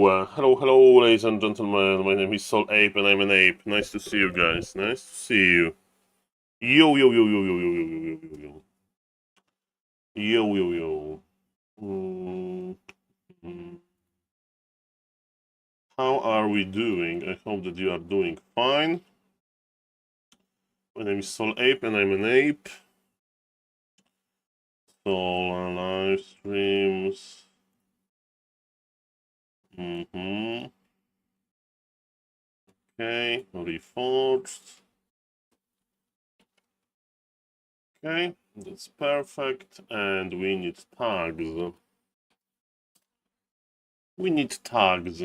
Hello, ladies and gentlemen. My name is SaulApe and I'm an ape. Nice to see you guys. Nice to see you. Yo. How are we doing? I hope that you are doing fine. My name is SaulApe and I'm an ape. Soul live streams. Okay, reforged. Okay, that's perfect. And we need tags. We need tags.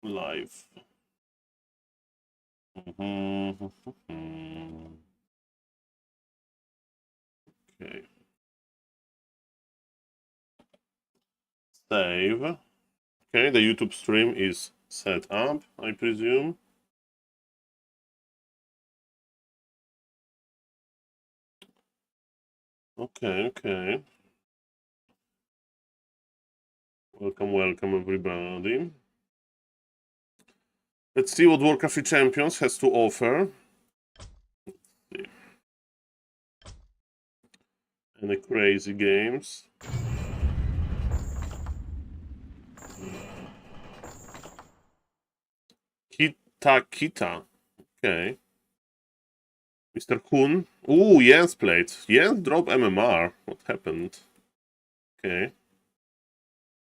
Live. Okay. Save. Okay, the YouTube stream is set up, I presume. Okay. Welcome everybody. Let's see what Warcraft 3 Champions has to offer. Let's see. Any crazy games? Kita. Okay. Mr. Kun. Ooh, Jens played. Jens dropped MMR. What happened? Okay.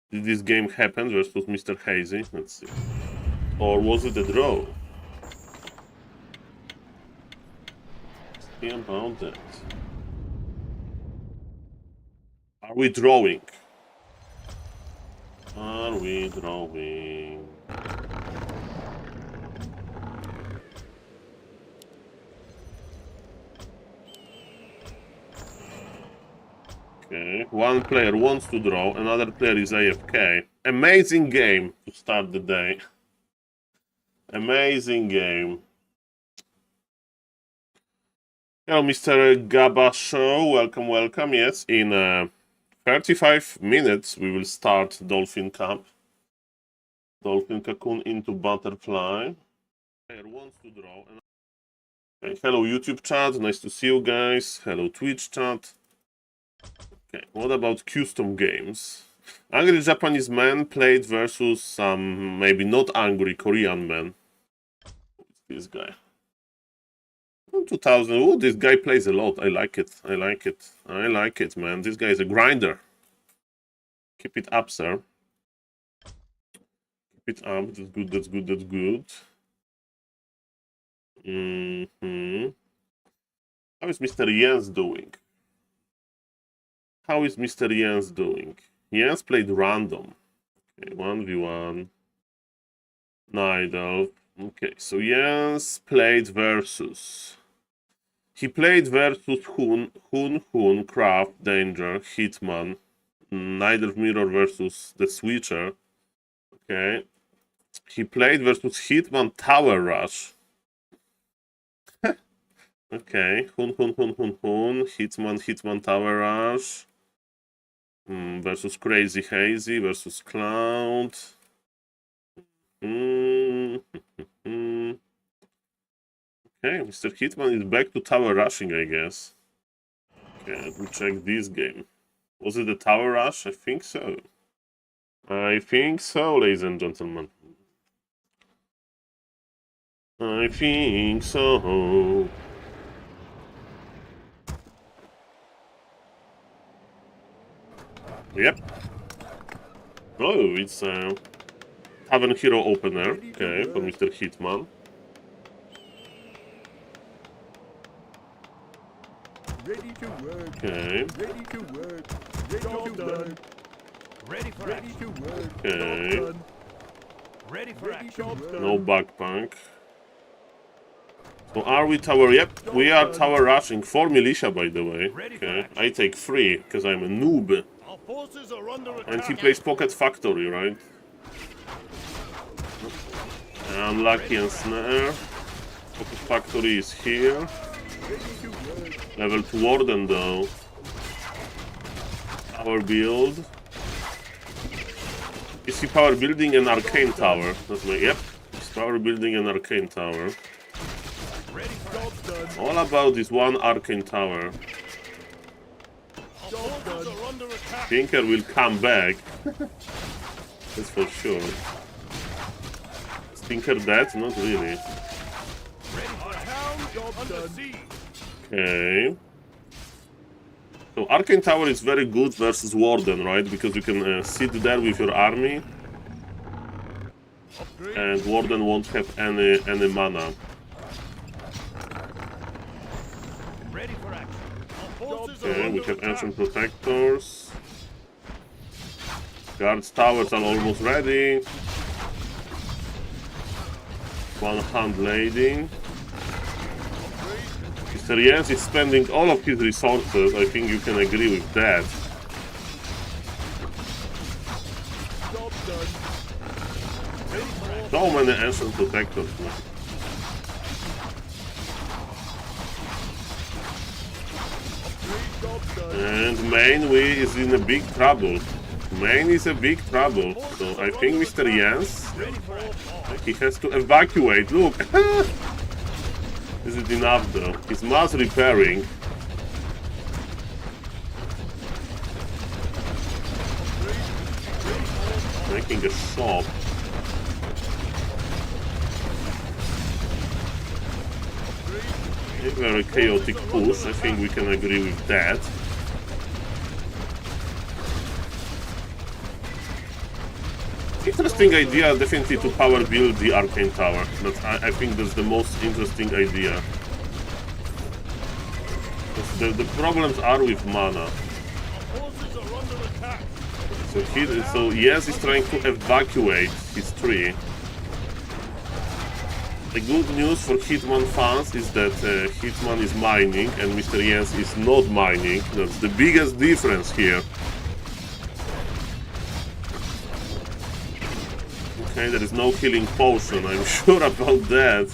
Did this game happen versus Mr. Hazy? Let's see. Or was it a draw? See about that. Are we drawing? Are we drawing? Okay, one player wants to draw, another player is AFK. Amazing game to start the day. Amazing game. Hello, Mr. Gaba Show. Welcome. Yes, in 35 minutes we will start Dolphin Cup. Dolphin Cocoon into Butterfly. Player wants to draw. Okay, hello, YouTube chat. Nice to see you guys. Hello, Twitch chat. Okay, what about custom games? Angry Japanese man played versus some maybe not angry Korean man. This guy. 2000. Oh, this guy plays a lot. I like it, man. This guy is a grinder. Keep it up, sir. Keep it up. That's good. How is Mr. Jens doing? Jens played random. Okay, 1v1. Nidal. Okay, so Jens played versus. He played versus Hun, Craft, Danger, Hitman. Nidal Mirror versus the Switcher. Okay. He played versus Hitman Tower Rush. Okay, Hun, Hitman Tower Rush. Versus Crazy Hazy versus Cloud. Okay, Mr. Hitman is back to tower rushing, I guess. Okay, let me check this game. Was it a tower rush? I think so. Ladies and gentlemen. I think so. Yep. Oh, it's a Tavern Hero opener. Okay, for Mr. Hitman. Ready to work. Okay. Ready to work. Ready to work. Ready for Ready to work. Okay. Ready for action. No backpack. So are we tower? Yep, we are tower rushing. 4 militia, by the way. Okay, I take 3 because I'm a noob. Our forces are under attack. And he plays Pocket Factory, right? Unlucky and Snare. Pocket Factory is here. Level 2 Warden though. Our build. Is he power building an arcane tower? That's my yep. He's power building an arcane tower. Ready for action. All about this one arcane tower. Our forces are under attack. Tinker will come back. That's for sure. Is Tinker dead? Not really. Ready for town under siege. Okay. So Arcane Tower is very good versus Warden, right? Because you can sit there with your army, Upgrade. and Warden won't have any mana. Ready for action. Our forces are Okay, we under have attack. Ancient Protectors. Guards towers are almost ready. One hand lading. Mr. Jens is spending all of his resources. I think you can agree with that. Job done. So many Ancient Protectors now. Job done. And Main we is in a big trouble. Main is a big trouble. So I think Mr. Jens, Ready for action. he has to evacuate. Look. Is it enough though? He's mass repairing. Making a shop. A very chaotic push. I think we can agree with that. Interesting idea, definitely, to power build the Arcane Tower. I think that's the most interesting idea. The problems are with mana. Our forces are under attack. So Jens is trying to evacuate his tree. The good news for Hitman fans is that Hitman is mining and Mr. Jens is not mining. That's the biggest difference here. Okay, there is no healing potion, I'm sure about that.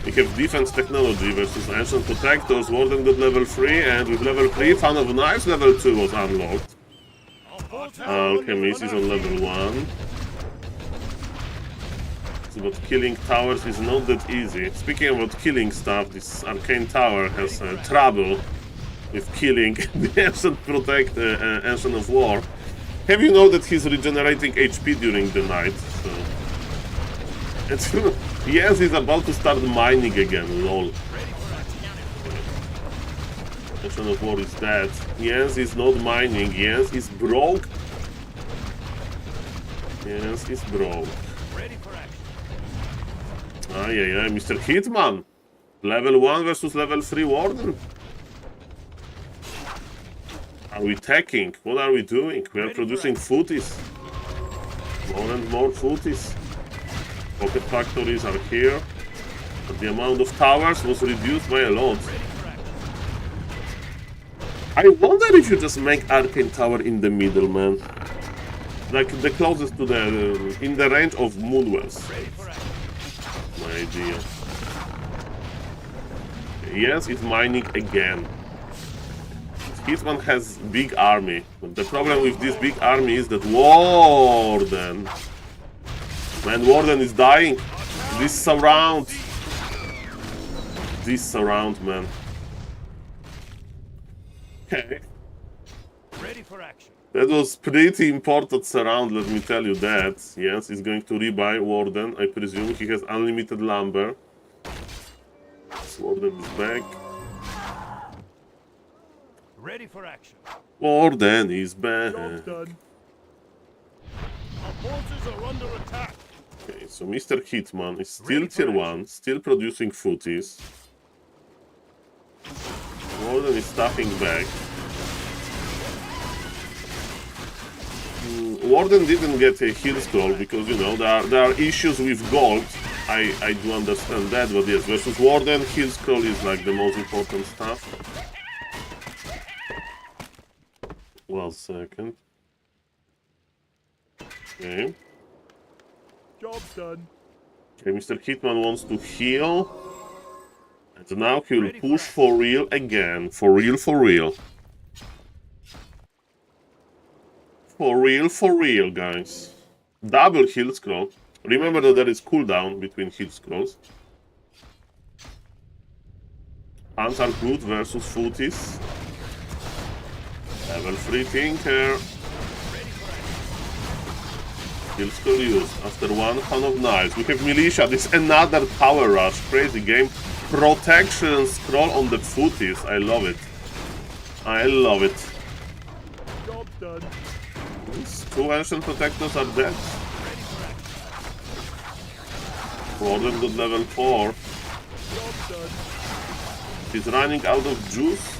We have defense technology versus Ancient Protectors. Warden got level 3, and with level 3, Fan of Knives level 2 was unlocked. Our forces are Alchemist is on level 1. So, but killing towers is not that easy. Speaking about killing stuff, this Arcane Tower has trouble with killing the Ancient of War. Have you know that he's regenerating HP during the night? So. It's, yes, he's about to start mining again, lol. Ancient of War is dead. Yes, he's not mining. Yes, he's broke. Yes, he's broke. ready for action. Ay, Mr. Hitman. Level 1 versus level 3 Warden. Are we teching? What are we doing? We are producing footies. More and more footies. Pocket factories are here. But the amount of towers was reduced by a lot. I wonder if you just make Arcane Tower in the middle, man. Like the closest to the... in the range of Moonwells. My idea. Yes, it's mining again. Hitman has big army. But the problem with this big army is that Warden... Man, Warden is dying. This surround. This surround, man. Okay. Ready for action. That was pretty important surround, let me tell you that. Yes, he's going to rebuy Warden, I presume. He has unlimited lumber. This Warden is back. Ready for action. Warden is back. Job done. Our forces are under attack. Okay, so Mr. Hitman is still tier 1, still producing footies. Warden is staffing back. Warden didn't get a heal scroll because, you know, there are issues with gold. I do understand that, but yes, versus Warden, heal scroll is like the most important stuff. 1 second. Okay. Job done. Okay, Mr. Hitman wants to heal. And now he'll push for real again. For real, for real. For real, guys. Double heal scroll. Remember that there is cooldown between heal scrolls. Hands are good versus footies. Level 3 Tinker. Heal scroll used after one hand of knives. We have Militia. This is another tower rush. Crazy game. Protection scroll on the footies. I love it. I love it. Job done. These two ancient protectors are dead. Warden got level 4. Job done. He's running out of juice.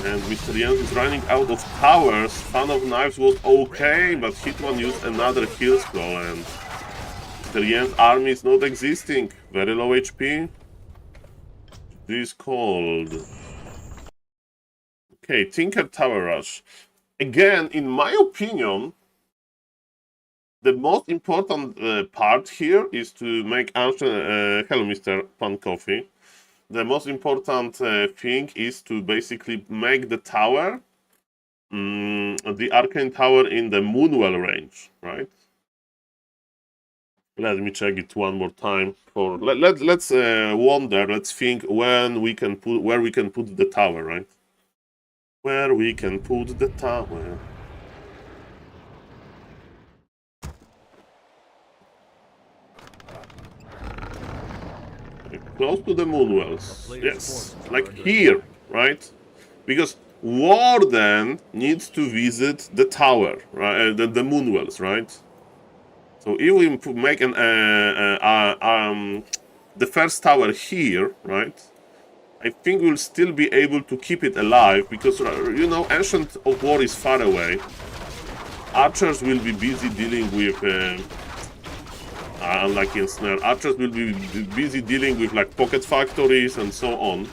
And Mr. Jens is running out of towers. Fan of Knives was okay, but Hitman used another heal scroll and Mr. Jens' army is not existing. Very low HP. This is called... Okay, Tinker Tower Rush. Again, in my opinion, the most important part here is to make hello, Mr. Pan Coffee. The most important thing is to basically make the tower, the arcane tower in the Moonwell range, right? Let me check it one more time. For let's wonder. Let's think when we can put where we can put the tower, right? Where we can put the tower. Close to the Moonwells. Yes, like here, right? Because Warden needs to visit the tower, right? The Moonwells, right? So if we make an the first tower here, right? I think we'll still be able to keep it alive because you know Ancient of War is far away. Archers will be busy dealing with. Unlike in Snare, archers will be busy dealing with like pocket factories and so on.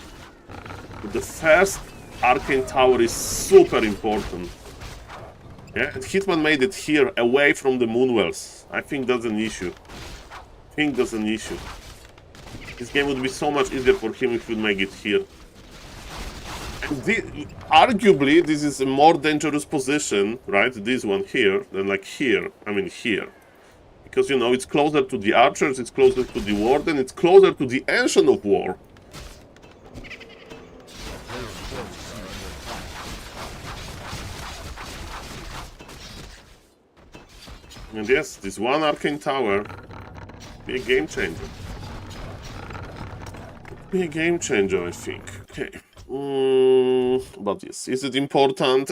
But the first arcane tower is super important. Yeah, and Hitman made it here, away from the Moonwells. I think that's an issue. This game would be so much easier for him if he would make it here. And arguably, this is a more dangerous position, right? This one here, than like here. I mean here. Because, you know, it's closer to the archers, it's closer to the warden, it's closer to the Ancient of War. And yes, this one arcane tower be a game changer. Be a game changer, I think. Okay. But yes, is it important?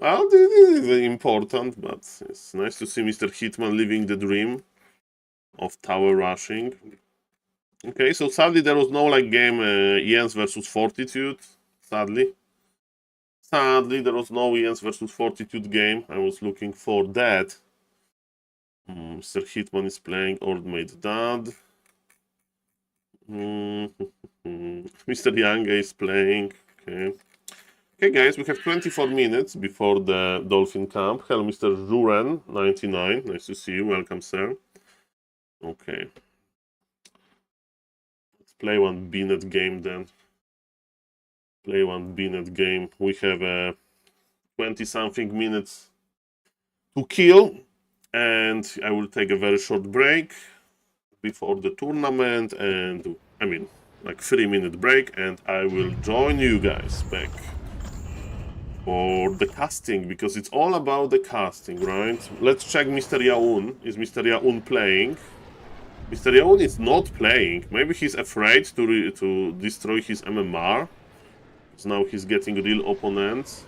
Well, this is important, but it's nice to see Mr. Hitman living the dream of tower rushing. Okay, so sadly there was no like game Jens versus Fortitude. Sadly there was no Jens versus Fortitude game. I was looking for that. Mr. Hitman is playing Old Mate Dad. Mr. Young is playing. Okay. Okay, guys, we have 24 minutes before the Dolphin Camp. Hello, Mr. Juren99. Nice to see you. Welcome, sir. Okay. Let's play one B-net game then. We have 20-something minutes to kill. And I will take a very short break before the tournament. And, I mean, like 3-minute break. And I will join you guys back for the casting, because it's all about the casting, right? Let's check Mr. Yaun. Is Mr. Yaun playing? Mr. Yaun is not playing. Maybe he's afraid to destroy his MMR. So now he's getting real opponents.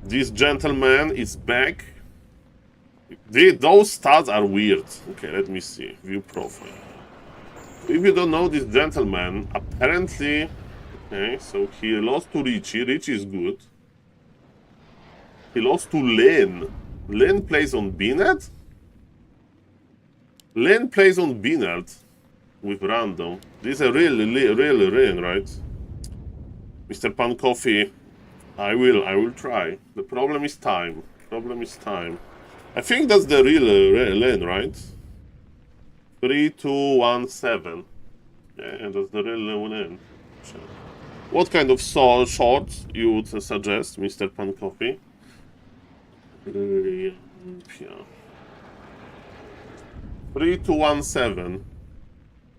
This gentleman is back. Those stats are weird. Okay, let me see. View profile. If you don't know this gentleman, apparently... Okay, so he lost to Richie. Richie is good. He lost to Lynn. Lynn plays on B-net? Lynn plays on B-net with random. This is a really Lynn, right? Mr. Pan Coffee, I will try. The problem is time. I think that's the real Lynn, right? 3217. Yeah, that's the real Lynn. What kind of shorts you would suggest, Mr. Pan Coffee? Yeah. 3217.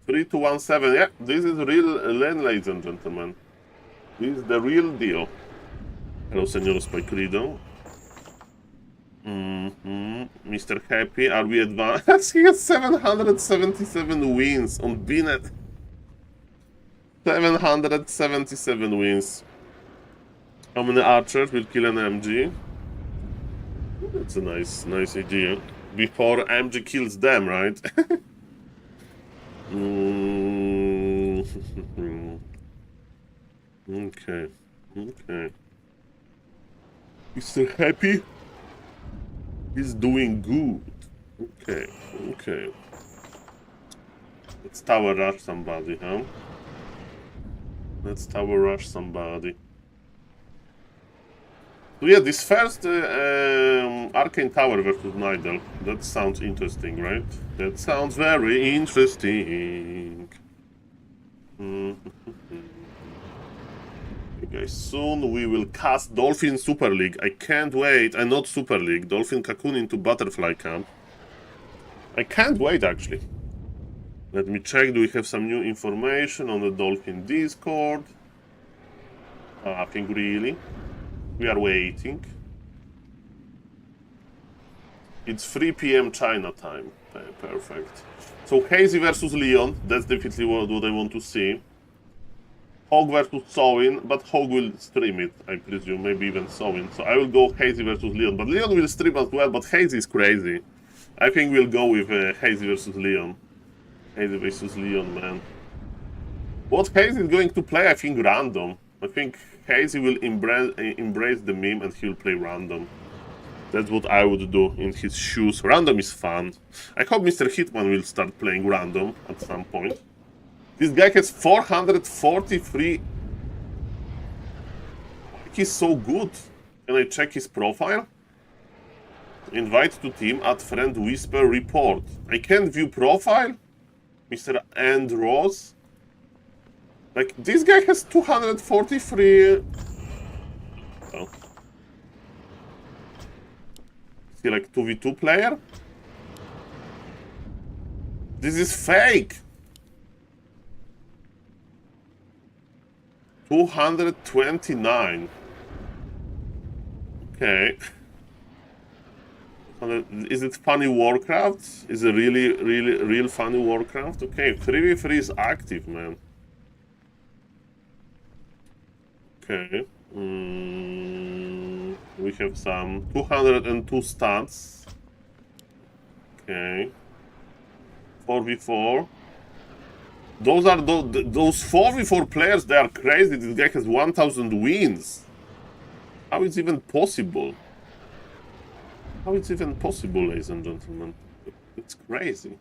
3217. Yeah, this is real lane, ladies and gentlemen. This is the real deal. Hello, Senor Spikerido. Mr. Happy, are we advanced? He has 777 wins on Binet. 777 wins. How many archers will kill an MG? That's a nice idea. Before MG kills them, right? Okay. Mr. Happy is doing good. Okay. Let's tower rush somebody, huh? Let's tower rush somebody. So yeah, this first Arcane Tower versus Nidal, that sounds interesting, right? That sounds very interesting. Okay, soon we will cast Dolphin Super League. I can't wait. Not Super League. Dolphin Cocoon into Butterfly Camp. I can't wait, actually. Let me check. Do we have some new information on the Dolphin Discord? Nothing really. We are waiting. It's 3 p.m. China time. Perfect. So Hazy versus Leon. That's definitely what I want to see. Hog versus Sowin, but Hog will stream it, I presume, maybe even Sowin. So I will go Hazy versus Leon, but Leon will stream as well, but Hazy is crazy. I think we'll go with Hazy versus Leon. Hazy versus Leon, man. What Hazy is going to play, I think random. I think Hazy will embrace the meme and he'll play random. That's what I would do in his shoes. Random is fun. I hope Mr. Hitman will start playing random at some point. This guy has 443. He's so good. Can I check his profile? Invite to team, add friend, whisper, report. I can't view profile? Mr. And Rose? Like, this guy has 243... Oh. Is he like 2v2 player? This is fake! 229. Okay. Is it funny Warcraft? Is it real funny Warcraft? Okay, 3v3 is active, man. Okay. We have some 202 stats. Okay. 4v4. Those are those 4v4 players, they are crazy. This guy has 1000 wins. How is it even possible? How is it even possible, ladies and gentlemen? It's crazy.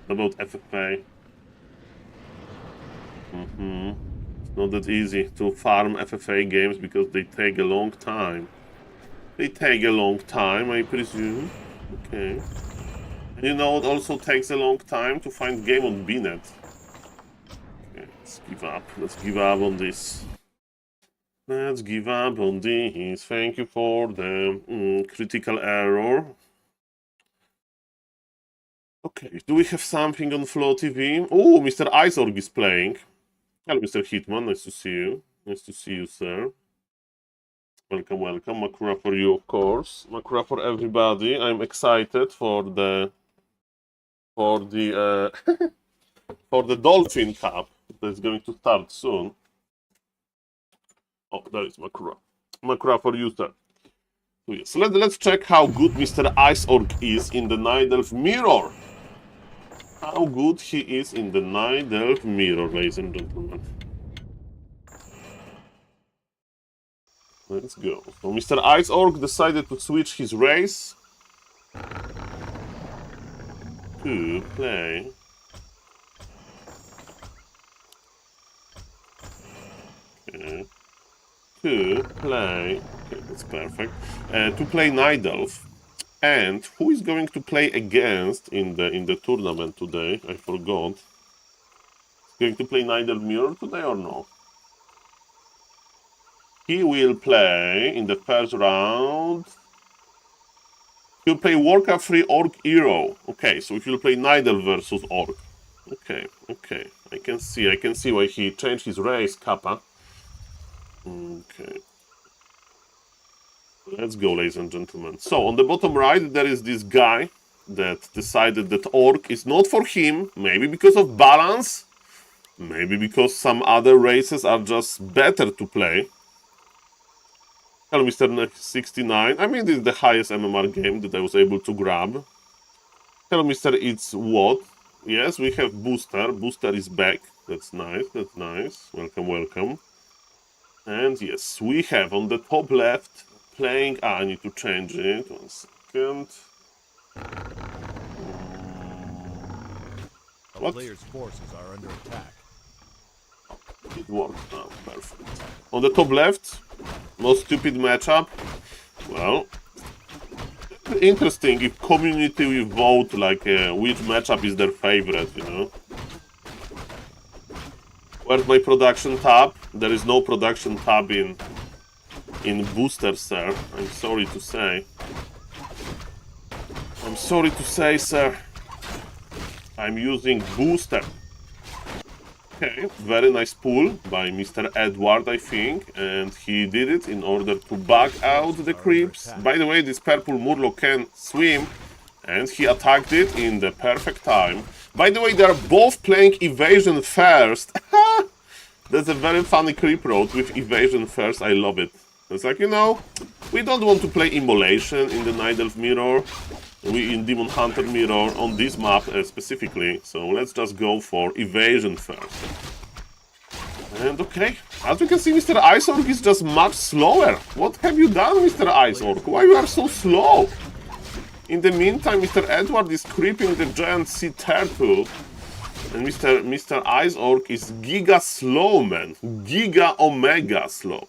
What about FFA? It's not that easy to farm FFA games because they take a long time. They take a long time, I presume. Okay. And you know, it also takes a long time to find game on Bnet. Okay, let's give up. Let's give up on this. Let's give up on this. Thank you for the critical error. Okay, do we have something on Flow TV? Oh, Mr. Iceorg is playing. Hello, Mr. Hitman. Nice to see you. Nice to see you, sir. Welcome, welcome. Makura for you, of course. Makura for everybody. I'm excited for the for the Dolphin Cup that's going to start soon. Oh, there is Makura. Makura for you, sir. So yes, let's check how good Mr. Iceorg is in the Night Elf Mirror. How good he is in the Night Elf Mirror, ladies and gentlemen. Let's go. So Mr. Iceorg decided to switch his race to play okay, that's perfect. To play Night Elf. And who is going to play against in the tournament today? I forgot. Going to play Night Elf Mirror today or no? He will play in the first round He'll play Warcraft 3 Orc Hero. Okay, so he'll play Nidal versus Orc. Okay, okay. I can see why he changed his race, Kappa. Okay. Let's go, ladies and gentlemen. So, on the bottom right, there is this guy that decided that Orc is not for him. Maybe because of balance. Maybe because some other races are just better to play. Hello, Mr. 69. I mean, this is the highest MMR game that I was able to grab. Hello, Mr. It's what? Yes, we have Booster. Booster is back. That's nice, that's nice. Welcome, welcome. And yes, we have on the top left playing... I need to change it. 1 second. A player's forces are under attack. It worked now, perfect. On the top left, most stupid matchup. Well, interesting if community will vote like which matchup is their favorite, you know. Where's my production tab? There is no production tab in Booster, sir. I'm sorry to say. I'm sorry to say, sir. I'm using Booster. Okay, very nice pull by Mr. Edward, I think, and he did it in order to bug out the creeps. By the way, this purple Murloc can swim, and he attacked it in the perfect time. By the way, they are both playing evasion first. That's a very funny creep road with evasion first. I love it. It's like, you know, we don't want to play immolation in the Nidelf mirror. We in Demon Hunter mirror on this map specifically, so let's just go for evasion first. And okay, as we can see, Mr. Ice Orc is just much slower. What have you done, Mr. Ice Orc? Why you are so slow? In the meantime, Mr. Edward is creeping the giant sea turtle, and Mr. Ice Orc is giga slow, man. Giga omega slow.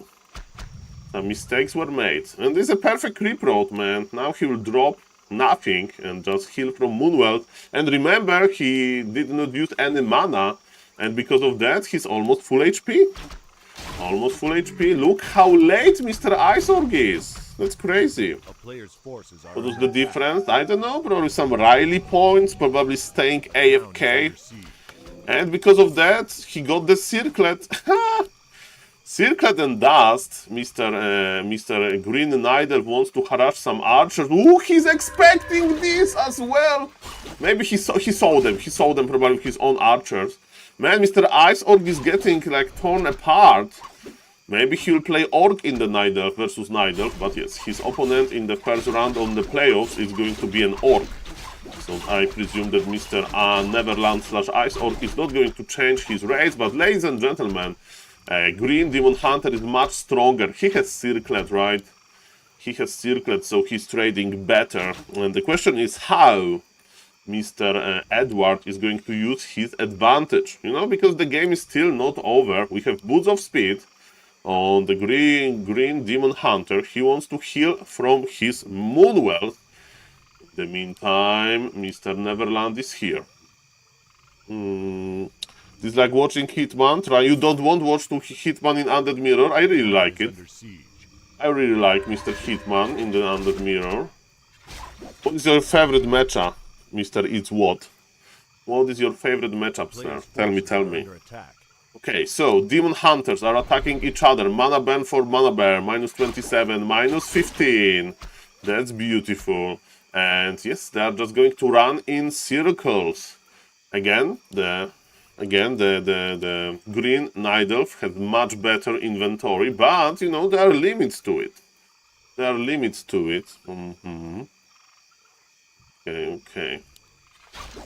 Some mistakes were made, and this is a perfect creep road, man. Now he will drop nothing and just heal from Moonwell. And remember, he did not use any mana, and because of that, he's almost full HP. Almost full HP. Look how late Mr. Ice Orc is. That's crazy. A player's forces are What was the difference? I don't know. Probably some Riley points. Probably staying AFK. And because of that, he got the Circlet. Circlet and Dust. Mr. Green Nidal wants to harass some archers. Ooh, he's expecting this as well. Maybe he saw them. He saw them probably with his own archers. Man, Mr. Ice Orc is getting like torn apart. Maybe he'll play Orc in the Nidal versus Nidal, but yes, his opponent in the first round on the playoffs is going to be an Orc. So I presume that Mr. Neverland/Ice Orc is not going to change his race, but ladies and gentlemen, Green Demon Hunter is much stronger. He has Circlet, right? He has Circlet, so he's trading better. And the question is how Mr. Edward is going to use his advantage. You know, because the game is still not over. We have Boots of Speed on the green Demon Hunter. He wants to heal from his Moonwell. In the meantime, Mr. Neverland is here. It's like watching Hitman. You don't want to watch Hitman in Undead Mirror. I really like it. I really like Mr. Hitman in the Undead Mirror. What is your favorite matchup, Mr. It's What? What is your favorite matchup, sir? Tell me. Okay, so Demon Hunters are attacking each other. Mana Ban for Mana Bear, -27, -15. That's beautiful. And yes, they are just going to run in circles. Again, the green Nidalf has much better inventory, but you know, there are limits to it. There are limits to it. Okay.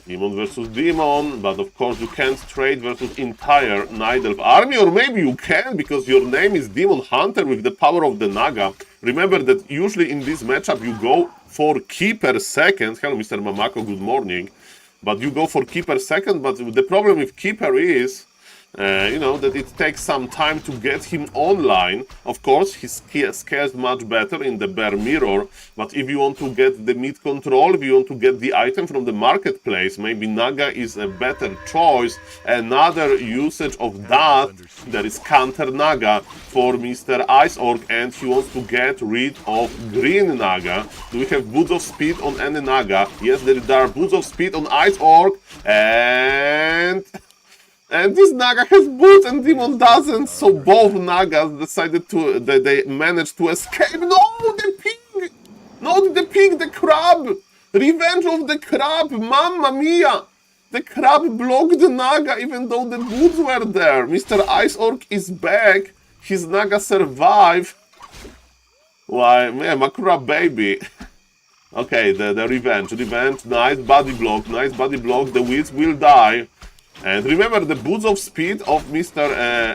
Demon versus Demon, but of course you can't trade versus entire Nidalf army, or maybe you can because your name is Demon Hunter with the power of the Naga. Remember that usually in this matchup you go for Keeper second. Hello, Mr. Mamako, good morning. But you go for Keeper second, but the problem with Keeper is You know, that it takes some time to get him online. Of course, he scales much better in the bare mirror, but if you want to get the mid control, if you want to get the item from the marketplace, maybe Naga is a better choice. Another usage of that, there is counter Naga for Mr. Ice Orc, and he wants to get rid of green Naga. Do we have boots of speed on any Naga? Yes, there are boots of speed on Ice Orc, and this Naga has boots and Demon doesn't, so both Nagas decided to, they managed to escape. No, the pig! Not the pig, the crab! Revenge of the crab, mamma mia! The crab blocked the Naga even though the boots were there. Mr. Ice Orc is back, his Naga survived. Why, man, Makura baby. Okay, the revenge, nice body block, the wits will die. And remember, the boots of speed of Mr.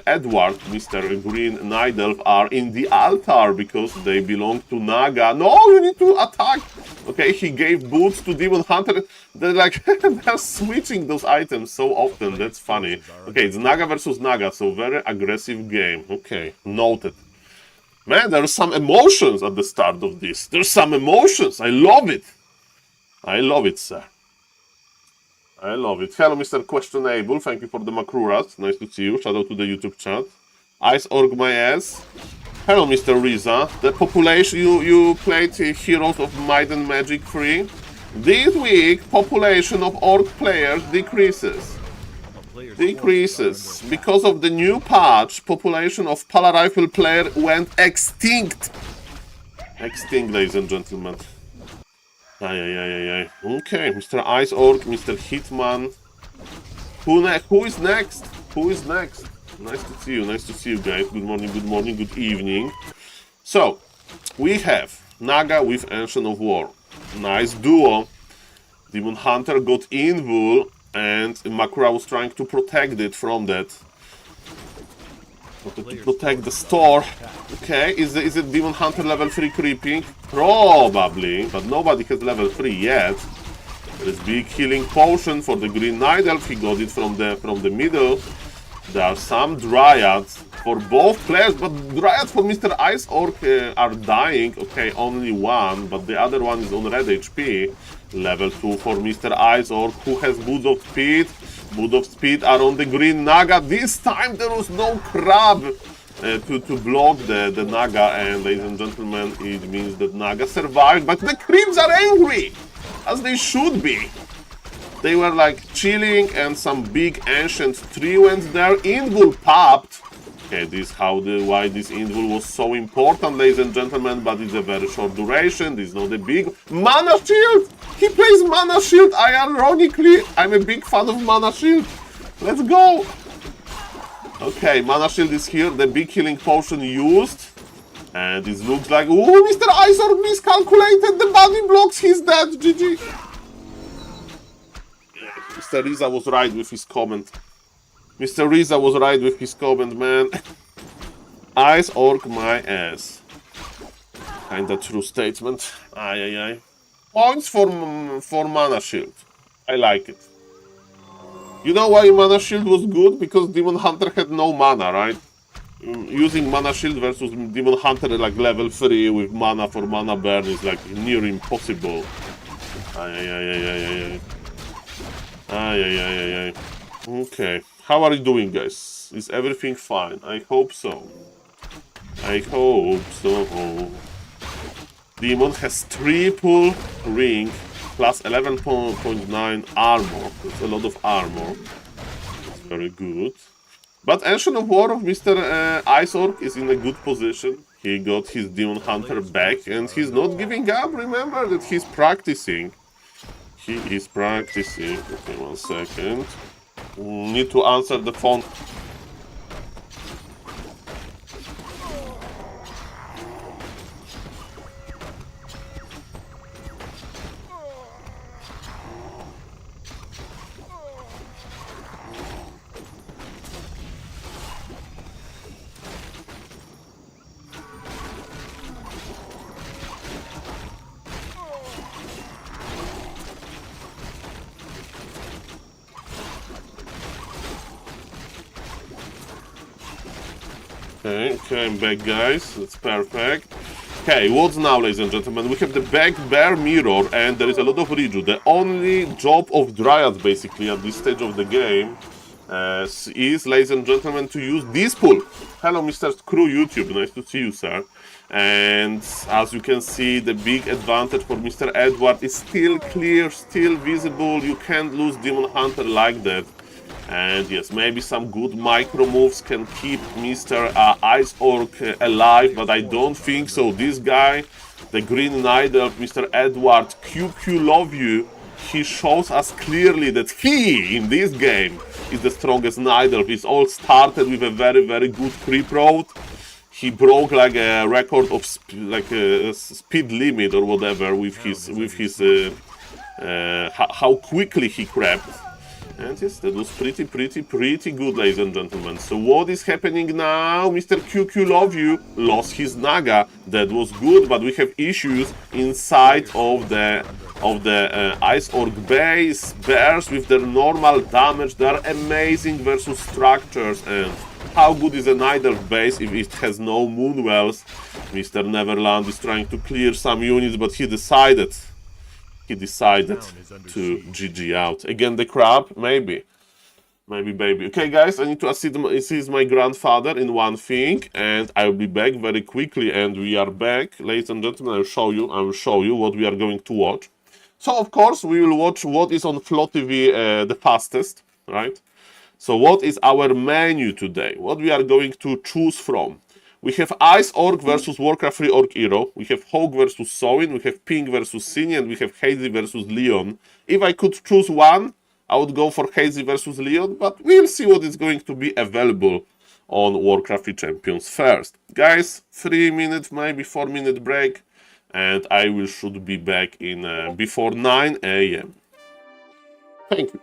Edward, Mr. Green Night Elf, are in the altar because they belong to Naga. No, you need to attack! Okay, he gave boots to Demon Hunter. They're like, they're switching those items so often, that's funny. Okay, it's Naga versus Naga, so very aggressive game. Okay, noted. Man, there are some emotions at the start of this. There's some emotions, I love it. I love it, sir. I love it. Hello, Mr. Questionable. Thank you for the Makruras. Nice to see you. Shout out to the YouTube chat. Ice Org my ass. Hello, Mr. Riza. The population, you played Heroes of Might and Magic 3. This week, population of Orc players decreases. Because of the new patch, population of Pala Rifle player went extinct. Extinct, ladies and gentlemen. Okay, Mr. Ice Orc, Mr. Hitman. Who is next? Who is next? Nice to see you guys. Good morning, good evening. So, we have Naga with Ancient of War. Nice duo. Demon Hunter got Invul, and Makura was trying to protect it from that. To protect the store. Okay, is it Demon Hunter level 3 creeping? Probably, but nobody has level 3 yet. There is big healing potion for the Green Night Elf. He got it from the middle. There are some Dryads for both players, but Dryads for Mr. Ice Orc are dying. Okay, only one, but the other one is on red HP. Level 2 for Mr. Ice Orc, who has Boots of Speed. Boots of Speed are on the Green Naga. This time there was no crab to block the Naga, and ladies and gentlemen, it means that Naga survived, but the creeps are angry, as they should be. They were like chilling, and some big ancient tree went there. Invul popped. Okay, this is why this Invul was so important, ladies and gentlemen, but it's a very short duration. This is not a big Mana Shield. He plays Mana Shield. Ironically, I'm a big fan of Mana Shield. Let's go. Okay, Mana Shield is here. The big healing potion used. And this looks like... Oh, Mr. Ice Orc miscalculated the body blocks. He's dead. GG. Mr. Riza was right with his comment. Mr. Riza was right with his comment, man. Ice Orc my ass. Kinda true statement. Aye. Points for Mana Shield. I like it. You know why Mana Shield was good? Because Demon Hunter had no mana, right? Using Mana Shield versus Demon Hunter like level 3 with mana for mana burn is like near impossible. Aye. Okay. How are you doing, guys? Is everything fine? I hope so. Demon has triple ring plus 11.9 armor. That's a lot of armor. That's very good. But Ancient of War of Mr. Ice Orc is in a good position. He got his Demon Hunter back, and he's not giving up. Remember that he's practicing. He is practicing. Okay, 1 second. Need to answer the phone. Okay, I'm back, guys. That's perfect. Okay, what's now, ladies and gentlemen? We have the back bare mirror, and there is a lot of redo. The only job of Dryad, basically, at this stage of the game, is, ladies and gentlemen, to use this pull. Hello, Mr. Screw YouTube. Nice to see you, sir. And as you can see, the big advantage for Mr. Edward is still clear, still visible. You can't lose Demon Hunter like that. And yes, maybe some good micro moves can keep Mr. Ice Orc alive, but I don't think so. This guy, the Green Knight of Mr. Edward, QQ love you, he shows us clearly that he, in this game, is the strongest Night Elf. It all started with a very, very good creep road. He broke like a record of speed limit or whatever with his how quickly he crept. And yes, that was pretty good, ladies and gentlemen. So what is happening now? Mr. QQ Love You lost his Naga. That was good, but we have issues inside of the Ice Orc base. Bears with their normal damage, they are amazing versus structures. And how good is a Night Elf base if it has no Moonwells? Mr. Neverland is trying to clear some units, but he decided to GG out. Again, the crab? Maybe, baby. Okay, guys, I need to assist my grandfather in one thing, and I'll be back very quickly, and we are back. Ladies and gentlemen, I will show you what we are going to watch. So, of course, we will watch what is on Flow TV the fastest, right? So, what is our menu today? What we are going to choose from? We have Ice Orc versus Warcraft 3 Orc Hero. We have Hawk versus Soin. We have Pink versus Sini. And we have Hazy versus Leon. If I could choose one, I would go for Hazy versus Leon. But we'll see what is going to be available on Warcraft 3 Champions first. Guys, 3 minutes, maybe 4 minute break. And I should be back in before 9 a.m. Thank you.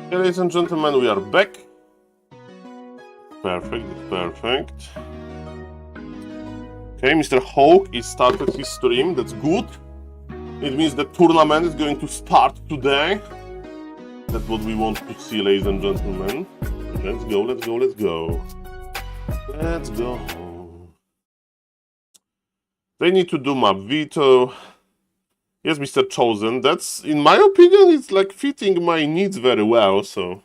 Ladies and gentlemen, we are back. Perfect. Okay, Mr. Hawk is started his stream. That's good. It means the tournament is going to start today. That's what we want to see, ladies and gentlemen. Let's go, let's go, let's go. Let's go. They need to do map veto. Yes, Mr. Chosen. That's, in my opinion, it's like fitting my needs very well, so.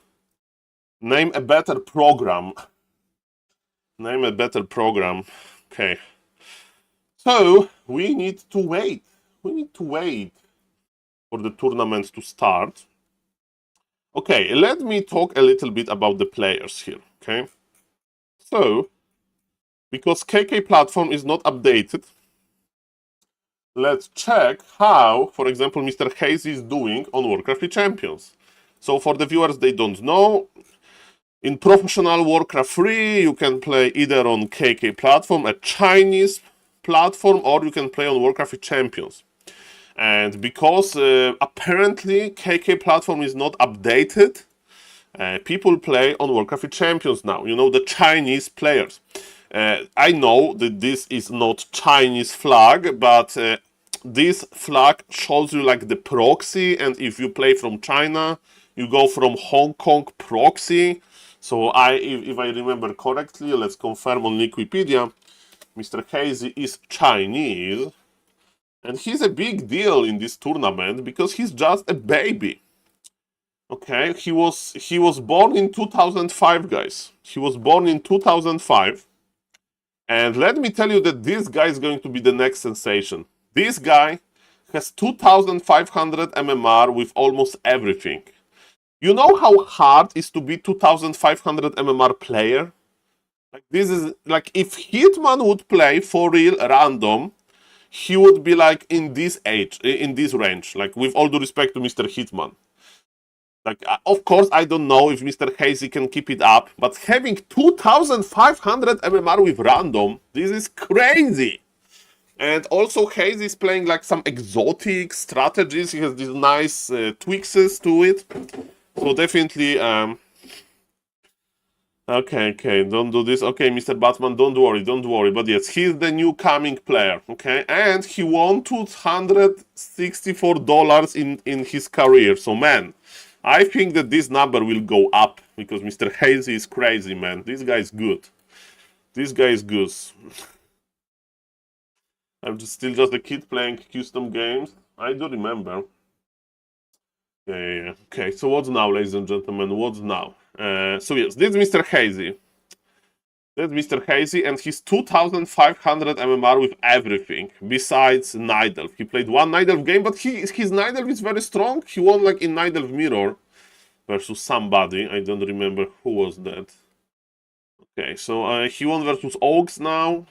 Name a better program. Name a better program. Okay. So, we need to wait. We need to wait for the tournament to start. Okay, let me talk a little bit about the players here, okay? So, because KK platform is not updated, let's check how, for example, Mr. Hazy is doing on Warcraft 3 Champions. So for the viewers, they don't know, in professional Warcraft 3, you can play either on KK platform, a Chinese platform, or you can play on Warcraft 3 Champions. And because apparently KK platform is not updated, people play on Warcraft 3 Champions now. You know, the Chinese players. I know that this is not Chinese flag, but this flag shows you like the proxy, and if you play from China, you go from Hong Kong proxy. So if I remember correctly, let's confirm on Wikipedia, Mr. Hazy is Chinese, and he's a big deal in this tournament because he's just a baby. Okay, he was born in 2005, guys. He was born in 2005. And let me tell you that this guy is going to be the next sensation. This guy has 2,500 MMR with almost everything. You know how hard it is to be 2,500 MMR player? Like, this is like, if Hitman would play for real random, he would be like in this age, in this range. Like, with all due respect to Mr. Hitman. Like, of course, I don't know if Mr. Hazy can keep it up, but having 2,500 MMR with random, this is crazy. And also, Hazy is playing like some exotic strategies. He has these nice tweaks to it. So definitely, okay, don't do this. Okay, Mr. Batman, don't worry. But yes, he's the new coming player, okay? And he won $264 in his career. So, man, I think that this number will go up because Mr. Hazy is crazy, man. This guy is good. This guy is good. I'm still just a kid playing custom games. I do remember. Yeah. Okay, so what's now, ladies and gentlemen? What's now? So yes, this is Mr. Hazy. That's Mr. Hazy, and he's 2,500 MMR with everything, besides Nidelf. He played one Nidelf game, but his Nidelf is very strong. He won like in Nidelf Mirror versus somebody. I don't remember who was that. Okay, so he won versus Oaks now.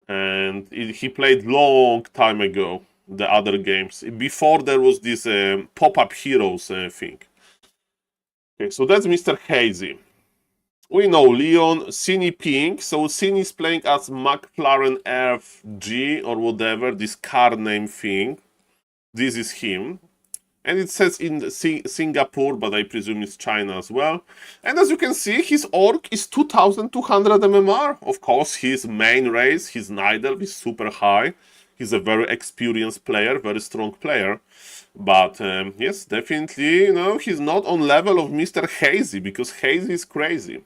And he played long time ago, the other games. Before there was this pop-up heroes thing. Okay, so that's Mr. Hazy. We know Leon, Cine Pink. So Cine is playing as McLaren FG or whatever, this car name thing. This is him. And it says in Singapore, but I presume it's China as well. And as you can see, his orc is 2,200 MMR. Of course, his main race, his Nidal, is super high. He's a very experienced player, very strong player. But yes, definitely, you know, he's not on level of Mr. Hazy, because Hazy is crazy.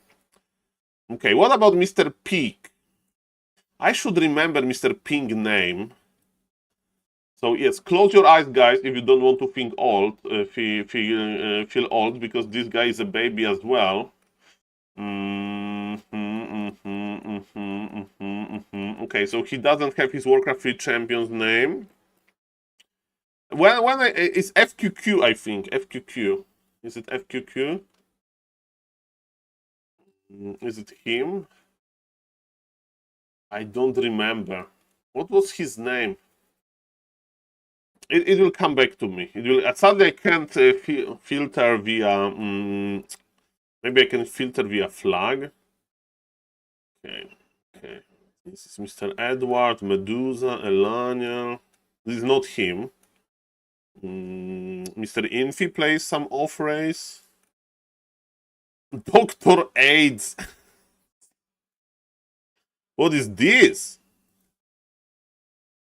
Okay, what about Mr. Peak? I should remember Mr. Pink name. So yes, close your eyes, guys, if you don't want to think old, feel old, because this guy is a baby as well. Okay, so he doesn't have his Warcraft 3 champion's name. It's FQQ, I think. FQQ. Is it FQQ? Is it him? I don't remember. What was his name? It will come back to me. It will. Sadly, I can't filter via. Maybe I can filter via flag. Okay. This is Mr. Edward, Medusa, Elania. This is not him. Mr. Infi plays some off race. Dr. AIDS. What is this?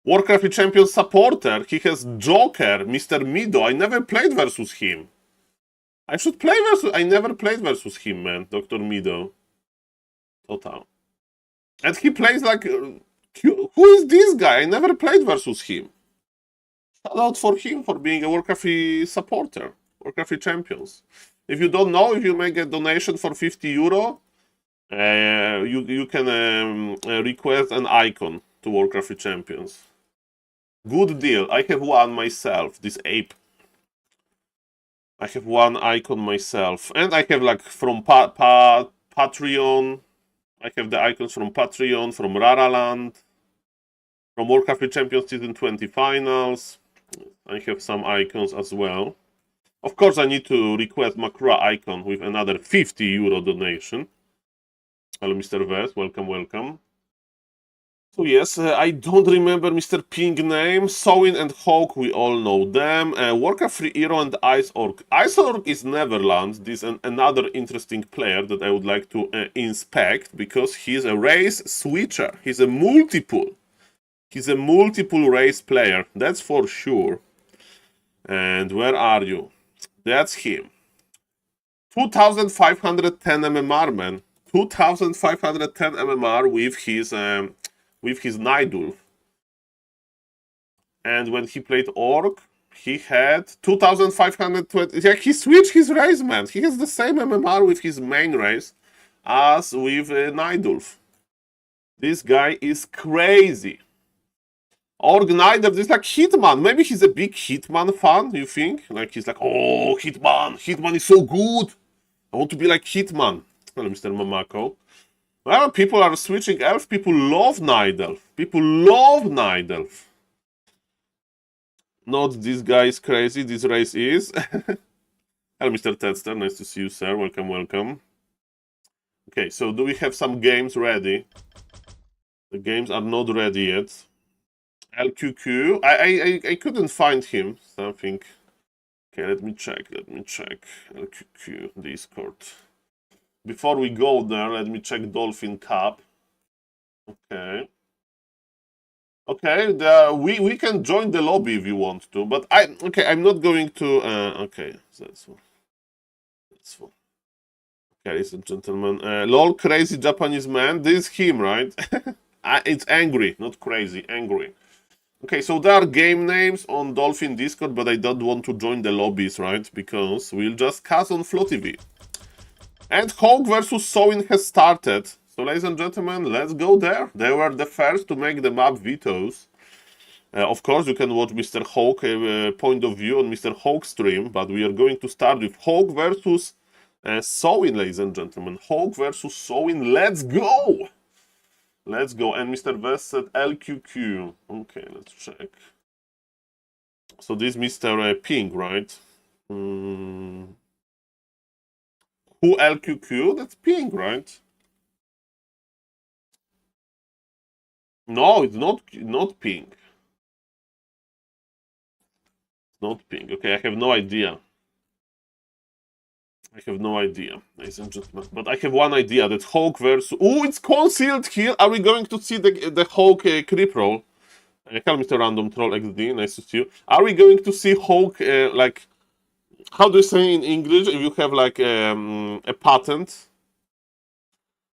Warcraft Champion supporter. He has Joker, Mr. Mido. I never played versus him. I should play versus... I never played versus him, man. Dr. Mido. Total. And he plays like... Who is this guy? I never played versus him. Shout out for him for being a Warcraft supporter. Warcraft Champions. If you don't know, if you make a donation for €50, you can request an icon to Warcraft Champions. Good deal. I have one myself, this ape. I have one icon myself. And I have like from Patreon. I have the icons from Patreon, from Raraland, from Warcraft Champions Season 20 Finals. I have some icons as well. Of course, I need to request Makura icon with another €50 donation. Hello, Mr. Vest. Welcome, welcome. So yes, I don't remember Mr. Ping name. Sowin and Hawk, we all know them. Warcraft 3 Hero and Ice Orc. Ice Orc is Neverland. This is another interesting player that I would like to inspect because he's a race switcher. He's a multiple. He's a multiple race player. That's for sure. And where are you? That's him. 2,510 MMR, man. 2,510 MMR with his Nidulf. And when he played Orc, he had 2,520. Yeah, he switched his race, man. He has the same MMR with his main race as with Nidulf. This guy is crazy. Orc Nidulf is like Hitman. Maybe he's a big Hitman fan, you think? Like he's like, oh, Hitman. Hitman is so good. I want to be like Hitman. Hello, Mr. Mamako. Well, people are switching elf. People love Nidulf. People love Nidulf. Not this guy is crazy. This race is. Hello, Mr. Tedster. Nice to see you, sir. Welcome, welcome. Okay, so do we have some games ready? The games are not ready yet. LQQ. I couldn't find him. Something. Okay, let me check. LQQ Discord. Before we go there, let me check Dolphin Cup. Okay. Okay, we can join the lobby if you want to, but I'm not going to. Okay, that's one. That's one. Okay, ladies and gentlemen, lol, crazy Japanese man. This is him, right? It's angry, not crazy, angry. Okay, so there are game names on Dolphin Discord, but I don't want to join the lobbies, right? Because we'll just cast on Flow TV. And Hawk versus Sowin has started. So, ladies and gentlemen, let's go there. They were the first to make the map vetoes. Of course, you can watch Mr. Hawk point of view on Mr. Hawk stream, but we are going to start with Hawk versus Sowin, ladies and gentlemen. Hawk versus Sowin. Let's go! Let's go. And Mr. Vest said LQQ. Okay, let's check. So this Mr. Ping, right? Who LQQ? That's Ping, right? No, it's not Ping. Not Ping. Okay, I have no idea. I have no idea, ladies and gentlemen. But I have one idea, that Hawk versus... Oh, it's concealed here! Are we going to see the Hawk creep roll? Hello, Mr. Random Troll XD, nice to see you. Are we going to see Hawk, like... How do you say in English if you have, like, a patent?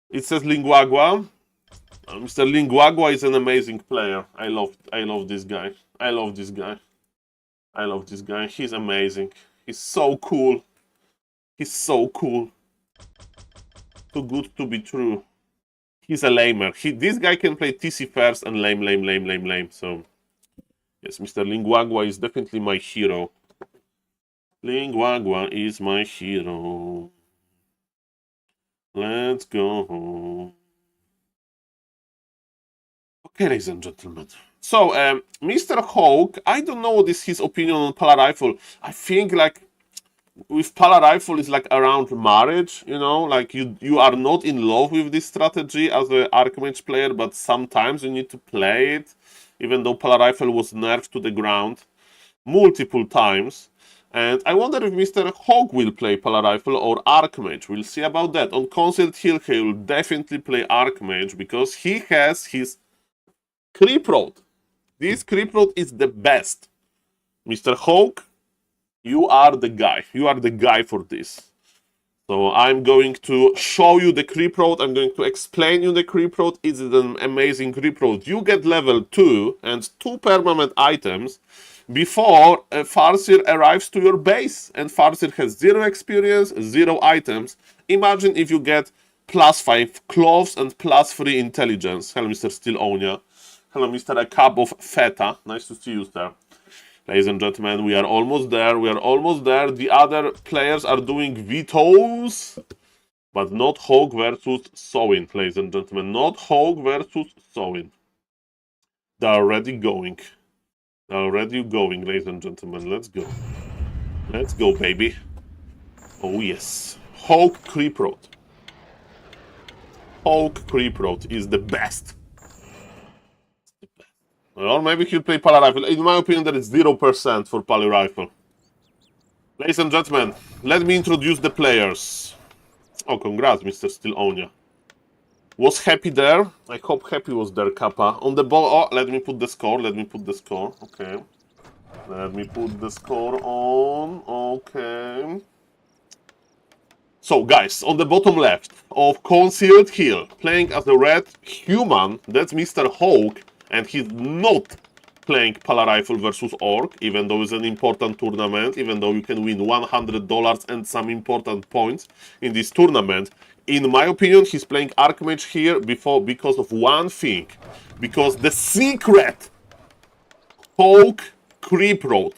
It says Linguagua. Mr. Linguagua is an amazing player. I love this guy. I love this guy. I love this guy. He's amazing. He's so cool. He's so cool. Too good to be true. He's a lamer. This guy can play TC first and lame. So, yes, Mr. Linguagua is definitely my hero. Linguagua is my hero. Let's go. Okay, ladies and gentlemen. So, Mr. Hawk, I don't know what is his opinion on Pala Rifle. I think, like, with Pala Rifle is like around marriage, you know, like you are not in love with this strategy as an Archmage player, but sometimes you need to play it, even though Pala Rifle was nerfed to the ground multiple times. And I wonder if Mr. Hawk will play Pala Rifle or Archmage. We'll see about that. On Concealed Hill, he will definitely play Archmage because he has his Creep Road. This creep road is the best. Mr. Hawk, you are the guy. You are the guy for this. So I'm going to show you the creep road. I'm going to explain you the creep road. It's an amazing creep road. You get level 2 and 2 permanent items before Farseer arrives to your base. And Farseer has 0 experience, 0 items. Imagine if you get +5 clothes and +3 intelligence. Hello, Mr. Steel Onya. Hello, Mr. A Cup of Feta. Nice to see you, sir. Ladies and gentlemen, we are almost there. We are almost there. The other players are doing vetoes, but not Hawk versus Sowin, ladies and gentlemen. Not Hawk versus Sowin. They're already going. They're already going, ladies and gentlemen. Let's go. Let's go, baby. Oh, yes. Hawk Creep Road. Hawk Creep Road is the best. Or maybe he'll play Pala Rifle. In my opinion, that is 0% for Pala Rifle. Ladies and gentlemen, let me introduce the players. Oh, congrats, Mr. Steel Onya. Was Happy there? I hope Happy was there, Kappa. On the ball. Oh, let me put the score. Let me put the score. Okay. Let me put the score on. Okay. So, guys, on the bottom left of Concealed Hill, playing as a red human, that's Mr. Hawk. And he's not playing Pala Rifle versus Orc, even though it's an important tournament, even though you can win $100 and some important points in this tournament. In my opinion, he's playing Archmage here because of one thing. Because the secret Hawk Creep Road.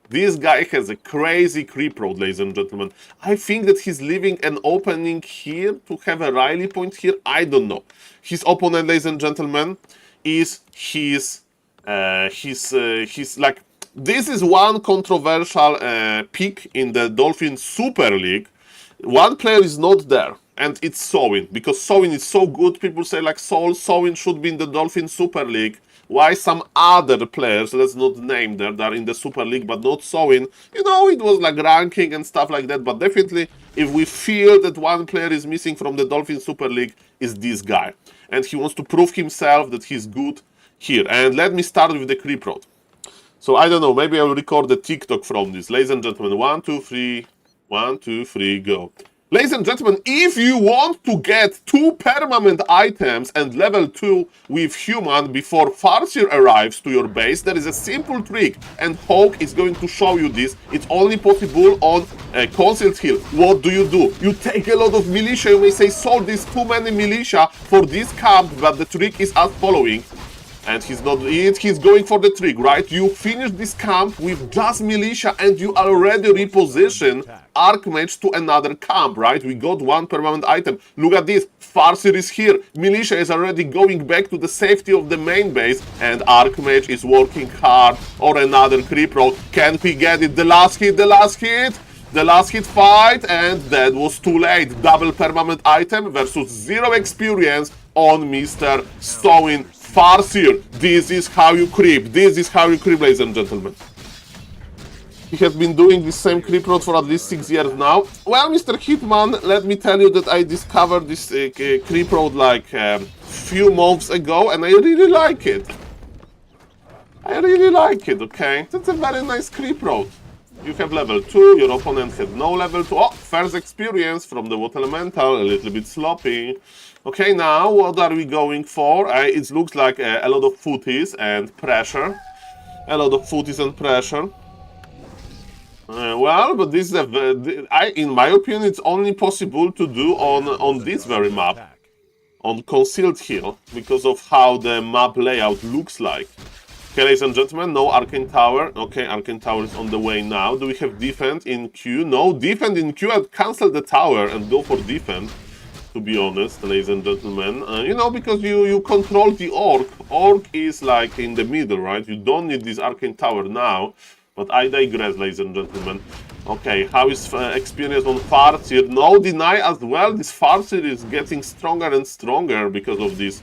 This guy has a crazy creep road, ladies and gentlemen. I think that he's leaving an opening here to have a rally point here. I don't know. His opponent, ladies and gentlemen, is he's like, this is one controversial pick in the Dolphin Super League. One player is not there, and it's Sowin, because Sowin is so good. People say like Sowin should be in the Dolphin Super League. Why some other players, let's not name them, that are in the Super League but not Sowin? You know, it was like ranking and stuff like that, but definitely if we feel that one player is missing from the Dolphin Super League, is this guy. And he wants to prove himself that he's good here. And let me start with the creep road. So I don't know, maybe I will record a TikTok from this. Ladies and gentlemen, 1, 2, 3, 1, 2, 3, go. Ladies and gentlemen, if you want to get 2 permanent items and level 2 with human before Farseer arrives to your base, there is a simple trick, and Hawk is going to show you this. It's only possible on Concealed Hill. What do? You take a lot of militia. You may say, Saul, there's too many militia for this camp, but the trick is as following. And he's not it, he's going for the trick, right? You finish this camp with just militia and you already reposition Archmage to another camp, right? We got 1 permanent item. Look at this, Farseer is here. Militia is already going back to the safety of the main base, and Archmage is working hard on another creep road. Can we get it? The last hit, the last hit! The last hit fight, and that was too late. Double permanent item versus 0 experience on Mr. Sowin Farseer. This is how you creep. This is how you creep, ladies and gentlemen. He has been doing this same creep road for at least 6 years now. Well, Mr. Hitman, let me tell you that I discovered this creep road like a few months ago, and I really like it. I really like it, okay? That's a very nice creep road. You have level 2, your opponent has no level 2. Oh, first experience from the Water Elemental, a little bit sloppy. Okay, now what are we going for? It looks like a lot of footies and pressure. A lot of footies and pressure. Well, but this is in my opinion, it's only possible to do on this very map, on Concealed Hill, because of how the map layout looks like. Okay, ladies and gentlemen, no Arcane Tower. Okay, Arcane Tower is on the way now. Do we have defend in Q? No, defend in Q. I'd cancel the tower and go for defend, to be honest, ladies and gentlemen. You know, because you control the Orc. Orc is like in the middle, right? You don't need this Arcane Tower now. But I digress, ladies and gentlemen. Okay, how is experience on Farseer? No deny as well. This Farseer is getting stronger and stronger because of this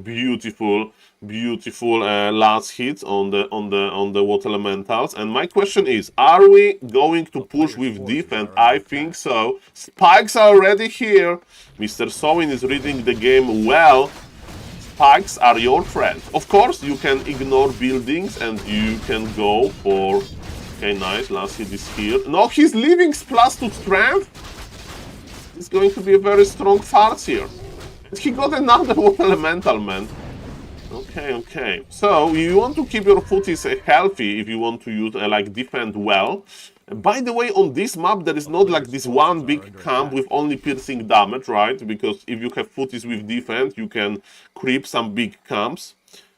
beautiful last hits on the Water Elementals. And my question is, are we going to push with defense? I think so. Spikes are already here. Mr. Sowin is reading the game well. spikes are your friend. Of course, you can ignore buildings and you can go for... Okay, nice. Last hit is here. No, he's leaving plus 2 strength. It's going to be a very strong farce here. And he got another water elemental, man. Okay, okay. So you want to keep your footies healthy if you want to use like defend well. By the way, on this map there is not like this one big camp with only piercing damage, right? Because if you have footies with defense, you can creep some big camps.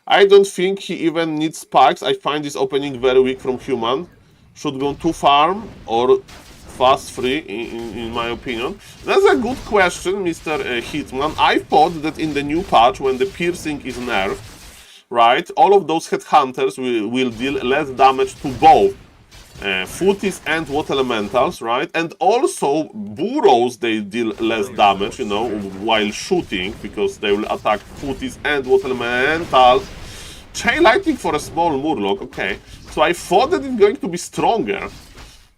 I don't think he even needs spikes. I find this opening very weak from human. Should go to farm or fast free, in my opinion. That's a good question, Mr. Hitman. I thought that in the new patch, when the piercing is nerfed, right, all of those headhunters will deal less damage to both footies and water elementals, right? And also burrows, they deal less damage, you know, while shooting, because they will attack footies and water elementals. Chain lightning for a small murloc, okay. So I thought that it's going to be stronger.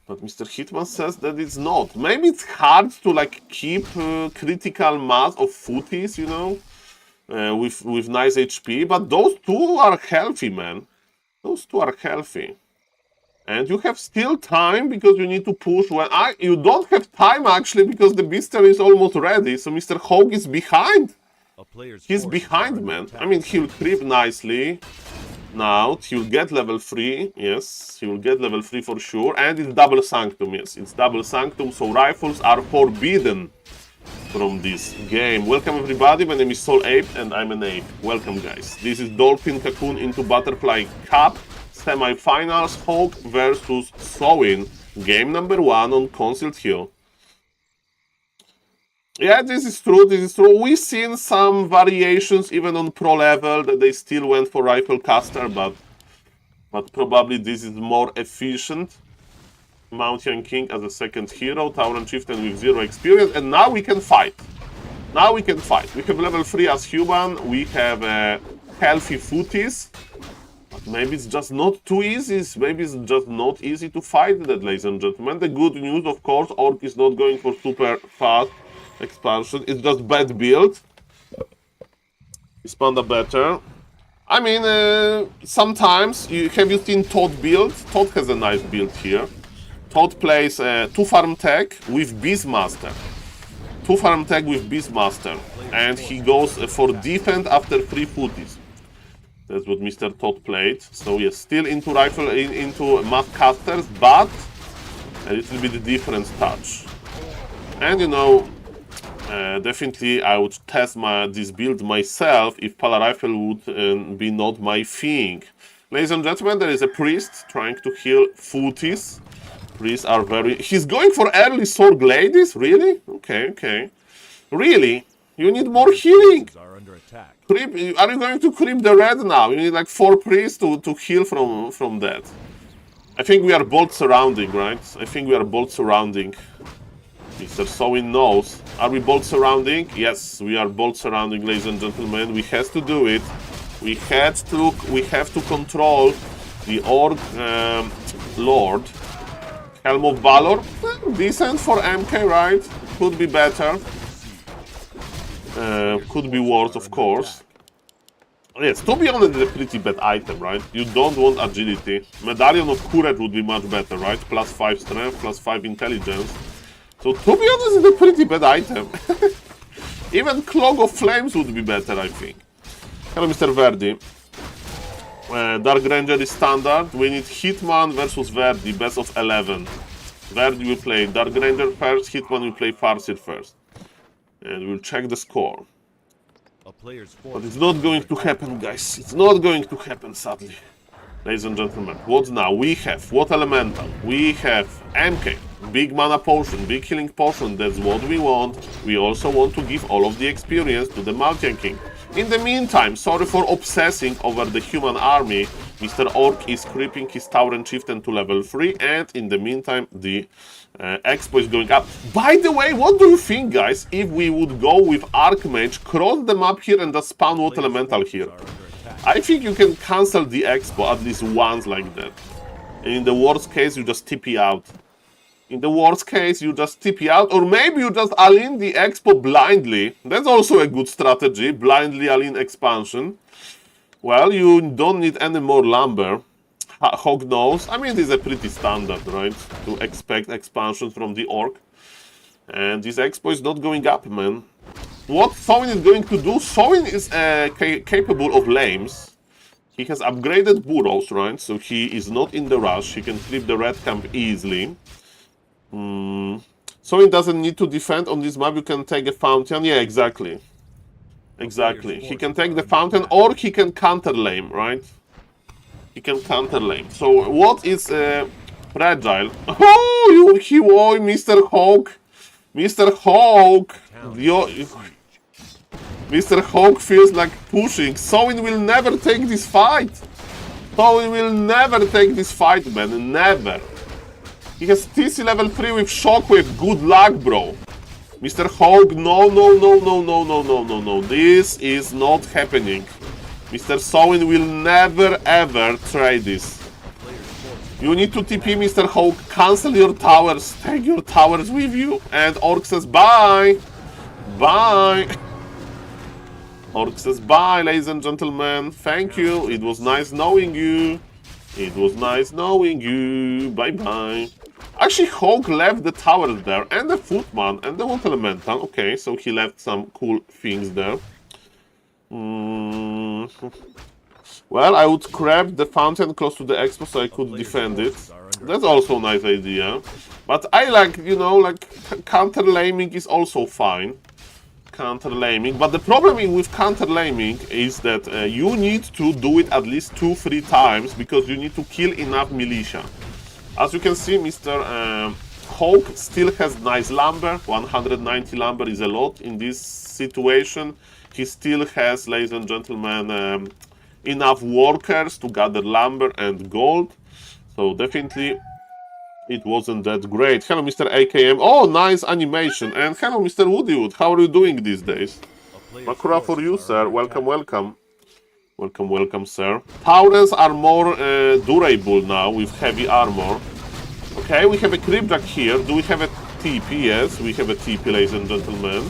But Mr. Hitman says that it's not. Maybe it's hard to like keep critical mass of footies, you know, with nice HP. But those two are healthy, man. Those two are healthy. And you have still time because you need to push. Well, you don't have time actually because the Beaster is almost ready. So Mr. Hog is behind. He's behind, man. I mean, he'll creep nicely. Now, he'll get level 3, yes, he will get level 3 for sure, and it's double sanctum, yes, it's double sanctum, so rifles are forbidden from this game. Welcome everybody, my name is SaulApe and I'm an ape. Welcome guys. This is Dolphin Cocoon into Butterfly Cup, semi-finals, Hawk versus Sowin, game number 1 on Concealed Hill. Yeah, this is true, this is true. We've seen some variations even on pro level that they still went for rifle caster, but probably this is more efficient. Mountain King as a second hero, Tauren Chieftain with 0 experience, and now we can fight. Now we can fight. We have level 3 as human, we have healthy footies, but maybe it's just not too easy, maybe it's just not easy to fight that, ladies and gentlemen. The good news, of course, Orc is not going for super fast expansion, it's just bad build. Is Panda better? I mean, sometimes, have you seen Todd build? Todd has a nice build here. Todd plays 2 farm tech with Beastmaster. 2 farm tech with Beastmaster. And he goes for defense after 3 footies. That's what Mr. Todd played. So yes, still into rifle, into mass casters, but a little bit different touch. And you know, definitely I would test this build myself if Pala Rifle would be not my thing. Ladies and gentlemen, there is a priest trying to heal footies. Priests are very... He's going for early sword ladies? Really? Okay, okay. Really? You need more healing. Creep, are you going to creep the red now? You need like 4 priests to heal from that. I think we are bolt surrounding, right? I think we are bolt surrounding. Mr. Sowin knows. Are we bolt surrounding? Yes, we are bolt surrounding, ladies and gentlemen. We have to do it. We have to control the Orc Lord. Helm of Valor. Decent for MK, right? Could be better. Could be worse, of course. Yes, to be honest, it's a pretty bad item, right? You don't want agility. Medallion of Courage would be much better, right? Plus 5 strength, plus 5 intelligence. So, to be honest, it's a pretty bad item. Even Clog of Flames would be better, I think. Hello, Mr. Verdi. Dark Ranger is standard. We need Hitman versus Verdi, best of 11. Verdi will play Dark Ranger first, Hitman will play Farseer first. And we'll check the score. But it's not going to happen, guys. It's not going to happen, sadly. Ladies and gentlemen, what now? We have what elemental? We have MK, big mana potion, big healing potion. That's what we want. We also want to give all of the experience to the Mountain King. In the meantime, sorry for obsessing over the human army. Mr. Orc is creeping his Tauren Chieftain to level 3, and in the meantime, the Expo is going up. By the way, what do you think, guys, if we would go with Archmage, cross the map here, and just spawn Water Elemental here? I think you can cancel the Expo at least once like that. And in the worst case, you just TP out. In the worst case, you just TP out, or maybe you just all-in the expo blindly. That's also a good strategy, blindly all-in expansion. Well, you don't need any more lumber. Hog knows. I mean, it is a pretty standard, right? To expect expansion from the orc. And this expo is not going up, man. What Sowin is going to do? Sowin is capable of lames. He has upgraded burrows, right? So he is not in the rush. He can flip the red camp easily. Sowin doesn't need to defend on this map. You can take a fountain. Yeah, exactly. Exactly. He can take the fountain or he can counter lame, right? He can counter lame. So what is fragile? Oh, Mr. Hawk. Mr. Hawk. Mr. Hawk feels like pushing. Sowin will never take this fight. Sowin will never take this fight, man. Never. He has TC level 3 with Shockwave. Good luck, bro. Mr. Hawk, no. This is not happening. Mr. Sowin will never ever trade this. You need to TP, Mr. Hawk. Cancel your towers. Take your towers with you. And Orc says bye. Bye. Orc says bye, ladies and gentlemen. Thank you. It was nice knowing you. It was nice knowing you. Bye-bye. Actually, Hawk left the towers there, and the Footman, and the Water Elemental. Okay, so he left some cool things there. Well, I would grab the fountain close to the expo so I could defend it. That's also a nice idea. But I like, you know, like, counter-laming is also fine. Counter-laming. But the problem with counter-laming is that you need to do it at least 2-3 times because you need to kill enough militia. As you can see, Mr. Hawk still has nice lumber. 190 lumber is a lot in this situation. He still has, ladies and gentlemen, enough workers to gather lumber and gold. So definitely it wasn't that great. Hello, Mr. AKM. Oh, nice animation. And hello, Mr. Woodywood. How are you doing these days? Makura for you, sir. Welcome, welcome. Welcome, welcome, sir. Taurens are more durable now with heavy armor. Okay, we have a Cryptjack here. Do we have a TP? Yes, we have a TP, ladies and gentlemen.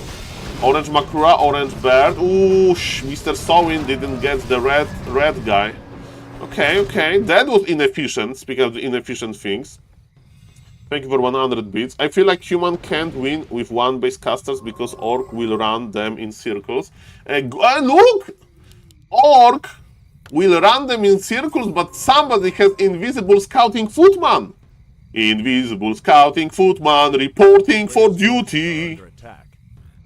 Orange Makura, orange bird. Ooh, Mr. Sowin didn't get the red guy. Okay, okay, that was inefficient, speaking of the inefficient things. Thank you for 100 bits. I feel like human can't win with one base casters because orc will run them in circles. Look! Orc will run them in circles, but somebody has invisible scouting footman. Invisible scouting footman reporting for duty.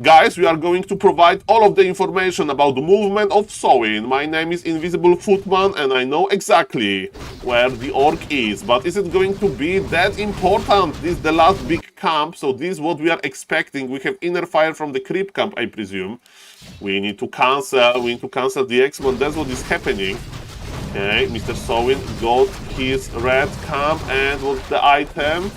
Guys, we are going to provide all of the information about the movement of Sowin. My name is Invisible Footman and I know exactly where the orc is. But is it going to be that important? This is the last big camp, so this is what we are expecting. We have inner fire from the creep camp, I presume. We need to cancel the X-Men. That's what is happening. Okay, Mr. Sowin got his red camp, and what's the item?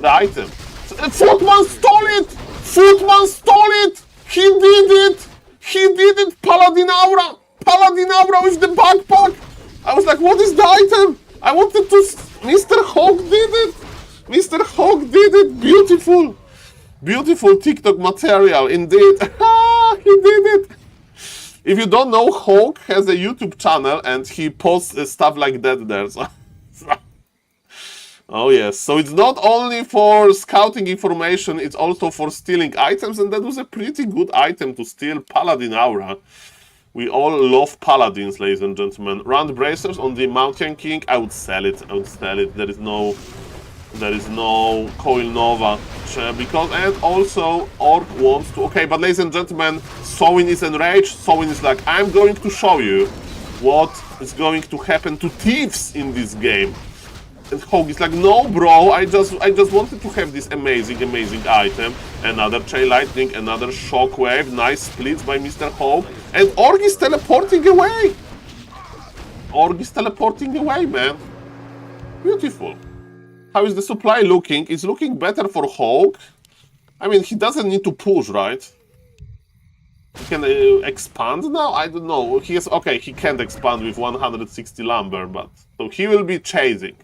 The item. Footman stole it! Footman stole it! He did it! He did it! Paladin Aura! Paladin Aura with the backpack! I was like, what is the item? I wanted to... Mr. Hawk did it! Mr. Hawk did it! Beautiful! Beautiful TikTok material, indeed. He did it! If you don't know, Hawk has a YouTube channel and he posts stuff like that there. So. Oh yes, so it's not only for scouting information, it's also for stealing items, and that was a pretty good item to steal, Paladin Aura. We all love paladins, ladies and gentlemen. Round bracers on the Mountain King, I would sell it, There is no Coil Nova, because, and also Orc wants to, okay, but ladies and gentlemen, Sowin is enraged. Sowin is like, I'm going to show you what is going to happen to thieves in this game. And Hawk is like, no bro, I just wanted to have this amazing item. Another Chain Lightning, another Shockwave, nice splits by Mr. Hawk. And Orc is teleporting away! Orc is teleporting away, man. Beautiful. How is the supply looking? It's looking better for Hawk. I mean, he doesn't need to push, right? He can expand now? I don't know. He has, okay, he can't expand with 160 lumber, but... So he will be chasing.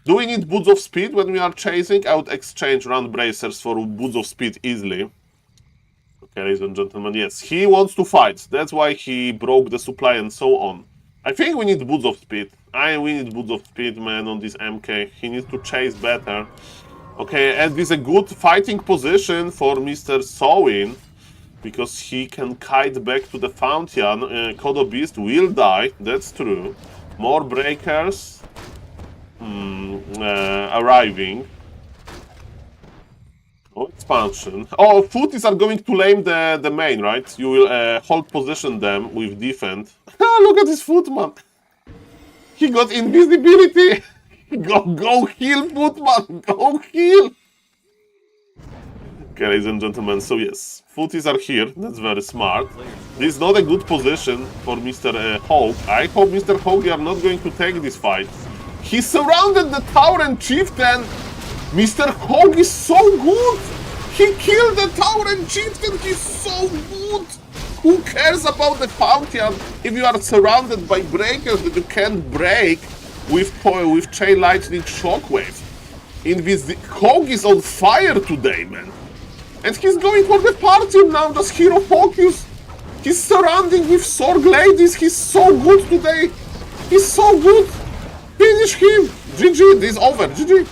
Do we need boots of speed when we are chasing? I would exchange round bracers for boots of speed easily. Okay, ladies and gentlemen, yes, he wants to fight. That's why he broke the supply and so on. I think we need boots of speed. We need boots of speed, man, on this MK. He needs to chase better. Okay, and this is a good fighting position for Mr. Sowin, because he can kite back to the fountain. Kodo Beast will die, that's true. More breakers arriving. Oh, expansion. Oh, footies are going to lame the main, right? You will hold position them with defense. Look at this footman. He got invisibility. Go heal, footman. Go heal. Okay, ladies and gentlemen, so yes, footies are here. That's very smart. This is not a good position for Mr. Hawk. I hope Mr. Hawk, you are not going to take this fight. He surrounded the tower and chieftain. Mr. Hawk is so good! He killed the tower and chieftain, he's so good! Who cares about the fountain if you are surrounded by breakers that you can't break with chain lightning shockwave? Hawk is on fire today, man. And he's going for the party now, just hero focus. He's surrounding with sword ladies, he's so good today. He's so good. Finish him! GG, this is over, GG.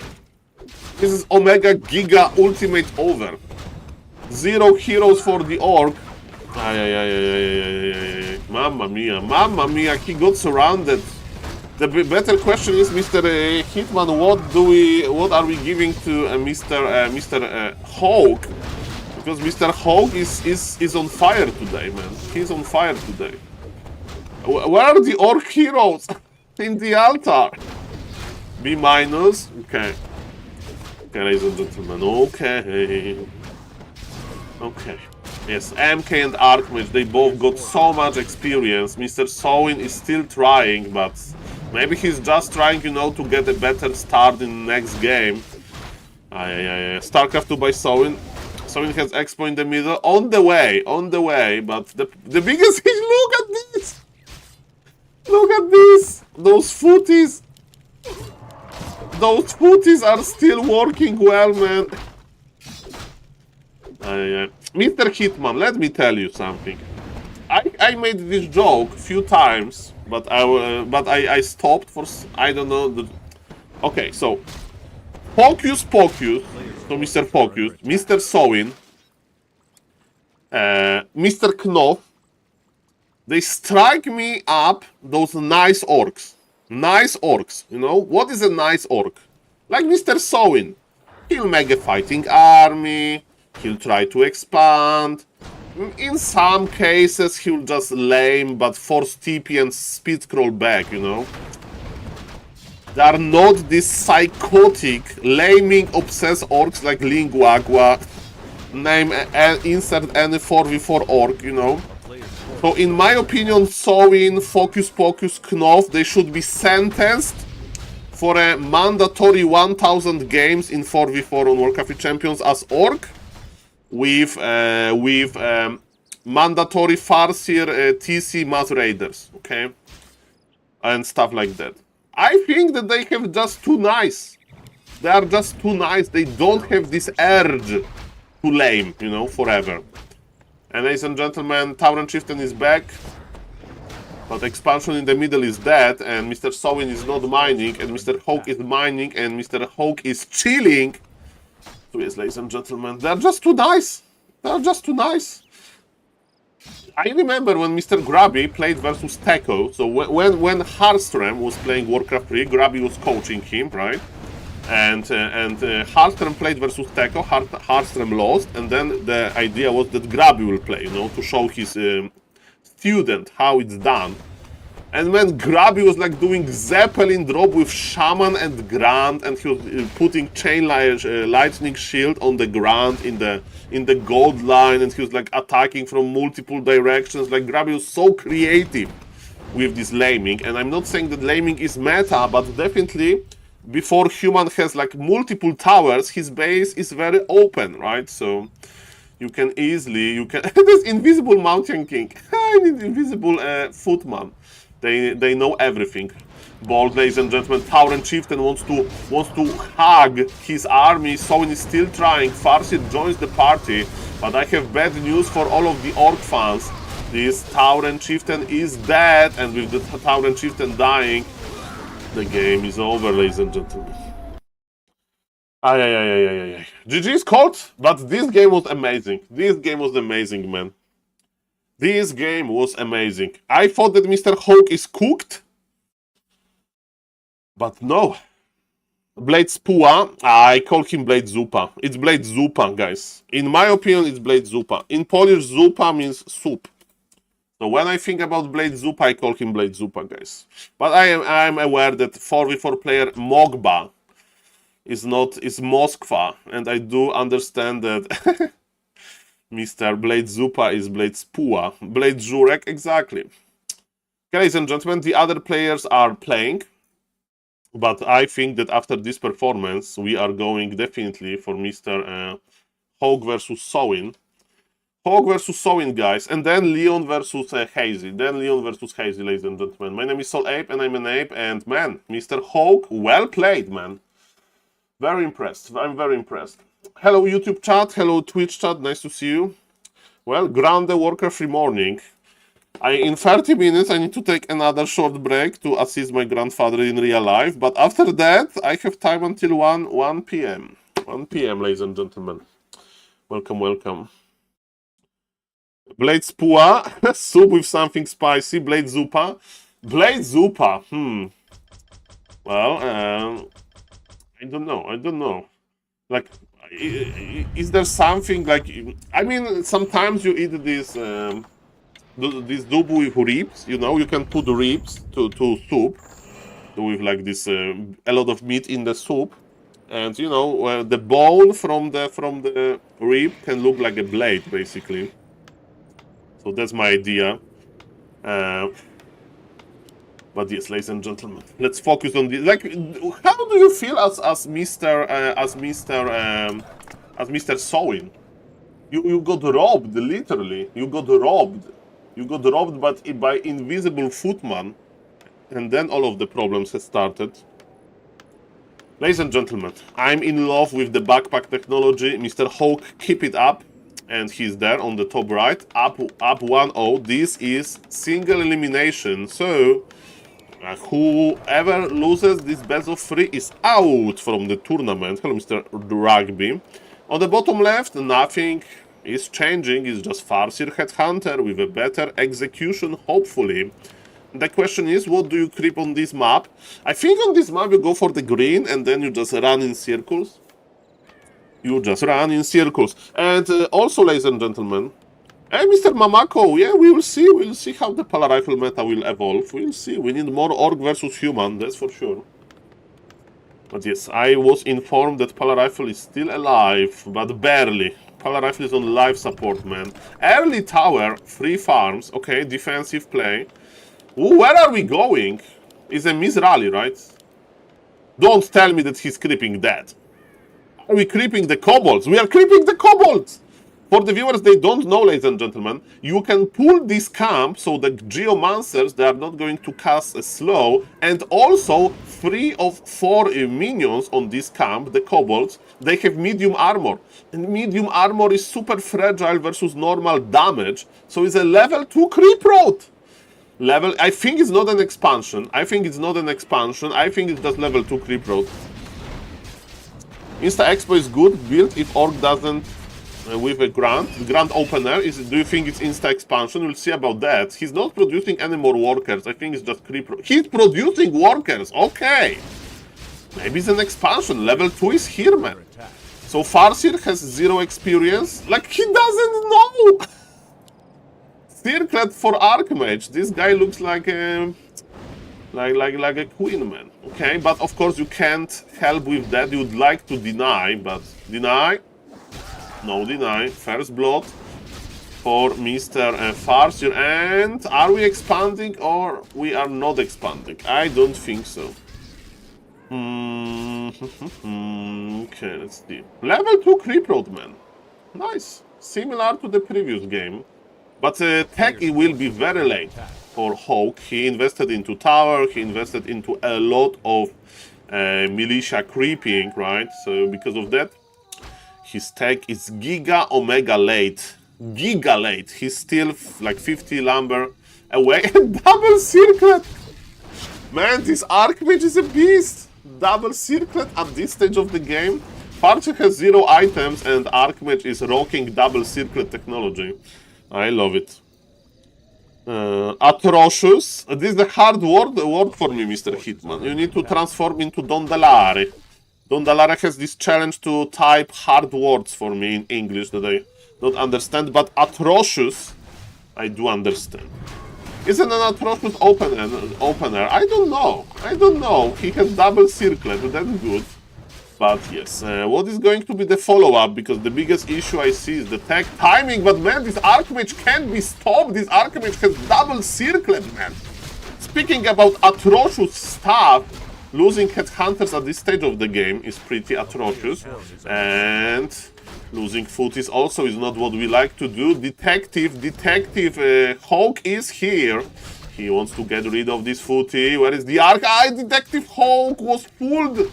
This is Omega Giga Ultimate over. 0 heroes for the orc. Mamma mia, he got surrounded. The better question is, Mr. Hitman, what are we giving to Mr. Hawk? Because Mr. Hawk is on fire today, man. He's on fire today. Where are the orc heroes? In the altar. B-, okay. Okay, ladies and gentlemen, okay. Okay. Yes, MK and Archmage, they both got so much experience. Mr. Sowin is still trying, but maybe he's just trying, you know, to get a better start in the next game. StarCraft 2 by Sowin. Sowin has Expo in the middle. On the way, but the biggest thing, look at this! Look at this! Those footies! Those footies are still working well, man. Mr. Hitman, let me tell you something. I made this joke a few times, but I stopped for I don't know. Okay, so Focus, so Mr. Focus, Mr. Sowin, Mr. Knopf, they strike me up those nice orcs. Nice orcs, you know? What is a nice orc? Like Mr. Sowin. He'll make a fighting army, he'll try to expand. In some cases, he'll just lame, but force TP and speed scroll back, you know? They are not these psychotic, laming, obsessed orcs like Linguagua. Insert any 4v4 orc, you know? So in my opinion, Sowin, Focus, Knopf, they should be sentenced for a mandatory 1000 games in 4v4 on World Cup of Champions as orc, with mandatory Farseer TC Mass Raiders, okay? And stuff like that. I think that they have just too nice. They are just too nice. They don't have this urge to lame, you know, forever. And ladies and gentlemen, Tauren Chieftain is back. But expansion in the middle is dead, and Mr. Sowin is not mining, and Mr. Hawk is mining, and Mr. Hawk is chilling. So yes, ladies and gentlemen, they're just too nice. They're just too nice. I remember when Mr. Grubby played versus Teko. So when Harstram was playing Warcraft 3, Grubby was coaching him, right? And Harstram played versus Teko. Harstram lost, and then the idea was that Grubby will play, you know, to show his student how it's done. And when Grubby was like doing Zeppelin drop with Shaman and Grand, and he was putting chain lightning shield on the ground in the gold line, and he was like attacking from multiple directions. Like Grubby was so creative with this laming. And I'm not saying that laming is meta, but definitely before human has like multiple towers, his base is very open, right? So you can easily this invisible Mountain King, invisible footman. They know everything. Bold, ladies and gentlemen. Tauren Chieftain wants to hug his army. SOOO is still trying. Farseer joins the party, but I have bad news for all of the Orc fans. This Tauren Chieftain is dead, and with the Tauren Chieftain dying, the game is over, ladies and gentlemen. Ay. GG is called, but this game was amazing. This game was amazing, man. This game was amazing. I thought that Mr. Hawk is cooked, but no. Blade Spua, I call him Blade Zupa. It's Blade Zupa, guys. In my opinion, it's Blade Zupa. In Polish, Zupa means soup. So when I think about Blade Zupa, I call him Blade Zupa, guys. But I am aware that 4v4 player Mogba is Moskva, and I do understand that Mr. Blade Zupa is Blade Spua. Blade Jurek, exactly. Okay, ladies and gentlemen, the other players are playing, but I think that after this performance, we are going definitely for Mr. Hawk versus SOOO. Hawk versus SOOO, guys, and then Leon versus Hazy. Then Leon versus Hazy, ladies and gentlemen. My name is SaulApe, and I'm an ape, and man, Mr. Hawk, well played, man. Very impressed. I'm very impressed. Hello, YouTube chat. Hello, Twitch chat. Nice to see you. Well, Grande Worker free morning. In 30 minutes, I need to take another short break to assist my grandfather in real life. But after that, I have time until 1 p.m. 1 p.m., ladies and gentlemen. Welcome, welcome. Blade Spua. Soup with something spicy. Blade Zupa. Blade Zupa. Well, I don't know. Like, is there something like? I mean, sometimes you eat this dubu with ribs. You know, you can put ribs to soup with like this a lot of meat in the soup, and you know the bone from the rib can look like a blade, basically. So that's my idea. But yes, ladies and gentlemen, let's focus on this. Like, how do you feel as Mr. SOOO? You got robbed, literally. You got robbed. You got robbed, but by invisible footman, and then all of the problems have started. Ladies and gentlemen, I'm in love with the backpack technology. Mr. Hawk, keep it up. And he's there on the top right, up 1-0. This is single elimination, so whoever loses this best of 3 is out from the tournament. Hello, Mr. Rugby. On the bottom left, nothing is changing. It's just Farseer Headhunter with a better execution, hopefully. The question is, what do you creep on this map? I think on this map you go for the green and then you just run in circles. And also, ladies and gentlemen, hey, Mr. Mamako, yeah, we'll see how the Polar Rifle meta will evolve. We'll see. We need more Orc versus Human, that's for sure. But yes, I was informed that Polar Rifle is still alive, but barely. Polar Rifle is on life support, man. Early tower, 3 farms, okay, defensive play. Ooh, where are we going? It's a miss rally, right? Don't tell me that he's creeping dead. Are we creeping the kobolds? We are creeping the kobolds! For the viewers, they don't know, ladies and gentlemen, you can pull this camp so the Geomancers, they are not going to cast a slow, and also 3 of 4 minions on this camp, the kobolds, they have medium armor. And medium armor is super fragile versus normal damage, so it's a level 2 creep road. I think it's not an expansion. I think it's just level 2 creep road. Insta Expo is good build if Orc doesn't with a Grand Opener. Do you think it's Insta Expansion? We'll see about that. He's not producing any more workers. I think it's just creep. He's producing workers. Okay. Maybe it's an expansion. Level 2 is here, man. So Farseer has 0 experience. Like, he doesn't know. Circlet for Archmage. This guy looks like a... Like a queen, man. Okay, but of course you can't help with that. You would like to deny, but deny. No deny. First blood for Mr. Farseer. And are we expanding or we are not expanding? I don't think so. Okay, let's see. Level 2 creep road, man. Nice. Similar to the previous game. But tech, it will be very late. for Hawk. He invested into tower, he invested into a lot of militia creeping, right? So because of that, his tech is giga omega late. Giga late. He's still like 50 lumber away. Double circlet! Man, this Archmage is a beast! Double circlet at this stage of the game. Parche has 0 items and Archmage is rocking double circlet technology. I love it. Atrocious. This is the hard word for me, Mr. Hitman. You need to transform into Dondalare. Dondalare has this challenge to type hard words for me in English that I don't understand, but atrocious, I do understand. Isn't an atrocious opener? I don't know. I don't know. He has double circlet, that's good. But yes, what is going to be the follow-up? Because the biggest issue I see is the tech timing. But man, this Archmage can't be stopped. This Archmage has double circlet, man. Speaking about atrocious stuff, losing headhunters at this stage of the game is pretty atrocious. And losing footies also is not what we like to do. Detective Hawk is here. He wants to get rid of this footy. Where is the Arch? Detective Hawk was fooled.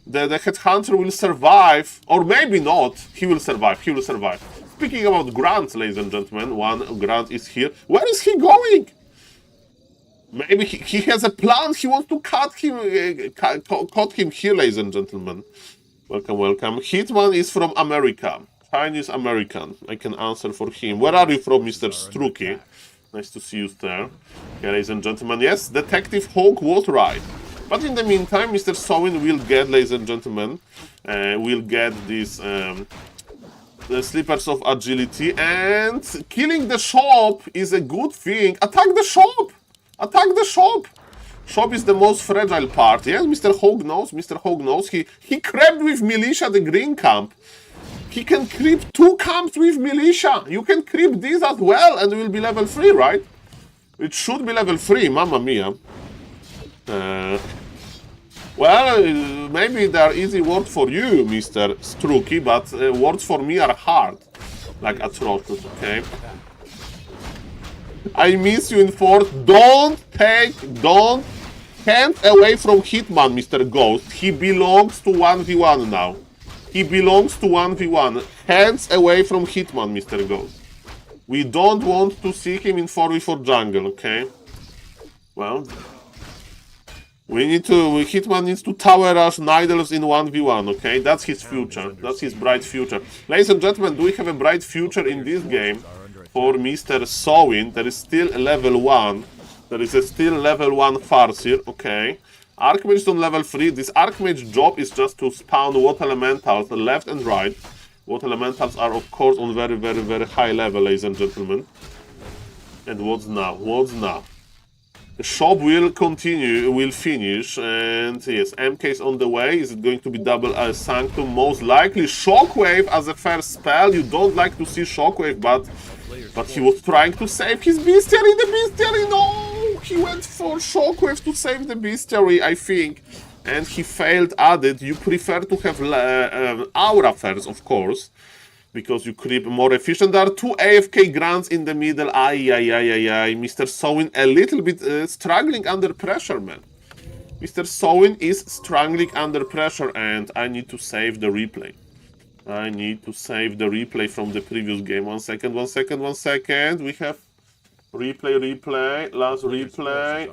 The headhunter will survive, or maybe not. He will survive. He will survive. Speaking about grants, ladies and gentlemen, one grant is here. Where is he going? Maybe he has a plan. He wants to cut him here, ladies and gentlemen. Welcome, welcome. Hitman is from America. Chinese American. I can answer for him. Where are you from, Mr. Struki? Nice to see you there. Okay, ladies and gentlemen. Yes, Detective Hawk was right. But in the meantime, Mr. Sowin will get, ladies and gentlemen, will get these the slippers of agility, and killing the shop is a good thing. Attack the shop! Attack the shop! Shop is the most fragile part. Yes, Mr. Hawk knows. Mr. Hawk knows. He crept with militia the green camp. He can creep 2 camps with militia. You can creep these as well, and it will be level 3, right? It should be level 3. Mamma mia. Well, maybe they are easy words for you, Mr. Struki, but words for me are hard. Like atrocious, okay? I miss you in 4th. Don't hand away from Hitman, Mr. Ghost. He belongs to 1v1 now. He belongs to 1v1. Hands away from Hitman, Mr. Ghost. We don't want to see him in 4v4 jungle, okay? Well, Hitman needs to tower rush Nidals in 1v1, okay? That's his future. That's his bright future. Ladies and gentlemen, do we have a bright future in this game for Mr. Sowin? There is still a level 1. There is a still level 1 Farseer, okay? Archmage is on level 3. This Archmage job is just to spawn Water Elementals left and right. Water Elementals are, of course, on very, very, very high level, ladies and gentlemen. And what's now? What's now? The shop will continue, will finish, and yes, MK is on the way. Is it going to be double Sanctum? Most likely. Shockwave as a first spell. You don't like to see Shockwave, but he was trying to save his bestiary. The bestiary, no! He went for Shockwave to save the bestiary, I think. And he failed at it. You prefer to have Aura first, of course, because you creep more efficient. There are 2 AFK grants in the middle. Mr. Sowin a little bit struggling under pressure, man. Mr. Sowin is struggling under pressure, and I need to save the replay. I need to save the replay from the previous game. 1 second. We have replay, last replay.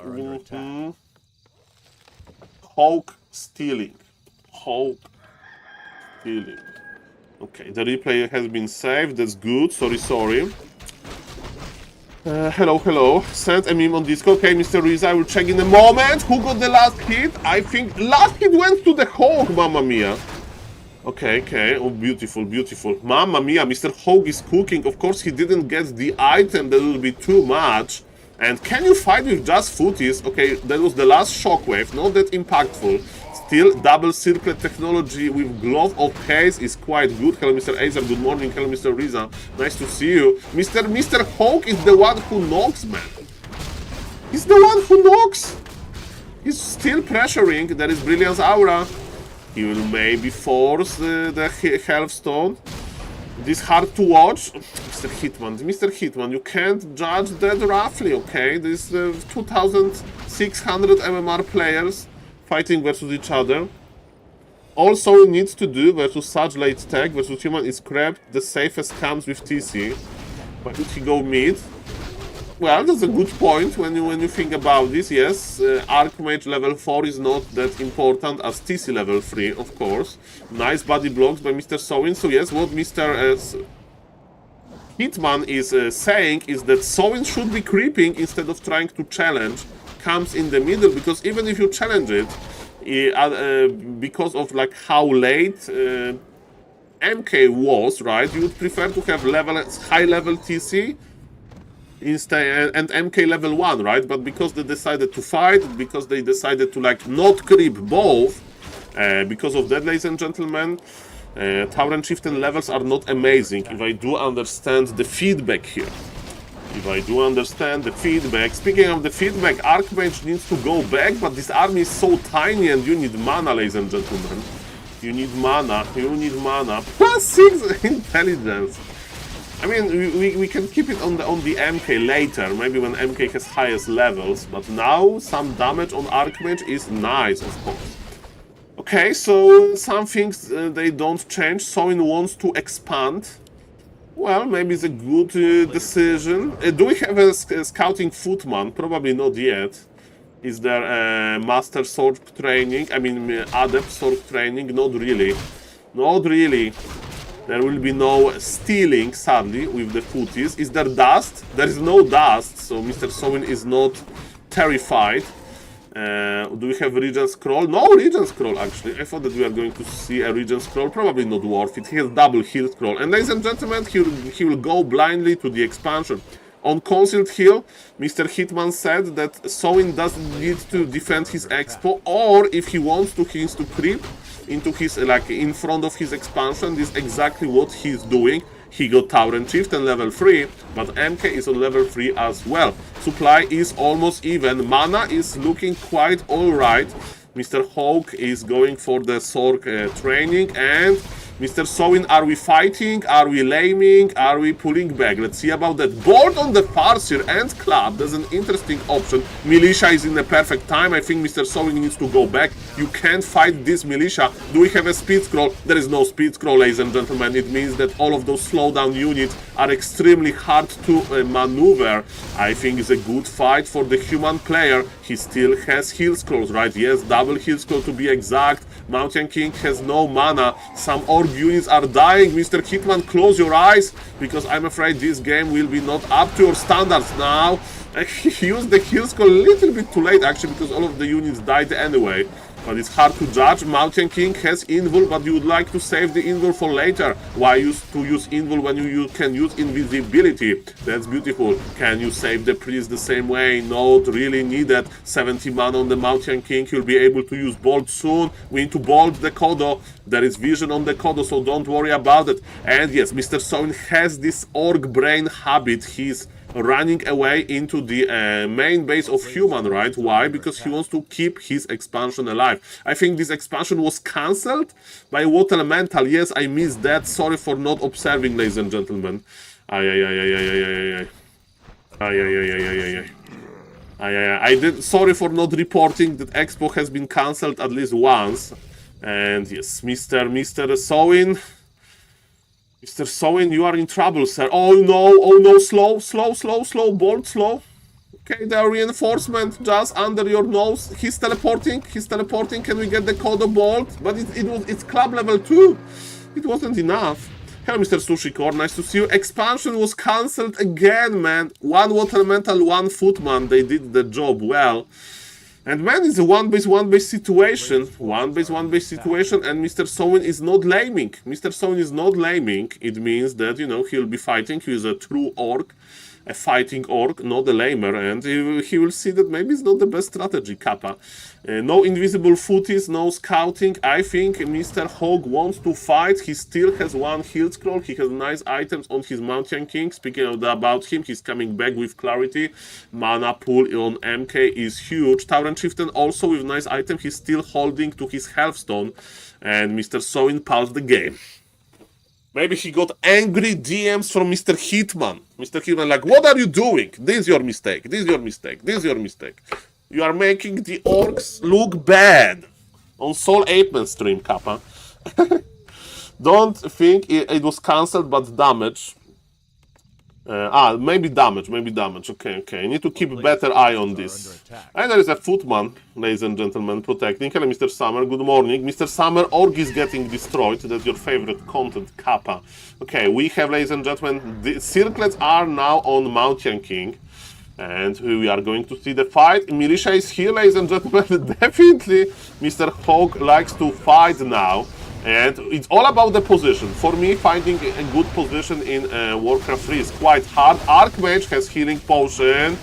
Hawk stealing. Okay, the replay has been saved. That's good. Sorry. Hello. Send a meme on Discord. Okay, Mr. Riza, I will check in a moment. Who got the last hit? I think last hit went to the Hawk, mamma mia. Okay. Oh, beautiful. Mamma mia, Mr. Hawk is cooking. Of course, he didn't get the item. That will be too much. And can you fight with just footies? Okay, that was the last Shockwave. Not that impactful. Still, double circlet technology with Glove of Haze is quite good. Hello, Mr. Azer. Good morning. Hello, Mr. Riza. Nice to see you. Mr. Hawk is the one who knocks, man. He's the one who knocks. He's still pressuring. There is Brilliance Aura. He will maybe force the Health Stone. This hard to watch. Mr. Hitman, you can't judge that roughly, okay? There's 2,600 MMR players fighting versus each other. All Soul needs to do versus such late tech versus human is grab the safest comes with TC. Why did he go mid? Well, that's a good point when you think about this. Yes, Archmage level 4 is not that important as TC level 3, of course. Nice body blocks by Mr. Sowin. So yes, what Mr. Hitman is saying is that Sowin should be creeping instead of trying to challenge. Comes in the middle, because even if you challenge it, because of like how late MK was, right? You would prefer to have high level TC instead and MK level 1, right? But because they decided to fight, because they decided to like not creep both, because of that, ladies and gentlemen, Tower and Chieftain levels are not amazing. If I do understand the feedback here. Speaking of the feedback, Archmage needs to go back, but this army is so tiny and you need mana, ladies and gentlemen. You need mana. Plus 6 intelligence. I mean, we can keep it on the MK later, maybe when MK has highest levels, but now some damage on Archmage is nice, of course. Okay, so some things they don't change. Sowin wants to expand. Well, maybe it's a good decision. Do we have a scouting footman? Probably not yet. Is there a master sword training? I mean, adept sword training? Not really. There will be no stealing, sadly, with the footies. Is there dust? There is no dust, so Mr. Sowin is not terrified. Do we have Regent Scroll? No Regent Scroll, actually. I thought that we are going to see a Regent Scroll. Probably not worth it. He has double heal scroll. And ladies and gentlemen, he will go blindly to the expansion. On Concealed Hill, Mr. Hitman said that Sowin doesn't need to defend his expo, or if he wants to, he needs to creep into his, like, in front of his expansion. This is exactly what he's doing. He got Tower and Chieftain level 3, but MK is on level 3 as well. Supply is almost even. Mana is looking quite alright. Mr. Hawk is going for the Sork training, and Mr. Sowin, are we fighting? Are we laming? Are we pulling back? Let's see about that. Board on the Farseer and Club. That's an interesting option. Militia is in the perfect time. I think Mr. Sowin needs to go back. You can't fight this Militia. Do we have a speed scroll? There is no speed scroll, ladies and gentlemen. It means that all of those slowdown units are extremely hard to maneuver. I think it's a good fight for the human player. He still has heal scrolls, right? Yes, double heal scroll to be exact. Mountain King has no mana. Some orb units are dying. Mr. Hitman, close your eyes, because I'm afraid this game will be not up to your standards now. He used the heal scroll a little bit too late, actually, because all of the units died anyway. But it's hard to judge. Mountain King has invul, but you would like to save the invul for later. Why use invul when you can use invisibility? That's beautiful. Can you save the priest the same way? Not really needed. 70 mana on the Mountain King. You'll be able to use bolt soon. We need to bolt the Kodo. There is vision on the Kodo, so don't worry about it. And yes, Mr. Sowin has this orc brain habit. He's running away into the main base of human, right? Why? Because he wants to keep his expansion alive. I think this expansion was cancelled by what elemental. Yes, I missed that. Sorry for not observing, ladies and gentlemen. I did. Sorry for not reporting that Expo has been cancelled at least once. And yes, Mr. Sowin. Mr. Sowin, you are in trouble, sir. Oh no, slow, bolt, slow. Okay, the reinforcement just under your nose. He's teleporting, Can we get the Kodo bolt? But it's club level 2. It wasn't enough. Hello, Mr. Sushikor, nice to see you. Expansion was cancelled again, man. One water elemental, one footman. They did the job well. And man, it's a one base situation. One base situation, and Mr. Sowin is not laming. It means that, you know, he'll be fighting. He is a true orc, a fighting orc, not a lamer, and he will see that maybe it's not the best strategy, Kappa. No invisible footies, no scouting. I think Mr. Hog wants to fight. He still has one heal scroll. He has nice items on his Mountain King. Speaking about him, he's coming back with clarity. Mana pool on MK is huge. Tower and Chieftain also with nice item. He's still holding to his Healthstone. And Mr. Sowin paused the game. Maybe he got angry DMs from Mr. Hitman. Mr. Hitman like, what are you doing? This is your mistake. This is your mistake. This is your mistake. You are making the orcs look bad. On SaulApeMan stream, Kappa. Don't think it was cancelled, but damage. Maybe damage. Okay. I need to keep a better eye on this. And there is a footman, ladies and gentlemen, protecting. Hello, Mr. Summer. Good morning. Mr. Summer, org is getting destroyed. That's your favorite content, Kappa. Okay, we have, ladies and gentlemen, the circlets are now on Mountain King. And we are going to see the fight. Militia is here, ladies and gentlemen. Definitely, Mr. Hawk likes to fight now. And it's all about the position. For me, finding a good position in Warcraft 3 is quite hard. Archmage has healing potion.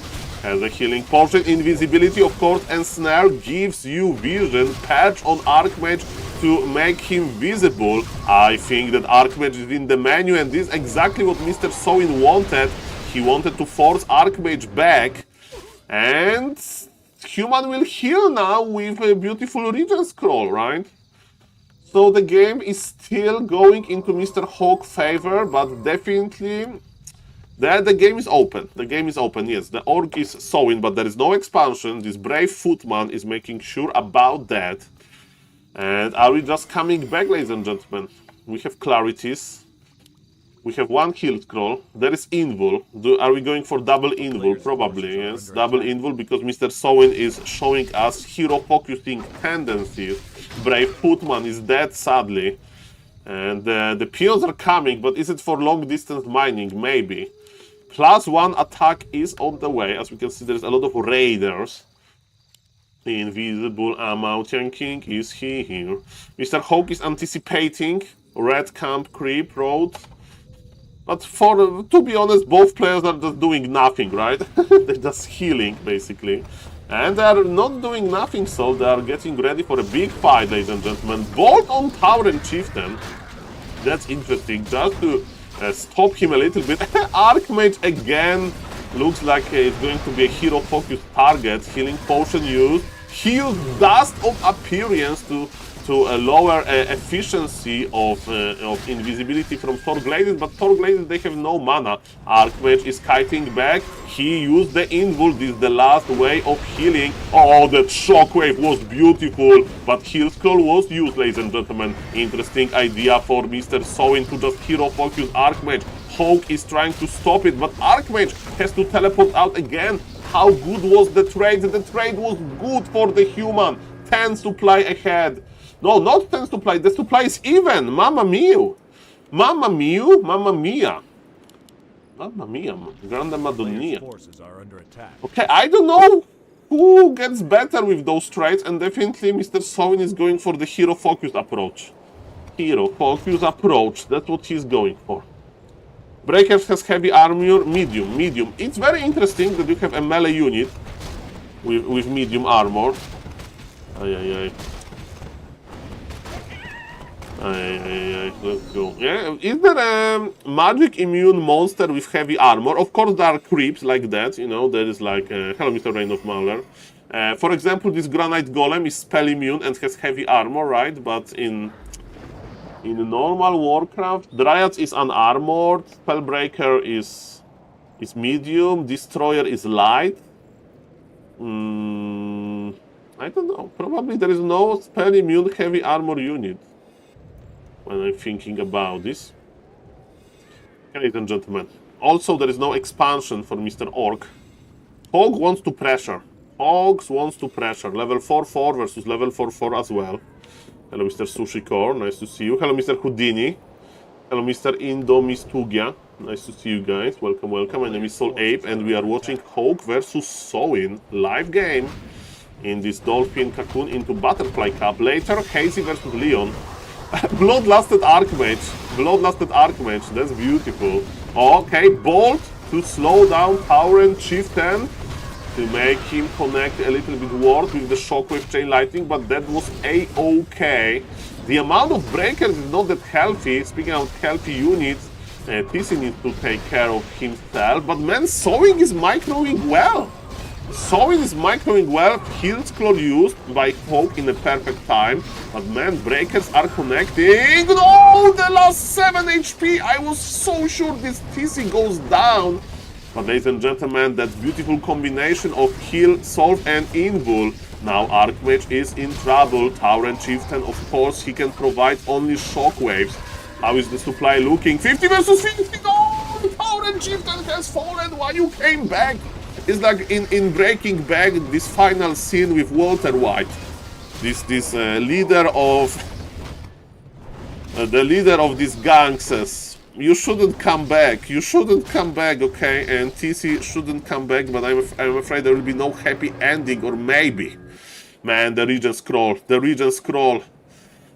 Invisibility, of course, and Snare gives you vision. Patch on Archmage to make him visible. I think that Archmage is in the menu, and this is exactly what Mr. Sowin wanted. He wanted to force Archmage back, and Human will heal now with a beautiful Regen Scroll, right? So the game is still going into Mr. Hawk's favor, but definitely the game is open. The game is open, yes. The orc is sowing, but there is no expansion. This brave footman is making sure about that. And are we just coming back, ladies and gentlemen? We have clarities. We have one heal scroll. There is invul. Are we going for double invul? Probably, yes. Double invul because Mr. Sowin is showing us hero focusing tendencies. Brave Footman is dead, sadly. And the peons are coming, but is it for long distance mining? Maybe. +1 attack is on the way. As we can see, there's a lot of raiders. Invisible Mountain King, is he here? Mr. Hawk is anticipating Red Camp Creep Road. But to be honest, both players are just doing nothing, right? They're just healing, basically. And they are not doing nothing, so they are getting ready for a big fight, ladies and gentlemen. Bolt on Tower and Chieftain. That's interesting, just to stop him a little bit. Archmage again looks like it's going to be a hero-focused target. Healing potion used. He used Dust of Appearance to lower efficiency of invisibility from Thorglaives, but Thorglaives, they have no mana. Archmage is kiting back. He used the invul. This is the last way of healing. Oh, that shockwave was beautiful, but heal scroll was used, ladies and gentlemen. Interesting idea for Mr. Sowin to just hero focus Archmage. Hawk is trying to stop it, but Archmage has to teleport out again. How good was the trade? The trade was good for the human. 10 supply ahead. No, not 10 supply. The supply is even. Mamma mia. Mamma mia. Mamma mia. Mamma mia. Grande Madonna. Okay, I don't know who gets better with those trades, and definitely Mr. Sowin is going for the hero focus approach. Hero focus approach. That's what he's going for. Breakers has heavy armor, medium. It's very interesting that you have a melee unit with medium armor. Let's go. Yeah, is there a magic immune monster with heavy armor? Of course, there are creeps like that. You know, there is like hello, Mr. Reign of Mauler. For example, this granite golem is spell immune and has heavy armor, right? But in normal Warcraft, Dryads is unarmored, Spellbreaker is medium, Destroyer is light. I don't know. Probably there is no spell immune heavy armor unit when I'm thinking about this. Ladies and gentlemen. Also, there is no expansion for Mr. Orc. Hog wants to pressure. Hogs wants to pressure. Level 4-4 versus level 4-4 as well. Hello, Mr. Sushi Core. Nice to see you. Hello, Mr. Houdini. Hello, Mr. Indomistugia. Nice to see you guys. Welcome. My name is SaulApe, and we are watching Hawk versus Sowin live game in this Dolphin Cocoon into Butterfly Cup. Later, Hazy versus Leon. Bloodlusted Archmage. That's beautiful. Okay, Bolt to slow down Tower and Chieftain to make him connect a little bit worse with the Shockwave Chain Lightning, but that was a-okay. The amount of breakers is not that healthy. Speaking of healthy units, TC needs to take care of himself, but man, Sowing is microing well. Soin is microing well, Heal Scroll used by Hawk in a perfect time, but man, breakers are connecting. No, the last 7 HP, I was so sure this TC goes down. But ladies and gentlemen, that beautiful combination of Heal, Solve and Invul. Now Archmage is in trouble. Tauren Chieftain, of course, he can provide only shockwaves. How is the supply looking? 50 versus 50, no! Tauren Chieftain has fallen while you came back. It's like in Breaking Bad, this final scene with Walter White. This leader of... the leader of these gangs says, you shouldn't come back, you shouldn't come back, okay? And TC shouldn't come back, but I'm afraid there will be no happy ending, or maybe. Man, the Regent Scroll, the Regent Scroll.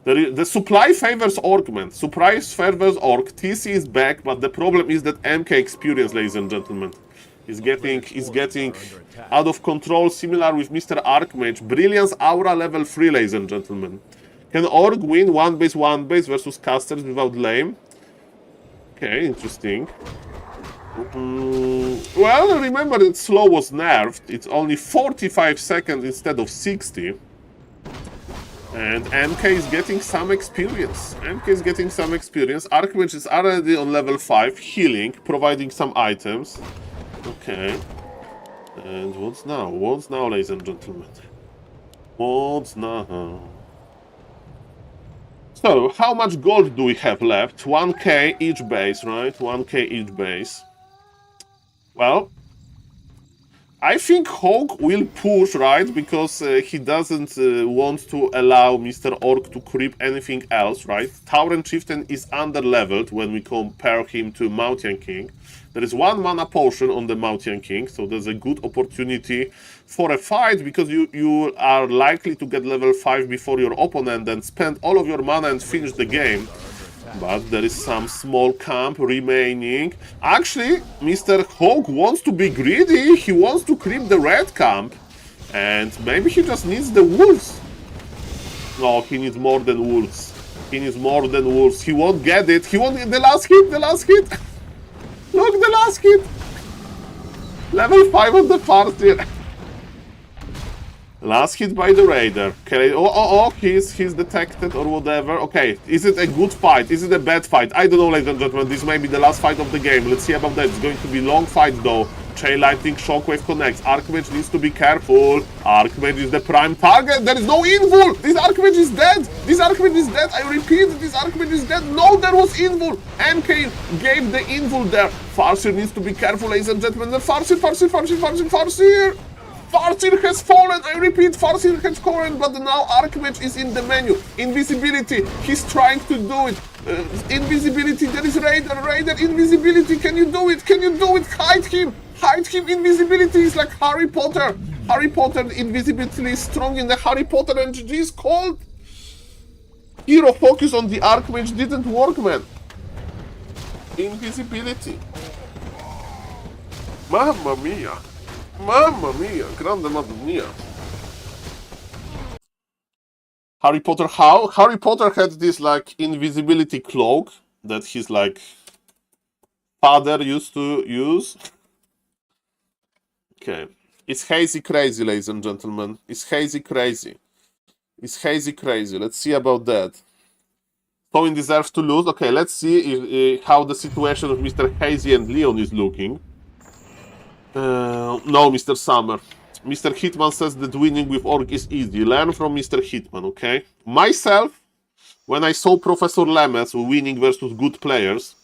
The supply favors Orc, man. Supply favors Orc. TC is back, but the problem is that MK experience, ladies and gentlemen, is getting out of control, similar with Mr. Archmage. Brilliance Aura level 3, ladies and gentlemen. Can Orc win 1-base versus casters without lame? Okay, interesting. Well, remember that slow was nerfed. It's only 45 seconds instead of 60. And MK is getting some experience. MK is getting some experience. Archmage is already on level 5, healing, providing some items. Okay. And what's now? What's now, ladies and gentlemen? What's now? So, how much gold do we have left? 1k each base, right? 1k each base. Well, I think Hawk will push, right? Because he doesn't want to allow Mr. Orc to creep anything else, right? Tauren Chieftain is under-leveled when we compare him to Mountain King. There is 1 mana potion on the Mountain King, so there's a good opportunity for a fight, because you are likely to get level 5 before your opponent and spend all of your mana and finish the game. But there is some small camp remaining. Actually, Mr. Hawk wants to be greedy. He wants to creep the red camp. And maybe he just needs the wolves. No, he needs more than wolves. He needs more than wolves. He won't get it. He won't get the last hit. The last hit. Look, the last hit. Level 5 of the party. Last hit by the Raider. Okay, he's detected or whatever. Okay, is it a good fight? Is it a bad fight? I don't know, ladies and gentlemen. This may be the last fight of the game. Let's see about that. It's going to be a long fight, though. Chain Lightning Shockwave connects. Archmage needs to be careful. Archmage is the prime target. There is no Invul. This Archmage is dead. This Archmage is dead. I repeat, this Archmage is dead. No, there was Invul. MK gave the Invul there. Farseer needs to be careful, ladies and gentlemen. The Farseer. Farseer has fallen, I repeat, Farseer has fallen, but now Archmage is in the menu. Invisibility, he's trying to do it. Invisibility, there is Raider, invisibility, can you do it? Hide him, invisibility is like Harry Potter. Harry Potter, invisibility is strong in the Harry Potter, and GG is called. Hero focus on the Archmage didn't work, man. Invisibility. Mamma mia. Mamma mia, grande mamma mia. Harry Potter, how? Harry Potter had this, like, invisibility cloak that his, like, father used to use. Okay. It's hazy crazy, ladies and gentlemen. It's hazy crazy. Let's see about that. Soin deserves to lose. Okay, let's see how the situation of Mr. Hazy and Leon is looking. No, Mr. Summer. Mr. Hitman says that winning with Orc is easy. Learn from Mr. Hitman, okay? Myself, when I saw Professor Lemes winning versus good players,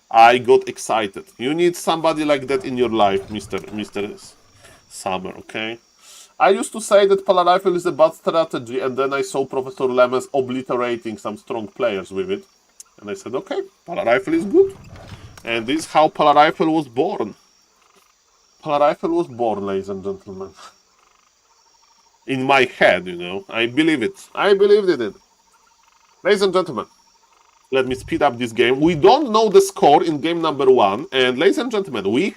I got excited. You need somebody like that in your life, Mr. Summer, okay? I used to say that Pala Rifle is a bad strategy, and then I saw Professor Lemes obliterating some strong players with it. And I said, okay, Pala Rifle is good. And this is how Pala Rifle was born. Pala Rifle was born, ladies and gentlemen. In my head, you know. I believe it. I believed in it. Ladies and gentlemen, let me speed up this game. We don't know the score in game number 1. And ladies and gentlemen, we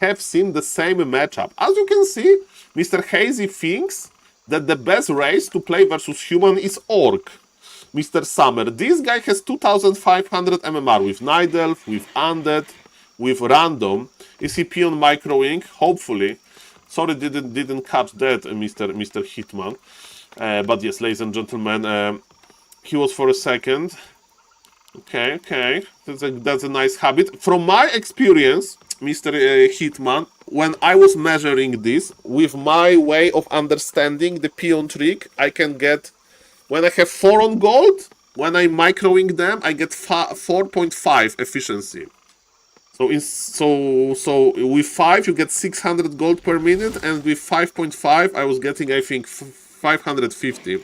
have seen the same matchup. As you can see, Mr. Hazy thinks that the best race to play versus human is Orc. Mr. Summer, this guy has 2500 MMR with Night Elf, with Undead, with Random. Is he peon microing? Hopefully. Sorry, didn't catch that, Mr. Hitman. But yes, ladies and gentlemen, he was for a second. Okay. That's a nice habit. From my experience, Mr. Hitman, when I was measuring this, with my way of understanding the peon trick, I can get, when I have 4 on gold, when I'm microing them, I get 4.5 efficiency. So with 5 you get 600 gold per minute, and with 5.5 I was getting, I think, 550.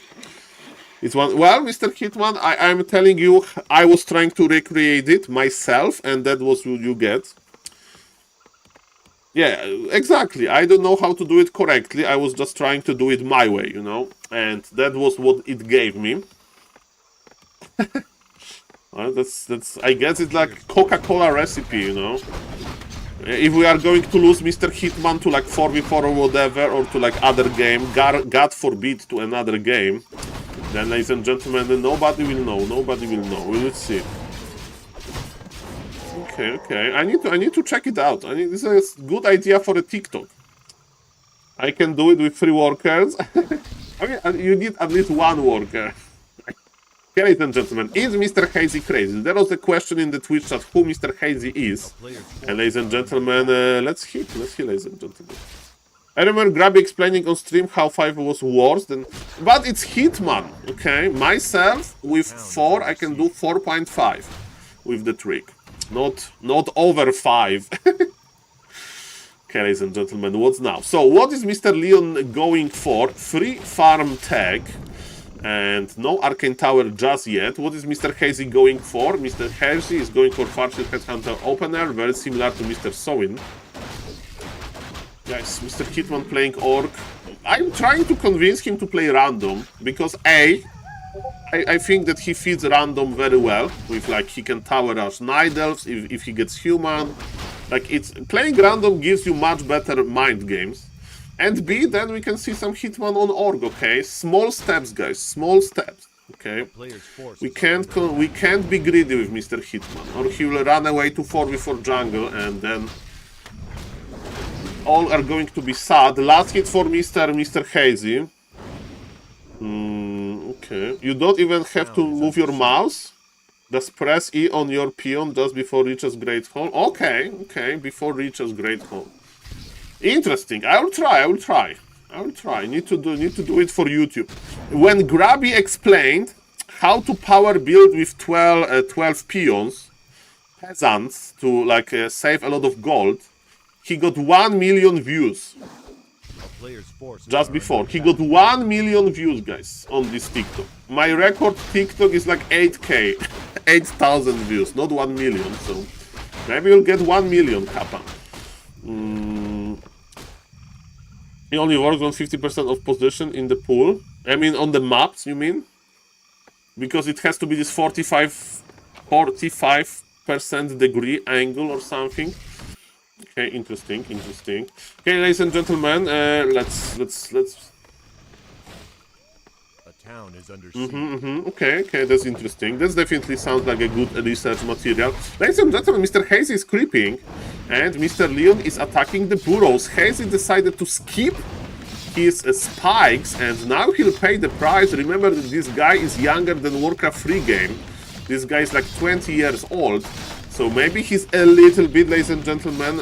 It's one. Well, Mr. Hitman, I'm telling you, I was trying to recreate it myself, and that was what you get. Yeah, exactly. I don't know how to do it correctly. I was just trying to do it my way, you know, and that was what it gave me. Well, that's. I guess it's like Coca-Cola recipe, you know. If we are going to lose Mr. Hitman to like 4v4 or whatever, or to like other game, God forbid, to another game, then, ladies and gentlemen, nobody will know. Nobody will know. We will see. Okay. I need to check it out. This is a good idea for a TikTok. I can do it with 3 workers. I mean, you need at least 1 worker. Okay, ladies and gentlemen, is Mr. Hazy crazy? There was a question in the Twitch chat who Mr. Hazy is. And ladies and gentlemen, let's hit, ladies and gentlemen. I remember Grabby explaining on stream how 5 was worse than... But it's Hitman, okay? Myself, with 4, I can do 4.5 with the trick. Not over 5. Okay, ladies and gentlemen, what's now? So, what is Mr. Leon going for? Free farm tag. And no Arcane Tower just yet. What is Mr. Hazy going for? Mr. Hazy is going for Farshid Headhunter Opener, very similar to Mr. Sowin. Guys, Mr. Hitman playing Orc. I'm trying to convince him to play random, because I think that he feeds random very well, with like he can tower rush Night Elves if he gets human. Like, it's playing random gives you much better mind games. And B, then we can see some Hitman on Org, okay? Small steps, guys, small steps, okay? We can't be greedy with Mr. Hitman, or he will run away to 4v4 jungle, and then all are going to be sad. Last hit for Mr. Hazy. Okay. You don't even have to move your mouse. Just press E on your peon just before reaches Great Hall. Okay, before reaches Great Hall. Interesting. I will try. Need to do it for YouTube. When Grabby explained how to power build with 12 peons, peasants, to like save a lot of gold, he got 1 million views. Just before. He got 1 million views, guys, on this TikTok. My record TikTok is like 8k. 8,000 views, not 1 million. So maybe you'll get 1 million, Kappa. He only works on 50% of position in the pool. I mean, on the maps, you mean? Because it has to be this 45% degree angle or something. Okay, interesting. Okay, ladies and gentlemen, let's. A town is under siege. Okay, that's interesting. That definitely sounds like a good research material. Ladies and gentlemen, Mr. Hazy is creeping, and Mr. Leon is attacking the burrows. Hazy decided to skip his spikes, and now he'll pay the price. Remember that this guy is younger than Warcraft 3 game. This guy is like 20 years old. So maybe he's a little bit, ladies and gentlemen,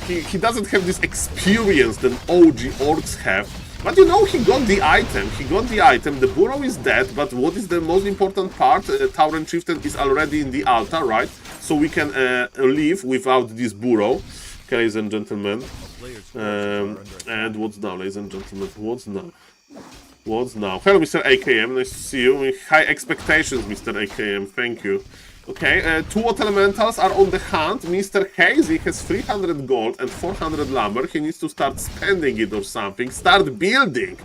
he doesn't have this experience that OG orcs have. But you know, he got the item. The burrow is dead, but what is the most important part? Tauren Chieftain is already in the altar, right? So we can leave without this burrow. Okay, ladies and gentlemen. And what's now, ladies and gentlemen? What's now? Hello, Mr. AKM. Nice to see you. With high expectations, Mr. AKM. Thank you. Okay, 2 Water Elementals are on the hunt. Mr. Hazy has 300 gold and 400 lumber. He needs to start spending it or something. Start building,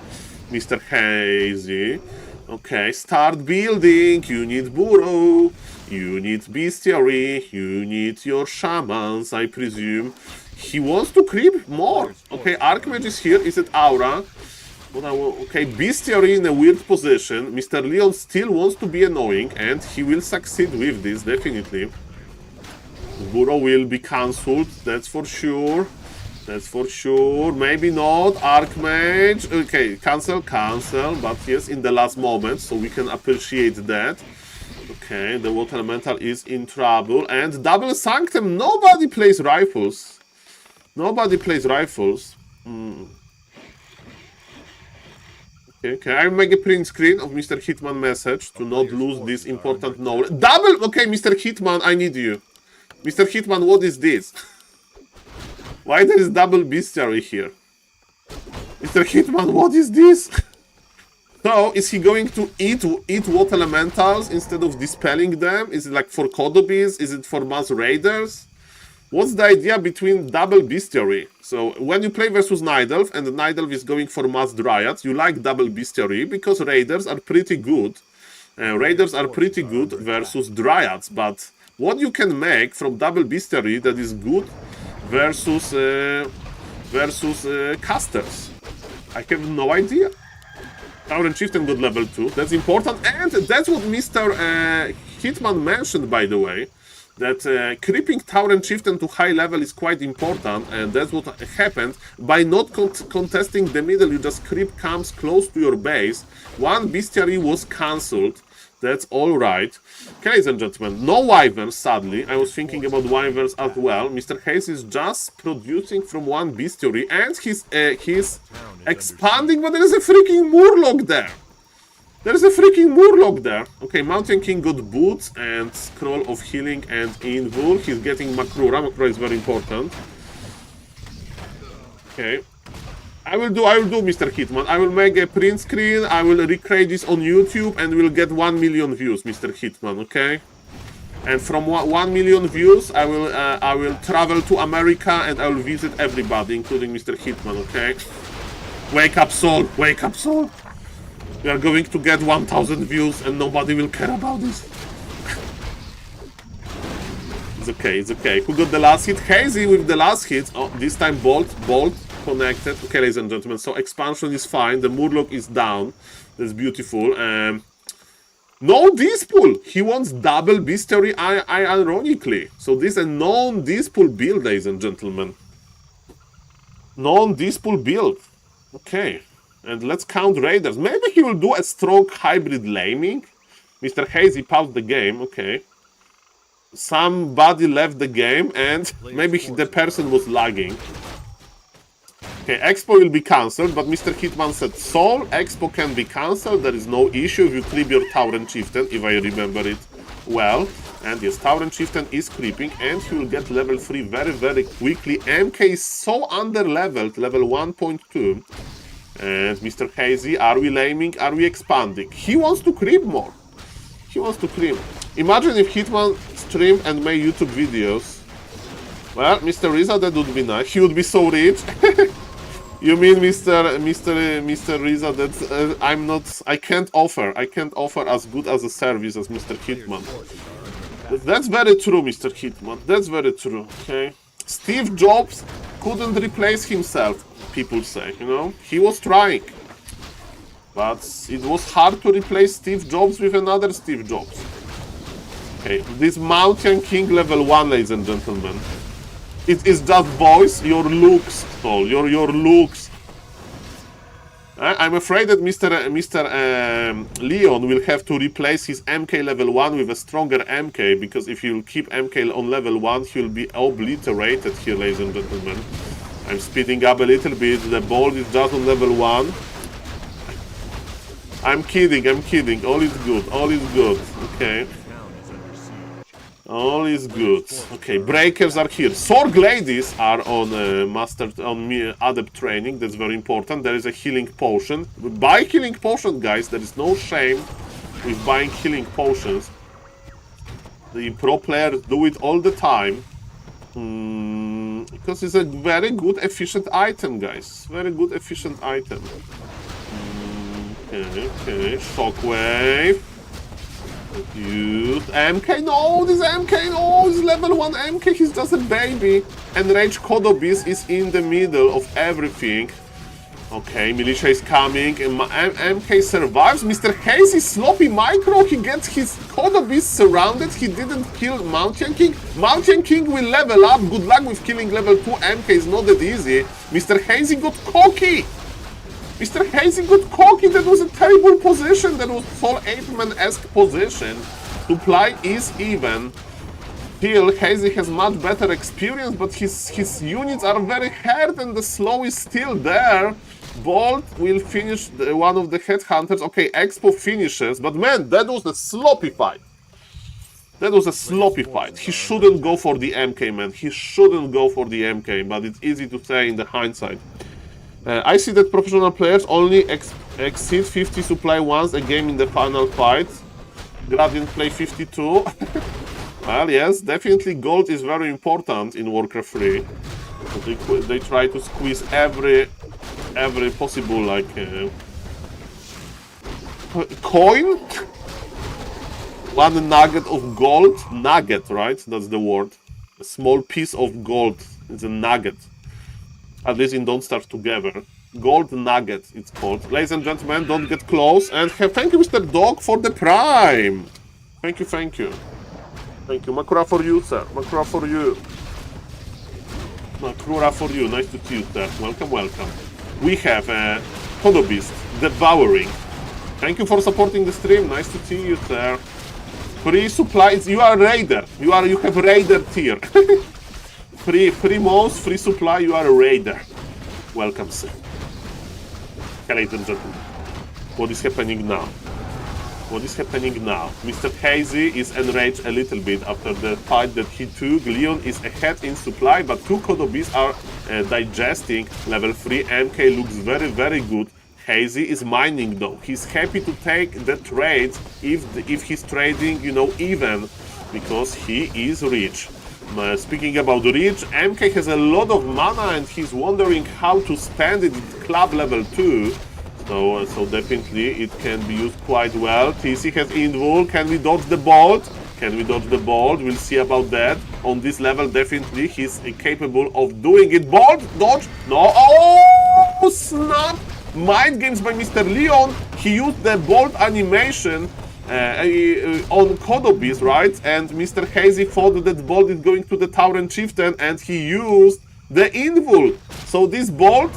Mr. Hazy. Okay, start building. You need burrow. You need bestiary. You need your shamans, I presume. He wants to creep more. Okay, Archmage is here. Is it Aura? Okay, bestiary in a weird position. Mr. Leon still wants to be annoying, and he will succeed with this, definitely. Burrow will be cancelled, that's for sure. That's for sure. Maybe not. Archmage. Okay, cancel. But yes, in the last moment, so we can appreciate that. Okay, the Water Elemental is in trouble. And Double Sanctum. Nobody plays rifles. Nobody plays rifles. Okay, I will make a print screen of Mr. Hitman message to not lose this important knowledge. Double! Okay, Mr. Hitman, I need you. Mr. Hitman, what is this? Why there is double bestiary here? Mr. Hitman, what is this? So, is he going to eat water elementals instead of dispelling them? Is it like for Kodobis? Is it for mass raiders? What's the idea between double bestiary? So, when you play versus Nidelf and Nidelf is going for mass dryads, you like double bestiary because raiders are pretty good. Raiders are pretty good versus dryads, but what you can make from double bestiary that is good versus casters? I have no idea. Tower and Chieftain got level 2. That's important, and that's what Mr. Hitman mentioned, by the way. That creeping Tower and Chieftain to high level is quite important, and that's what happened. By not contesting the middle, you just creep camps close to your base. One bestiary was cancelled. That's alright. Okay, ladies and gentlemen, no wyverns, sadly. I was thinking about wyverns as well. Mr. Hayes is just producing from one bestiary, and he's expanding, but there is a freaking Murloc there. There's a freaking Murloc there. Okay, Mountain King got boots and Scroll of Healing and Invul. He's getting Makrura. Makrura is very important. Okay. I will do, Mr. Hitman. I will make a print screen, I will recreate this on YouTube, and we'll get 1 million views, Mr. Hitman, okay? And from 1 million views, I will travel to America and I will visit everybody, including Mr. Hitman, okay? Wake up, Saul! Wake up, Saul! We are going to get 1,000 views and nobody will care about this. It's okay, it's okay. Who got the last hit? Hazy with the last hit. Oh, this time Bolt connected. Okay, ladies and gentlemen, so expansion is fine. The Murloc is down. That's beautiful. No Dispool! He wants double bestiary, ironically. So this is a non-Dispool build, ladies and gentlemen. Non-Dispool build. Okay. And let's count Raiders. Maybe he will do a strong hybrid laming. Mr. Hazy paused the game. Okay. Somebody left the game and maybe the person was lagging. Okay, Expo will be cancelled, but Mr. Hitman said Saul, Expo can be cancelled, there is no issue if you creep your Tower and Chieftain, if I remember it well. And yes, Tower and Chieftain is creeping, and he will get level 3 very, very quickly. MK is so under-leveled, level 1.2. And Mr. Hazy, are we laming, are we expanding? He wants to creep more. He wants to creep. Imagine if Hitman streamed and made YouTube videos. Well, Mr. Riza, that would be nice. He would be so rich. You mean, Mr. Riza, that I can't offer as good as a service as Mr. Hitman. That's very true, Mr. Hitman. That's very true. Okay. Steve Jobs couldn't replace himself, people say. You know, he was trying, but it was hard to replace Steve Jobs with another Steve Jobs. Okay, this Mountain King level 1, ladies and gentlemen. It is just, boys, your looks, Saul, your looks. I'm afraid that Mr. Leon will have to replace his MK level 1 with a stronger MK, because if he'll keep MK on level 1, he'll be obliterated here, ladies and gentlemen. I'm speeding up a little bit, the ball is just on level 1. I'm kidding, all is good, okay. All is good. Okay, breakers are here. Sorg ladies are on adept training. That's very important. There is a healing potion. Buy healing potion, guys. There is no shame with buying healing potions. The pro players do it all the time. Because it's a very good, efficient item, guys. Very good, efficient item. Okay. Shockwave. Use MK, no, this MK, no, this level 1 MK, he's just a baby. And Rage Kodobis is in the middle of everything. Okay, Militia is coming, and MK survives. Mr. Hazy, sloppy micro, he gets his Kodo Beast surrounded. He didn't kill Mountain King. Mountain King will level up. Good luck with killing level 2. MK is not that easy. Mr. Hazy got cocky. Mr. Hazy got cocky. That was a terrible position. That was SaulApeMan-esque position. Supply is even. Still, Hazy has much better experience, but his units are very hurt and the slow is still there. Bolt will finish one of the headhunters. Okay, Expo finishes, but man, that was a sloppy fight. That was a sloppy fight. He shouldn't go for the MK, man. He shouldn't go for the MK, but it's easy to say in the hindsight. I see that professional players only exceed 50 supply once a game in the final fight. Gradient play 52. Well, yes, definitely gold is very important in Warcraft 3. They try to squeeze every possible, like, coin? One nugget of gold? Nugget, right? That's the word. A small piece of gold. It's a nugget. At least in Don't Starve Together. Gold nugget, it's called. Ladies and gentlemen, don't get close. And thank you, Mr. Dog, for the prime. Thank you, thank you. Thank you. Makura for you, sir. Makura for you. Makura for you. Nice to see you, sir. Welcome, welcome. We have Kodo Beast Devouring. Thank you for supporting the stream. Nice to see you, sir. Free supplies. You are a raider. You have raider tier. free mouse, free supply. You are a raider. Welcome, sir. Okay, ladies and gentlemen. What is happening now? What is happening now? Mr. Hazy is enraged a little bit after the fight that he took. Leon is ahead in supply, but 2 Kodo Beasts are digesting. Level 3 MK looks very, very good. Hazy is mining though. He's happy to take the trades if he's trading, you know, even, because he is rich. Speaking about rich, MK has a lot of mana and he's wondering how to spend it at club level 2. So definitely it can be used quite well. TC has Invul. Can we dodge the bolt? Can we dodge the bolt? We'll see about that. On this level, definitely he's capable of doing it. Bolt, dodge, no. Oh, snap! Mind games by Mr. Leon. He used the bolt animation on Kodo Beast, right? And Mr. Hazy thought that bolt is going to the Tauren Chieftain and he used the Invul. So this bolt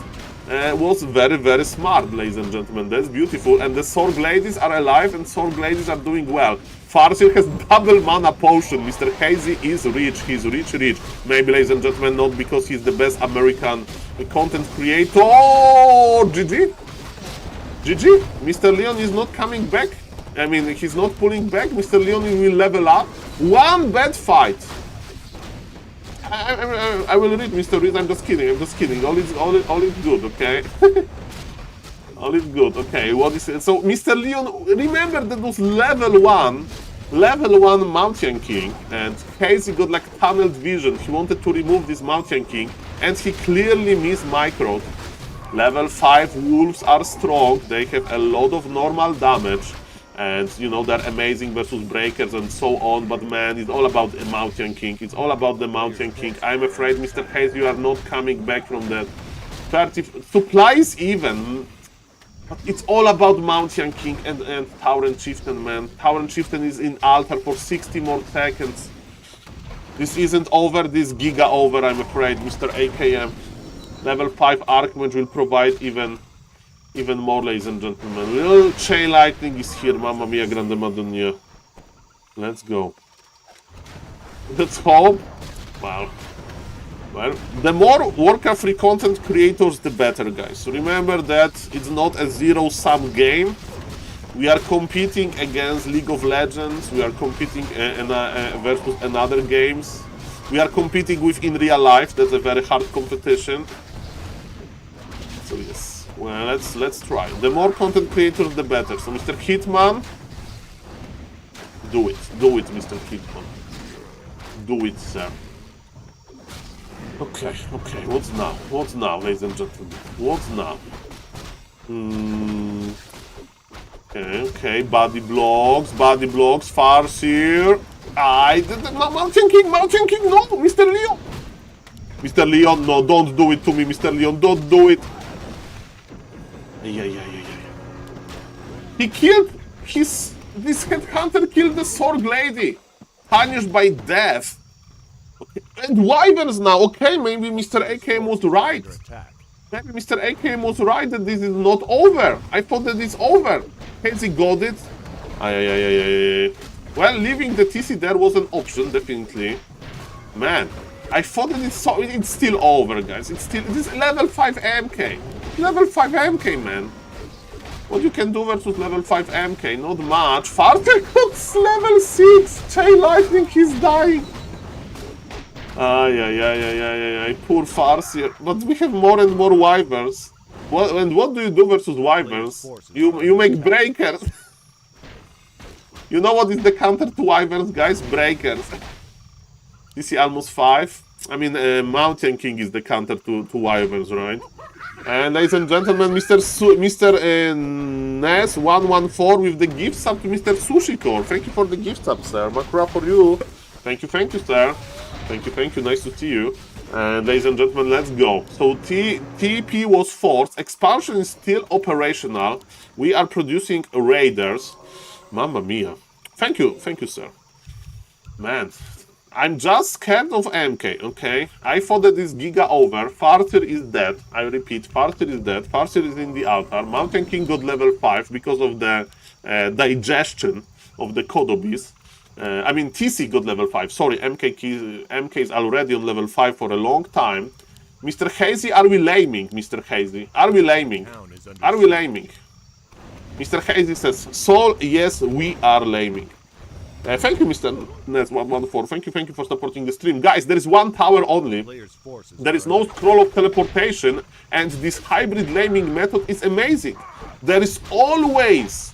was very, very smart, ladies and gentlemen. That's beautiful. And the Sword Ladies are alive and Sword Ladies are doing well. Farseer has double mana potion. Mr. Hazy is rich. He's rich. Maybe, ladies and gentlemen, not because he's the best American content creator. GG? GG? Mr. Leon is not coming back. I mean, he's not pulling back. Mr. Leon will level up. One bad fight. I will read, Mr. Reed. I'm just kidding. All is good, okay? All is good, okay. What is it? So, Mr. Leon, remember that was level 1 Mountain King, and Hazy got like tunneled vision. He wanted to remove this Mountain King, and he clearly missed micro. Level 5 wolves are strong. They have a lot of normal damage. And, you know, they're amazing versus breakers and so on. But, man, it's all about the Mountain King. It's all about the Mountain King. I'm afraid, Mr. Hayes, you are not coming back from that. 30 supplies even. But it's all about Mountain King and Tauren Chieftain, man. Tauren Chieftain is in altar for 60 more seconds. This isn't over. This giga over, I'm afraid, Mr. AKM. Level 5 Archmage will provide even more, ladies and gentlemen. Little Chain Lightning is here, Mamma Mia, Grande Madonna. Let's go. Let's hope. Well, the more Warcraft 3 content creators, the better, guys. Remember that it's not a zero-sum game. We are competing against League of Legends. We are competing versus another games. We are competing with in real life. That's a very hard competition. So yes. Well, let's try. The more content creators, the better. So, Mr. Hitman, do it, Mr. Hitman. Do it, sir. Okay. What's now, ladies and gentlemen? What's now? Okay. Body blocks, Farseer. Mountain King, no, Mr. Leon. Mr. Leon, no, don't do it to me, Mr. Leon, don't do it. Yeah. He killed this headhunter killed the sword lady, punished by death. Okay. And wyverns now. Okay, maybe Mr. AKM was right. Under attack. Maybe Mr. AKM was right that this is not over. I thought that it's over. Has he got it? Ay. Well, leaving the TC there was an option, definitely. Man, I thought that it's still over, guys. It is level 5 AMK. Level 5 AMK, man. What you can do versus level 5 AMK? Not much. Fartercook's level 6. Chain Lightning, he's dying. Ay. Poor Farseer. But we have more and more wyverns. And what do you do versus wyverns? You make breakers. You know what is the counter to wyverns, guys? Breakers. You see almost 5. I mean, Mountain King is the counter to wyverns, right? And ladies and gentlemen, Mr. Ness 114 with the gift sub to Mr. Sushikor. Thank you for the gift sub, sir. Makura for you. Thank you, sir. Thank you. Nice to see you. And ladies and gentlemen, let's go. So TP was forced. Expansion is still operational. We are producing raiders. Mamma mia. Thank you, sir. Man, I'm just scared of MK, okay? I thought that this Giga over. Farter is dead. I repeat, Farter is dead. Farter is in the altar. Mountain King got level 5 because of the digestion of the Kodobis. I mean, TC got level 5. Sorry, MK is already on level 5 for a long time. Mr. Hazy, are we laming, Mr. Hazy? Are we laming? Mr. Hazy says, Saul, yes, we are laming. Thank you, Mr. Nets114. Thank you for supporting the stream. Guys, there is one tower only. There is no scroll of teleportation, and this hybrid laming method is amazing. There is always...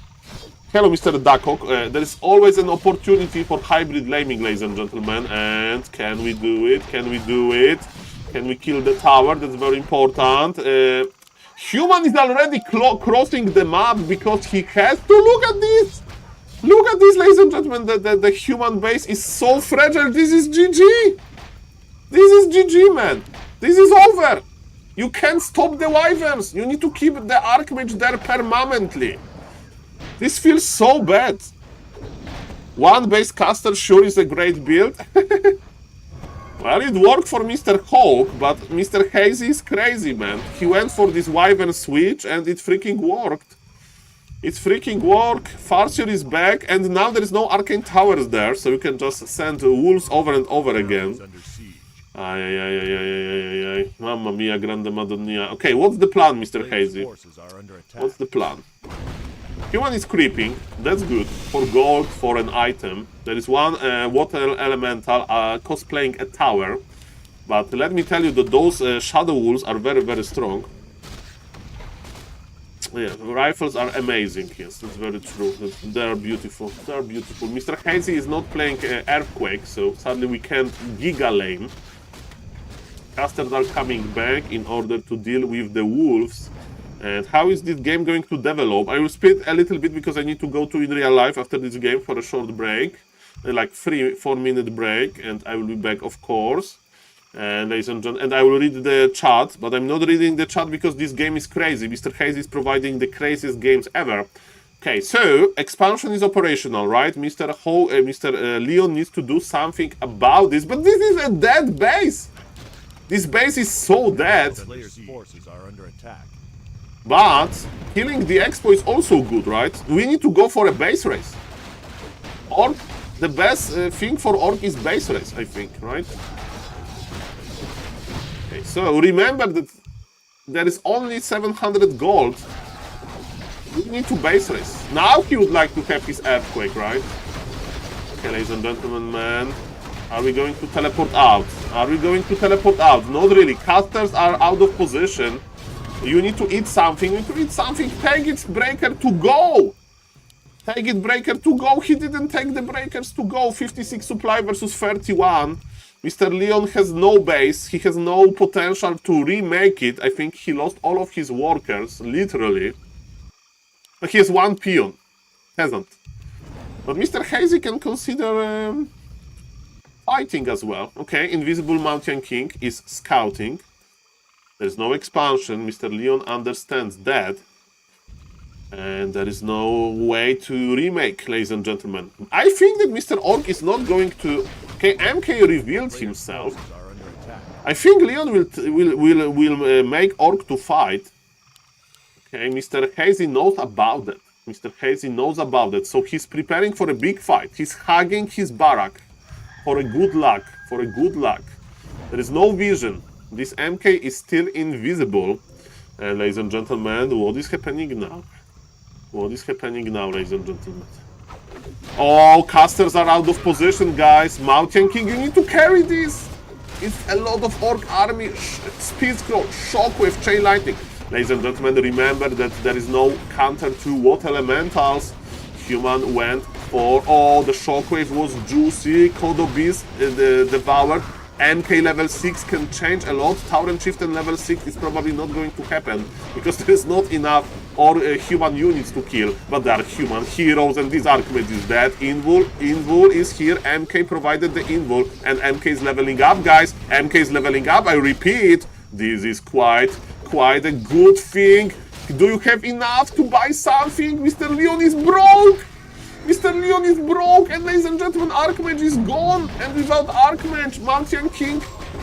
Hello, Mr. Dakok. There is always an opportunity for hybrid laming, ladies and gentlemen. And can we do it? Can we kill the tower? That's very important. Human is already crossing the map because he has to. Look at this! Look at this, ladies and gentlemen. The human base is so fragile. This is GG. This is GG, man. This is over. You can't stop the wyverns. You need to keep the Archmage there permanently. This feels so bad. One base caster sure is a great build. Well, it worked for Mr. Hawk, but Mr. Hazy is crazy, man. He went for this wyvern switch and it freaking worked. It freaking worked. Farseer is back, and now there is no arcane towers there, so you can just send wolves over and over again. Ay. Mamma mia, grande madonna. Okay, what's the plan, Mr. Hazy? What's the plan? Human is creeping. That's good. For gold, for an item. There is one water elemental cosplaying a tower. But let me tell you that those shadow wolves are very, very strong. Yeah, the rifles are amazing. Yes, that's very true. They are beautiful. They are beautiful. Mr. Hazy is not playing Earthquake, so sadly we can't Giga lane. Casters are coming back in order to deal with the wolves. And how is this game going to develop? I will speed a little bit because I need to go to in real life after this game for a short break. Like 3-4 minute break, and I will be back, of course. And ladies and gentlemen, and I will read the chat, but I'm not reading the chat because this game is crazy. Mr. Hazy is providing the craziest games ever. Okay, so expansion is operational, right? Mr. Leon needs to do something about this, but this is a dead base. This base is so dead. The player's forces are under attack. But killing the Expo is also good, right? We need to go for a base race. Orc, the best thing for Orc is base race, I think, right? Okay, so remember that there is only 700 gold. We need to base race. Now he would like to have his Earthquake, right? Okay, ladies and gentlemen, man. Are we going to teleport out? Are we going to teleport out? Not really. Casters are out of position. You need to eat something. You need to eat something. Take its breaker to go. Take it breaker to go. He didn't take the breakers to go. 56 supply versus 31. Mr. Leon has no base. He has no potential to remake it. I think he lost all of his workers, literally. But he has one peon. Hasn't. But Mr. Hazy can consider fighting as well. Okay, Invisible Mountain King is scouting. There's no expansion. Mr. Leon understands that. And there is no way to remake, ladies and gentlemen. I think that Mr. Orc is not going to... Okay, MK revealed himself. Forces are under attack. I think Leon will make Orc to fight. Okay, Mr. Hazy knows about that. Mr. Hazy knows about that, so he's preparing for a big fight. He's hugging his barrack for a good luck, for a good luck. There is no vision. This MK is still invisible. And ladies and gentlemen, what is happening now? What is happening now, ladies and gentlemen? Oh, casters are out of position, guys. Mountain King, you need to carry this. It's a lot of Orc army. Speed Scroll, Shockwave, Chain Lightning. Ladies and gentlemen, remember that there is no counter to Water Elementals. Human went for... Oh, the Shockwave was juicy. Kodo Beast, Devoured. MK level 6 can change a lot. Tauren Chieftain level 6 is probably not going to happen because there is not enough human units to kill, but there are human heroes and this Archmage is dead. Invul is here. MK provided the Invul and MK is leveling up, guys. MK is leveling up. I repeat, this is quite a good thing. Do you have enough to buy something? Mr. Leon is broke. Mr. Leon is broke, and ladies and gentlemen, Archmage is gone, and without Archmage, Mountain King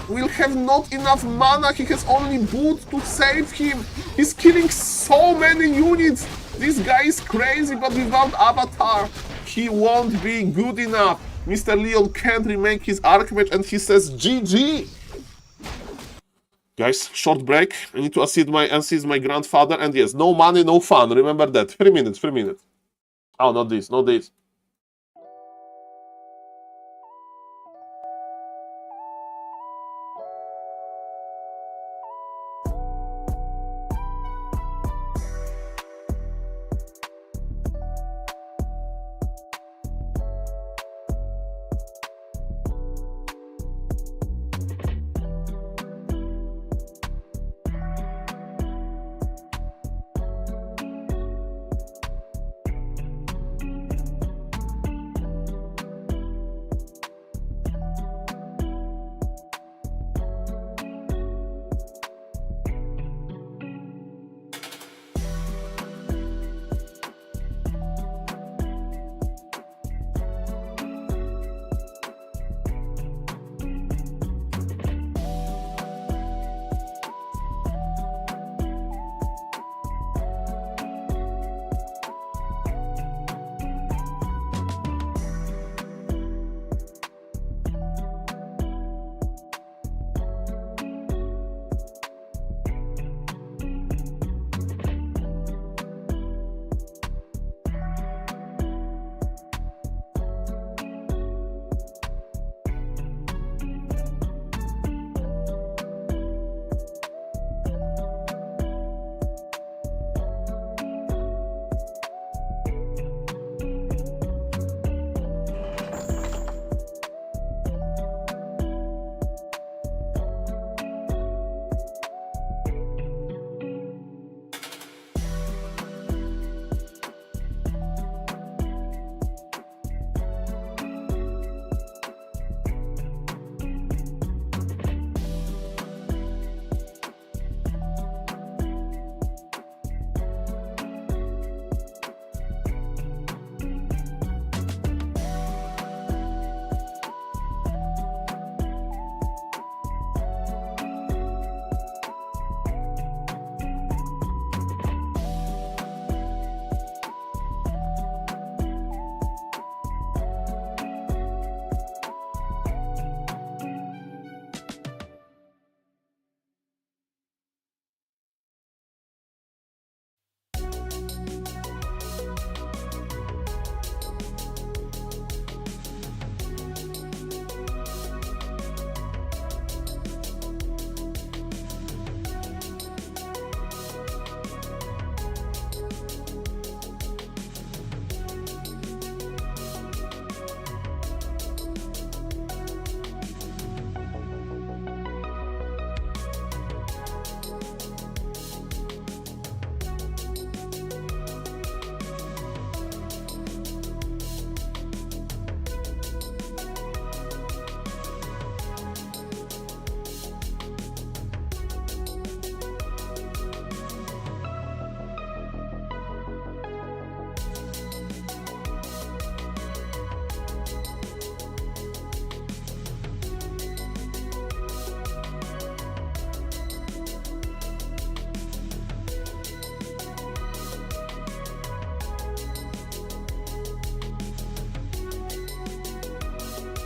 will have not enough mana. He has only boots to save him. He's killing so many units. This guy is crazy, but without Avatar, he won't be good enough. Mr. Leon can't remake his Archmage, and he says GG. Guys, short break. I need to assist my grandfather, and yes, no money, no fun. Remember that. 3 minutes, 3 minutes. Oh, not this, not this.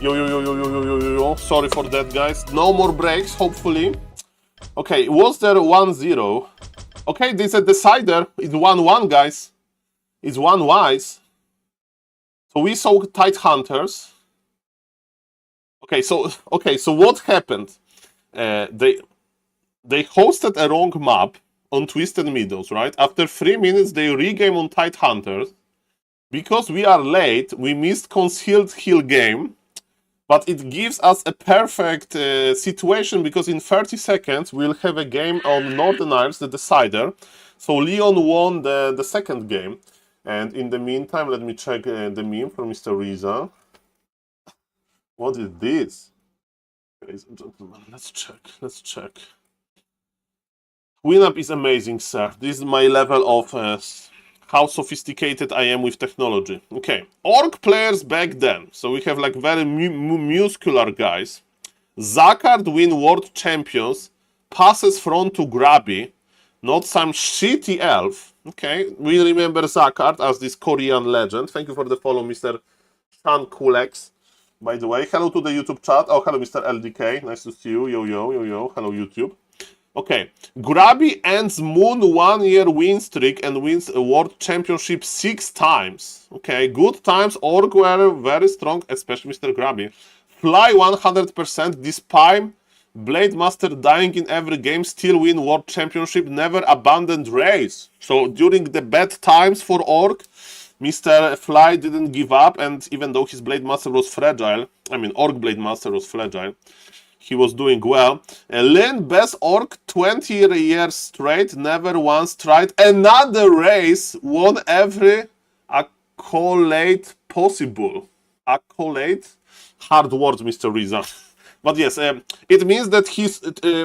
Yo. Sorry for that, guys. No more breaks, hopefully. Okay, was there 1-0? Okay, this is a decider. It's 1-1, guys. It's 1-wise. So we saw Tide Hunters. Okay, so what happened? They hosted a wrong map on Twisted Meadows, right? After 3 minutes, they regame on Tide Hunters. Because we are late, we missed Concealed Hill game. But it gives us a perfect situation because in 30 seconds we'll have a game on Northern Isles, the decider. So Leon won the second game. And in the meantime, let me check the meme from Mr. Riza. What is this? Ladies and gentlemen, let's check. WinUp is amazing, sir. This is my level of how sophisticated I am with technology. Okay, orc players back then. So we have like very muscular guys. Zakard win world champions, passes front to Grabby, not some shitty elf. Okay, we remember Zakard as this Korean legend. Thank you for the follow, Mr. Shan Kulex. By the way, hello to the YouTube chat. Oh, hello, Mr. LDK. Nice to see you. Yo. Hello, YouTube. Okay, Grabby ends Moon 1 year win streak and wins a world championship 6 times. Okay, good times. Orc were very strong, especially Mr. Grabby. Fly 100% despite Blade Master dying in every game, still win world championship, never abandoned race. So during the bad times for Orc, Mr. Fly didn't give up, and even though his Blade Master was fragile, I mean Orc Blade Master was fragile, he was doing well. Lynn, best Orc 20 years straight, never once tried another race, won every accolade possible. Accolade? Hard words, Mr. Riza. But yes, it means that he's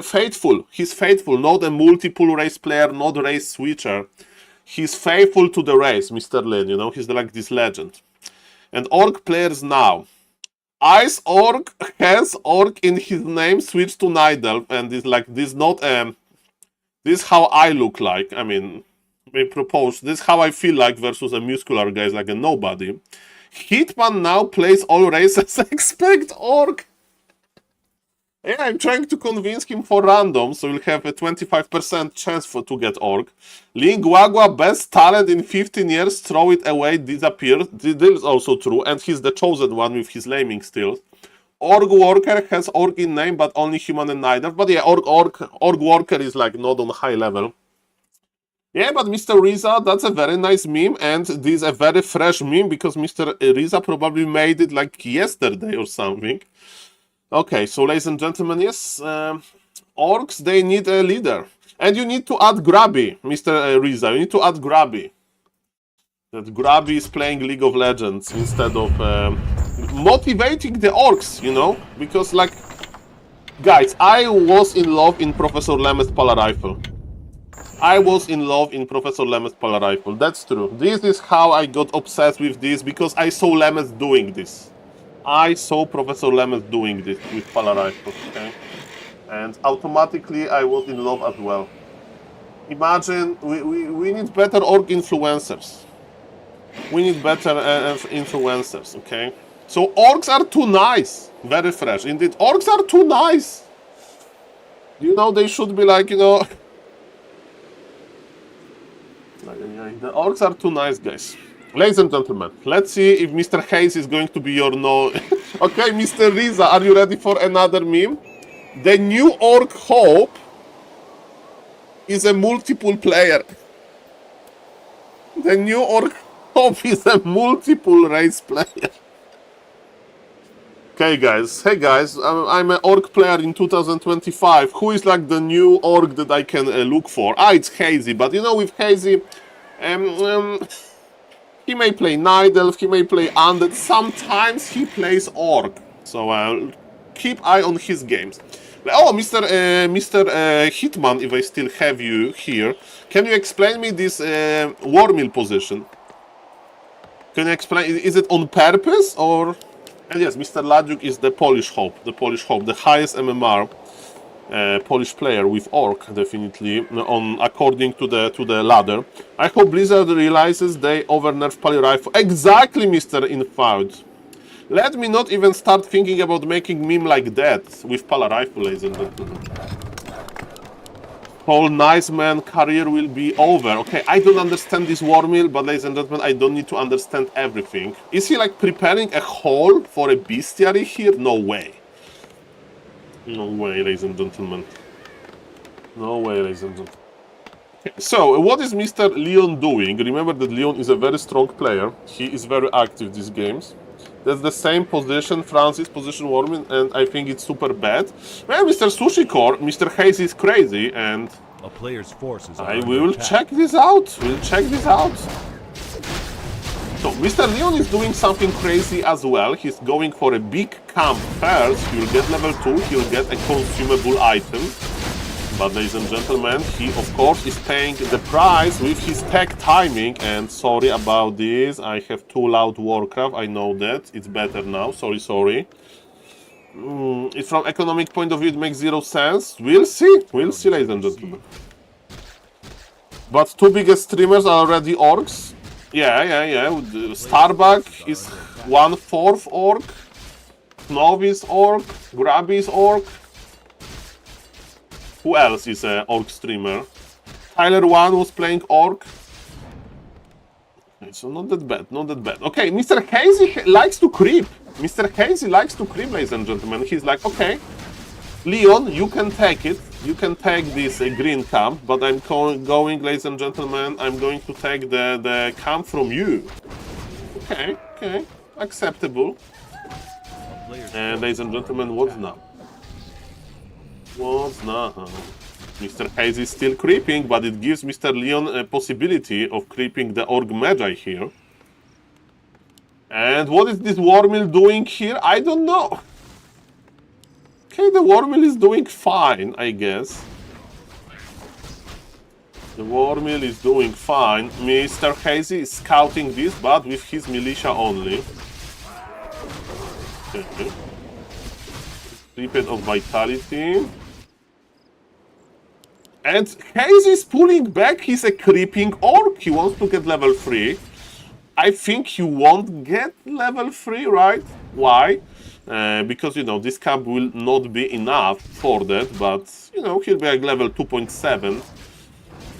faithful. He's faithful, not a multiple race player, not a race switcher. He's faithful to the race, Mr. Lin, you know, he's like this legend. And Orc players now. Ice Orc has Orc in his name, switched to Nidal, and it's like this not this is how I look like. I mean, they propose this is how I feel like versus a muscular guy like a nobody. Hitman now plays all races expect Orc. Yeah, I'm trying to convince him for random, so we'll have a 25% chance to get Orc. Linguagua, best talent in 15 years, throw it away, disappear. This is also true, and he's the chosen one with his laming skills. Orc Worker has Orc in name, but only human and neither. But yeah, Orc Worker is like not on high level. Yeah, but Mr. Riza, that's a very nice meme, and this is a very fresh meme because Mr. Riza probably made it like yesterday or something. Okay, so ladies and gentlemen, yes, Orcs, they need a leader. And you need to add Grabby, Mr. Riza, you need to add Grabby. That Grabby is playing League of Legends instead of motivating the Orcs, you know? Because, like, guys, I was in love in Professor Lem's Pala Rifle. I was in love in Professor Lem's Pala Rifle, that's true. This is how I got obsessed with this, because I saw Lemes doing this. I saw Professor Lemes doing this with Pala Rifle, okay? And automatically I was in love as well. Imagine, we need better orc influencers. We need better influencers, okay? So orcs are too nice. Very fresh. Indeed, orcs are too nice. You know, they should be like, you know... The orcs are too nice, guys. Ladies and gentlemen, let's see if Mr. Hayes is going to be your no... Okay, Mr. Riza, are you ready for another meme? The new Orc Hope is a multiple player. The new Orc Hope is a multiple race player. Okay, guys. Hey, guys. I'm an Orc player in 2025. Who is like the new Orc that I can look for? Ah, it's Hazy. But you know, with Hazy... he may play Nidelf, he may play Undead, sometimes he plays Orc. So keep eye on his games. Oh, Mr. Hitman, if I still have you here, can you explain me this War Mill position? Can you explain, is it on purpose or... And yes, Mr. Ladziuk is the Polish Hope, the highest MMR Polish player with Orc, definitely, on according to the ladder. I hope Blizzard realizes they over-nerf Pali Rifle. Exactly, Mr. Infoud. Let me not even start thinking about making meme like that with Pala Rifle, ladies and gentlemen. Whole nice man career will be over. Okay, I don't understand this war mill, but ladies and gentlemen, I don't need to understand everything. Is he like preparing a hole for a bestiary here? No way. No way, ladies and gentlemen. No way, ladies and gentlemen. Okay, so, what is Mr. Leon doing? Remember that Leon is a very strong player. He is very active these games. That's the same position, Francis position warming, and I think it's super bad. Well, Mr. Sushi Core, Mr. Hayes is crazy, and A player's forces are I under will attack. check this out. We'll check this out. So, Mr. Leon is doing something crazy as well. He's going for a big camp first. He'll get level 2, he'll get a consumable item. But ladies and gentlemen, he of course is paying the price with his tech timing, and sorry about this, I have too loud Warcraft, I know that, it's better now, sorry. If from economic point of view it makes zero sense, we'll see, ladies and gentlemen. But two biggest streamers are already orcs. Yeah. Starbuck is 1/4 orc, Novice orc, Grabby's orc. Who else is an orc streamer? Tyler 1 was playing orc. Okay, so not that bad. Okay, Mr. Hazy likes to creep. Mr. Hazy likes to creep, ladies and gentlemen. He's like, okay, Leon, you can take it. You can take this green camp, but I'm going, ladies and gentlemen, I'm going to take the camp from you. Okay, acceptable. And ladies and gentlemen, what's now? What's now? Mr. Hazy is still creeping, but it gives Mr. Leon a possibility of creeping the Org Magi here. And what is this war mill doing here? I don't know. Okay, the war mill is doing fine, I guess. The war mill is doing fine. Mr. Hazy is scouting this, but with his militia only. Okay. Repeat of vitality. And Hazy is pulling back. He's a creeping orc. He wants to get level 3. I think he won't get level 3, right? Why? Because, you know, this camp will not be enough for that. But, you know, he'll be like level 2.7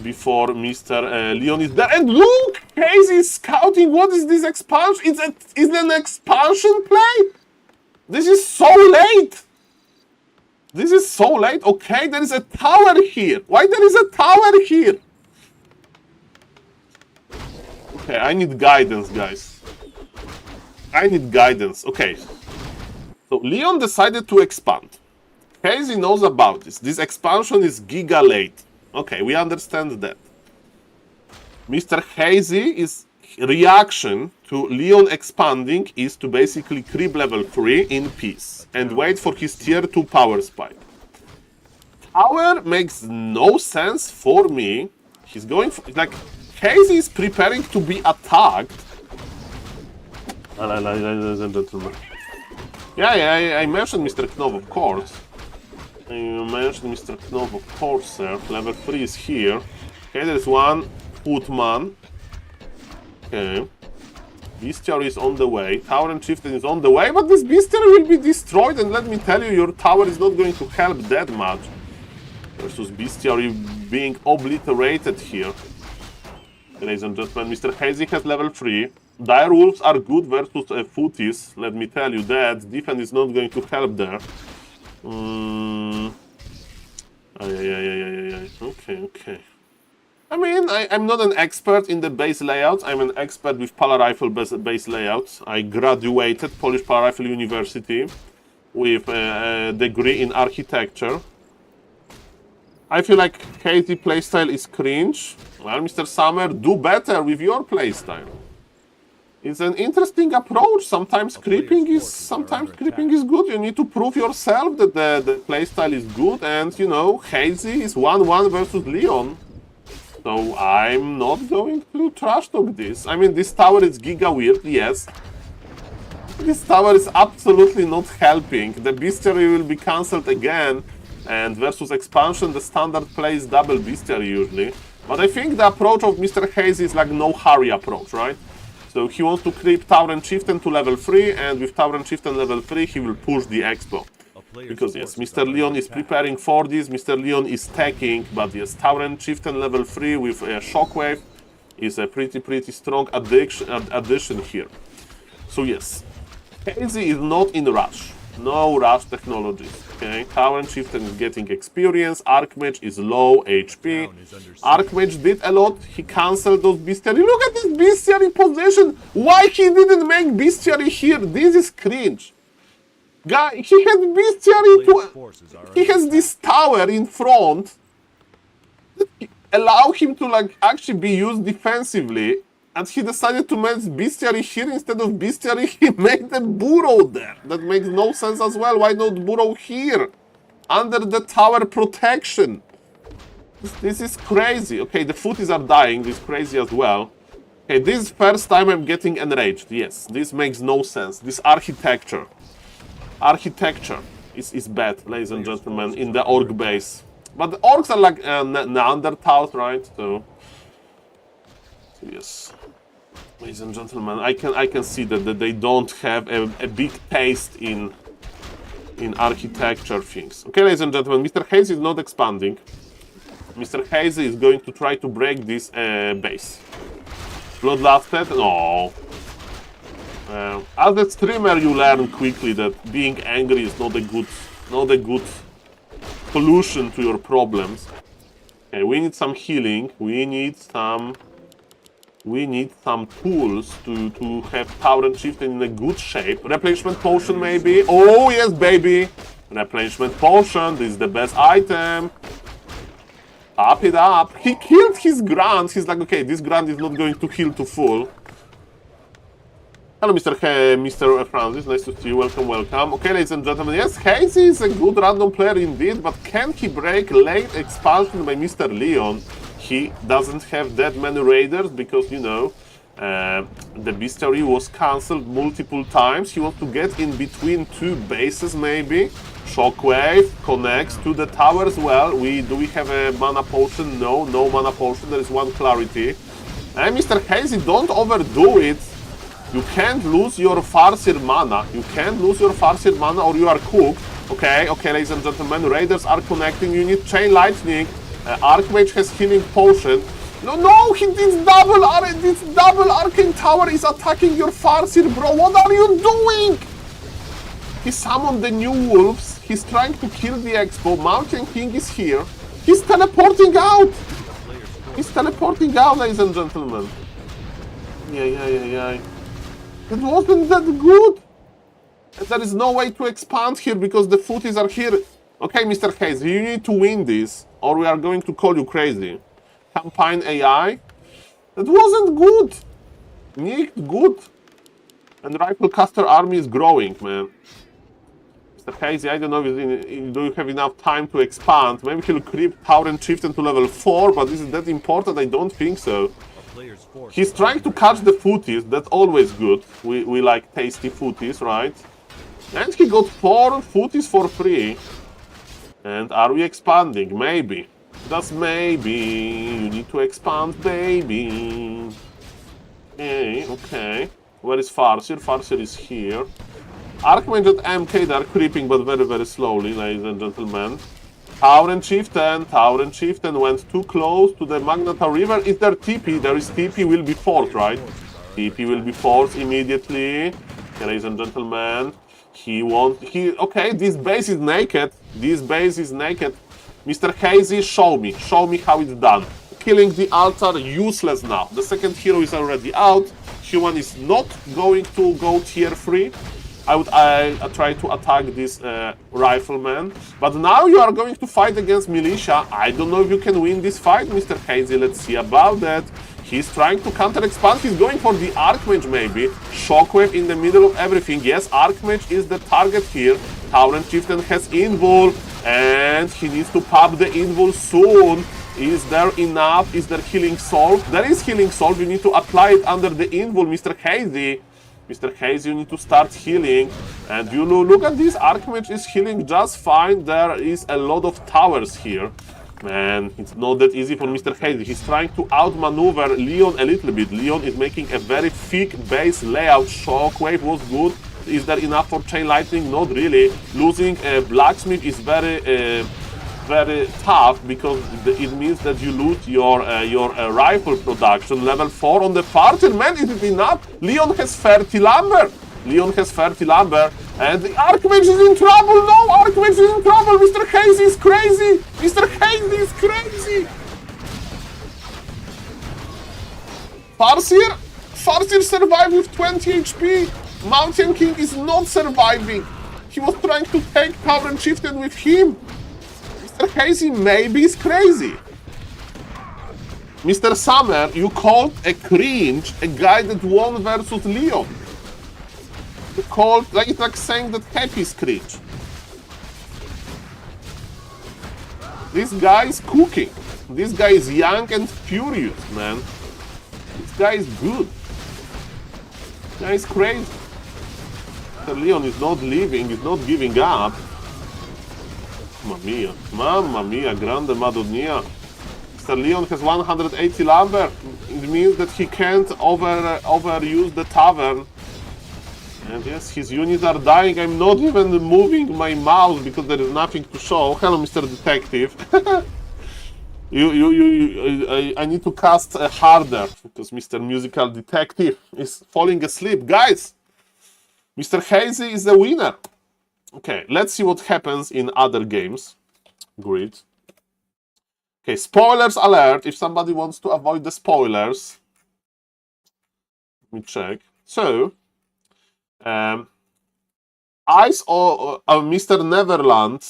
before Mr. Leon is there. And look! Hazy is scouting. What is this expansion? It's an expansion play? This is so late! This is so late. Okay, there is a tower here. Why there is a tower here? Okay, I need guidance, guys. I need guidance. Okay. So Leon decided to expand. Hazy knows about this. This expansion is giga late. Okay, we understand that. Mr. Hazy is reaction to Leon expanding is to basically creep level 3 in peace and wait for his tier 2 power spike. Tower makes no sense for me. He's going for, like, Hazy is preparing to be attacked. Yeah, I mentioned Mr. Knov, of course. You mentioned Mr. Knov, of course, sir. Level 3 is here. Okay, there's one footman. Okay. Bestiary is on the way. Tower and Chieftain is on the way, but this Bestiary will be destroyed, and let me tell you, your tower is not going to help that much. Versus Bestiary being obliterated here. Ladies and gentlemen, Mr. Hazy has level 3. Dire Wolves are good versus Footies, let me tell you that. Defense is not going to help there. Okay. I mean, I'm not an expert in the base layouts. I'm an expert with Pala Rifle base layouts. I graduated Polish Pala Rifle University with a degree in architecture. I feel like Hazy playstyle is cringe. Well, Mr. Summer, do better with your playstyle. It's an interesting approach. Sometimes creeping is good. You need to prove yourself that the playstyle is good, and you know, Hazy is 1-1 versus Leon. So I'm not going to trash talk this. I mean, this tower is giga weird, yes. This tower is absolutely not helping. The Bestiary will be cancelled again, and versus expansion, the standard play is double Bestiary usually. But I think the approach of Mr. Hazy is like no hurry approach, right? So he wants to creep Tower and Chieftain to level 3, and with Tower and Chieftain level 3, he will push the Expo. Because yes, Mr. Leon is preparing for this, Mr. Leon is stacking, but yes, Tower and Chieftain level 3 with a Shockwave is a pretty strong addition here. So yes, Hazy is not in rush. No rush technologies. Okay, Tower and Chieftain is getting experience. Archmage is low HP. Archmage did a lot. He cancelled those bestiary. Look at this bestiary position. Why he didn't make bestiary here? This is cringe. Guy, he has bestiary to. He has this tower in front that allow him to like actually be used defensively. And he decided to make bestiary here instead of bestiary. He made a burrow there. That makes no sense as well. Why not burrow here? Under the tower protection. This is crazy. Okay, the footies are dying. This is crazy as well. Okay, this is first time I'm getting enraged. Yes, this makes no sense. This architecture. Architecture is bad, ladies and gentlemen, in the orc base. But the orcs are like Neanderthals, right? So yes. Ladies and gentlemen, I can see that they don't have a big taste in architecture things. Okay, ladies and gentlemen, Mr. Hazy is not expanding. Mr. Hazy is going to try to break this base. Bloodlusted? No. As a streamer, you learn quickly that being angry is not a good solution to your problems. Okay, we need some healing. We need some tools to have Tower and Chieftain in a good shape. Replenishment potion maybe. Oh yes, baby. Replenishment potion. This is the best item. Up it up. He killed his Grand. He's like, okay, this Grand is not going to heal to full. Hello, Mr. Francis. Nice to see you. Welcome, welcome. Okay, ladies and gentlemen. Yes, Hazy is a good random player indeed, but can he break late expansion by Mr. Leon? He doesn't have that many raiders because, you know, the bestiary was cancelled multiple times. He wants to get in between two bases maybe. Shockwave connects to the tower as well. Do we have a mana potion? No mana potion. There is one clarity. And Mr. Hazy, don't overdo it. You can't lose your Farseer mana. You can't lose your Farseer mana or you are cooked. Okay, ladies and gentlemen, raiders are connecting. You need Chain Lightning. Archmage has healing potion. No, this double Arcane Tower is attacking your Farseer, bro. What are you doing? He summoned the new wolves. He's trying to kill the Expo. Mountain King is here. He's teleporting out. He's teleporting out, ladies and gentlemen. Yeah. It wasn't that good. And there is no way to expand here because the footies are here. Okay, Mr. Hazy, you need to win this or we are going to call you crazy. Campaign AI. That wasn't good. Nicht good. And Rifle Caster army is growing, man. Mr. Hazy, I don't know if do you have enough time to expand. Maybe he'll creep Tower and Chieftain to level 4, but is it that important? I don't think so. He's trying to catch the footies. That's always good. We like tasty footies, right? And he got 4 footies for free. And are we expanding? Maybe. Just maybe. You need to expand, baby. Okay. Where is Farseer? Farseer is here. Archmage and MK, they are creeping, but very slowly, ladies and gentlemen. Tower and Chieftain went too close to the Magnetar River. Is there TP? There is TP, will be forced, right? TP will be forced immediately. Okay, ladies and gentlemen. Okay, this base is naked. Mr. Hazy, show me how it's done. Killing the altar, useless now. The second hero is already out. Human is not going to go tier 3. I try to attack this rifleman. But now you are going to fight against militia. I don't know if you can win this fight, Mr. Hazy. Let's see about that. He's trying to counter-expand. He's going for the Archmage maybe. Shockwave in the middle of everything. Yes, Archmage is the target here. Tower and Chieftain has Invul. And he needs to pop the Invul soon. Is there enough? Is there healing solved? There is healing solved. You need to apply it under the Invul, Mr. Hazy. Mr. Hazy, you need to start healing. And you look at this, Archmage is healing just fine. There is a lot of towers here. Man, it's not that easy for Mr. Hazy. He's trying to outmaneuver Leon a little bit. Leon is making a very thick base layout. Shockwave was good. Is there enough for Chain Lightning? Not really. Losing Blacksmith is very tough because it means that you lose your rifle production. Level 4 on the party. Man, is it enough? Leon has 30 lumber. Leon has 30 lumber. And the Archmage is in trouble! No! Archmage is in trouble! Mr. Hazy is crazy! Mr. Hazy is crazy! Farseer survived with 20 HP! Mountain King is not surviving! He was trying to take cover and chieftain with him! Mr. Hazy maybe is crazy! Mr. Summer, you called a cringe a guy that won versus Leon. Called like it's like saying that Happy is cringe. This guy is cooking. This guy is young and furious, man. This guy is good. This guy is crazy. Mr. Leon is not leaving, is not giving up. Mamma mia, grande madonna. Mr. Leon has 180 lumber. It means that he can't overuse the tavern. And yes, his units are dying. I'm not even moving my mouse because there is nothing to show. Hello, Mr. Detective. I need to cast harder because Mr. Musical Detective is falling asleep. Guys, Mr. Hazy is the winner. Okay, let's see what happens in other games. Grid. Okay, spoilers alert. If somebody wants to avoid the spoilers, let me check. So, Mr. Neverland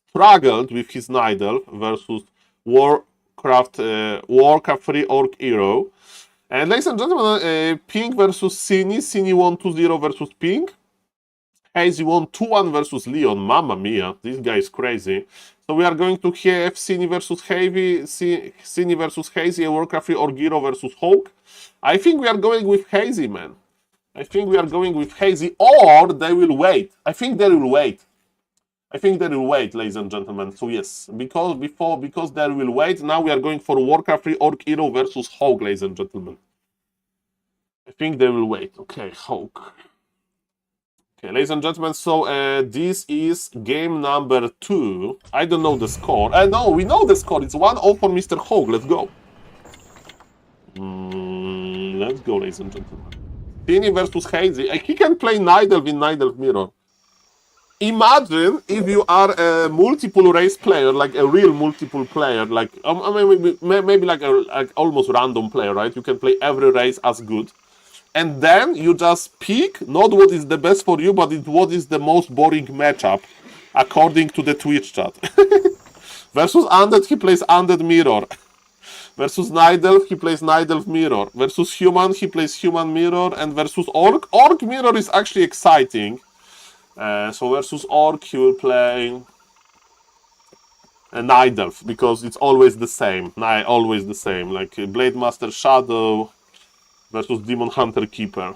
struggled with his Nidal versus Warcraft 3 Orc Hero. And ladies and gentlemen, Pink versus Cine. Cine won 2-0 versus Pink. Hazy won 2-1 versus Leon. Mamma mia, this guy is crazy. So we are going to have Cine versus Cine versus Hazy, and Warcraft 3 Orc Hero versus Hawk. I think we are going with Hazy, man. I think we are going with Hazy, or they will wait. I think they will wait. I think they will wait, ladies and gentlemen. So yes, because they will wait, now we are going for Warcraft 3 Orc Hero versus Hawk, ladies and gentlemen. I think they will wait. Okay, Hawk. Okay, ladies and gentlemen, so this is game number 2. I don't know the score. No, we know the score. It's 1-0 for Mr. Hawk. Let's go. Let's go, ladies and gentlemen. Cine versus Hazy. He can play Nidal in Nidal Mirror. Imagine if you are a multiple race player, like a real multiple player, like maybe like almost random player, right? You can play every race as good. And then you just pick not what is the best for you, but what is the most boring matchup, according to the Twitch chat. Versus Undead, he plays Undead Mirror. Versus Nidal, he plays Nidal Mirror. Versus Human, he plays Human Mirror. And versus Orc, Orc Mirror is actually exciting. So versus Orc, he will play Nidal, because it's always the same. Always the same, like Blade Master Shadow versus Demon Hunter Keeper.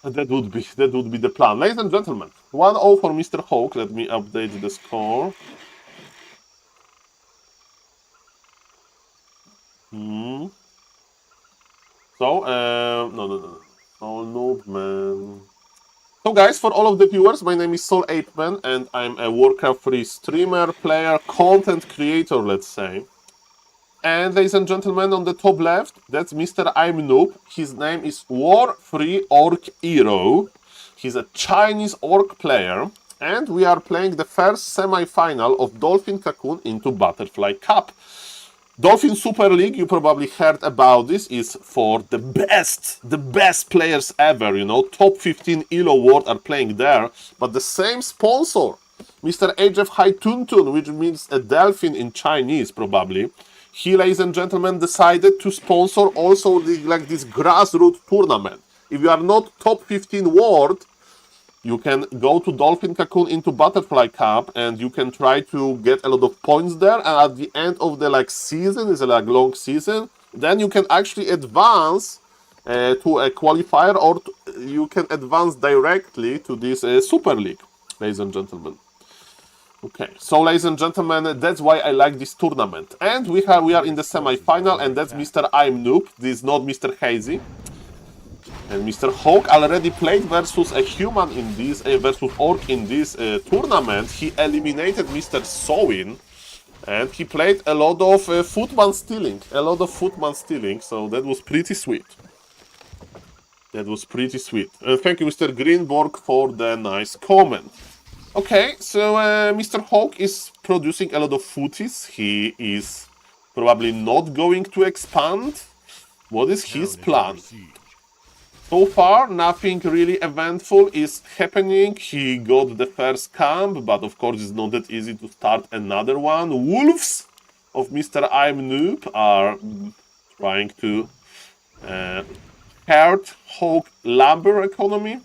That would be the plan. Ladies and gentlemen, 1-0 for Mr. Hawk. Let me update the score. So, no. Oh, noob, man. So, guys, for all of the viewers, my name is SaulApeMan, and I'm a Warcraft 3 streamer, player, content creator, let's say. And, ladies and gentlemen, on the top left, that's Mr. I'm Noob. His name is War 3 Orc Hero. He's a Chinese Orc player. And we are playing the first semi-final of Dolphin Cocoon into Butterfly Cup. Dolphin Super League, you probably heard about this, is for the best players ever, you know. Top 15 ELO World are playing there. But the same sponsor, Mr. HF Hai Tuntun, which means a dolphin in Chinese, probably. He, ladies and gentlemen, decided to sponsor also this grassroots tournament. If you are not top 15 world, you can go to Dolphin Cocoon into Butterfly Cup, and you can try to get a lot of points there. And at the end of the season, it's a long season, then you can actually advance to a qualifier, or you can advance directly to this Super League, ladies and gentlemen. Okay, so ladies and gentlemen, that's why I like this tournament. And we are in the semi-final, and that's Mr. I'm Noob. This is not Mr. Hazy. And Mr. Hawk already played versus a human in this, versus Orc in this tournament. He eliminated Mr. Sowin, and he played a lot of footman stealing. So that was pretty sweet. Thank you, Mr. Greenborg, for the nice comment. Okay, so Mr. Hawk is producing a lot of footies. He is probably not going to expand. What is his plan? So far, nothing really eventful is happening. He got the first camp, but of course it's not that easy to start another one. Wolves of Mr. I'm Noob are trying to hurt Hawk lumber economy.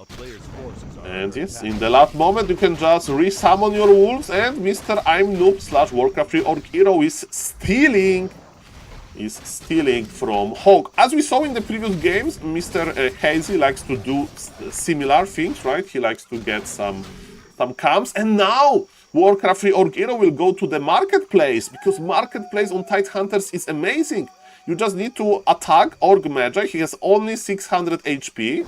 And yes, in the last moment you can just resummon your wolves, and Mr. I'm Noob / Warcraft 3 Orc Hero is stealing from Hawk. As we saw in the previous games, Mr. Hazy likes to do similar things, right? He likes to get some camps, and now Warcraft 3 Orc Hero will go to the marketplace, because marketplace on Tidehunters is amazing. You just need to attack Orc Magi. He has only 600 HP,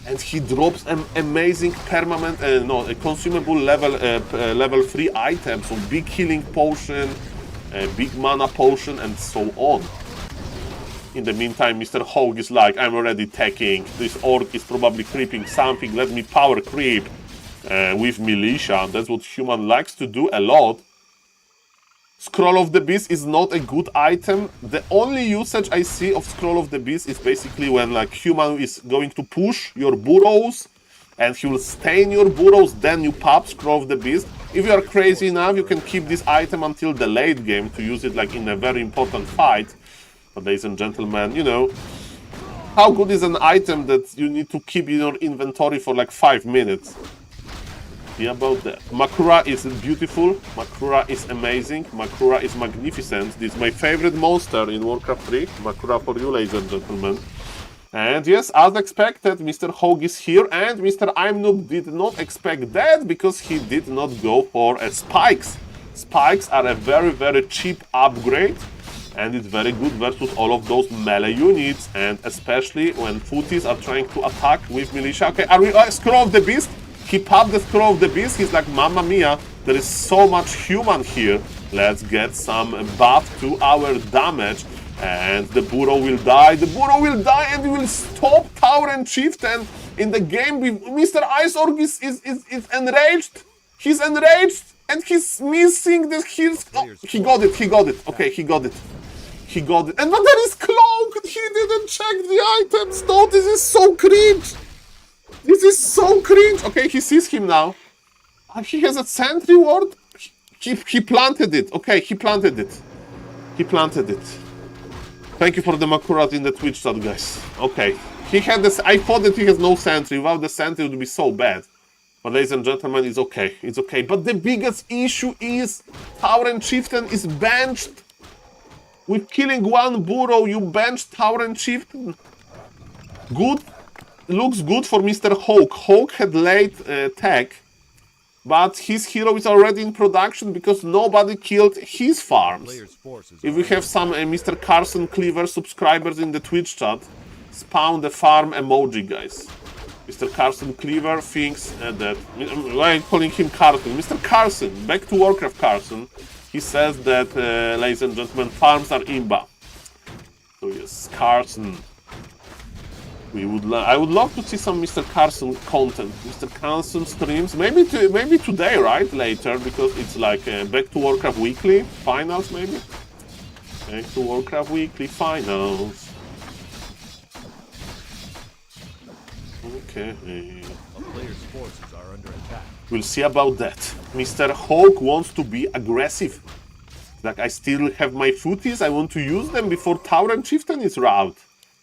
and he drops an amazing permanent, consumable level 3 item. So big healing potion, big mana potion, and so on. In the meantime, Mr. Hawk is like, I'm already attacking. This Orc is probably creeping something. Let me power creep with militia. That's what human likes to do a lot. Scroll of the Beast is not a good item. The only usage I see of Scroll of the Beast is basically when like human is going to push your burrows and he will stain your burrows, then you pop Scroll of the Beast. If you are crazy enough, you can keep this item until the late game to use it like in a very important fight. But ladies and gentlemen, you know, how good is an item that you need to keep in your inventory for like 5 minutes? Yeah, about that. Makura is beautiful. Makura is amazing. Makura is magnificent. This is my favorite monster in Warcraft 3. Makura for you, ladies and gentlemen. And yes, as expected, Mr. Hawk is here, and Mr. I'm Noob did not expect that because he did not go for spikes. Spikes are a very, very cheap upgrade, and it's very good versus all of those melee units, and especially when footies are trying to attack with militia. Okay, are we Scroll of the Beast? He popped the Scroll of the Beast. He's like, Mamma Mia, there is so much human here. Let's get some buff to our damage. And the burrow will die. The burrow will die, and we will stop Tower and Chieftain in the game. Mr. Ice Orc is enraged. He's enraged, and he's missing the heals. Oh, he got it. Okay, he got it. And but there is Cloak. He didn't check the items. No, this is so cringe. Okay, he sees him now. He has a sentry ward. He planted it. Okay, he planted it. Thank you for the Makurat in the Twitch chat, guys. Okay, he had this. I thought that he has no sentry. Without the sentry, it would be so bad. But ladies and gentlemen, it's okay. It's okay. But the biggest issue is Tower and Chieftain is benched. With killing one burrow, you benched Tower and Chieftain. Good. Looks good for Mr. Hawk. Hawk had late tech, but his hero is already in production because nobody killed his farms. If we have some Mr. Carson Cleaver subscribers in the Twitch chat, spawn the farm emoji, guys. Mr. Carson Cleaver thinks that... Why am I calling him Carson? Mr. Carson, back to Warcraft Carson. He says that, ladies and gentlemen, farms are imba. So yes, Carson. I would love to see some Mr. Carson content, Mr. Carson streams, maybe today, right? Later, because it's like Back to Warcraft Weekly finals, maybe. Back to Warcraft Weekly finals. Okay. A player's forces are under attack. We'll see about that. Mr. Hawk wants to be aggressive. Like, I still have my footies, I want to use them before Tower and Chieftain is out.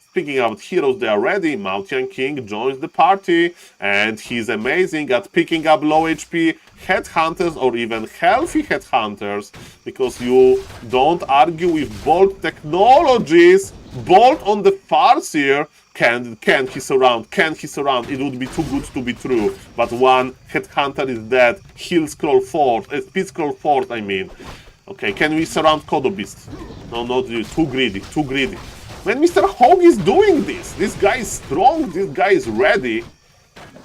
Speaking about heroes, they are ready. Mountain King joins the party, and he's amazing at picking up low HP headhunters or even healthy headhunters, because you don't argue with bolt technologies. Bolt on the Farseer Can he surround? Can he surround? It would be too good to be true. But one headhunter is dead. Heal scroll forth. Speed scroll forth, I mean. Okay, can we surround Kodo Beast? No, not you. Too greedy. Too greedy. Man, Mr. Hog is doing this. This guy is strong. This guy is ready.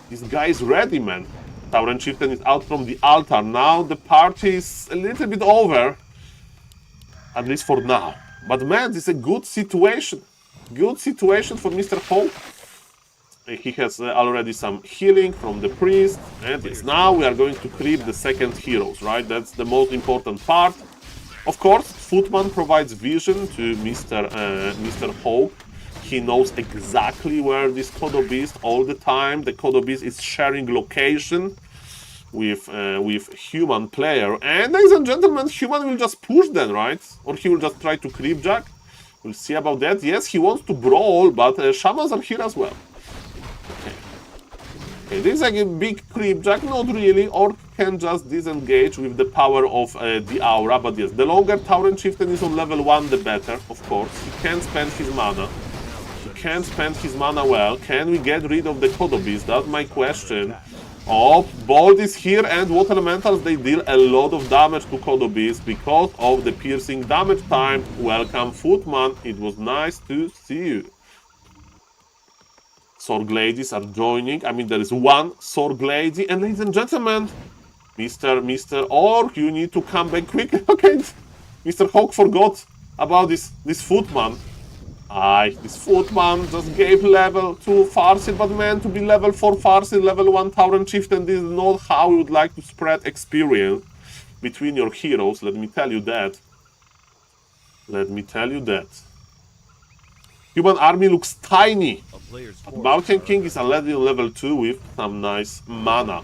This guy is ready, man. Tauren Chieftain is out from the altar. Now the party is a little bit over. At least for now. But man, this is a good situation. Good situation for Mr. Hog. He has already some healing from the priest. And yes, now we are going to creep the second heroes, right? That's the most important part. Of course, Footman provides vision to Mr. Hog. He knows exactly where this Kodo Beast all the time. The Kodo Beast is sharing location with human player. And ladies and gentlemen, human will just push them, right? Or he will just try to creep jack. We'll see about that. Yes, he wants to brawl, but shamans are here as well. Okay, this is like a big creep jack, not really. Orc can just disengage with the power of the aura, but yes, the longer Tauren Chieftain is on level 1, the better, of course. He can spend his mana. He can spend his mana well. Can we get rid of the Kodo Beast? That's my question. Oh, Bolt is here, and Water Elementals, they deal a lot of damage to Kodo Beast because of the piercing damage time. Welcome, Footman. It was nice to see you. Sorg ladies are joining. I mean, there is one Sorg lady. And ladies and gentlemen, Mr. Orc, you need to come back quickly. Okay, Mr. Hawk forgot about this Footman. This Footman just gave level 2 Farseer, but man, to be level 4 Farseer, level 1 Tauren Chieftain, this is not how you would like to spread experience between your heroes. Let me tell you that. Let me tell you that. Human army looks tiny. Mountain King is already on level 2 with some nice mana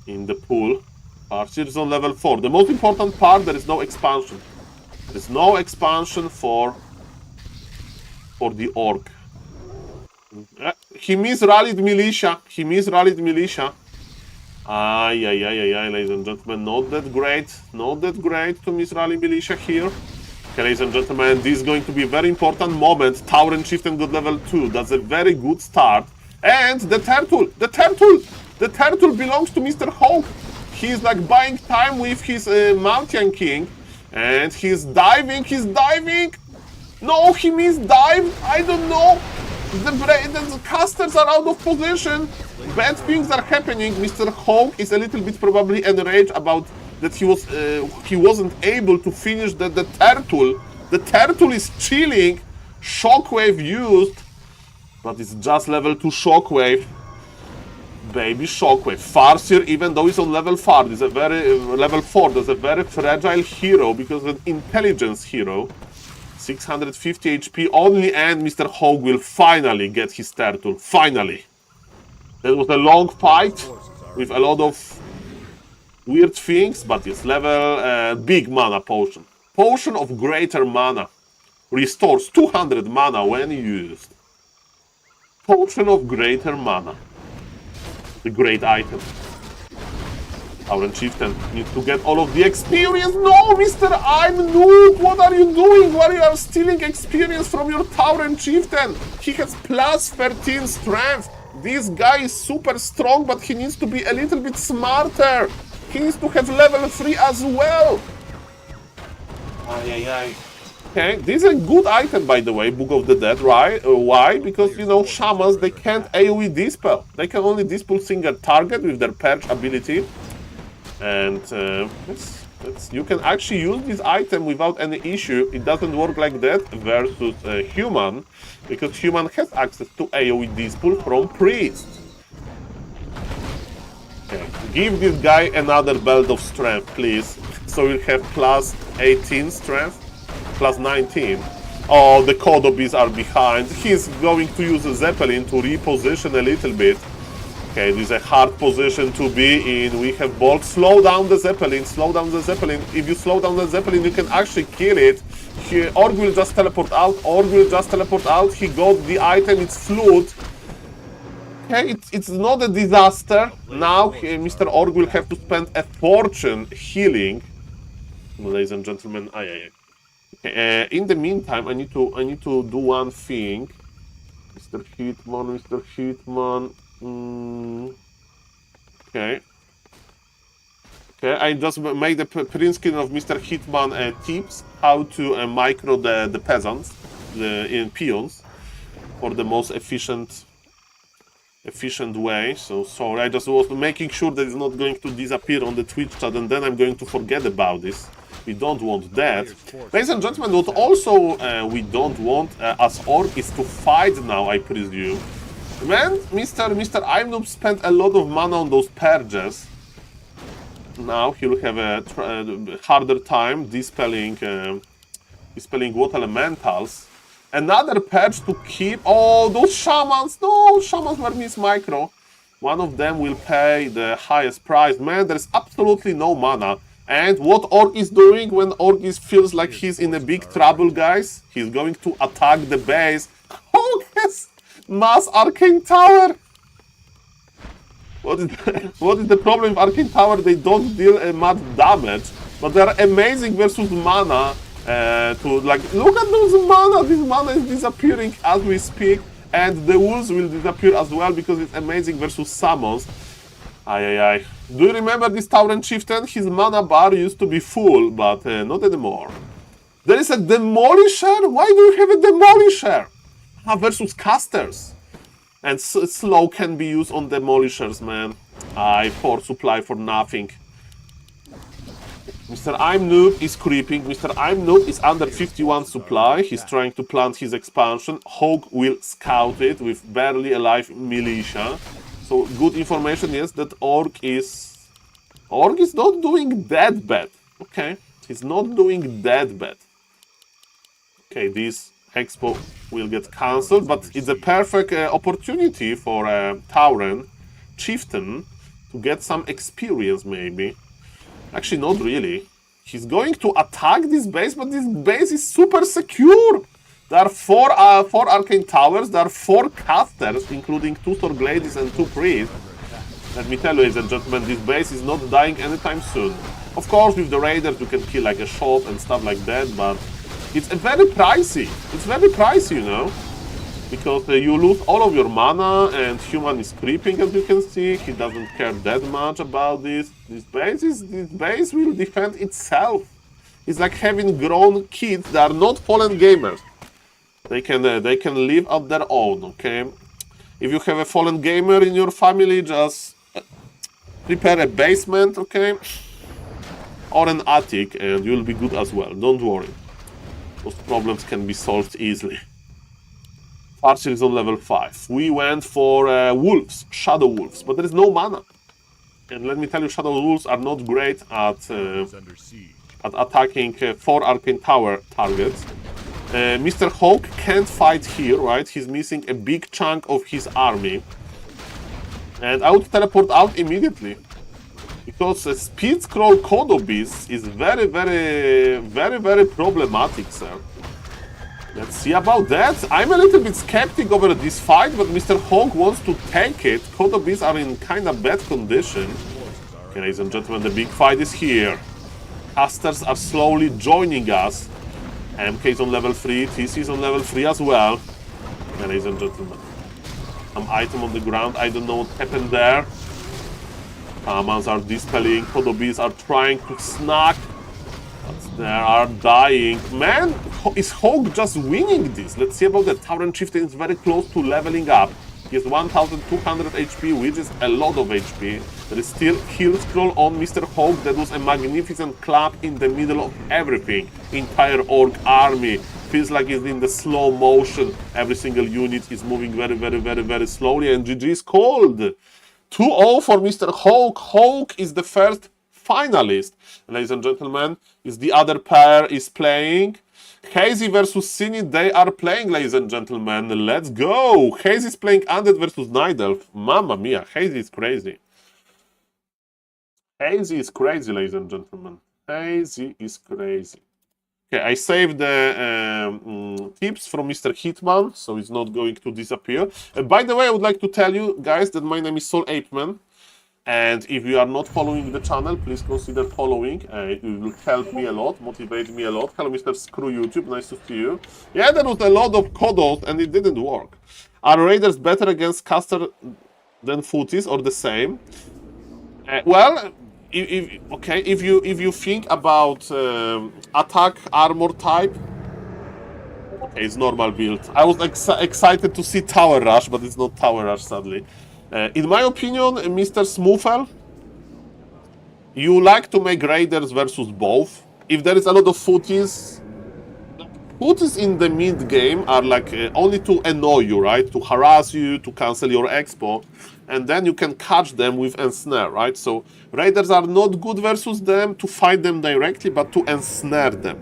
in the pool. Farseer is on level 4. The most important part, there is no expansion. There is no expansion for the Orc. He misrallied militia. He misrallied militia. Ladies and gentlemen, not that great. Not that great to misrally militia here. Okay, ladies and gentlemen, this is going to be a very important moment. Tauren Chieftain got level 2. That's a very good start. And the turtle! The turtle! The turtle belongs to Mr. Hawk. He's like buying time with his Mountain King. And he's diving, No, he misdived. I don't know. The casters are out of position. Bad things are happening. Mr. Hawk is a little bit probably enraged about that he wasn't able to finish the turtle. The turtle is chilling. Shockwave used, but it's just level 2 Shockwave. Baby Shockwave. Farseer, even though he's on level 4, is a very level 4. There's a very fragile hero because of an intelligence hero. 650 HP only, and Mr. Hog will finally get his turtle. Finally. That was a long fight with a lot of weird things, but it's level big mana potion. Potion of greater mana. Restores 200 mana when used. Potion of greater mana. The great item. Tauren Chieftain needs to get all of the experience. No, Mr. I'm noob. What are you doing? Why are you stealing experience from your Tauren Chieftain? He has plus 13 strength. This guy is super strong, but he needs to be a little bit smarter. He needs to have level 3 as well. Okay, this is a good item, by the way, Book of the Dead, right? Why? Because, you know, shamans, they can't AoE dispel. They can only dispel single target with their perch ability. And you can actually use this item without any issue. It doesn't work like that versus human, because human has access to AoE dispel from priest. Okay, give this guy another belt of strength, please. So we'll have plus 18 strength, plus 19. Oh, the Kodo Beasts are behind. He's going to use a Zeppelin to reposition a little bit. Okay, this is a hard position to be in. We have Bolt. Slow down the Zeppelin. Slow down the Zeppelin. If you slow down the Zeppelin, you can actually kill it. Org will just teleport out. Org will just teleport out. He got the item. It's Flute. Okay, it's not a disaster. Now, Mr. Org will have to spend a fortune healing. Ladies and gentlemen, Okay, in the meantime, I need to do one thing. Mr. Hitman, Mr. Hitman. Okay. Okay, I just made a print screen of Mr. Hitman tips how to micro the peasants, in peons, for the most efficient way. So sorry, I just was making sure that it's not going to disappear on the Twitch chat, and then I'm going to forget about this. We don't want that. Ladies and gentlemen, what also we don't want as orc is to fight now, I presume. Man, Mr. Imnoob spent a lot of mana on those purges. Now he'll have a harder time dispelling water elementals. Another purge to keep. Oh, those shamans! No, shamans were miss micro. One of them will pay the highest price. Man, there's absolutely no mana. And what Orc is doing when Orc feels like he's in a big trouble, guys? He's going to attack the base. Oh, yes! Mass Arcane Tower! What is the problem with Arcane Tower? They don't deal much damage, but they're amazing versus mana. Look at those mana. This mana is disappearing as we speak, and the wolves will disappear as well because it's amazing versus summons. Ay. Do you remember this Tauren Chieftain? His mana bar used to be full, but not anymore. There is a Demolisher? Why do you have a Demolisher? Versus casters. And slow can be used on Demolishers, man. For supply for nothing. Mr. Imnoob is creeping. Mr. Imnoob is under 51 supply. He's trying to plant his expansion. Hog will scout it with barely alive militia. So good information, yes, that Orc is not doing that bad. Okay, he's not doing that bad. Okay, this Expo will get cancelled, but it's a perfect opportunity for Tauren Chieftain to get some experience, maybe. Actually, not really. He's going to attack this base, but this base is super secure. There are four arcane towers, there are 4 casters, including 2 Storglades and 2 priests. Let me tell you, ladies and gentlemen, this base is not dying anytime soon. Of course, with the raiders, you can kill like a shot and stuff like that, but it's very pricey. It's very pricey, you know, because you lose all of your mana, and human is creeping, as you can see. He doesn't care that much about this. This base will defend itself. It's like having grown kids that are not fallen gamers. They can live on their own, okay? If you have a fallen gamer in your family, just prepare a basement, okay? Or an attic, and you'll be good as well. Don't worry. Those problems can be solved easily. Archer is on level 5. We went for wolves, shadow wolves, but there is no mana. And let me tell you, shadow wolves are not great at attacking 4 arcane tower targets. Mr. Hawk can't fight here, right? He's missing a big chunk of his army. And I would teleport out immediately. Because speed scroll Kodobis is very problematic, sir. Let's see about that. I'm a little bit skeptic over this fight, but Mr. Hawk wants to take it. Kodobis are in kind of bad condition. Okay, ladies and gentlemen, the big fight is here. Casters are slowly joining us. MK is on level 3, TC is on level 3 as well. Okay, ladies and gentlemen. Some item on the ground, I don't know what happened there. Shamans are dispelling, Kodobis are trying to snack. But they are dying. Man, is Hog just winning this? Let's see about that. Tauren Chieftain is very close to leveling up. He has 1200 HP, which is a lot of HP. There is still kill scroll on Mr. Hawk. That was a magnificent clap in the middle of everything. Entire Orc army feels like it's in the slow motion. Every single unit is moving very slowly, and GG is called. 2-0 for Mr. Hawk. Hawk is the first finalist. Ladies and gentlemen, is the other pair is playing. Hazy versus Cine, they are playing, ladies and gentlemen. Let's go! Hazy is playing Undead versus Night Elf. Mamma mia, Hazy is crazy. Hazy is crazy, ladies and gentlemen. Hazy is crazy. Okay, I saved the tips from Mr. Hitman, so it's not going to disappear. By the way, I would like to tell you guys that my name is SaulApeMan. And if you are not following the channel, please consider following. It will help me a lot, motivate me a lot. Hello, Mr. Screw YouTube, nice to see you. Yeah, there was a lot of codos and it didn't work. Are Raiders better against caster than footies or the same? Well, if you think about attack armor type, okay, it's normal build. I was excited to see Tower Rush, but it's not Tower Rush, sadly. In my opinion, Mr. Smoofel, you like to make Raiders versus both. If there is a lot of footies, footies in the mid game are like only to annoy you, right? To harass you, to cancel your expo, and then you can catch them with ensnare, right? So Raiders are not good versus them to fight them directly, but to ensnare them.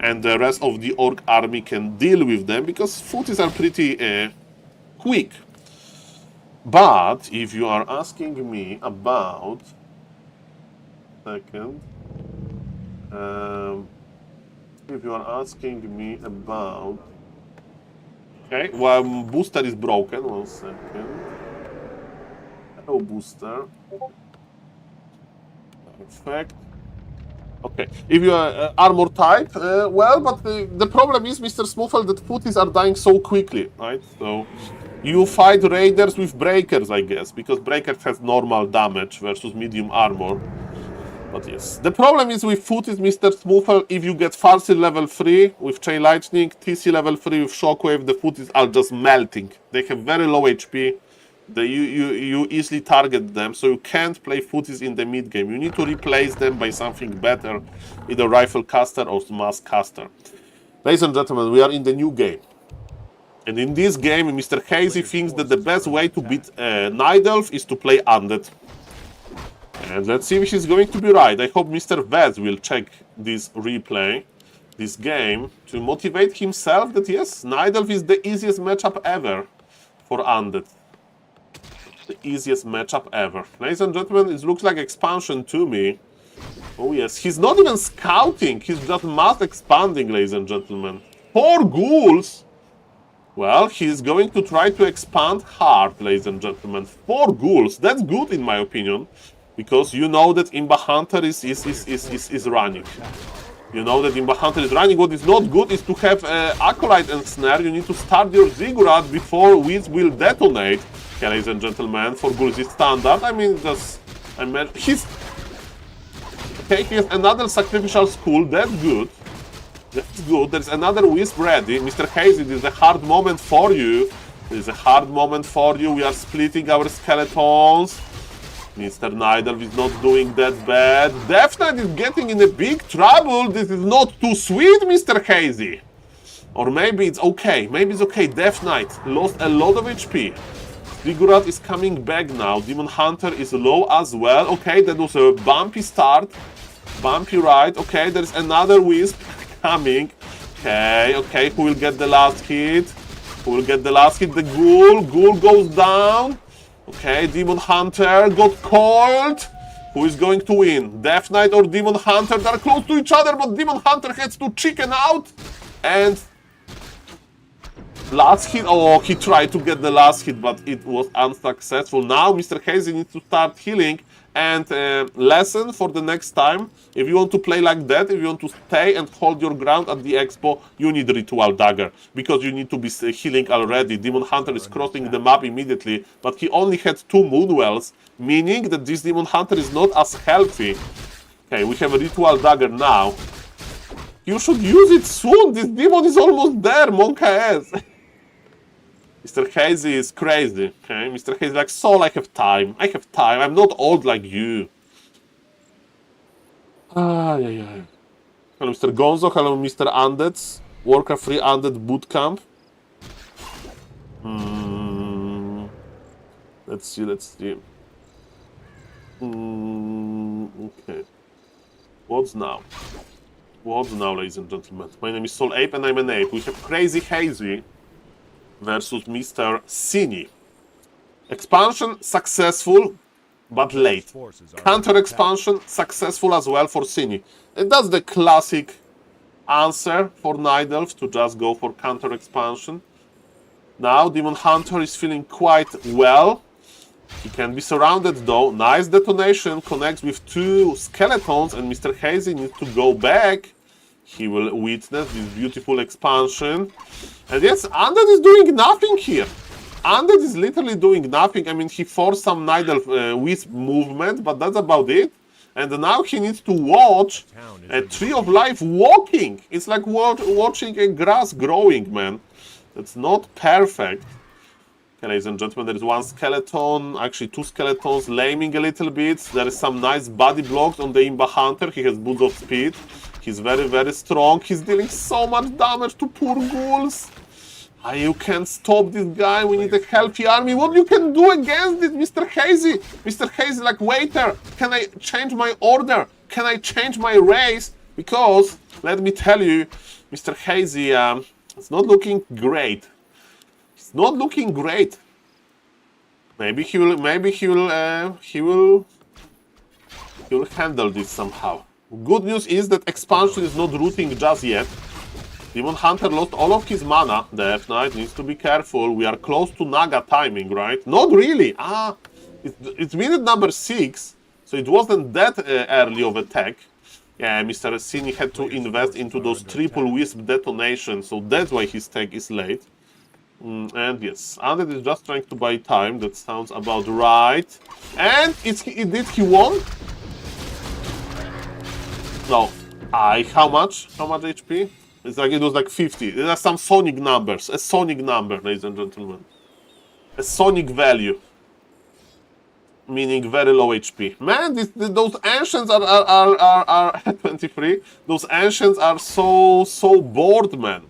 And the rest of the orc army can deal with them because footies are pretty quick. But if you are asking me about second, if you are asking me about, okay, well, booster is broken. 1 second. Hello, booster. Perfect. Okay, if you are armor type, well, but the problem is, Mr. Smoofel, that footies are dying so quickly, right? So you fight Raiders with Breakers, I guess, because Breakers has normal damage versus medium armor. But yes, the problem is with footies, Mr. Smoofel, if you get Farseer level 3 with Chain Lightning, TC level 3 with Shockwave, the footies are just melting. They have very low HP. You easily target them, so you can't play footies in the mid game. You need to replace them by something better, either Rifle Caster or Mass Caster. Ladies and gentlemen, we are in the new game. And in this game, Mr. Hazy thinks that the best way to beat Night Elf is to play Undead. And let's see if he's going to be right. I hope Mr. Vez will check this replay, this game, to motivate himself that yes, Night Elf is the easiest matchup ever for Undead. The easiest matchup ever. Ladies and gentlemen, it looks like expansion to me. Oh yes, he's not even scouting, he's just mass expanding, ladies and gentlemen. 4 ghouls! Well, he's going to try to expand hard, ladies and gentlemen. 4 ghouls, that's good in my opinion. Because you know that Imba Hunter is running. You know that Imba Hunter is running. What is not good is to have Acolyte and Snare. You need to start your Ziggurat before Wiz will detonate. Okay, ladies and gentlemen, for Ghouls is standard. I mean, he's... Okay, he has another Sacrificial Skull. That's good. That's good. There's another Wisp ready. Mr. Hazy, this is a hard moment for you. This is a hard moment for you. We are splitting our skeletons. Mr. Night Elf is not doing that bad. Death Knight is getting in a big trouble. This is not too sweet, Mr. Hazy. Or maybe it's okay. Maybe it's okay. Death Knight lost a lot of HP. Ziggurat is coming back now. Demon Hunter is low as well. Okay, that was a bumpy start. Bumpy ride. Okay, there's another Wisp coming. Okay, who will get the last hit? Who will get the last hit? The Ghoul. Ghoul goes down. Okay, Demon Hunter got coiled. Who is going to win? Death Knight or Demon Hunter? They're close to each other, but Demon Hunter has to chicken out. And last hit. Oh, he tried to get the last hit, but it was unsuccessful. Now Mr. Hazy needs to start healing. And lesson for the next time, if you want to play like that, if you want to stay and hold your ground at the expo, you need Ritual Dagger, because you need to be healing already. Demon Hunter is crossing the map immediately, but he only had 2 Moonwells, meaning that this Demon Hunter is not as healthy. Okay, we have a Ritual Dagger now. You should use it soon, this demon is almost there, Monka S. Mr. Hazy is crazy, okay? Mr. Hazy like, Saul, I have time, I'm not old like you. Yeah. Hello, Mr. Gonzo, hello, Mr. Undead, Warcraft 3 Undead Bootcamp. Let's see. Okay. What's now, ladies and gentlemen? My name is SaulApe and I'm an ape. We have Crazy Hazy versus Mr. Cini. Expansion successful, but late. Counter expansion successful as well for Cini. And that's the classic answer for Night Elf, to just go for counter expansion. Now Demon Hunter is feeling quite well. He can be surrounded though. Nice detonation, connects with 2 skeletons, and Mr. Hazy needs to go back. He will witness this beautiful expansion. And yes, Undead is doing nothing here. Undead is literally doing nothing. I mean, he forced some Night Elf Wisp movement, but that's about it. And now he needs to watch a Tree of Life walking. It's like watching a grass growing, man. That's not perfect. Okay, ladies and gentlemen, there is one skeleton, actually two skeletons, laming a little bit. There is some nice body blocks on the Imba Hunter. He has Boots of Speed. He's very, very strong. He's dealing so much damage to poor ghouls. You can't stop this guy. We need a healthy army. What you can do against it, Mr. Hazy? Mr. Hazy, like, waiter, can I change my order? Can I change my race? Because, let me tell you, Mr. Hazy, it's not looking great. It's not looking great. Maybe he will handle this somehow. Good news is that expansion is not rooting just yet. Demon Hunter lost all of his mana. The F-Knight needs to be careful. We are close to Naga timing, right? Not really. It's minute number 6, so it wasn't that early of attack. Yeah, Mr. Cini had to invest into those triple wisp detonations, so that's why his tag is late. And yes, Undead is just trying to buy time. That sounds about right. And he won? No. How much? How much HP? It's like, it was like 50. There are some sonic numbers. A sonic number, ladies and gentlemen. A sonic value. Meaning very low HP. Man, those ancients are 23. Those ancients are so bored, man.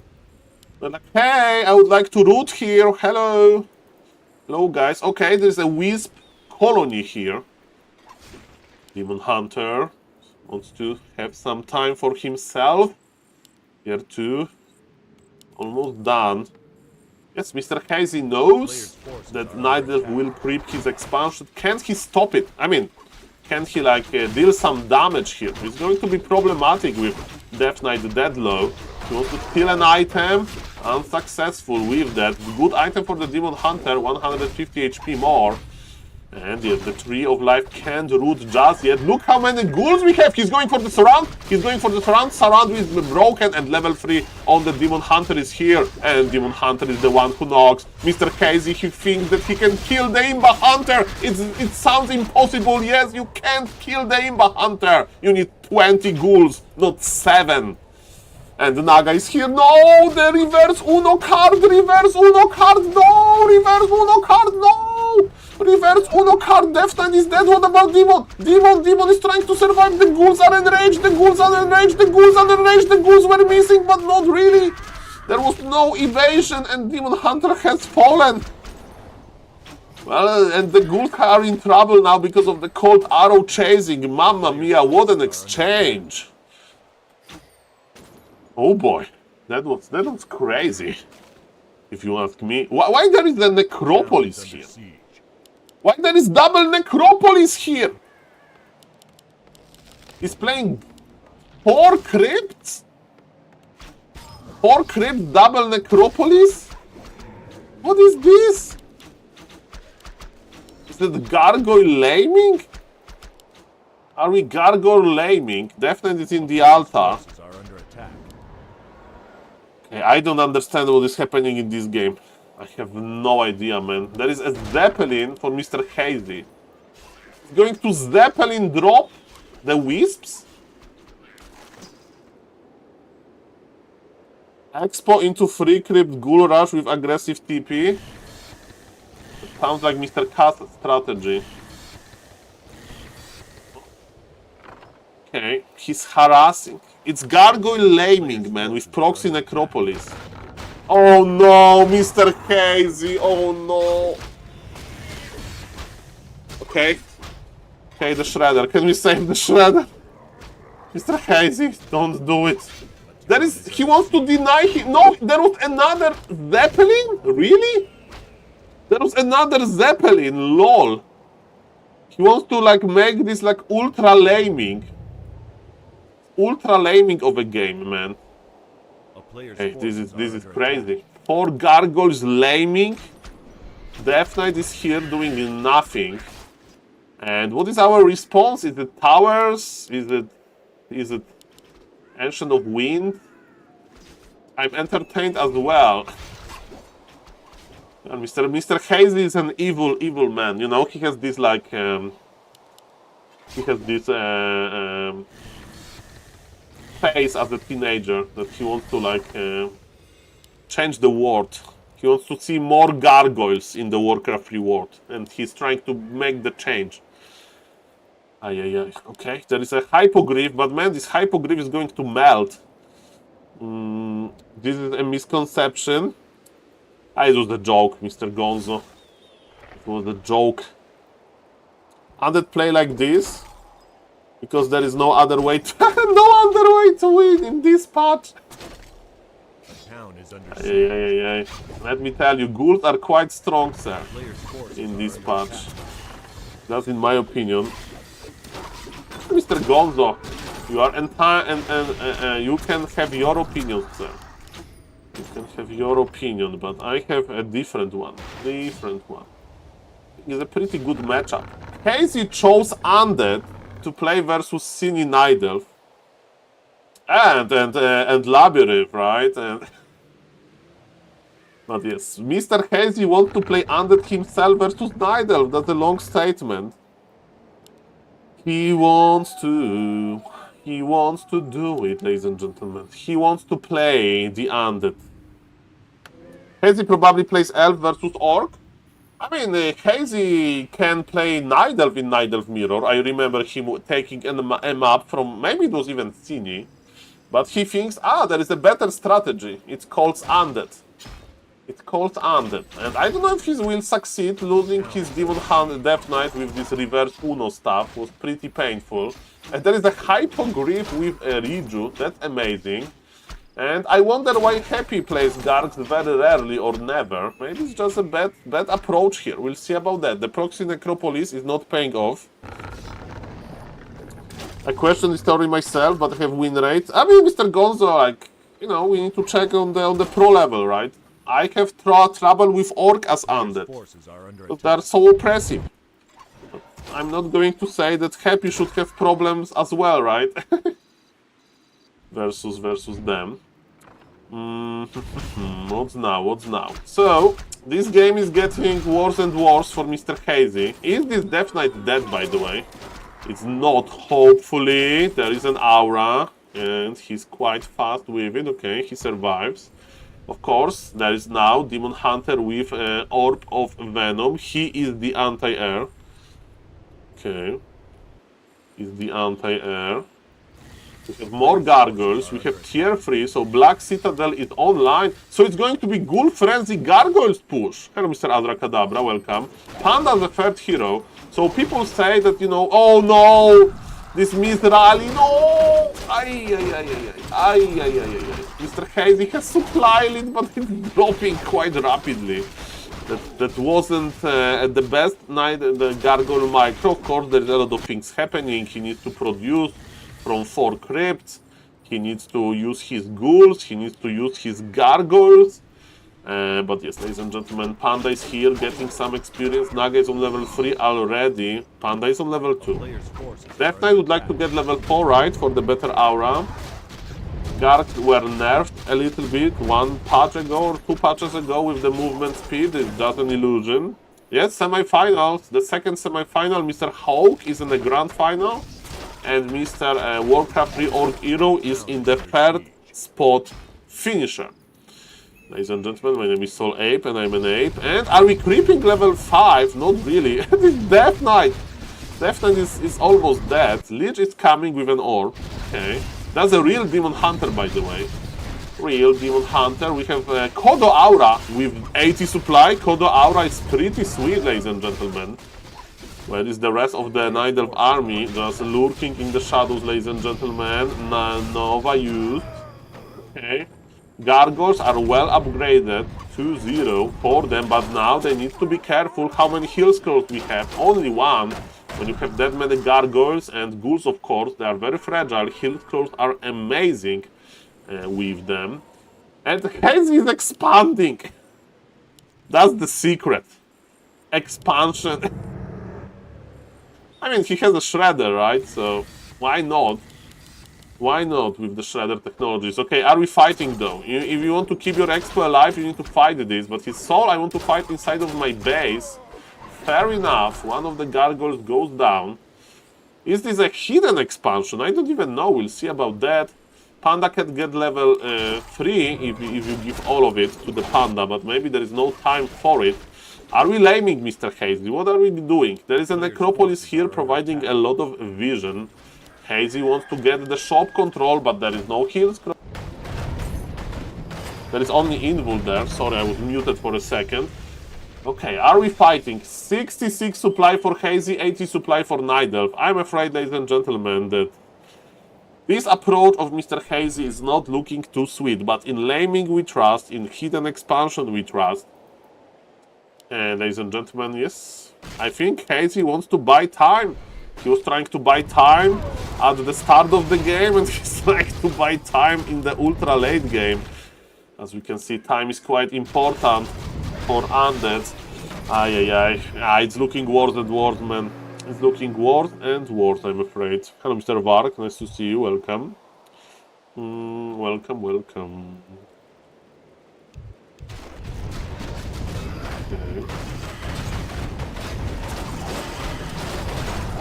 They're like, hey, I would like to root here. Hello. Hello, guys. Okay, there's a wisp colony here. Demon Hunter wants to have some time for himself. Here too. Almost done. Yes, Mr. Hazy knows that Night Elf will creep his expansion. Can't he stop it? I mean, can't he like deal some damage here? It's going to be problematic with Death Knight dead low. He wants to steal an item. Unsuccessful with that. Good item for the Demon Hunter, 150 HP more. And yes, the Tree of Life can't root just yet. Look how many ghouls we have. He's going for the surround. He's going for the surround. Surround is broken, and level 3 on the Demon Hunter is here. And Demon Hunter is the one who knocks. Mr. Casey, he thinks that he can kill the Imba Hunter. It sounds impossible. Yes, you can't kill the Imba Hunter. You need 20 ghouls, not 7. And the Naga is here. No, the reverse Uno card. Reverse Uno card. No, reverse Uno card. No. Reverse Uno card, Death Knight is dead. What about Demon? Demon is trying to survive. The ghouls are enraged. The ghouls are enraged. The ghouls are enraged. The ghouls were missing, but not really. There was no evasion, and Demon Hunter has fallen. Well, and the ghouls are in trouble now because of the cold arrow chasing. Mamma mia, what an exchange. Oh boy, that was crazy. If you ask me. Why there is the necropolis here? Why there is double necropolis here? He's playing 4 crypts? 4 crypts, double necropolis? What is this? Is it gargoyle laming? Are we gargoyle laming? Definitely it's in the altar. Okay, I don't understand what is happening in this game. I have no idea, man. There is a Zeppelin for Mr. Hazy. He's going to Zeppelin drop the wisps? Expo into free crypt ghoul rush with aggressive TP. Sounds like Mr. Cast strategy. Okay, he's harassing. It's gargoyle laming, man, with proxy necropolis. Oh no, Mr. Hazy, oh no. Okay. Okay, the Shredder. Can we save the Shredder? Mr. Hazy, don't do it. He wants to deny him. No, there was another Zeppelin? Really? There was another Zeppelin, lol. He wants to like make this like ultra laming. Ultra laming of a game, man. Hey, this is crazy. 4 gargoyles laming. Death Knight is here doing nothing. And what is our response? Is it towers? Is it Ancient of Wind? I'm entertained as well. And Mr. Hazy is an evil man. You know, he has this like face as a teenager that he wants to like change the world. He wants to see more gargoyles in the Warcraft 3 world, and he's trying to make the change. Okay, there is a hypogryph, but man, this hypogryph is going to melt. This is a misconception. It was a joke, Mr. Gonzo. It was a joke. Undead play like this because there is no other way to win in this patch. The town is under siege. Let me tell you, ghouls are quite strong, sir, Players' forces in are this under patch. attack. That's in my opinion. Mr. Gonzo, you are entire you can have your opinion, sir. You can have your opinion, but I have a different one. It's a pretty good matchup. Casey chose Undead to play versus Cine Nidelf and Labyrinth, right? But yes, Mr. Hazy wants to play Undead himself versus Nidelf. That's a long statement. He wants to do it, ladies and gentlemen. He wants to play the Undead. Hazy probably plays Elf versus Orc. I mean, Hazy can play Nidelf in Nidelf Mirror. I remember him taking a map from, maybe it was even Cine. But he thinks, there is a better strategy. It's called Undead. It's called Undead. And I don't know if he will succeed. Losing his Demon Hunt Death Knight with this reverse Uno stuff was pretty painful. And there is a Hypogryph with a Riju. That's amazing. And I wonder why Happy plays Gargs very rarely or never. Maybe it's just a bad approach here. We'll see about that. The proxy necropolis is not paying off. I question this theory myself, but I have win rate. I mean, Mr. Gonzo, like, you know, we need to check on the pro level, right? I have trouble with Orc as Undead. Forces are under Because attack. they are so oppressive. But I'm not going to say that Happy should have problems as well, right? versus them. What's now? So, this game is getting worse and worse for Mr. Hazy. Is this Death Knight dead, by the way? It's not, hopefully. There is an aura, and he's quite fast with it. Okay, he survives. Of course, there is now Demon Hunter with Orb of Venom. He is the anti-air. Okay. He's the anti-air. We have more Gargoyles. We have tier 3, so Black Citadel is online. So it's going to be Ghoul Frenzy Gargoyles push. Hello, Mr. Abracadabra, welcome. Panda the third hero. So people say that, you know, oh no, this missed rally, no! Mr. Hazy has supply lead, but it's dropping quite rapidly. That wasn't at the best night the Gargoyle micro. Of course, there's a lot of things happening. He needs to produce from 4 crypts. He needs to use his ghouls. He needs to use his gargoyles. But yes, ladies and gentlemen, Panda is here getting some experience. Naga is on level 3 already. Panda is on level 2. Players' forces Death are Knight under would like to attack. get level 4, right, for the better aura. Gargs were nerfed a little bit 1 patch ago or 2 patches ago with the movement speed. It's just an illusion. Yes, semi-finals. The second semi-final, Mr. Hawk is in the grand final. And Mr. Warcraft 3 Orc Hero is in the third spot finisher. Ladies and gentlemen, my name is SaulApe and I'm an ape. And are we creeping level 5? Not really. This Death Knight. Death Knight is almost dead. Lich is coming with an orb. Okay. That's a real Demon Hunter, by the way. Real Demon Hunter. We have Kodo Aura with 80 supply. Kodo Aura is pretty sweet, ladies and gentlemen. Where is the rest of the Night Elf army? Just lurking in the shadows, ladies and gentlemen. Nova used. Okay. Gargoyles are well upgraded, 2-0 for them, but now they need to be careful how many heal scrolls we have. Only 1. When you have that many gargoyles and ghouls, of course, they are very fragile. Heal scrolls are amazing with them. And Hazy is expanding. That's the secret. Expansion. I mean, he has a shredder, right? So why not? Why not with the Shredder technologies? Okay, are we fighting though? If you want to keep your Expo alive, you need to fight this. But his Soul, I want to fight inside of my base. Fair enough, one of the gargoyles goes down. Is this a hidden expansion? I don't even know, we'll see about that. Panda can get level 3 if you give all of it to the Panda, but maybe there is no time for it. Are we laming Mr. Hazy? What are we doing? There is a necropolis here providing a lot of vision. Hazy wants to get the shop control, but there is no heals. There is only Invul there. Sorry, I was muted for a second. Okay, are we fighting? 66 supply for Hazy, 80 supply for Night Elf. I'm afraid, ladies and gentlemen, that this approach of Mr. Hazy is not looking too sweet, but in laming we trust, in hidden expansion we trust. And ladies and gentlemen, yes, I think Hazy wants to buy time. He was trying to buy time at the start of the game, and he's trying to buy time in the ultra late game. As we can see, time is quite important for undeads. It's looking worse and worse, man. It's looking worse and worse, I'm afraid. Hello, Mr. Vark, nice to see you, welcome. Welcome. Okay.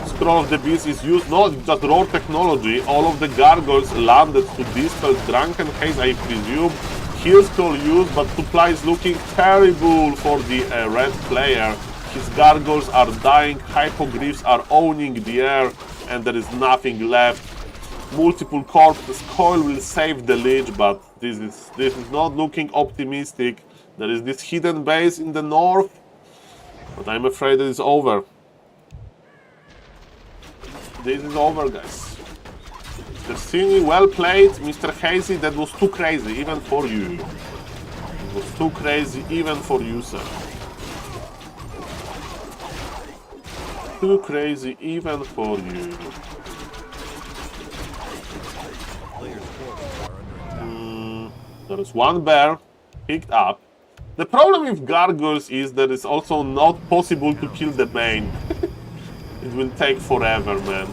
Scroll of the Beast is used, not just raw technology. All of the gargoyles landed to dispel Drunken Haze, I presume. Heal scroll used, but supply is looking terrible for the red player. His gargoyles are dying, hypogryphs are owning the air, and there is nothing left. Multiple corpses, Coil will save the Lich, but this is not looking optimistic. There is this hidden base in the north, but I'm afraid it is over. This is over, guys. Mr. Cini, well played. Mr. Hazy, that was too crazy, even for you. It was too crazy, even for you, sir. Too crazy, even for you. There is one bear picked up. The problem with gargoyles is that it's also not possible to kill the main. It will take forever, man.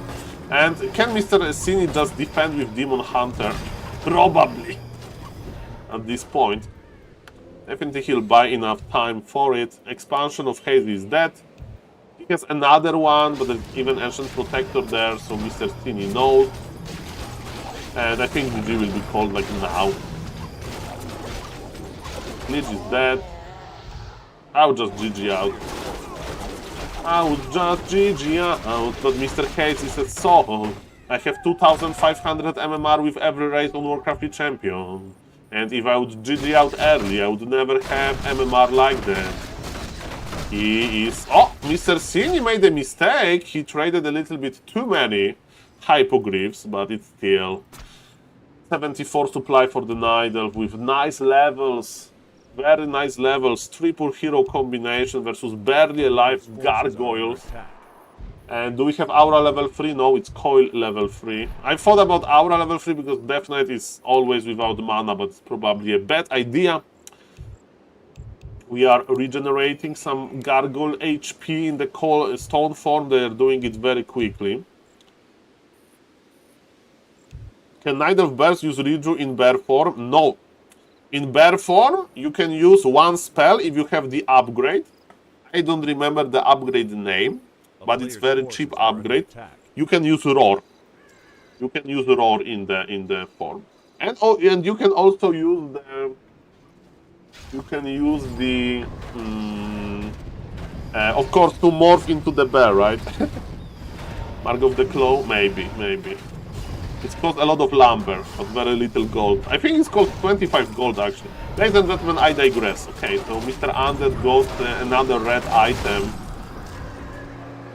And can Mr. Cini just defend with Demon Hunter? Probably. At this point. Definitely he'll buy enough time for it. Expansion of Haze is dead. He has another one, but there's even Ancient Protector there, so Mr. Cini knows. And I think GG will be called like now. Lich is dead. I'll just GG out. I would just GG out, but Mr. Haze is at SOO. I have 2500 MMR with every race on Warcraft 3 champion. And if I would GG out early, I would never have MMR like that. He is... Oh, Mr. Cini made a mistake. He traded a little bit too many hypogryphs, but it's still 74 supply for the Night Elf with nice levels. Very nice levels, triple hero combination versus barely alive gargoyles. And do we have Aura level 3? No, it's Coil level 3. I thought about Aura level 3 because Death Knight is always without mana, but it's probably a bad idea. We are regenerating some gargoyle HP in the stone form. They are doing it very quickly. Can Night Elf Bears use Reju in bear form? No. In bear form, you can use one spell if you have the upgrade. I don't remember the upgrade name, but it's very cheap upgrade. You can use Roar. You can use Roar in the form, and you can also use the. You can use the. Of course, to morph into the bear, right? Mark of the Claw, maybe. It's cost a lot of lumber, but very little gold. I think it's cost 25 gold, actually. Ladies and gentlemen, I digress. Okay, so Mr. Undead got another red item.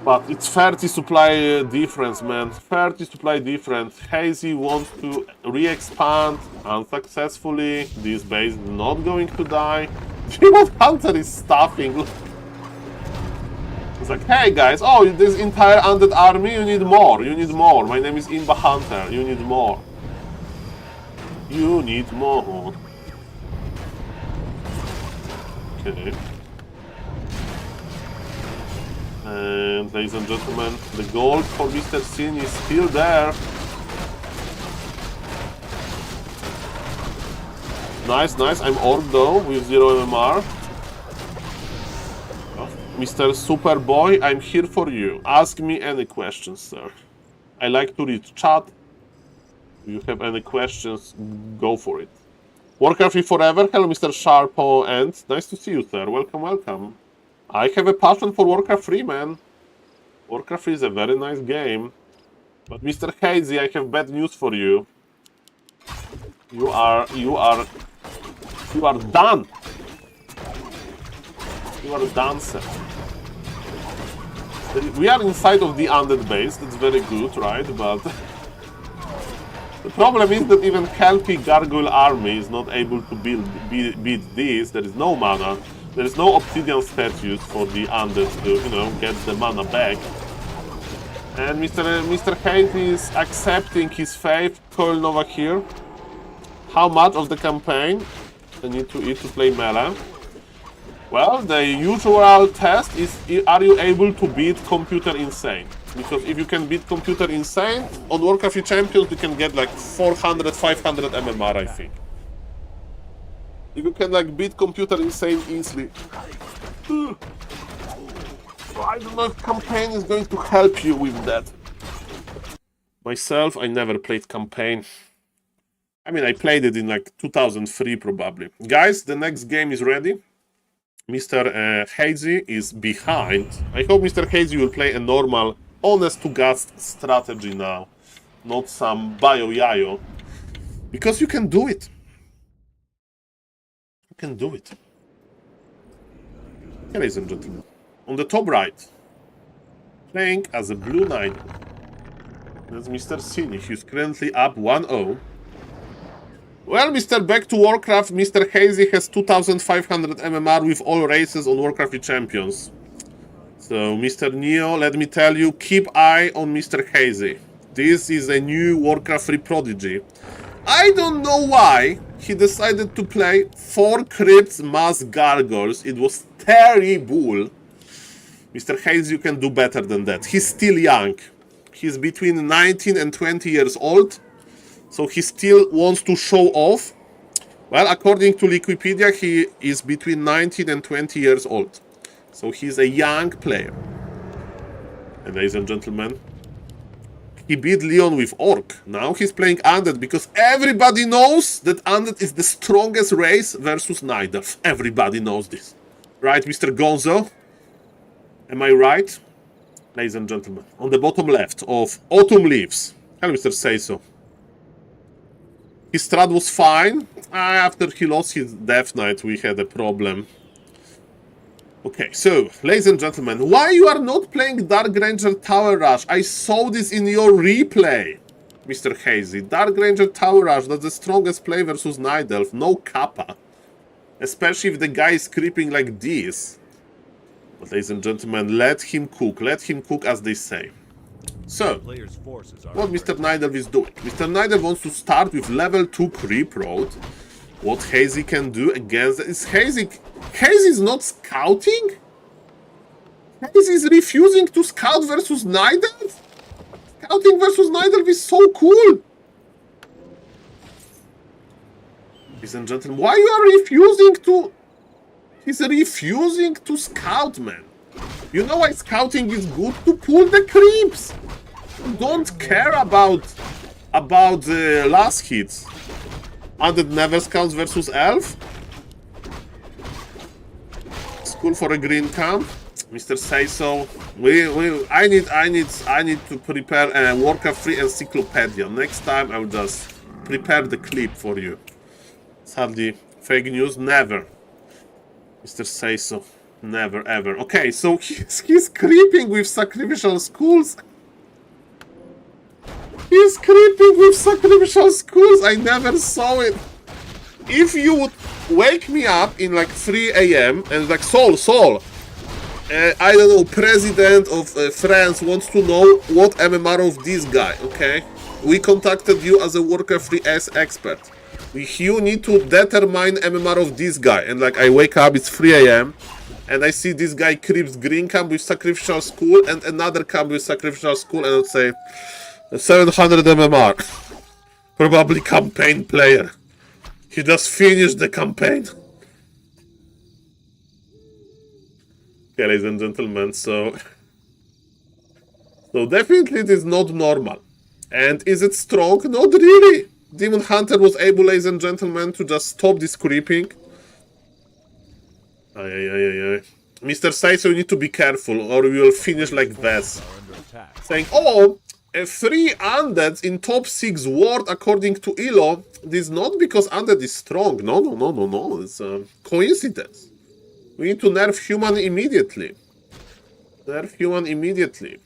But it's 30 supply difference, man. 30 supply difference. Hazy wants to re-expand unsuccessfully. This base is not going to die. Demon Hunter is stuffing. It's like, hey guys, oh, this entire undead army, you need more, My name is Imba Hunter, you need more. Okay. And ladies and gentlemen, the gold for Mr. Cini is still there. Nice, nice. I'm orb though with 0 MMR. Mr. Superboy, I'm here for you. Ask me any questions, sir. I like to read chat. If you have any questions, go for it. Warcraft 3 forever. Hello, Mr. Sharpo, and nice to see you, sir. Welcome, welcome. I have a passion for Warcraft 3, man. Warcraft 3 is a very nice game. But Mr. Hazy, I have bad news for you. You are done. You are done, sir. We are inside of the undead base. That's very good, right? But the problem is that even healthy gargoyle army is not able to beat this. There is no mana. There is no obsidian statues for the undead to, you know, get the mana back. And Mr. Hate is accepting his fate. Coil Nova here. How much of the campaign I need to eat to play melee? Well, the usual test is, are you able to beat Computer Insane? Because if you can beat Computer Insane, on Warcraft 3 Champions you can get like 400, 500 MMR, I think. If you can like beat Computer Insane easily. So I don't know if campaign is going to help you with that. Myself, I never played campaign. I mean, I played it in like 2003 probably. Guys, the next game is ready. Mr. Hazy is behind. I hope Mr. Hazy will play a normal, honest-to-God strategy now. Not some bio-yayo. Because you can do it. You can do it. Okay, ladies and gentlemen. On the top right, playing as a Blue Knight. That's Mr. Cine. He's currently up 1-0. Well, Mr. Back to Warcraft, Mr. Hazy has 2500 MMR with all races on Warcraft 3 Champions. So, Mr. Neo, let me tell you, keep eye on Mr. Hazy. This is a new Warcraft 3 prodigy. I don't know why he decided to play 4 Crypts Mass Gargoyles. It was terrible. Mr. Hazy, you can do better than that. He's still young. He's between 19 and 20 years old. So he still wants to show off. Well, according to Wikipedia, he is between 19 and 20 years old. So he's a young player. And ladies and gentlemen, he beat Leon with Orc. Now he's playing Undead because everybody knows that Undead is the strongest race versus Night Elf. Everybody knows this. Right, Mr. Gonzo? Am I right? Ladies and gentlemen, on the bottom left of Autumn Leaves. Hello, Mr. Say So. His strat was fine. After he lost his Death Knight, we had a problem. Okay, so, ladies and gentlemen, why you are not playing Dark Ranger Tower Rush? I saw this in your replay, Mr. Hazy. Dark Ranger Tower Rush, that's the strongest play versus Night Elf. No kappa. Especially if the guy is creeping like this. But, ladies and gentlemen, let him cook. Let him cook, as they say. So, what Mr. Nidelv is doing? Mr. Nidelv wants to start with level 2 Creep Road. What Hazy can do against... Is Hazy is not scouting? Hazy is refusing to scout versus Nidelv? Scouting versus Nidelv is so cool! Ladies and gentlemen, why you are refusing to... He's refusing to scout, man. You know why scouting is good? To pull the creeps. Don't care about the last hits. Undead never scouts versus elf. School for a green camp. Mr. Say So. I need to prepare a Warcraft 3 encyclopedia. Next time I'll just prepare the clip for you. Sadly, fake news never. Mr. Say So. Never ever. Okay, so he's creeping with sacrificial schools. He's creeping with sacrificial schools. I never saw it. If you would wake me up in like 3 AM and like, Saul, I don't know, president of France wants to know what MMR of this guy, okay? We contacted you as a Warcraft 3S expert. You need to determine MMR of this guy. And like, I wake up, it's 3 AM. And I see this guy creeps green camp with sacrificial school and another camp with sacrificial school, and I would say 700 MMR. Probably campaign player. He just finished the campaign. Okay, ladies and gentlemen, so definitely it is not normal. And is it strong? Not really. Demon Hunter was able, ladies and gentlemen, to just stop this creeping. Mr. Saiso, you need to be careful, or we will finish like this. Saying, oh, 3 undeads in top 6 ward according to Elo. This is not because undead is strong. No. It's a coincidence. We need to nerf human immediately. Nerf human immediately.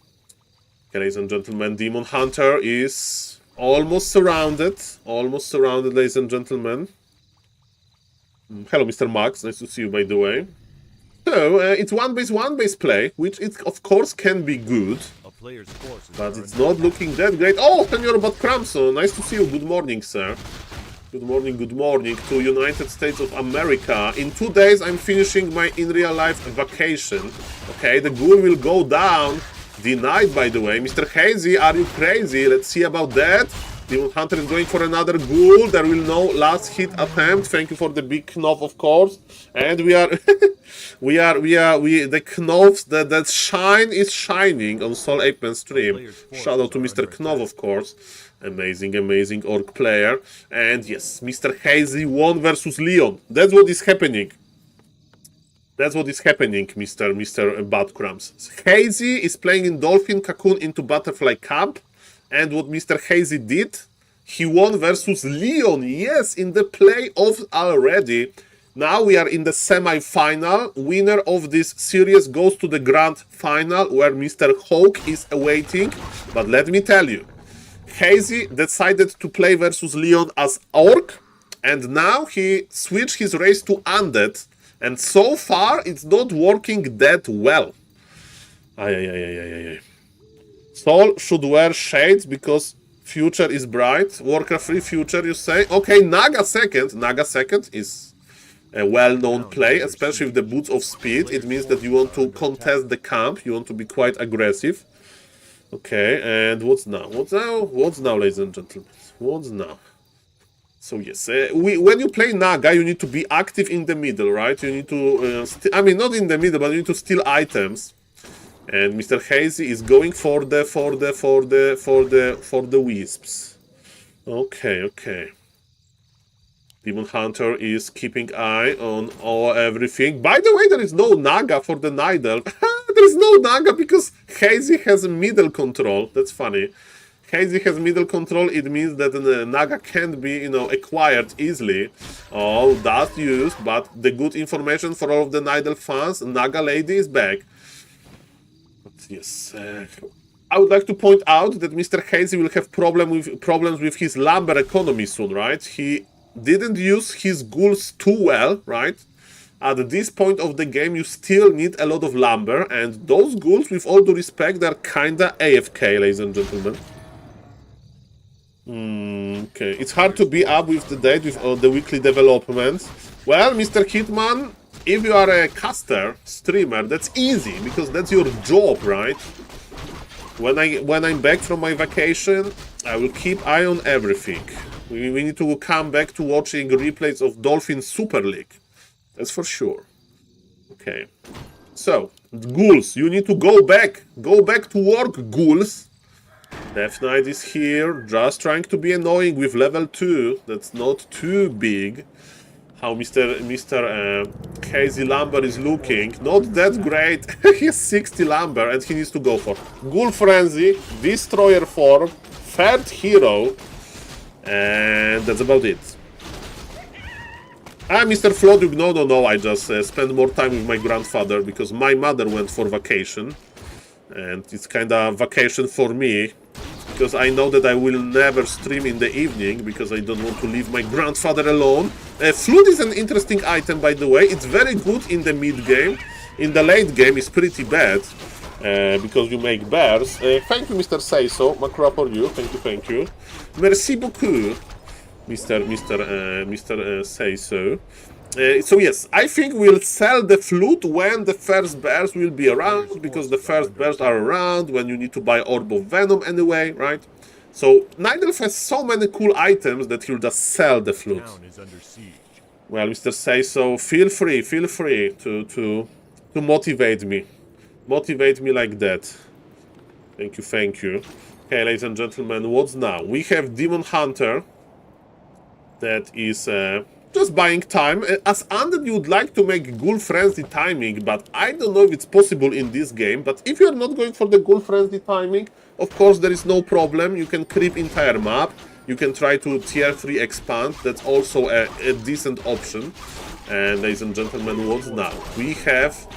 Okay, ladies and gentlemen, Demon Hunter is almost surrounded. Almost surrounded, ladies and gentlemen. Hello, Mr. Max. Nice to see you, by the way. So, it's one base play, which it, of course, can be good. But it's not looking that great. Oh, Senor Batcramso, nice to see you. Good morning, sir. Good morning to United States of America. In 2 days, I'm finishing my in real life vacation. Okay, the ghoul will go down. Denied, by the way. Mr. Hazy, are you crazy? Let's see about that. Demon Hunter is going for another ghoul. There will no last hit attempt. Thank you for the big knop, of course. And we are, the knops that shine is shining on SaulApeMan stream. Shout out to Mr. Knov, of course. Amazing orc player. And yes, Mr. Hazy won versus Leon. That's what is happening. That's what is happening, Mr. Badcrums. Hazy is playing in Dolphin Cocoon into Butterfly Camp. And what Mr. Hazy did, he won versus Leon. Yes, in the playoffs already. Now we are in the semi-final. Winner of this series goes to the grand final where Mr. Hawk is awaiting. But let me tell you, Hazy decided to play versus Leon as Orc. And now he switched his race to Undead. And so far, it's not working that well. Saul should wear shades because future is bright. Warcraft 3 future, you say? Okay, Naga second. Naga second is a well-known play, especially with the Boots of Speed. It means that you want to contest the camp. You want to be quite aggressive. Okay, and what's now? What's now, ladies and gentlemen? What's now? So yes, when you play Naga, you need to be active in the middle, right? You need to, I mean, not in the middle, but you need to steal items. And Mr. Hazy is going for the wisps. Okay. Demon Hunter is keeping eye on everything. By the way, there is no Naga for the Nidal. There is no Naga because Hazy has middle control. That's funny. Hazy has middle control. It means that the Naga can't be, acquired easily. Oh, that's used. But the good information for all of the Nidal fans, Naga Lady is back. But yes, I would like to point out that Mr. Hazy will have problems with his lumber economy soon, right? He didn't use his ghouls too well, right? At this point of the game, you still need a lot of lumber, and those ghouls, with all due respect, they're kinda AFK, ladies and gentlemen. Okay, it's hard to be up with the date with the weekly developments. Well, Mr. Hitman, if you are a caster, streamer, that's easy, because that's your job, right? When I'm back from my vacation, I will keep eye on everything. We need to come back to watching replays of Dolphin Super League. That's for sure. Okay. So, ghouls, you need to go back. Go back to work, ghouls. Death Knight is here, just trying to be annoying with level 2. That's not too big. How Mr. Hazy Lumber is looking. Not that great. He has 60 lumber and he needs to go for Ghoul Frenzy, Destroyer form, third hero. And that's about it. Mr. Flodug, no, I just spent more time with my grandfather because my mother went for vacation. And it's kind of vacation for me. Because I know that I will never stream in the evening because I don't want to leave my grandfather alone. Flute is an interesting item, by the way. It's very good in the mid game. In the late game, it's pretty bad because you make bears. Thank you, Mr. Saiso. Macro for you. Thank you. Merci beaucoup, Mr. Saiso. So yes, I think we'll sell the flute when the first bears will be around, because the first bears are around when you need to buy Orb of Venom anyway, right? So Nidelf has so many cool items that he'll just sell the flute. Town is under siege. Well, Mr. Say So, feel free to motivate me. Motivate me like that. Thank you, thank you. Okay, ladies and gentlemen, what's now? We have Demon Hunter. That is just buying time. As Undead, you would like to make Ghoul Frenzy timing, but I don't know if it's possible in this game. But if you're not going for the Ghoul Frenzy timing, of course, there is no problem. You can creep entire map. You can try to tier 3 expand. That's also a decent option. And ladies and gentlemen, what's now? We have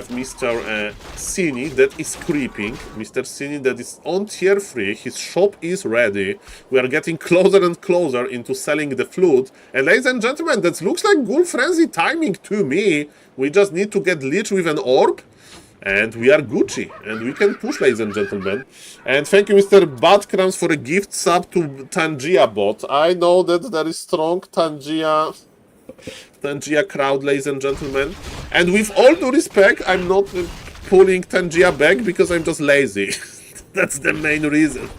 Mr. Cini that is creeping. Mr. Cini that is on tier 3. His shop is ready. We are getting closer and closer into selling the flute. And ladies and gentlemen, that looks like Ghoul Frenzy timing to me. We just need to get Lich with an orb. And we are Gucci. And we can push, ladies and gentlemen. And thank you, Mr. Badkrams, for a gift sub to Tangia bot. I know that there is strong Tangia crowd, ladies and gentlemen. And with all due respect, I'm not pulling Tangia back because I'm just lazy. That's the main reason.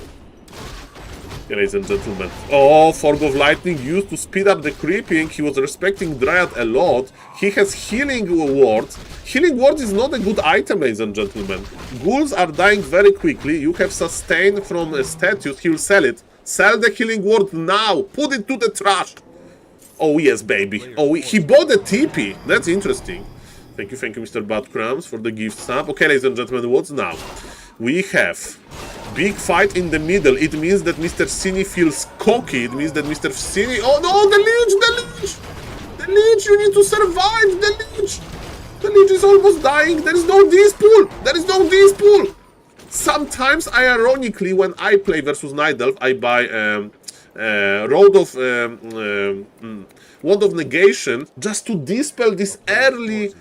Okay, ladies and gentlemen. Oh, Fog of Lightning used to speed up the creeping. He was respecting Dryad a lot. He has Healing Ward. Healing Ward is not a good item, ladies and gentlemen. Ghouls are dying very quickly. You have Sustain from a status. He will sell it. Sell the Healing Ward now. Put it to the trash. Oh, yes, baby. Oh, he bought a TP. That's interesting. Thank you, Mr. Badcrams, for the gift sub. Okay, ladies and gentlemen, what's now? We have big fight in the middle. It means that Mr. Cini feels cocky. It means that Mr. Cini... Oh, no, the Lich! The Lich, you need to survive, the Lich! The Lich is almost dying. There is no Dispool! Sometimes, ironically, when I play versus Nidelf, I buy... Wand of Negation just to dispel this early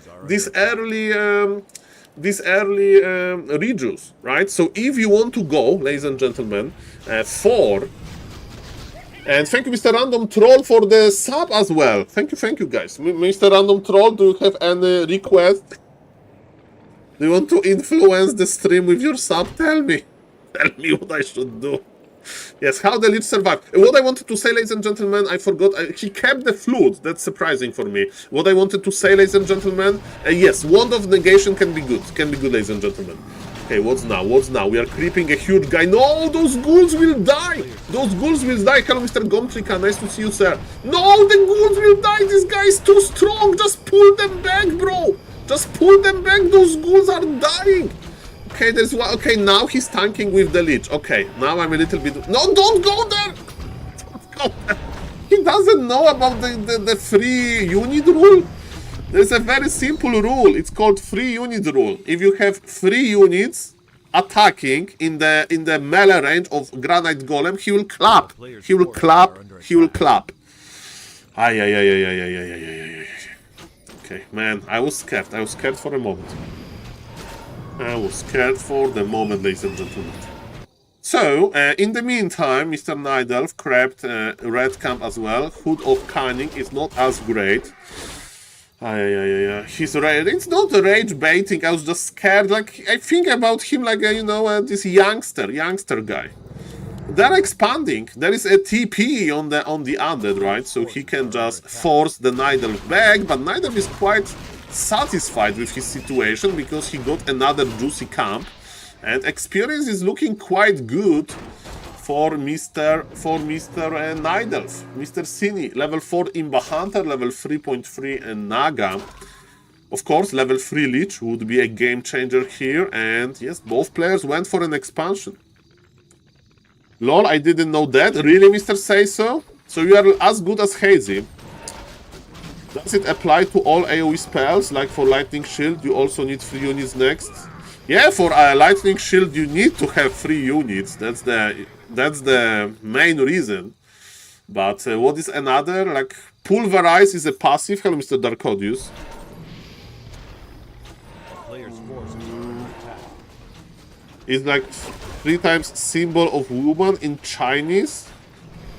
rejuice, right? So if you want to go, ladies and gentlemen, for... And thank you, Mr. Random Troll, for the sub as well. Thank you, guys. Mr. Random Troll, do you have any request? Do you want to influence the stream with your sub? Tell me. Tell me what I should do. Yes, how the Lich survived. What I wanted to say, ladies and gentlemen, I forgot. He kept the flute. That's surprising for me. What I wanted to say, ladies and gentlemen, yes, Wand of Negation can be good. Ladies and gentlemen. Okay, what's now? We are creeping a huge guy. No, those ghouls will die. Hello, Mr. Gomtrika. Nice to see you, sir. No, the ghouls will die. This guy is too strong. Just pull them back, bro. Just pull them back. Those ghouls are dying. Okay, there's one. Okay, now he's tanking with the Lich. Okay, now I'm a little bit... No, don't go there! Don't go there. He doesn't know about the free unit rule. There's a very simple rule. It's called free unit rule. If you have 3 units attacking in the melee range of Granite Golem, he will clap. He will clap. Ay. Okay, man, I was scared for a moment. Ladies and gentlemen. So, in the meantime, Mr. Nidelf grabbed Red Camp as well. Hood of Cunning is not as great. He's it's not rage baiting. I was just scared. Like, I think about him like this youngster guy. They're expanding. There is a TP on the Undead, right? So he can just force the Nidelf back. But Nidelf is quite satisfied with his situation because he got another juicy camp, and experience is looking quite good for Mr. Nidelf. Mr. Cini, level 4 Imba Hunter, level 3.3 and Naga. Of course, level 3 Lich would be a game changer here, and yes, both players went for an expansion. Lol, I didn't know that. Really, Mr. Say So? So you are as good as Hazy. Does it apply to all AoE spells? Like for Lightning Shield, you also need 3 units next? Yeah, for Lightning Shield, you need to have 3 units. That's the main reason. But what is another? Like, Pulverize is a passive. Hello, Mr. Darkodius. It's like 3 times symbol of woman in Chinese.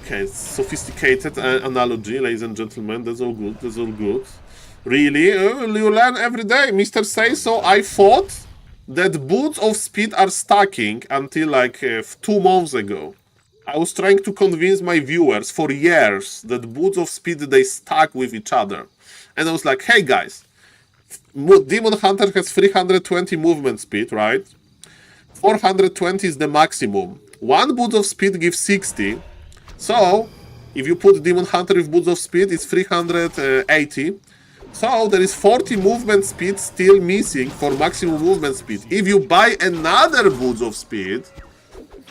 Okay, sophisticated analogy, ladies and gentlemen. That's all good. Really? You learn every day. Mr. Say So, I thought that boots of speed are stacking until like 2 months ago. I was trying to convince my viewers for years that Boots of Speed, they stack with each other. And I was like, hey guys, Demon Hunter has 320 movement speed, right? 420 is the maximum. One Boots of Speed gives 60. So, if you put Demon Hunter with Boots of Speed, it's 380. So, there is 40 movement speed still missing for maximum movement speed. If you buy another Boots of Speed,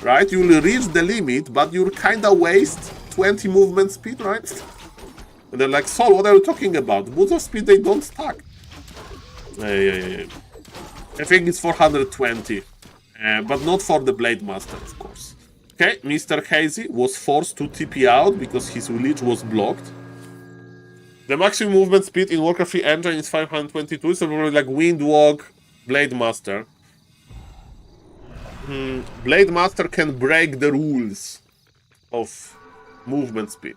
right, you will reach the limit, but you'll kinda waste 20 movement speed, right? And they're like, Saul, what are you talking about? Boots of Speed, they don't stack. I think it's 420. But not for the Blade Master, of course. Okay, Mr. Hazy was forced to TP out because his leech was blocked. The maximum movement speed in Warcraft 3 engine is 522, so probably like Windwalk, Blade Master. Blade Master can break the rules of movement speed.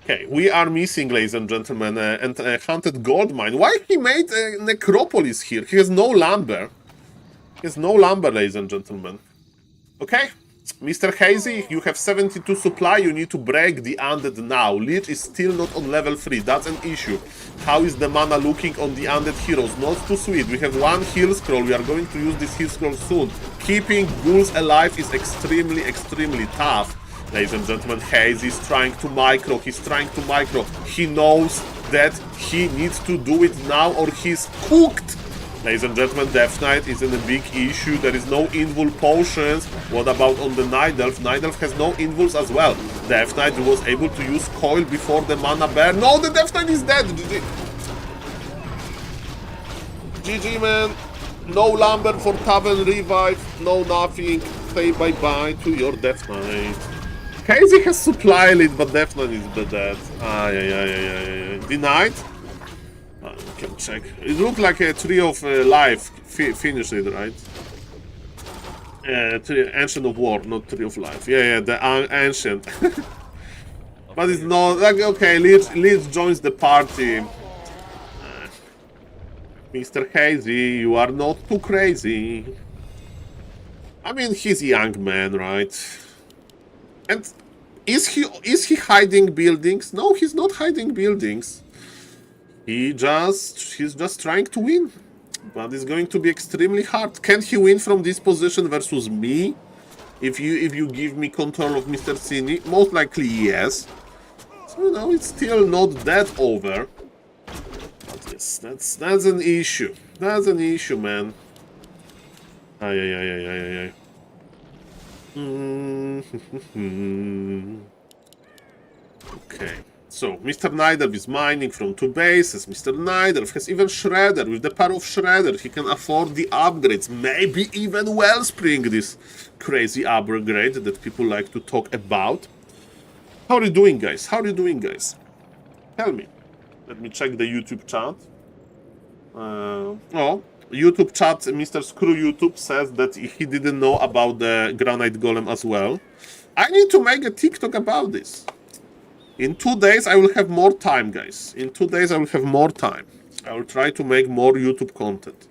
Okay, we are missing, ladies and gentlemen, and Hunted Goldmine. Why he made a Necropolis here? He has no lumber. There's no lumber, ladies and gentlemen. Okay, Mr. Hazy, you have 72 supply, you need to break the Undead now. Lich is still not on level 3, that's an issue. How is the mana looking on the Undead heroes? Not too sweet. We have one heal scroll, we are going to use this heal scroll soon. Keeping ghouls alive is extremely, extremely tough. Ladies and gentlemen, Hazy is trying to micro, He knows that he needs to do it now or he's cooked. Ladies and gentlemen, Death Knight is in a big issue. There is no invul potions. What about on the Night Elf? Night Elf has no invuls as well. Death Knight was able to use coil before the mana bear. No, the Death Knight is dead. GG. GG, man. No lumber for Tavern Revive. No nothing. Say bye-bye to your Death Knight. Hazy has supply lead, but Death Knight is dead. Denied? We can check. It looked like a Tree of Life finished it, right? Ancient of War, not Tree of Life. Yeah, the Ancient. But it's not like, okay, Leeds joins the party. Mr. Hazy, you are not too crazy. I mean, he's a young man, right? And is he hiding buildings? No, he's not hiding buildings. He's just trying to win. But it's going to be extremely hard. Can he win from this position versus me? If you give me control of Mr. Cini? Most likely yes. So you know, it's still not that over. But yes, that's an issue. That's an issue, man. Ay. Okay. So, Mr. Nidelf is mining from 2 bases. Mr. Nidelf has even Shredder. With the power of Shredder, he can afford the upgrades. Maybe even Wellspring, this crazy upgrade that people like to talk about. How are you doing, guys? How are you doing, guys? Tell me. Let me check the YouTube chat. YouTube chat, Mr. Screw YouTube says that he didn't know about the Granite Golem as well. I need to make a TikTok about this. In 2 days, I will have more time, guys. In 2 days, I will have more time. I will try to make more YouTube content.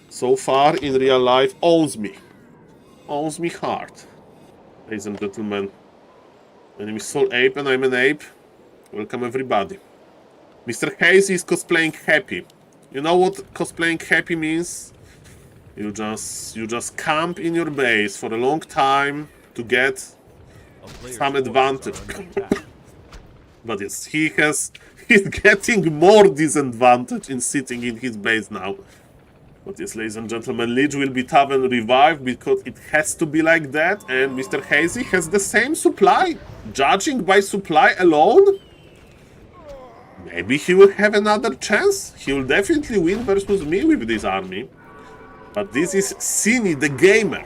So far, in real life, owns me. Owns me hard. Ladies and gentlemen. My name is SaulApe and I'm an ape. Welcome, everybody. Mr. Hazy is cosplaying happy. You know what cosplaying happy means? You just camp in your base for a long time to get some advantage. But yes, he's getting more disadvantage in sitting in his base now. But yes, ladies and gentlemen, Lich will be Tavern revived because it has to be like that, and Mr. Hazy has the same supply. Judging by supply alone, maybe he will have another chance. He will definitely win versus me with this army. But this is Cini, the gamer.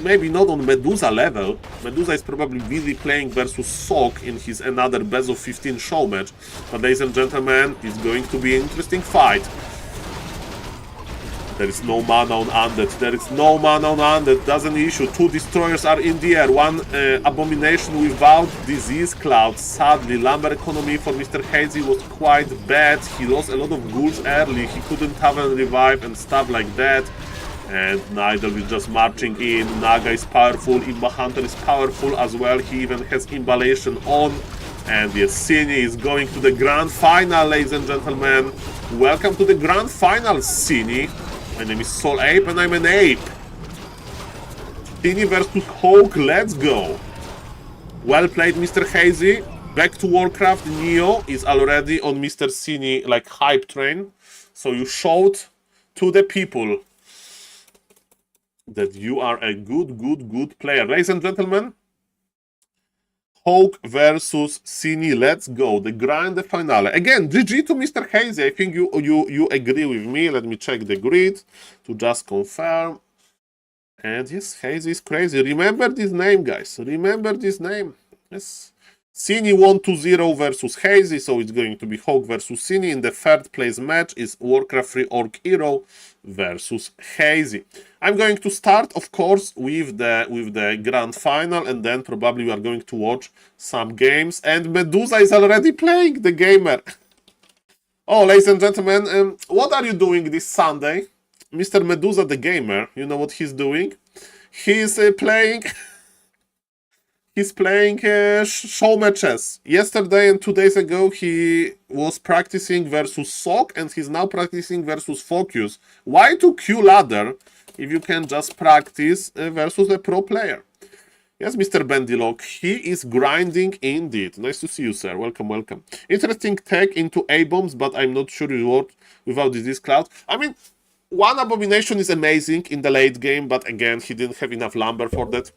Maybe not on Medusa level. Medusa is probably busy playing versus Sok in his another best of 15 show match. But ladies and gentlemen, it's going to be an interesting fight. There is no mana on Undead. There is no mana on Undead. That's an issue. 2 destroyers are in the air. 1 abomination without disease cloud. Sadly, lumber economy for Mr. Hazy was quite bad. He lost a lot of ghouls early. He couldn't have a revive and stuff like that. And Nidal is just marching in. Naga is powerful. Imba Hunter is powerful as well. He even has Imballation on. And yes, Sini is going to the grand final, ladies and gentlemen. Welcome to the grand final, Sini. My name is SaulApe and I'm an ape. Sini versus Hawk, let's go. Well played, Mr. Hazy. Back to Warcraft. Neo is already on Mr. Sini like hype train. So you showed to the people that you are a good player. Ladies and gentlemen, Hawk versus Sini, let's go. The grand finale. Again, GG to Mr. Hazy. I think you agree with me. Let me check the grid to just confirm. And yes, Hazy is crazy. Remember this name, guys. Remember this name. Yes. Sini won 2-0 versus Hazy, so it's going to be Hawk versus Sini. In the third place match is Warcraft 3 Orc Hero versus Hazy. I'm going to start, of course, with the grand final, and then probably we are going to watch some games. And Medusa is already playing, the gamer. Oh, ladies and gentlemen, what are you doing this Sunday? Mr. Medusa, the gamer, you know what he's doing? He's playing... He's playing show matches. Yesterday and 2 days ago, he was practicing versus Sok, and he's now practicing versus Focus. Why to Q ladder if you can just practice versus a pro player? Yes, Mr. Bendilock, he is grinding indeed. Nice to see you, sir. Welcome, welcome. Interesting tech into A-bombs, but I'm not sure it worked without disease cloud. I mean, one abomination is amazing in the late game, but again, he didn't have enough lumber for that.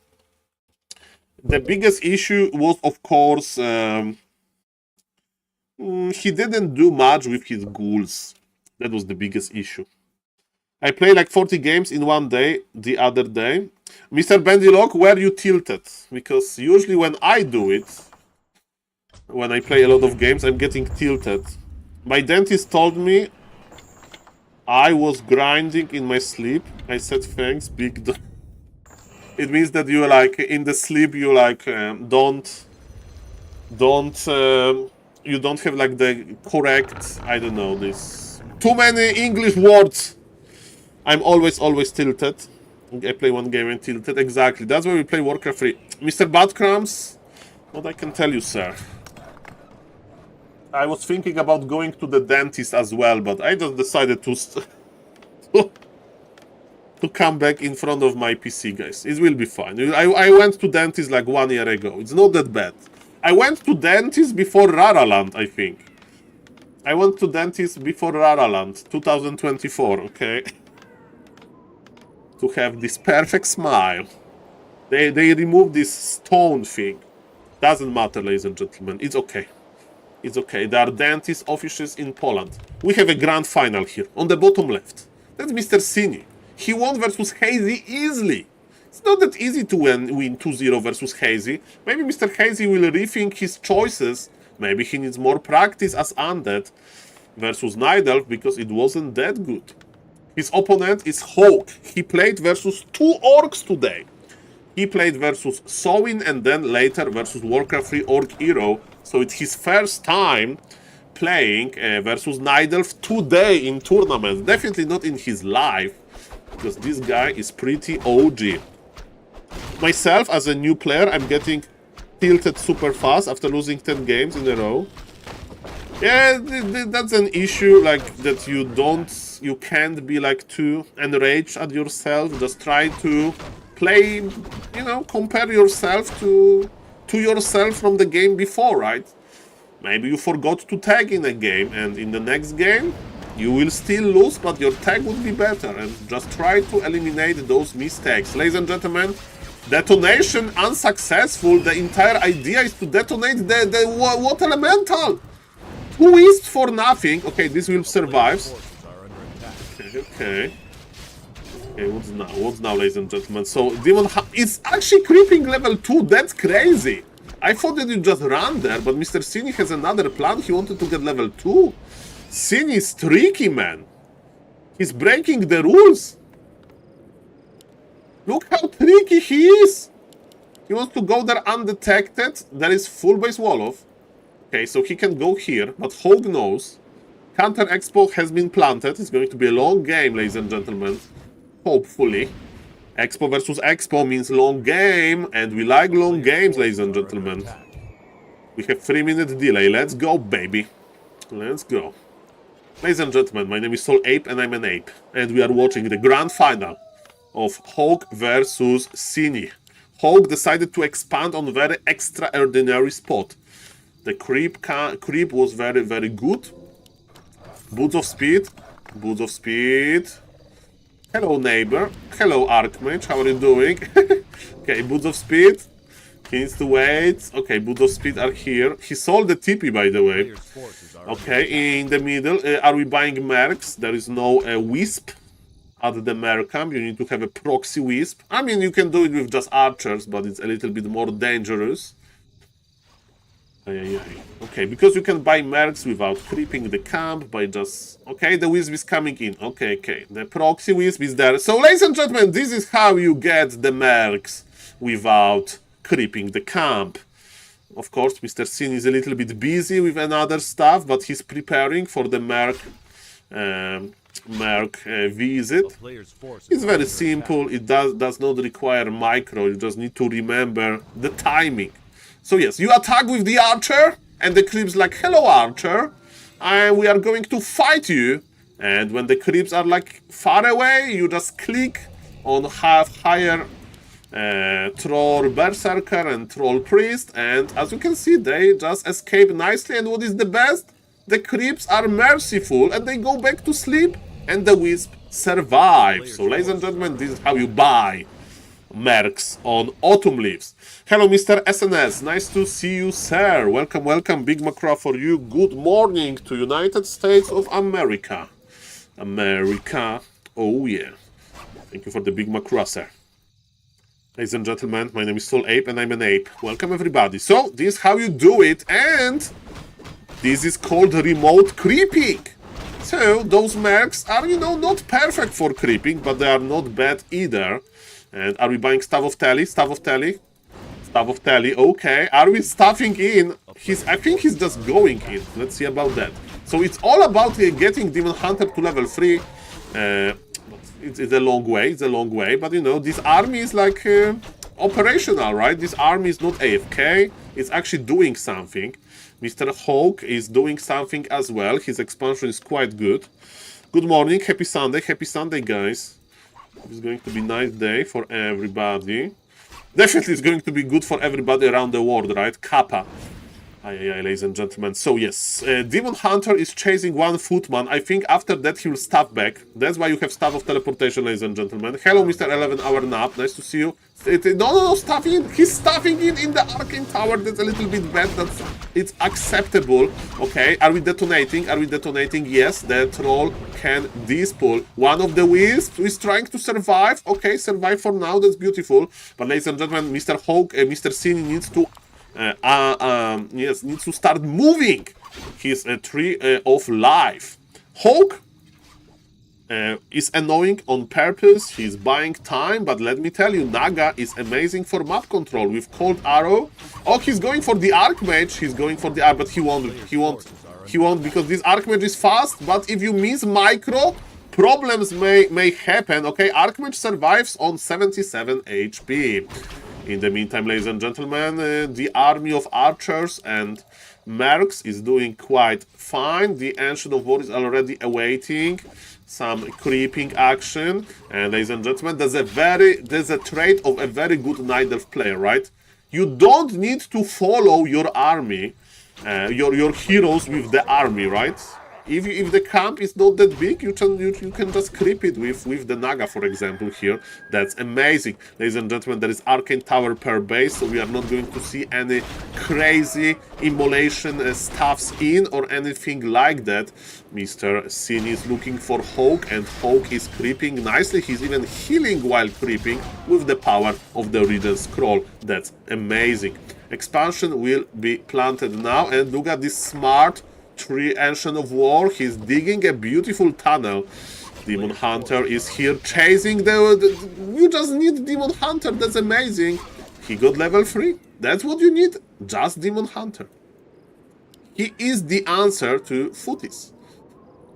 The biggest issue was, of course, he didn't do much with his ghouls. That was the biggest issue. I played like 40 games in one day the other day. Mr. Bendilock, were you tilted? Because usually when I do it, when I play a lot of games, I'm getting tilted. My dentist told me I was grinding in my sleep. I said, thanks, big dog. It means that you like in the sleep you like you don't have like the correct, I don't know, this too many English words. I'm always tilted. I play one game and tilted. Exactly. That's why we play Warcraft 3. Mr. Badcrams, what I can tell you, sir. I was thinking about going to the dentist as well, but I just decided to come back in front of my PC, guys. It will be fine. I went to dentist like 1 year ago. It's not that bad. I went to dentist before Raraland, I think. I went to dentist before Raraland, 2024, okay? To have this perfect smile. They removed this stone thing. Doesn't matter, ladies and gentlemen. It's okay. It's okay. There are dentist offices in Poland. We have a grand final here, on the bottom left. That's Mr. Sini. He won versus Hazy easily. It's not that easy to win 2-0 versus Hazy. Maybe Mr. Hazy will rethink his choices. Maybe he needs more practice as Undead versus Nidal because it wasn't that good. His opponent is Hawk. He played versus 2 orcs today. He played versus Sowin and then later versus Warcraft 3 Orc Hero. So it's his first time playing versus Nidal today in tournaments. Definitely not in his life. Because this guy is pretty OG. Myself, as a new player, I'm getting tilted super fast after losing 10 games in a row. Yeah, that's an issue, like, that you can't be, like, too enraged at yourself. Just try to play, you know, compare yourself to yourself from the game before, right? Maybe you forgot to tag in a game, and in the next game, you will still lose, but your tag would be better, and just try to eliminate those mistakes. Ladies and gentlemen, detonation unsuccessful. The entire idea is to detonate the water elemental. Twist for nothing. Okay, this will survive. Okay. Okay, what's now? What's now, ladies and gentlemen? So, Demon is actually creeping level 2. That's crazy. I thought that you just ran there, but Mr. Sini has another plan. He wanted to get level 2. Sini is tricky, man. He's breaking the rules. Look how tricky he is. He wants to go there undetected. There is full base wall off. Okay, so he can go here, but Hog knows. Counter Expo has been planted. It's going to be a long game, ladies and gentlemen. hopefully. Expo versus Expo means long game, and we like long games, ladies and gentlemen. We have 3-minute delay. Let's go, baby. Let's go. Ladies and gentlemen, my name is SaulApe and I'm an ape. And we are watching the grand final of Hawk versus Cini. Hawk decided to expand on a very extraordinary spot. The creep was very, very good. Boots of speed. Boots of speed. Hello, neighbor. Hello, Archmage. How are you doing? Okay, boots of speed. He needs to wait. Okay, boots of speed are here. He sold the TP, by the way. Okay, in the middle, are we buying mercs? There is no wisp at the merc camp. You need to have a proxy wisp. I mean, you can do it with just archers, but it's a little bit more dangerous. Okay, because you can buy mercs without creeping the camp by just... Okay, the wisp is coming in. Okay. The proxy wisp is there. So, ladies and gentlemen, this is how you get the mercs without creeping the camp. Of course, Mr. Sin is a little bit busy with another stuff, but he's preparing for the merc visit. It's very simple. It does not require micro. You just need to remember the timing. So yes, you attack with the archer, and the creep's like, hello, archer, we are going to fight you. And when the creeps are like far away, you just click on higher troll berserker and troll priest, and as you can see, they just escape nicely. And what is the best? The creeps are merciful, and they go back to sleep, and the wisp survives. So, ladies and gentlemen, this is how you buy mercs on Autumn Leaves. Hello, Mr. SNS. Nice to see you, sir. Welcome. Big macro for you. Good morning to United States of America. Oh, yeah. Thank you for the big macro, sir. Ladies and gentlemen, my name is SaulApe and I'm an ape. Welcome, everybody. So, this is how you do it, and this is called remote creeping. So, those mercs are, not perfect for creeping, but they are not bad either. And are we buying Staff of Tally? Okay. Are we stuffing in? I think he's just going in. Let's see about that. So it's all about getting Demon Hunter to level 3. It's a long way. But this army is like operational, right? This army is not AFK. It's actually doing something. Mr. Hawk is doing something as well. His expansion is quite good. Good morning. Happy Sunday, guys. It's going to be a nice day for everybody. Definitely it's going to be good for everybody around the world, right? Kappa. Ladies and gentlemen. So yes, Demon Hunter is chasing one footman. I think after that he will staff back. That's why you have Staff of Teleportation, ladies and gentlemen. Hello, Mr. 11-hour nap. Nice to see you. No, staffing. He's staffing in the Arcane Tower. That's a little bit bad. It's acceptable. Okay, are we detonating? Yes, the troll can dispull. One of the wisps is trying to survive. Okay, survive for now. That's beautiful. But ladies and gentlemen, Mr. Hawk, Mr. Cini needs to needs to start moving his tree of life. Hawk is annoying on purpose. He's buying time, but let me tell you, Naga is amazing for map control with Cold Arrow. Oh, he's going for the Archmage. But he won't because this Archmage is fast. But if you miss micro, problems may happen. Okay, Archmage survives on 77 HP. In the meantime, ladies and gentlemen, the army of archers and mercs is doing quite fine. The Ancient of War is already awaiting some creeping action. And ladies and gentlemen, there's a trait of a very good Night Elf player, right? You don't need to follow your army, your heroes with the army, right? If the camp is not that big, you can just creep it with the Naga, for example, here. That's amazing. Ladies and gentlemen, there is Arcane Tower per base, so we are not going to see any crazy immolation stuffs in or anything like that. Mr. Cini is looking for Hawk, and Hawk is creeping nicely. He's even healing while creeping with the power of the Regent Scroll. That's amazing. Expansion will be planted now, and look at this smart tree Ancient of War. He's digging a beautiful tunnel. Demon Hunter is here chasing you just need Demon Hunter. That's amazing. He got level 3. That's what you need. Just Demon Hunter. He is the answer to Footies.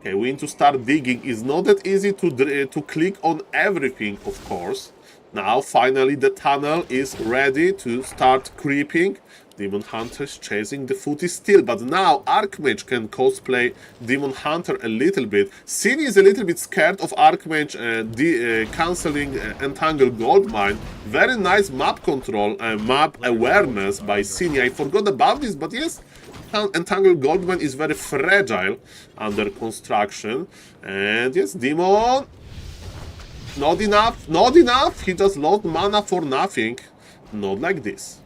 Okay, we need to start digging. It's not that easy to click on everything, of course. Now, finally, the tunnel is ready to start creeping. Demon Hunter is chasing the footy still, but now Archmage can cosplay Demon Hunter a little bit. Cine is a little bit scared of Archmage cancelling Entangle Goldmine. Very nice map control, map awareness by Cine. I forgot about this, but yes, Entangle Goldmine is very fragile under construction. And yes, Demon... Not enough, not enough! He just lost mana for nothing. Not like this.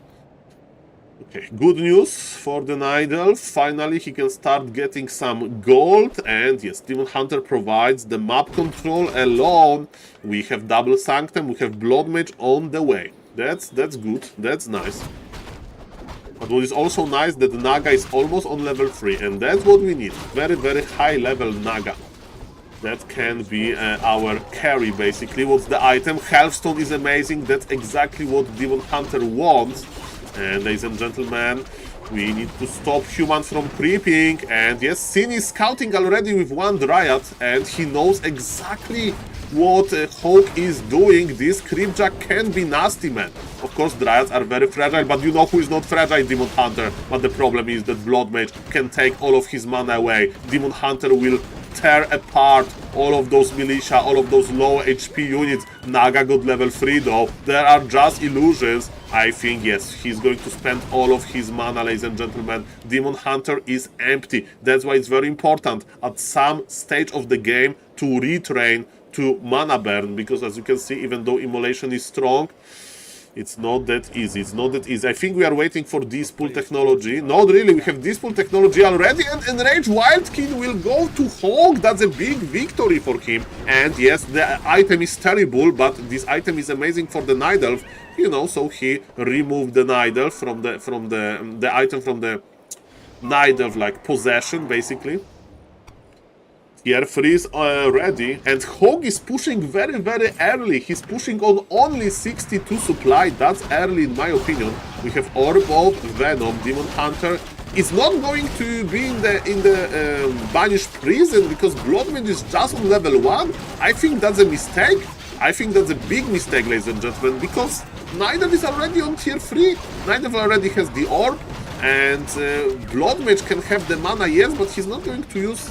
Okay, good news for the Nidal. Finally, he can start getting some gold. And yes, Demon Hunter provides the map control alone. We have double Sanctum, we have Blood Mage on the way. That's good, that's nice. But what is also nice that Naga is almost on level 3. And that's what we need. Very, very high level Naga. That can be our carry, basically. What's the item? Healthstone is amazing. That's exactly what Demon Hunter wants. And ladies and gentlemen, we need to stop human from creeping. And yes, Sin is scouting already with one Dryad. And he knows exactly what Hawk is doing. This Creepjack can be nasty, man. Of course, Dryads are very fragile, but you know who is not fragile? Demon Hunter. But the problem is that Blood Mage can take all of his mana away. Demon Hunter will tear apart all of those militia, all of those low HP units. Naga got level 3 though. There are just illusions. I think, yes, he's going to spend all of his mana, ladies and gentlemen. Demon Hunter is empty. That's why it's very important at some stage of the game to retrain to mana burn, because as you can see, even though immolation is strong, it's not that easy. It's not that easy. I think we are waiting for Dispool technology. Not really. We have Dispool technology already. And Enraged Wildkin will go to Hawk. That's a big victory for him. And yes, the item is terrible, but this item is amazing for the Nidelf. You know, so he removed the Nidelf from the item from the Nidelf, like, possession, basically. Tier 3 is ready, and Hog is pushing very, very early. He's pushing on only 62 supply. That's early in my opinion. We have Orb of Venom. Demon Hunter is not going to be in the banished prison because Blood Mage is just on level 1. I think that's a mistake. I think that's a big mistake, ladies and gentlemen, because Nidav is already on tier 3. Nidav already has the Orb, and Blood Mage can have the mana, yes, but he's not going to use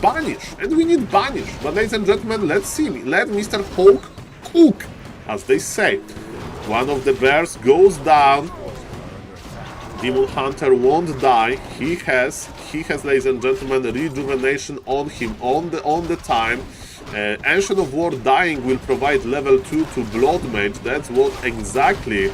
Banish, and we need Banish. But ladies and gentlemen, let's see. Let Mr. Hawk cook, as they say. One of the bears goes down. Demon Hunter won't die. He has, ladies and gentlemen, rejuvenation on him on the time. Ancient of War dying will provide level 2 to Blood Mage. That's what exactly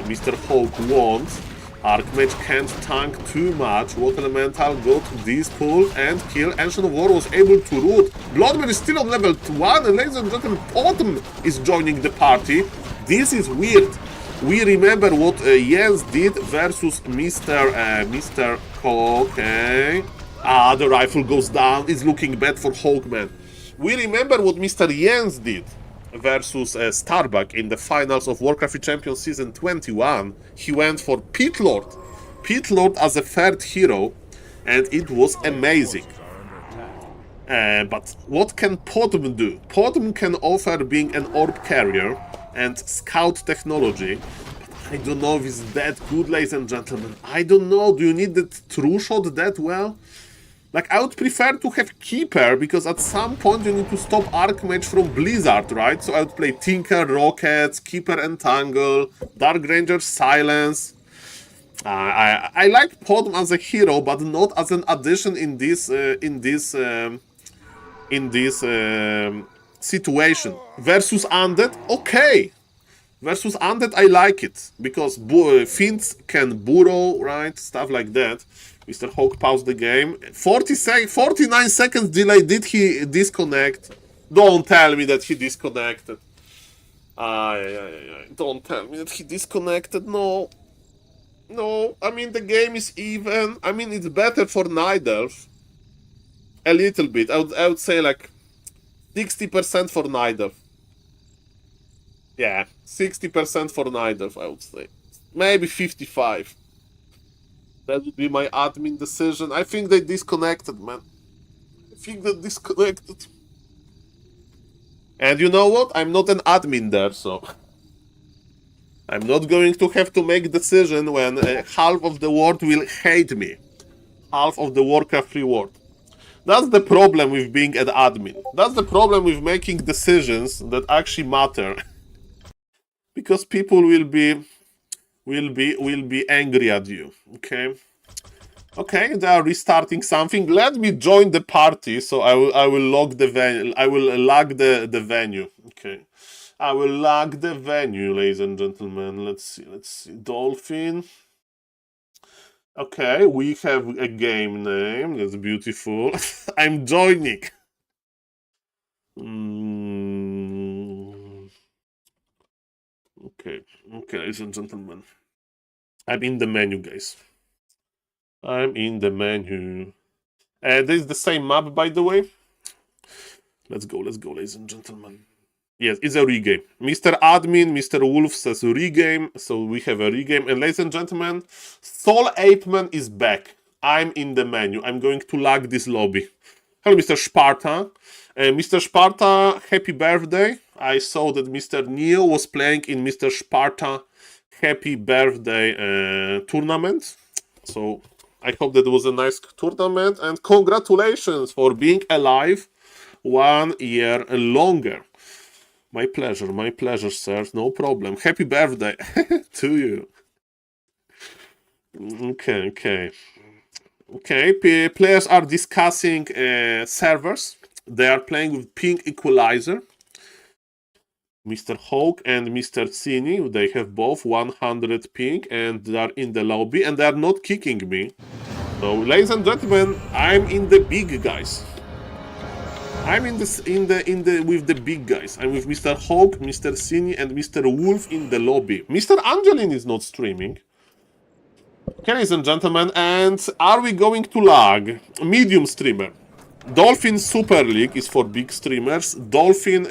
Mr. Hawk wants. Archmage can't tank too much. Water Elemental got this pull and kill. Ancient of War was able to root. Blood Mage is still on level 1, and ladies and gentlemen, Autumn is joining the party. This is weird. We remember what Jens did versus Mr. Okay. Ah, the rifle goes down. It's looking bad for Hawkman. We remember what Mr. Jens did versus Starbuck in the finals of Warcraft Champions Season 21. He went for Pit Lord. Pit Lord as a third hero, and it was amazing. But what can Potom do? Potom can offer being an orb carrier and scout technology. But I don't know if it's that good, ladies and gentlemen. I don't know. Do you need the true shot that well? Like, I would prefer to have Keeper, because at some point you need to stop Archmage from Blizzard, right? So I would play Tinker, Rockets, Keeper, Entangle, Dark Ranger, Silence. I like Podm as a hero, but not as an addition in this situation. Versus Undead, okay. Versus Undead, I like it, because Fiends can burrow, right? Stuff like that. Mr. Hawk paused the game. 49 seconds delay. Did he disconnect? Don't tell me that he disconnected. Don't tell me that he disconnected. No. No. I mean, the game is even. I mean, it's better for Nidelf. A little bit. I would say like 60% for Nidelf. Yeah, 60% for Nidelf, I would say. Maybe 55. That would be my admin decision. I think they disconnected, man. I think that disconnected. And you know what? I'm not an admin there, so I'm not going to have to make decision when half of the world will hate me. Half of the Warcraft 3 world. That's the problem with being an admin. That's the problem with making decisions that actually matter. Because people will be angry at you. Okay? Okay, they are restarting something. Let me join the party, so I will log the venue. I will lag the venue. Okay. I will lag the venue, ladies and gentlemen. Let's see. Dolphin. Okay, we have a game name. That's beautiful. I'm joining. Okay, ladies and gentlemen. I'm in the menu, guys. I'm in the menu. This is the same map, by the way. Let's go, ladies and gentlemen. Yes, it's a regame. Mr. Admin, Mr. Wolf says regame, so we have a regame. And ladies and gentlemen, SaulApeMan is back. I'm in the menu. I'm going to lag this lobby. Hello, Mr. Sparta. Mr. Sparta, happy birthday. I saw that Mr. Neo was playing in Mr. Sparta happy birthday tournament. So I hope that was a nice tournament. And congratulations for being alive 1 year longer. My pleasure, sir. No problem. Happy birthday to you. Okay. Players are discussing servers. They are playing with ping equalizer. Mr. Hawk and Mr. Cini, they have both 100 ping and they are in the lobby and they are not kicking me. So, ladies and gentlemen, I'm in the big guys. I'm with the big guys. I'm with Mr. Hawk, Mr. Cini, and Mr. Wolf in the lobby. Mr. Angelin is not streaming. Okay, ladies and gentlemen, and are we going to lag? Medium streamer. Dolphin Super League is for big streamers. Dolphin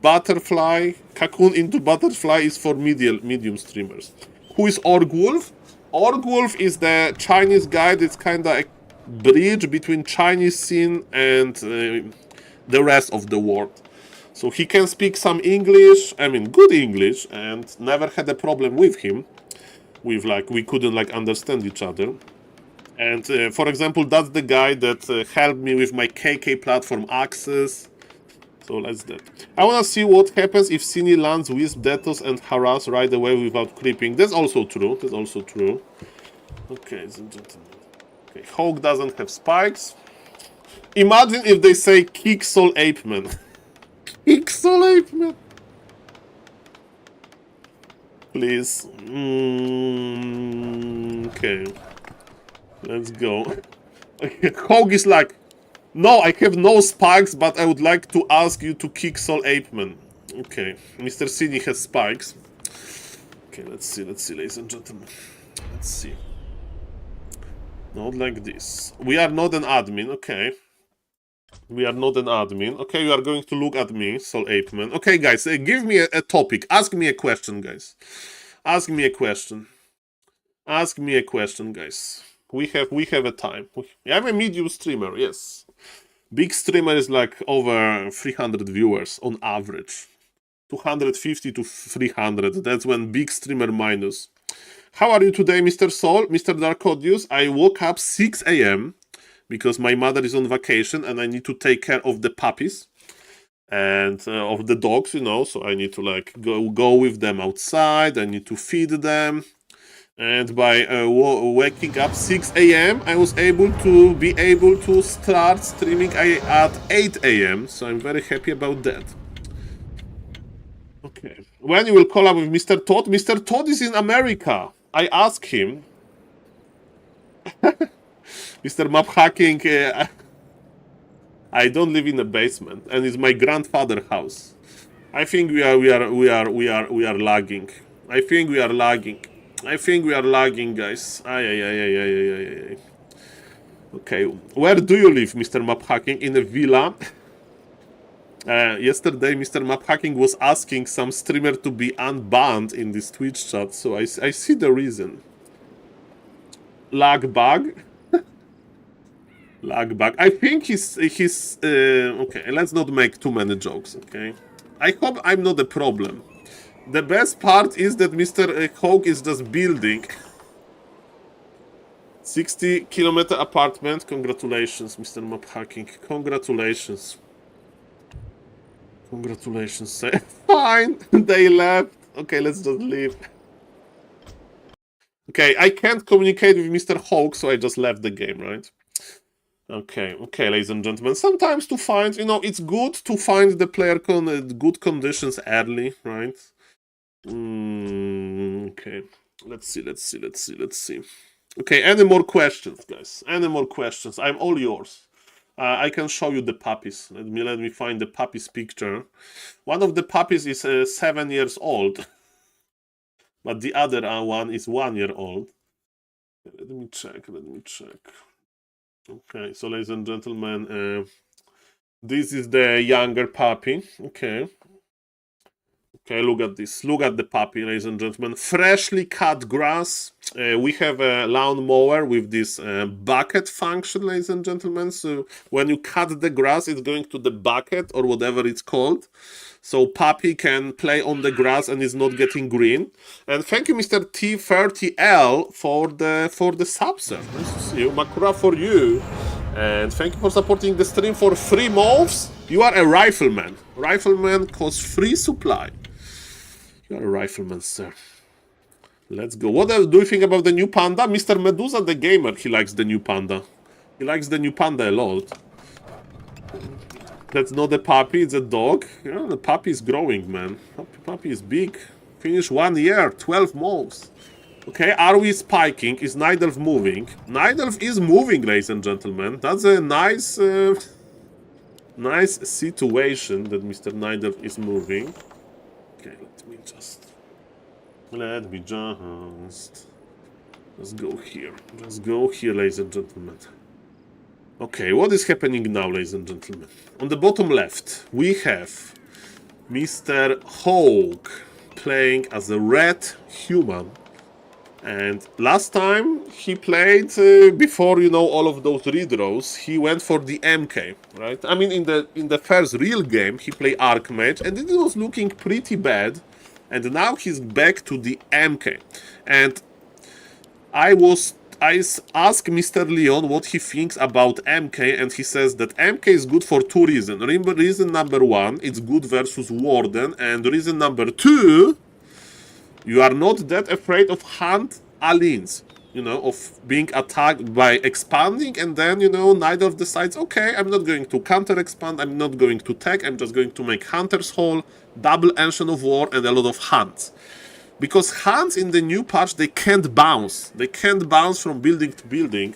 Butterfly, Cocoon into Butterfly is for medium streamers. Who is Org Wolf? Org Wolf is the Chinese guy that's kind of a bridge between Chinese scene and the rest of the world. So he can speak some English, I mean good English, and never had a problem with him. We couldn't understand each other. And for example, that's the guy that helped me with my KK platform access. So that's that. I wanna see what happens if Cini lands with Detos and harass right away without creeping. That's also true. Okay, ladies and gentlemen. Okay, Hawk doesn't have spikes. Imagine if they say kick SaulApeMan. Kick SaulApeMan. Please. Okay. Let's go. Hog is like, no, I have no spikes, but I would like to ask you to kick SaulApeMan. Okay, Mr. Cini has spikes. Okay, let's see, ladies and gentlemen. Let's see. Not like this. We are not an admin, okay. We are not an admin. Okay, you are going to look at me, SaulApeMan. Okay, guys, give me a topic. Ask me a question, guys. Ask me a question, guys. We have a time. I'm a medium streamer, yes. Big streamer is like over 300 viewers on average. 250 to 300. That's when big streamer minus. How are you today, Mr. Saul? Mr. Darkodius? I woke up 6 a.m. because my mother is on vacation and I need to take care of the puppies and of the dogs, you know. So I need to go with them outside. I need to feed them. And by waking up 6 a.m., I was able to start streaming at 8 a.m. So I'm very happy about that. Okay. When you will collab with Mr. Todd? Mr. Todd is in America. I asked him. Mr. Map Hacking, I don't live in a basement, and it's my grandfather's house. I think we are lagging. I think we are lagging, guys. Ay. Okay, where do you live, Mr. Map Hacking? In a villa? Yesterday, Mr. Map Hacking was asking some streamer to be unbanned in this Twitch chat, so I see the reason. Lag bug? Lag back. I think he's okay, let's not make too many jokes, okay? I hope I'm not a problem. The best part is that Mr. Hawk is just building 60-kilometer apartment. Congratulations, Mr. Map Hacking. Congratulations. Congratulations, sir. Fine, they left. Okay, let's just leave. Okay, I can't communicate with Mr. Hawk, so I just left the game, right? Okay, ladies and gentlemen. Sometimes to find, you know, it's good to find the player good conditions early, right? Okay, let's see. Okay, any more questions, guys? Any more questions? I'm all yours. I can show you the puppies. Let me find the puppies picture. One of the puppies is 7 years old, but the other one is 1 year old. Let me check. Okay, so ladies and gentlemen, this is the younger puppy. Okay, look at this. Look at the puppy, ladies and gentlemen. Freshly cut grass. We have a lawn mower with this bucket function, ladies and gentlemen. So when you cut the grass, it's going to the bucket or whatever it's called. So puppy can play on the grass and is not getting green. And thank you, Mr. T30L, for the sub, sir. Nice to see you. Makura for you. And thank you for supporting the stream for 3 months. You are a rifleman. Rifleman costs free supply. You are a rifleman, sir. Let's go. What do you think about the new panda? Mr. Medusa the gamer, he likes the new panda. He likes the new panda a lot. That's not a puppy, it's a dog. Yeah, the puppy is growing, man. Puppy is big. Finish 1 year, 12 months. Okay, are we spiking? Is Nidelf moving? Nidelf is moving, ladies and gentlemen. That's a nice nice situation that Mr. Nidelf is moving. Okay, let me just go here. Just go here, ladies and gentlemen. Okay, what is happening now, ladies and gentlemen? On the bottom left, we have Mr. Hawk playing as a red human. And last time he played, before, you know, all of those redraws, he went for the MK, right? I mean, in the first real game, he played Archmage, and it was looking pretty bad. And now he's back to the MK. And I asked Mr. Leon what he thinks about MK, and he says that MK is good for 2 reasons. Reason number 1, it's good versus Warden, and reason number 2, you are not that afraid of Hunt Alins, you know, of being attacked by expanding, and then, you know, neither decides, okay, I'm not going to counter-expand, I'm not going to tag, I'm just going to make Hunter's Hall, double Ancient of War, and a lot of hunts. Because hunts in the new patch, they can't bounce. They can't bounce from building to building.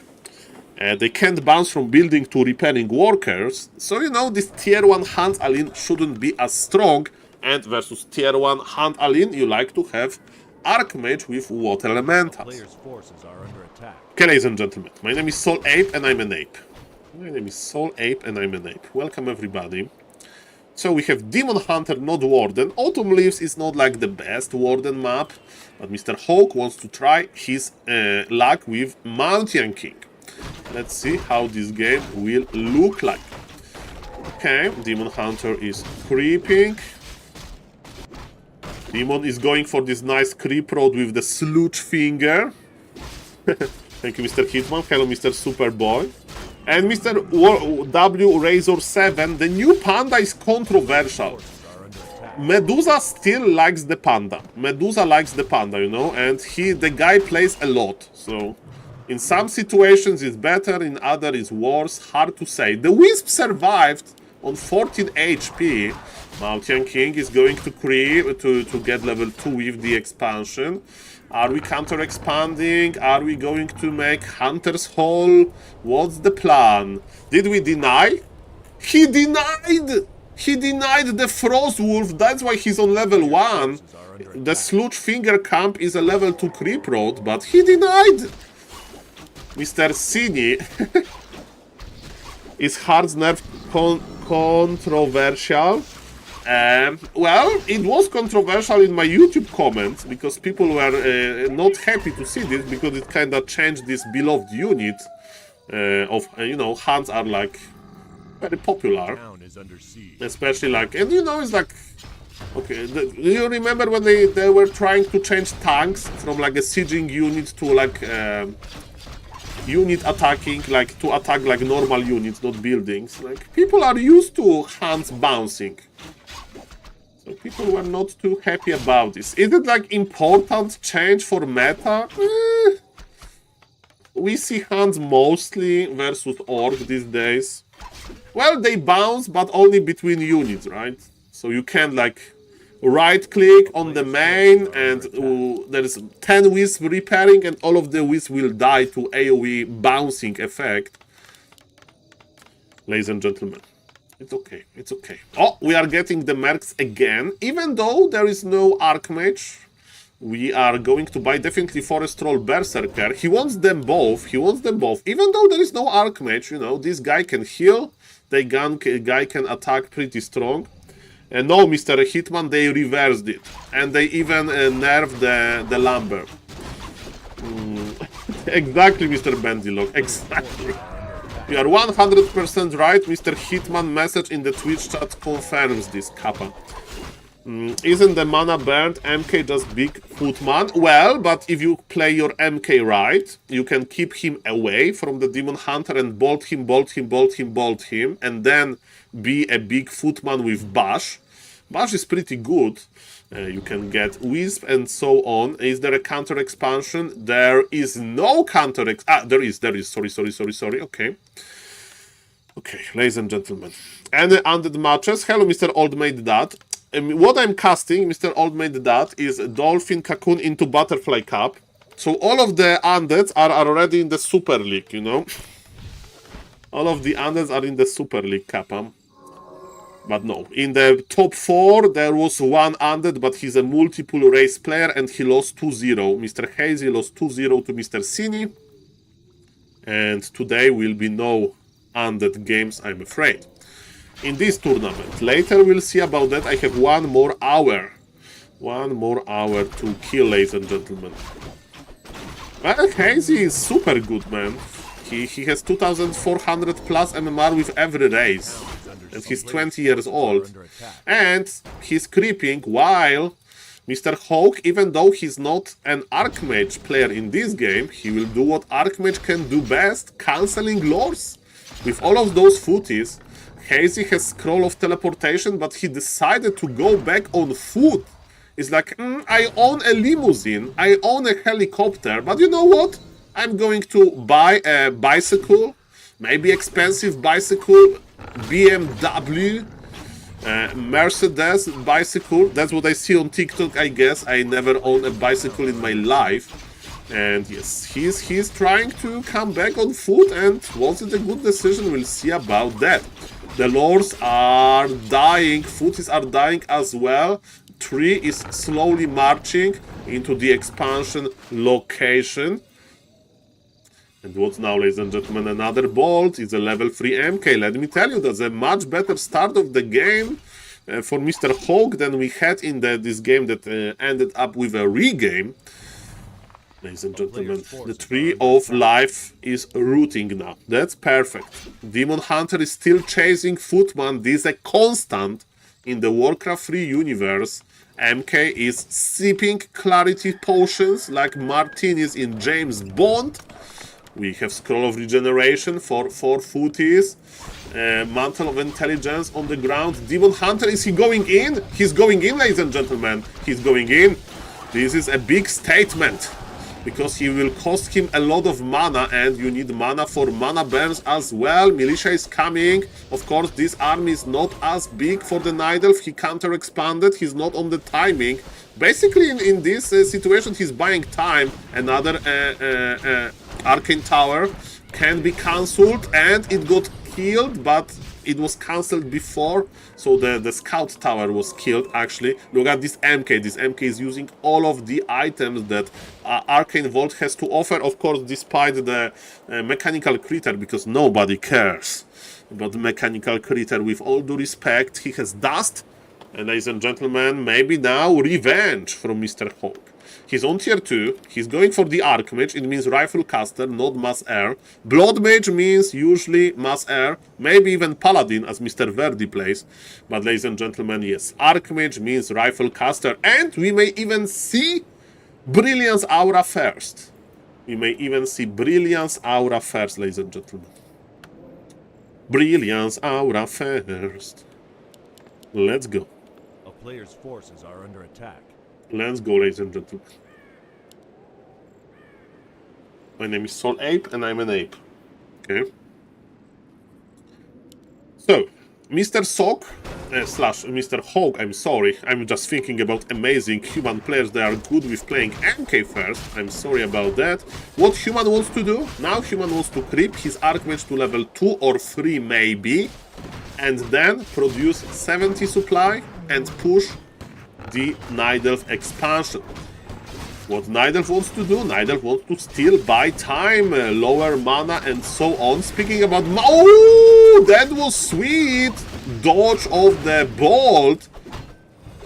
They can't bounce from building to repairing workers. So, you know, this tier 1 Hunt Alin shouldn't be as strong. And versus tier 1 Hunt Alin, you like to have Archmage with Water Elementals. Players' forces are under attack. Okay, ladies and gentlemen, my name is SaulApe and I'm an ape. Welcome, everybody. So we have Demon Hunter, not Warden. Autumn Leaves is not like the best Warden map, but Mr. Hawk wants to try his luck with Mountain King. Let's see how this game will look like. Okay, Demon Hunter is creeping. Demon is going for this nice creep road with the sludge finger. Thank you, Mr. Hitman. Hello, Mr. Superboy. And Mr. W Razor 7, the new panda is controversial. Medusa still likes the panda. You know, and the guy plays a lot. So, in some situations it's better, in others it's worse. Hard to say. The Wisp survived on 14 HP. Mountain King is going to creep to get level 2 with the expansion. Are we counter-expanding? Are we going to make Hunter's Hall? What's the plan? Did we deny? He denied! He denied the Frost Wolf, that's why he's on level 1. The Sludge Finger Camp is a level 2 creep road, but he denied! Mr. Cini is Hard's Nerf controversial? Well, it was controversial in my YouTube comments because people were not happy to see this because it kind of changed this beloved unit you know, hands are like very popular, Town is under siege. especially like, and you know, it's like, okay, do you remember when they were trying to change tanks from like a sieging unit to like unit attacking, like to attack like normal units, not buildings? Like, people are used to hands bouncing. So people were not too happy about this. Is it like important change for meta? We see hands mostly versus orc these days. Well, they bounce, but only between units, right? So you can like right click on the main and there's 10 wisps repairing and all of the wisps will die to AoE bouncing effect. Ladies and gentlemen, it's okay, it's okay. Oh, we are getting the mercs again. Even though there is no Archmage, we are going to buy definitely Forest Troll Berserker. He wants them both, he wants them both. Even though there is no Archmage, you know, this guy can heal, the guy can attack pretty strong. And no, Mr. Hitman, they reversed it. And they even nerfed the Lumber. Exactly, Mr. Bendilock, exactly. You are 100% right, Mr. Hitman. Message in the Twitch chat confirms this, Kappa. Isn't the mana burned MK just big footman? Well, but if you play your MK right, you can keep him away from the Demon Hunter and bolt him, and then be a big footman with Bash. Bash is pretty good. You can get Wisp and so on. Is there a counter expansion? There is no counter there is. Sorry. Okay. Okay, ladies and gentlemen. Any undead matches? Hello, Mr. Oldmaid Dad. What I'm casting, Mr. Oldmaid Dad, is Dolphin Cocoon into Butterfly Cup. So all of the undeads are already in the Super League, you know? All of the undeads are in the Super League, Kappa. But no, in the top 4, there was one undead, but he's a multiple race player, and he lost 2-0. Mr. Hazy lost 2-0 to Mr. Cini. And today will be no undead games, I'm afraid. In this tournament. Later we'll see about that. I have 1 more hour. 1 more hour to kill, ladies and gentlemen. Well, Hazy is super good, man. He has 2,400 plus MMR with every race. And he's 20 years old. And he's creeping while Mr. Hawk, even though he's not an Archmage player in this game, he will do what Archmage can do best, cancelling lores. With all of those footies, Hazy has Scroll of Teleportation, but he decided to go back on foot. It's like, I own a limousine, I own a helicopter, but you know what? I'm going to buy a bicycle, maybe expensive bicycle, BMW, Mercedes bicycle. That's what I see on TikTok, I guess. I never owned a bicycle in my life. And yes, he's trying to come back on foot, and was it a good decision? We'll see about that. The lords are dying, footies are dying as well. Tree is slowly marching into the expansion location. And what's now, ladies and gentlemen, another bolt is a level 3 MK. Let me tell you, that's a much better start of the game for Mr. Hawk than we had in this game that ended up with a regame. Ladies and gentlemen, the Tree of Life is rooting now. That's perfect. Demon Hunter is still chasing Footman. This is a constant in the Warcraft 3 universe. MK is sipping clarity potions like martinis in James Bond. We have Scroll of Regeneration for 4 footies. Mantle of Intelligence on the ground. Demon Hunter, is he going in? He's going in, ladies and gentlemen. He's going in. This is a big statement, because he will cost him a lot of mana, and you need mana for mana burns as well. Militia is coming. Of course, this army is not as big for the Night Elf. He counter-expanded. He's not on the timing. Basically, in this situation, he's buying time. Another Arcane Tower can be cancelled, and it got killed, but it was cancelled before, so the Scout Tower was killed, actually. Look at this MK. This MK is using all of the items that Arcane Vault has to offer, of course, despite the Mechanical Critter, because nobody cares about the Mechanical Critter. With all due respect, he has Dust, and ladies and gentlemen, maybe now revenge from Mr. Hawk. He's on tier 2. He's going for the Archmage. It means Rifle Caster, not Mass Air. Blood Mage means usually Mass Air. Maybe even Paladin, as Mr. Verdi plays. But ladies and gentlemen, yes. Archmage means Rifle Caster. And we may even see Brilliance Aura first. We may even see Brilliance Aura first, ladies and gentlemen. Brilliance Aura first. Let's go. A player's forces are under attack. Let's go, ladies and gentlemen. My name is SaulApe, and I'm an ape. Okay. So, Mr. Sok, slash Mr. Hawk, I'm sorry. I'm just thinking about amazing human players that are good with playing MK first. I'm sorry about that. What human wants to do? Now human wants to creep his Archmage to level 2 or 3 maybe. And then produce 70 supply and push the Nidelf expansion. What Nidelf wants to do? Nidelf wants to still buy time, lower mana and so on. Speaking about... Oh, that was sweet! Dodge of the bolt.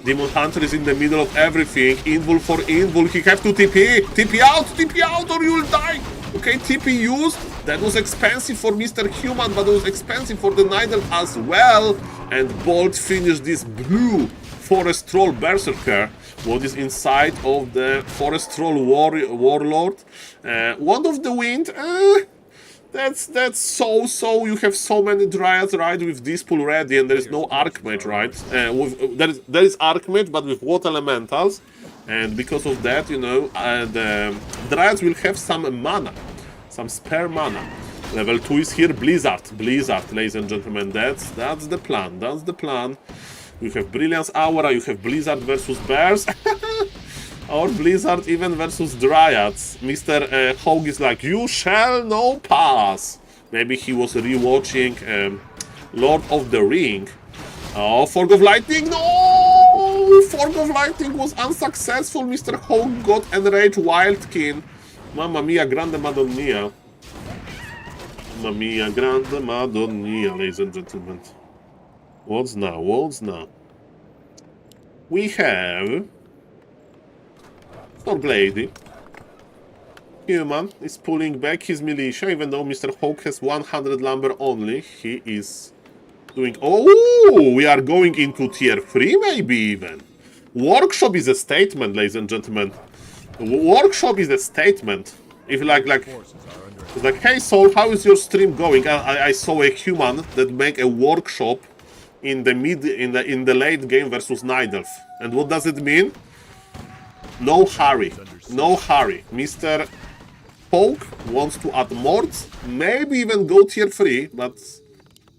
Demon Hunter is in the middle of everything. Invul for Invul. He have to TP. TP out or you'll die. Okay, TP used. That was expensive for Mr. Human, but it was expensive for the Nidelf as well. And Bolt finished this blue Forest Troll Berserker. What is inside of the Forest Troll Warlord? Wand of the Wind. That's so. You have so many Dryads, right, with this pool ready, and there is no Archmage, right? There is Archmage, but with Water Elementals. And because of that, you know, the Dryads will have some mana. Some spare mana. Level 2 is here. Blizzard, ladies and gentlemen. That's the plan. That's the plan. You have Brilliance Aura, you have Blizzard versus Bears. Or Blizzard even versus Dryads. Mr. Hog is like, you shall no pass. Maybe he was rewatching Lord of the Ring. Oh, Fork of Lightning, no! Fork of Lightning was unsuccessful. Mr. Hog got Enraged Wildkin. Mamma mia, grande madonnia. Mamma mia, grande madonnia, ladies and gentlemen. What's now? We have... Stormblade. Human is pulling back his militia, even though Mr. Hawk has 100 lumber only. He is doing... Oh! We are going into tier 3 maybe even. Workshop is a statement, ladies and gentlemen. Workshop is a statement. If it's like, hey Saul, how is your stream going? I saw a human that make a workshop in the late game versus Nidelf. And what does it mean? No hurry. No hurry. Mr. Poke wants to add morts, maybe even go tier 3, but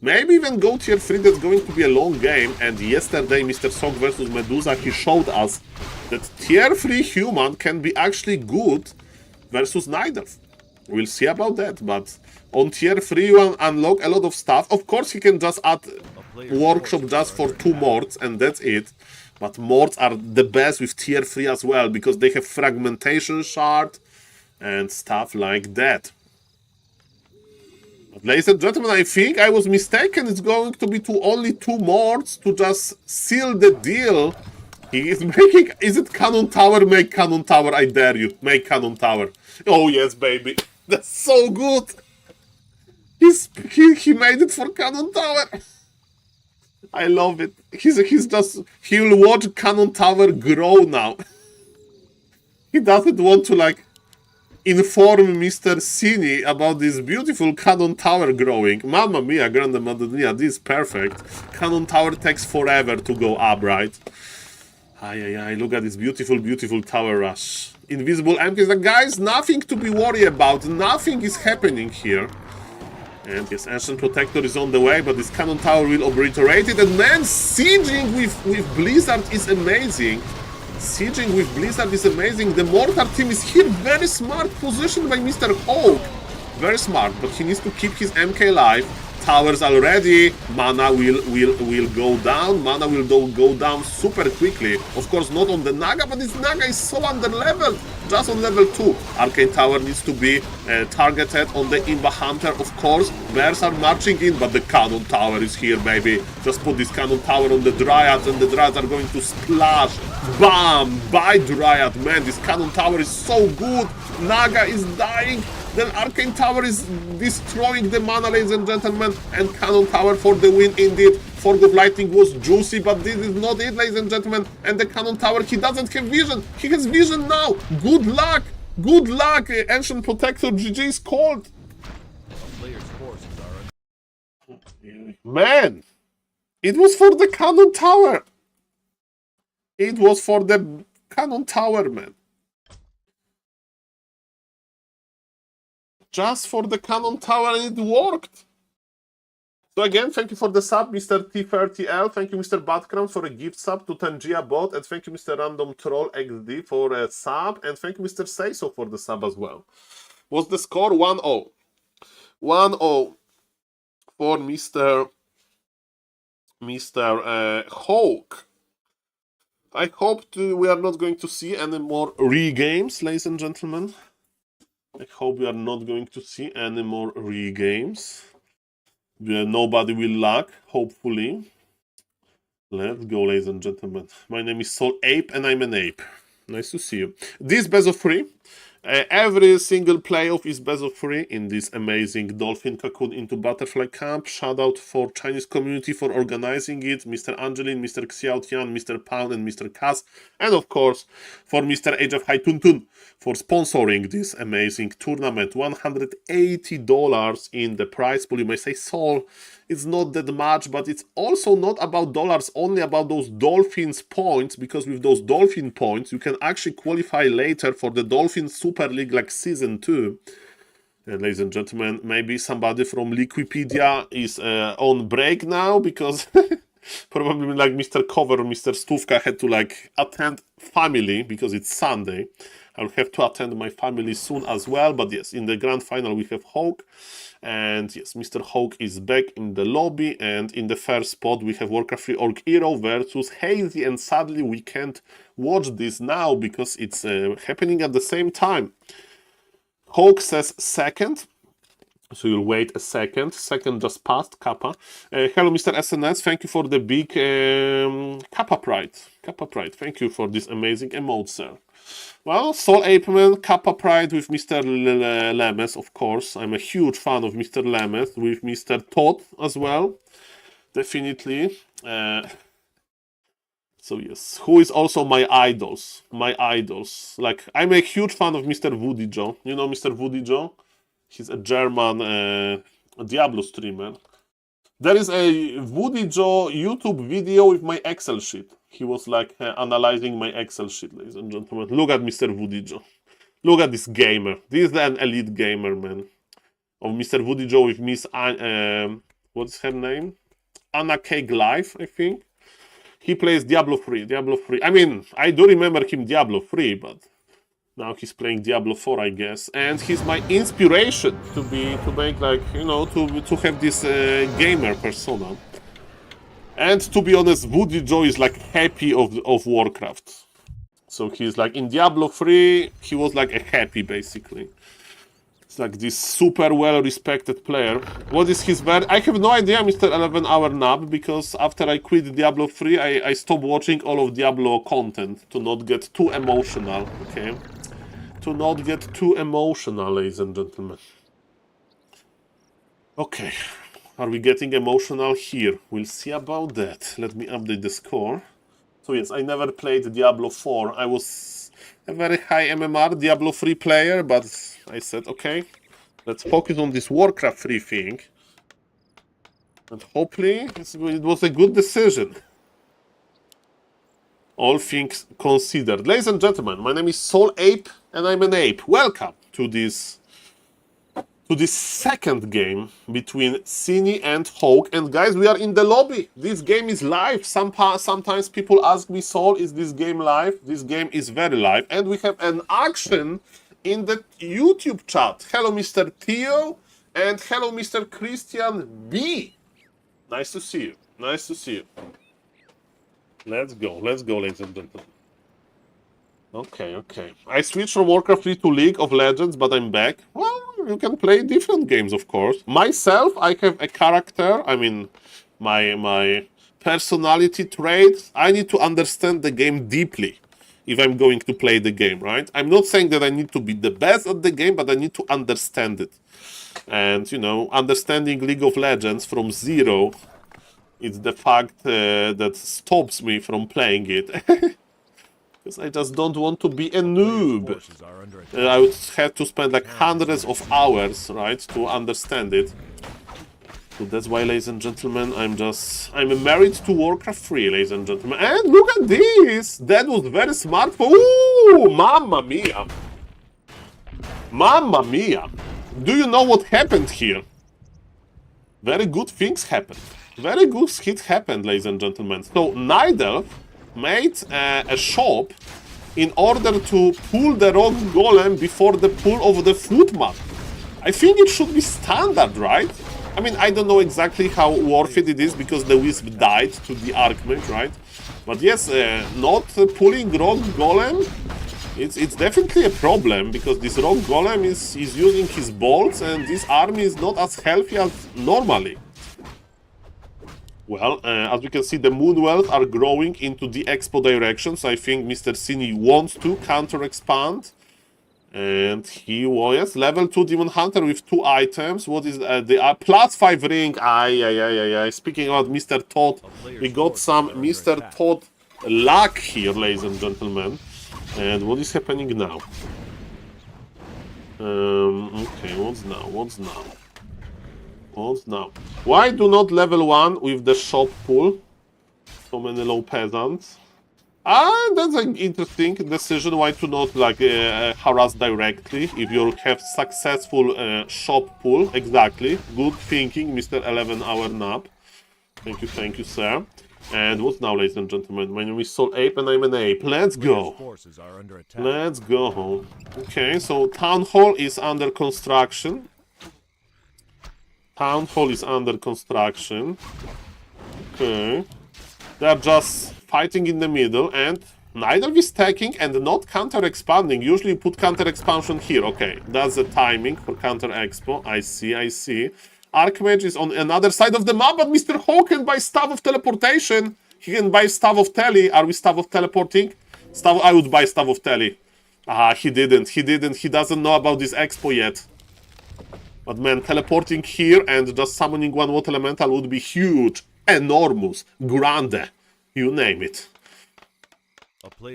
maybe even go tier 3, that's going to be a long game. And yesterday, Mr. Sok versus Medusa, he showed us that tier 3 human can be actually good versus Nidelf. We'll see about that, but on tier 3 you unlock a lot of stuff. Of course, he can just add workshop just for 2 morts, and that's it. But morts are the best with tier 3 as well, because they have fragmentation shard and stuff like that. But ladies and gentlemen, I think I was mistaken. It's going to be only 2 morts to just seal the deal. He is making... Is it Cannon Tower? Make Cannon Tower, I dare you. Make Cannon Tower. Oh yes, baby. That's so good. He made it for Cannon Tower. I love it. He'll watch Cannon Tower grow now. He doesn't want to like inform Mr. Cini about this beautiful Cannon Tower growing. Mamma mia, grande madonna, this is perfect. Cannon Tower takes forever to go up, right? Ay, look at this beautiful, beautiful tower rush. Invisible MKs, like, guys, nothing to be worried about. Nothing is happening here. And yes, Ancient Protector is on the way, but this Cannon Tower will obliterate it. And man, sieging with Blizzard is amazing. Sieging with Blizzard is amazing. The Mortar team is here. Very smart position by Mr. Hawk. Very smart, but he needs to keep his MK alive. towers already. Mana will go down. Mana will go down super quickly. Of course, not on the Naga, but this Naga is so under-leveled. Just on level 2. Arcane Tower needs to be targeted on the Imba Hunter, of course. Bears are marching in, but the Cannon Tower is here, baby. Just put this Cannon Tower on the Dryads, and the Dryads are going to splash. Bam! By Dryad, man, this Cannon Tower is so good. Naga is dying. Then Arcane Tower is destroying the mana, ladies and gentlemen. And Cannon Tower for the win indeed. Fog of Lightning was juicy, but this is not it, ladies and gentlemen. And the Cannon Tower, he doesn't have vision. He has vision now. Good luck. Good luck. Ancient Protector GG is called. Player's forces are Man, it was for the Cannon Tower. It was for the Cannon Tower, man. Just for the Cannon Tower, and it worked. So again, thank you for the sub, Mr. T30L. Thank you, Mr. Badcram, for a gift sub to Tangia Bot. And thank you, Mr. Random Troll XD, for a sub. And thank you, Mr. Seiso, for the sub as well. What's the score? 1-0. 1-0 for Mr. Hawk. I hope we are not going to see any more re-games, ladies and gentlemen. I hope we are not going to see any more re-games. Nobody will lack, hopefully. Let's go, ladies and gentlemen. My name is SaulApe, and I'm an ape. Nice to see you. This best of 3. Every single playoff is best of 3 in this amazing Dolphin Cocoon into Butterfly Camp. Shout out for Chinese community for organizing it. Mr. Angelin, Mr. Xiaotian, Mr. Pound, and Mr. Kaz. And of course, for Mr. Age of High Tuntun for sponsoring this amazing tournament. $180 in the prize pool. You may say, Saul, it's not that much, but it's also not about dollars, only about those Dolphins points, because with those Dolphin points, you can actually qualify later for the Dolphin Super League like Season 2. And ladies and gentlemen, maybe somebody from Liquipedia is on break now, because probably like Mr. Cover or Mr. Stufka had to like attend family, because it's Sunday. I'll have to attend my family soon as well, but yes, in the grand final we have Hawk. And yes, Mr. Hawk is back in the lobby, and in the first spot we have Warcraft 3 Orc Hero versus Hazy, and sadly we can't watch this now because it's happening at the same time. Hawk says second, so you'll wait a second. Second just passed, Kappa. Hello, Mr. SNS, thank you for the big Kappa Pride. Kappa Pride, thank you for this amazing emote, sir. Well, SaulApeMan, Kappa Pride with Mr. Lemes, of course. I'm a huge fan of Mr. Lemes, with Mr. Todd as well. Definitely. So yes, who is also my idols? My idols. Like, I'm a huge fan of Mr. Woody Joe. You know Mr. Woody Joe? He's a German Diablo streamer. There is a Woody Joe YouTube video with my Excel sheet. He was like analyzing my Excel sheet, ladies and gentlemen. Look at Mr. Woody Joe. Look at this gamer. This is an elite gamer, man. Of Mr. Woody Joe with Miss... what's her name? Anna Cake Life, I think. He plays Diablo 3. Diablo 3. I mean, I do remember him Diablo 3, but... now he's playing Diablo 4, I guess. And he's my inspiration to make like, you know, to have this gamer persona. And to be honest, Woody Joe is like happy of Warcraft. So he's like in Diablo 3, he was like a happy basically. It's like this super well respected player. What is his I have no idea, Mr. 11-hour nub, because after I quit Diablo 3, I stopped watching all of Diablo content to not get too emotional, okay? To not get too emotional, ladies and gentlemen. Okay, are we getting emotional here? We'll see about that. Let me update the score. So yes, I never played Diablo 4. I was a very high MMR Diablo 3 player, but I said, okay, let's focus on this Warcraft 3 thing. And hopefully it was a good decision. All things considered. Ladies and gentlemen, my name is SaulApe, and I'm an ape. Welcome to this second game between Cine and Hawk. And guys, we are in the lobby. This game is live. Sometimes people ask me, Saul, is this game live? This game is very live. And we have an action in the YouTube chat. Hello, Mr. Theo. And hello, Mr. Christian B. Nice to see you. Nice to see you. Let's go, ladies and gentlemen. Okay. I switched from Warcraft 3 to League of Legends, but I'm back. Well, you can play different games, of course. Myself, I have a character. I mean, my personality traits. I need to understand the game deeply if I'm going to play the game, right? I'm not saying that I need to be the best at the game, but I need to understand it. And, you know, understanding League of Legends from zero, it's the fact that stops me from playing it. Because I just don't want to be a noob. I would have to spend like hundreds of hours, right, to understand it. So that's why, ladies and gentlemen, I'm married to Warcraft 3, ladies and gentlemen. And look at this! That was very smart for... Ooh, mamma mia! Mamma mia! Do you know what happened here? Very good things happened. Very good hit happened, ladies and gentlemen. So, Nidal made a shop in order to pull the rock golem before the pull of the footmat. I think it should be standard, right? I mean, I don't know exactly how worth it is because the wisp died to the archmage, right? But yes, not pulling rock golem, it's definitely a problem because this rock golem is using his bolts and this army is not as healthy as normally. Well, as we can see, the moon wells are growing into the expo direction, so I think Mr. Cini wants to counter-expand. And he was level 2 Demon Hunter with 2 items. What is the +5 ring? Aye. Speaking about Mr. Todd, we got some Mr. Todd luck here, ladies and gentlemen. And what is happening now? Okay, what's now? Why do not level 1 with the shop pull? So many low peasants. That's an interesting decision. Why to not like harass directly if you have successful shop pull? Exactly. Good thinking, Mr. 11-hour nap. Thank you, sir. And what's now, ladies and gentlemen? My name is SaulApe and I'm an ape. Let's go. Let's go. Okay, so Town Hall is under construction. Okay. They are just fighting in the middle and neither is stacking and not counter-expanding. Usually you put counter-expansion here. Okay, that's the timing for counter-expo. I see. Archmage is on another side of the map, but Mr. Hawk can buy Staff of Teleportation. He can buy Staff of Tele. Are we Staff of Teleporting? I would buy Staff of Tele. He didn't. He doesn't know about this expo yet. But man, teleporting here and just summoning one water elemental would be huge, enormous, grande, you name it.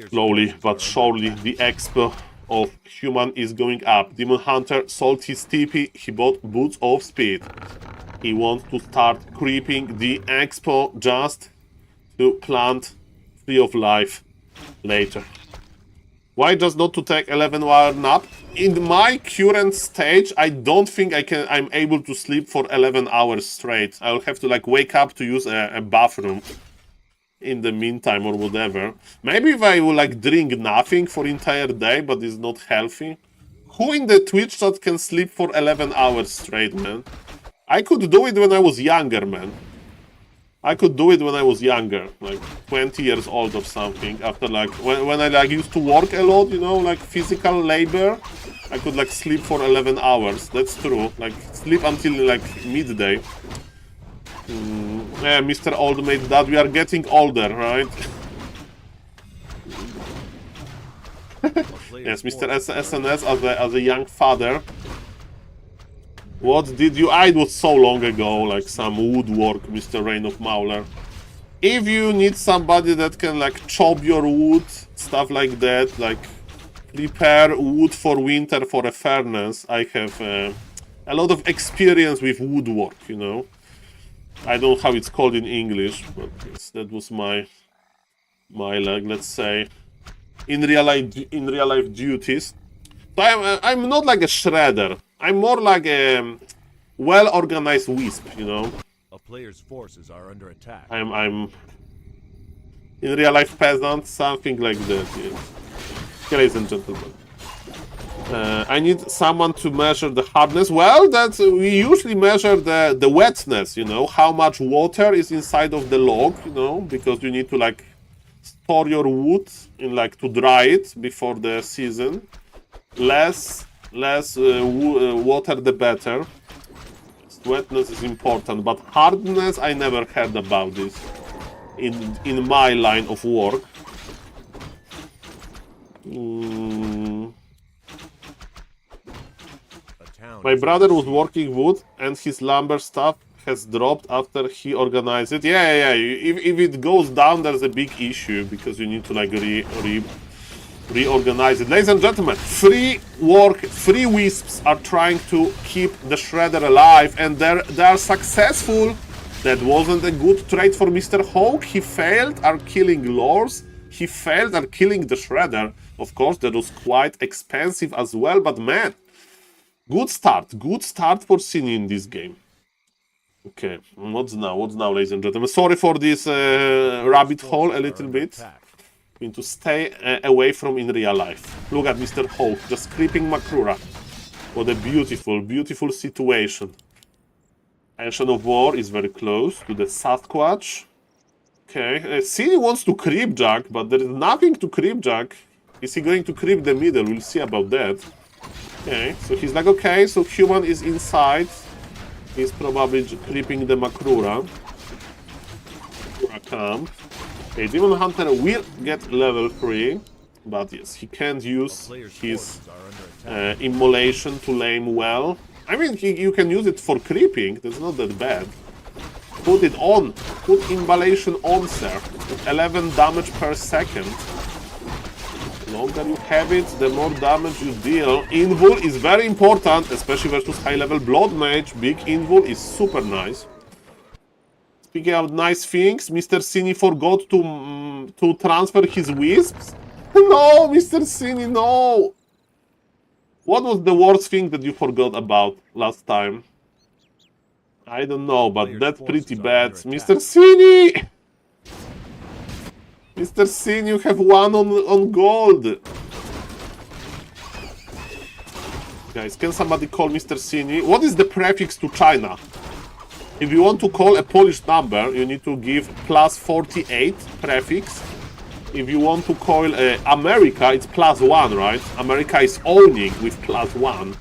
Slowly but surely, the expo of human is going up. Demon Hunter sold his TP, he bought Boots of Speed. He wants to start creeping the expo just to plant Tree of Life later. Why just not to take 11-hour nap? In my current stage, I don't think I'm able to sleep for 11 hours straight. I'll have to like wake up to use a bathroom in the meantime or whatever. Maybe if I will like drink nothing for entire day, but it's not healthy. Who in the Twitch chat can sleep for 11 hours straight, man? I could do it when I was younger, man. I could do it when I was younger, like 20 years old or something. After like, when I like used to work a lot, you know, like physical labor, I could like sleep for 11 hours. That's true. Like sleep until like midday. Yeah, Mr. Old Mate Dad, we are getting older, right? Yes, Mr. SNS as a young father. What did you... it was so long ago, like some woodwork, Mr. Reign of Mauler. If you need somebody that can like chop your wood, stuff like that, like prepare wood for winter for a furnace, I have a lot of experience with woodwork, you know. I don't know how it's called in English, but yes, that was my like, let's say, in real life duties. So I'm not like a shredder. I'm more like a well-organized wisp, you know. A player's forces are under attack. I'm in real life peasant, something like that. Yeah. Okay, ladies and gentlemen. I need someone to measure the hardness. Well, we usually measure the wetness, you know, how much water is inside of the log, you know, because you need to like store your wood in like to dry it before the season. Less water, the better. Wetness is important, but hardness, I never heard about this in my line of work. My brother was working wood and his lumber stuff has dropped after he organized it. Yeah. If it goes down, there's a big issue because you need to like reorganize it. Ladies and gentlemen, free wisps are trying to keep the shredder alive and they are successful. That wasn't a good trade for Mr. Hawk. He failed at killing lures. He failed at killing the shredder. Of course, that was quite expensive as well, but man, good start for Cine in this game. Okay, what's now, ladies and gentlemen? Sorry for this rabbit hole a little bit. We need to stay away from in real life. Look at Mr. Hawk, just creeping Makrura. What a beautiful situation. Ancient of War is very close to the Sasquatch. Okay, Cine wants to creep Jack, but there is nothing to creep Jack. Is he going to creep the middle? We'll see about that. Okay, so he's like, okay, so human is inside. He's probably creeping the Makrura. Makrura camp. Okay, Demon Hunter will get level 3. But yes, he can't use his immolation to lame well. I mean, you can use it for creeping. That's not that bad. Put it on. Put immolation on, sir. 11 damage per second. The longer you have it, the more damage you deal. Invul is very important, especially versus high-level Blood Mage. Big Invul is super nice. Speaking of nice things, Mr. Cine forgot to transfer his wisps. No, Mr. Cine, no! What was the worst thing that you forgot about last time? I don't know, but that's pretty bad. Mr. Cine! Mr. Cine, you have one on gold. Guys, can somebody call Mr. Cine? What is the prefix to China? If you want to call a Polish number, you need to give +48 prefix. If you want to call America, it's +1, right? America is owning with +1.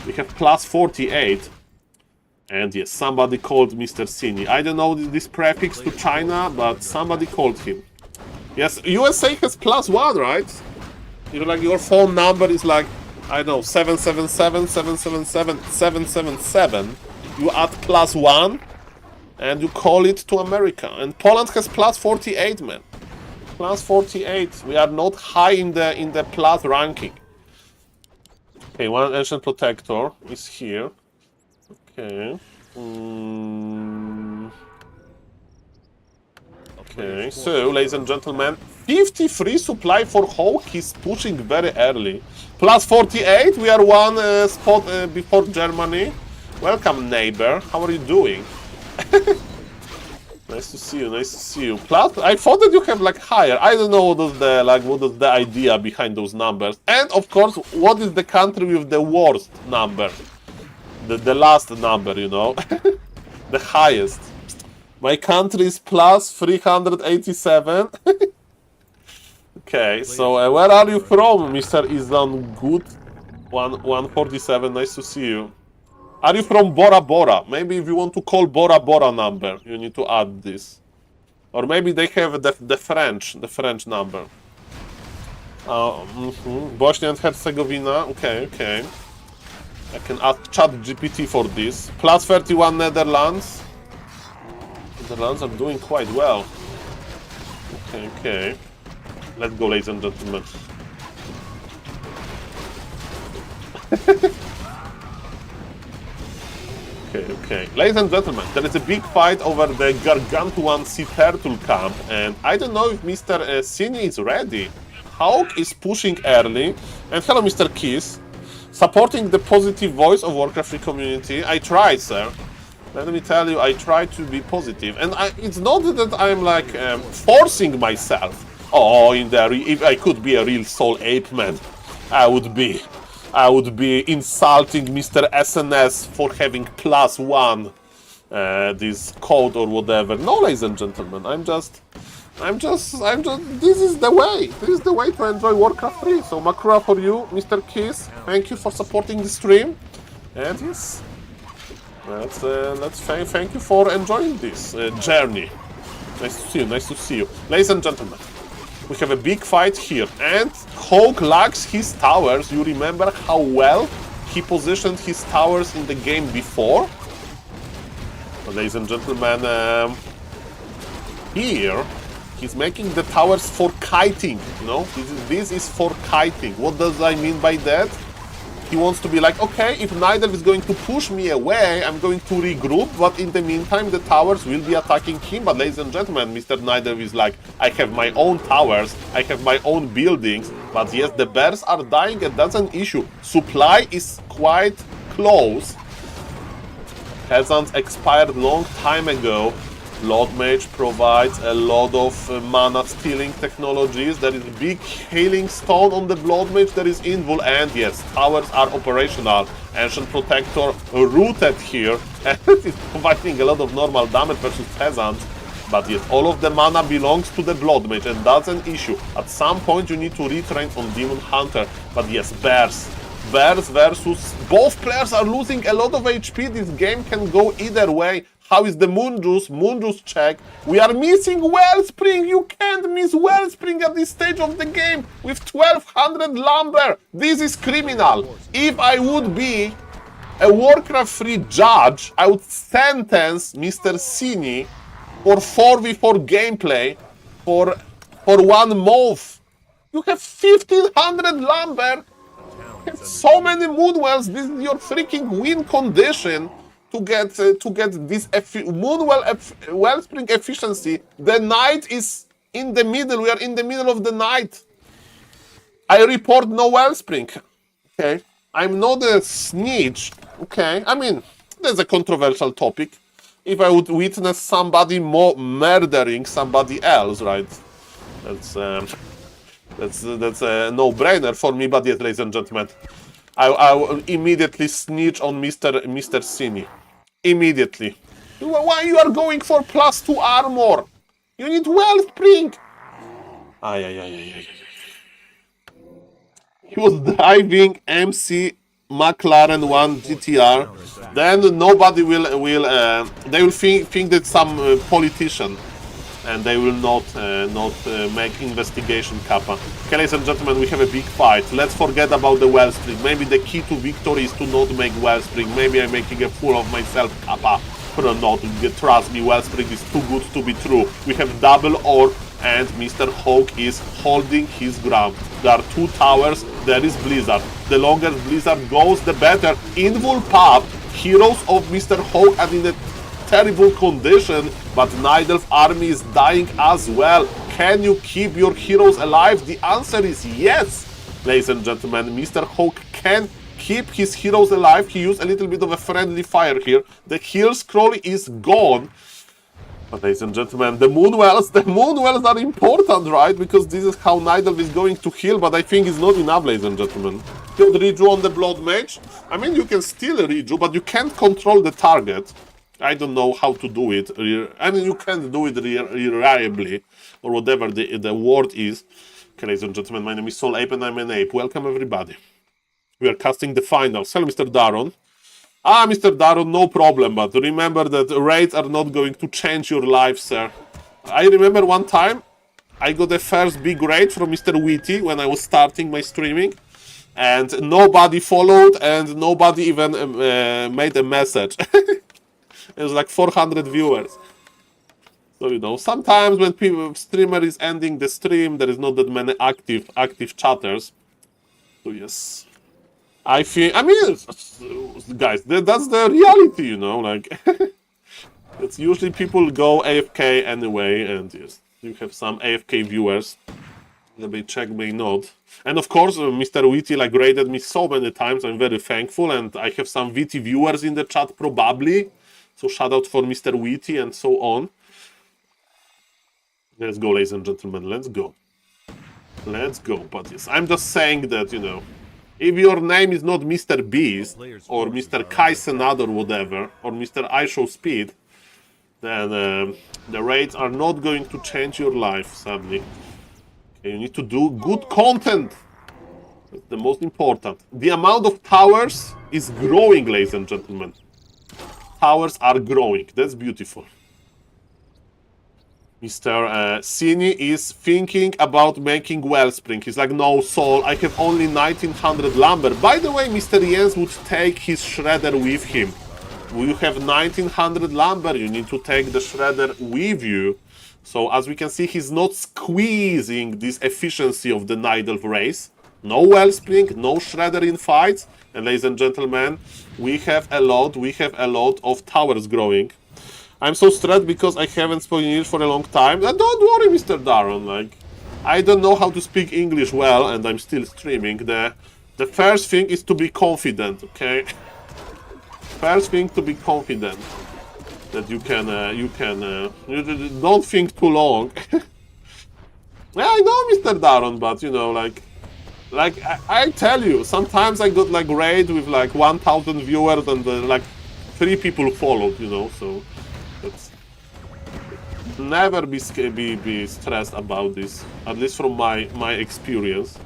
We have +48. And yes, somebody called Mr. Cine. I don't know this prefix to China, but somebody called him. Yes, USA has +1, right? Like your phone number is like, I don't know, 777 777 777. You add +1 and you call it to America. And Poland has +48, man. +48. We are not high in the plus ranking. Okay, one ancient protector is here. Okay. Okay, so ladies and gentlemen, 53 supply for Hawk. He's pushing very early. +48. We are one spot before Germany. Welcome, neighbor. How are you doing? Nice to see you. Nice to see you. I thought that you have like higher. I don't know what is the idea behind those numbers. And of course, what is the country with the worst number? The last number, you know, the highest. My country is +387. Okay, so where are you from, Mr. Islam Good? 147. Nice to see you. Are you from Bora Bora? Maybe if you want to call Bora Bora number, you need to add this. Or maybe they have the French number. Bosnia and Herzegovina. Okay. I can ask ChatGPT for this. +31 Netherlands. Netherlands are doing quite well. Okay. Let's go, ladies and gentlemen. Okay. Ladies and gentlemen, there is a big fight over the Gargantuan Sea Turtle camp, and I don't know if Mr. Cine is ready. Hawk is pushing early, and hello, Mr. Kiss. Supporting the positive voice of Warcraft 3 community. I try, sir. Let me tell you, I try to be positive. And it's not that I'm like forcing myself. Oh, if I could be a real SaulApeMan, I would be. I would be insulting Mr. SNS for having +1 this code or whatever. No, ladies and gentlemen, I'm just, this is the way. This is the way to enjoy Warcraft 3. So, Makura for you, Mr. Kiss, thank you for supporting the stream. And yes, thank you for enjoying this journey. Nice to see you, nice to see you. Ladies and gentlemen, we have a big fight here, and Hawk lacks his towers. You remember how well he positioned his towers in the game before? But ladies and gentlemen, here he's making the towers for kiting, you know? This is for kiting. What does I mean by that? He wants to be like, okay, if Nidal is going to push me away, I'm going to regroup, but in the meantime, the towers will be attacking him. But ladies and gentlemen, Mr. Nidal is like, I have my own towers, I have my own buildings, but yes, the bears are dying, and that's an issue. Supply is quite close. Peasants expired long time ago. Blood Mage provides a lot of mana stealing technologies. There is a big healing stone on the Blood Mage. There is Invul, and yes, towers are operational. Ancient Protector rooted here, and it is providing a lot of normal damage versus Peasants. But yes, all of the mana belongs to the Blood Mage, and that's an issue. At some point you need to retrain on Demon Hunter. But yes, Bears versus... Both players are losing a lot of HP. This game can go either way. How is the Moon Juice? Moon Juice check. We are missing Wellspring. You can't miss Wellspring at this stage of the game with 1200 lumber. This is criminal. If I would be a Warcraft 3 judge, I would sentence Mr. Cini for 4v4 gameplay for 1 month. You have 1500 lumber. You have so many Moonwells. This is your freaking win condition. To get this Wellspring efficiency. The night is in the middle. We are in the middle of the night. I report no Wellspring. Okay, I'm not a snitch. Okay, I mean, that's a controversial topic. If I would witness somebody murdering somebody else, right? That's a no-brainer for me. But yes, ladies and gentlemen, I will immediately snitch on Mr. Cini. Immediately. Why you are going for +2 armor? You need Wellspring. He was driving MC McLaren 1 GTR. Then nobody will they will think that some politician, and they will not make investigation kappa. Okay, ladies and gentlemen, we have a big fight. Let's forget about the Wellspring. Maybe the key to victory is to not make Wellspring. Maybe I'm making a fool of myself, kappa. But no, trust me, Wellspring is too good to be true. We have double orb, and Mr. Hawk is holding his ground. There are 2 towers, there is Blizzard. The longer Blizzard goes, the better. Invul Pub, heroes of Mr. Hawk are in a terrible condition, but Nidal's army is dying as well. Can you keep your heroes alive? The answer is yes. Ladies and gentlemen, Mr. Hawk can keep his heroes alive. He used a little bit of a friendly fire here. The heal scroll is gone. But ladies and gentlemen, the Moonwells are important, right? Because this is how Nidal is going to heal, but I think it's not enough, ladies and gentlemen. Still redo on the Blood Mage. I mean, you can still redo, but you can't control the target. I don't know how to do it. I mean, you can't do it reliably, or whatever the word is. Okay, ladies and gentlemen, my name is SaulApe and I'm an ape. Welcome, everybody. We are casting the finals. Hello, Mr. Daron. Mr. Daron, no problem, but remember that raids are not going to change your life, sir. I remember one time, I got the first big raid from Mr. Witty when I was starting my streaming, and nobody followed, and nobody even made a message. It was like 400 viewers. So, you know, sometimes when streamer is ending the stream, there is not that many active chatters. So, yes. I mean, guys, that's the reality, you know, like, it's usually people go AFK anyway, and yes, you have some AFK viewers. Let me check, may not. And of course, Mr. Witty like raided me so many times, I'm very thankful, and I have some Witty viewers in the chat probably. So shout out for Mr. Witty and so on. Let's go, ladies and gentlemen, let's go. Let's go, but yes, I'm just saying that, you know, If your name is not Mr. Beast, or Mr. Kaisenad or whatever, or Mr. I Show Speed, then the raids are not going to change your life, sadly. Okay, you need to do good content. That's the most important. The amount of towers is growing, ladies and gentlemen. Towers are growing. That's beautiful. Mr. Sini is thinking about making Wellspring. He's like, no, Saul, I have only 1900 lumber. By the way, Mr. Jens would take his shredder with him. You have 1900 lumber, you need to take the shredder with you. So as we can see, he's not squeezing this efficiency of the Night Elf race. No Wellspring, no shredder in fights. And ladies and gentlemen, we have a lot of towers growing. I'm so stressed because I haven't spoken English for a long time. Don't worry, Mr. Daron. Like, I don't know how to speak English well, and I'm still streaming. The first thing is to be confident, okay? First thing to be confident that you don't think too long. Yeah, I know, Mr. Daron, but you know, like I tell you, sometimes I got like raid with like 1,000 viewers and like 3 people followed, you know, so. Never be stressed about this, at least from my experience.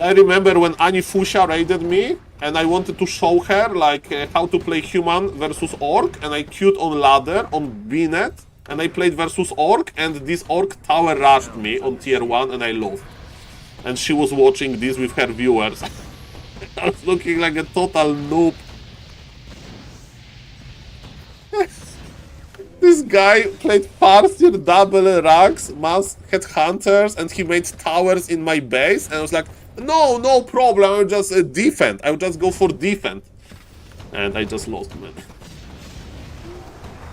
I remember when Ani Fusha raided me, and I wanted to show her like how to play human versus orc, and I queued on ladder on BNet, and I played versus orc, and this orc tower rushed me on tier 1, and I lost. And she was watching this with her viewers. I was looking like a total noob. This guy played first year double ranks, mass headhunters, and he made towers in my base. And I was like, no problem, I'll just defend. I'll just go for defend. And I just lost, man.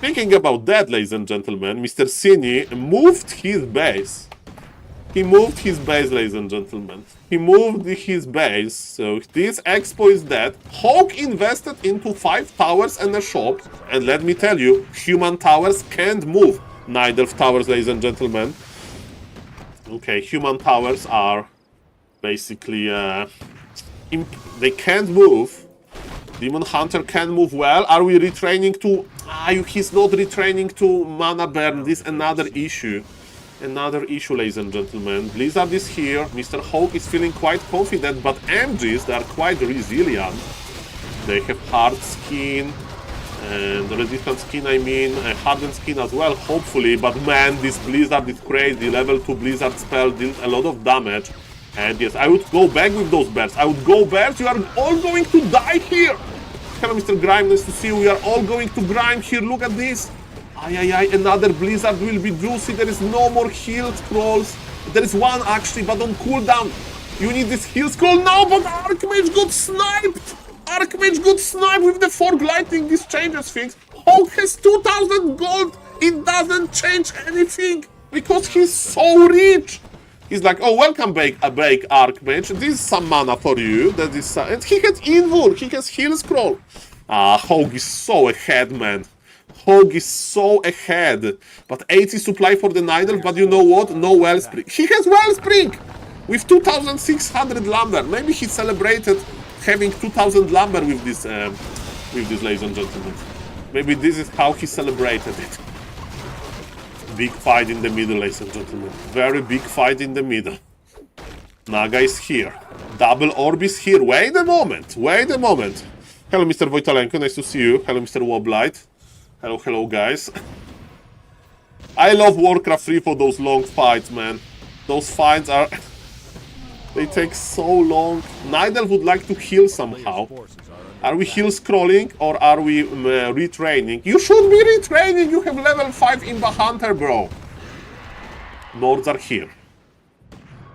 Thinking about that, ladies and gentlemen, Mr. Sini moved his base. He moved his base, ladies and gentlemen. He moved his base, so this expo is dead. Hawk invested into 5 towers and a shop, and let me tell you, human towers can't move. Night Elf towers, ladies and gentlemen. Okay, human towers are basically, they can't move. Demon Hunter can move well. Are we retraining to... he's not retraining to mana burn. This is another issue. Another issue, ladies and gentlemen. Blizzard is here. Mr. Hawk is feeling quite confident, but MGs, they are quite resilient. They have hard skin, and resistant skin, I mean, hardened skin as well, hopefully. But man, this Blizzard is crazy. Level 2 Blizzard spell deals a lot of damage. And yes, I would go back with those bears. I would go bears. You are all going to die here. Hello, Mr. Grime. Nice to see you. We are all going to grime here. Look at this. Another Blizzard will be juicy. There is no more heal scrolls. There is one actually, but on cooldown. You need this heal scroll now, but Archmage got sniped. Archmage got sniped with the Fork Lightning. This changes things. Hawk has 2,000 gold. It doesn't change anything because he's so rich. He's like, oh, welcome back, Archmage. This is some mana for you. That is, and he has Invul. He has heal scroll. Hawk is so ahead, man. Hog is so ahead, but 80 supply for the Night Elf, but you know what? No Wellspring. He has Wellspring with 2,600 lumber. Maybe he celebrated having 2,000 lumber with this, ladies and gentlemen. Maybe this is how he celebrated it. Big fight in the middle, ladies and gentlemen. Very big fight in the middle. Naga is here. Double Orb is here. Wait a moment. Wait a moment. Hello, Mr. Wojtalenko. Nice to see you. Hello, Mr. Woblight. Hello, guys. I love Warcraft 3 for those long fights, man. Those fights are... they take so long. Night Elf would like to heal somehow. Are we heal scrolling or are we retraining? You should be retraining. You have level 5 Imba Hunter, bro. Nords are here.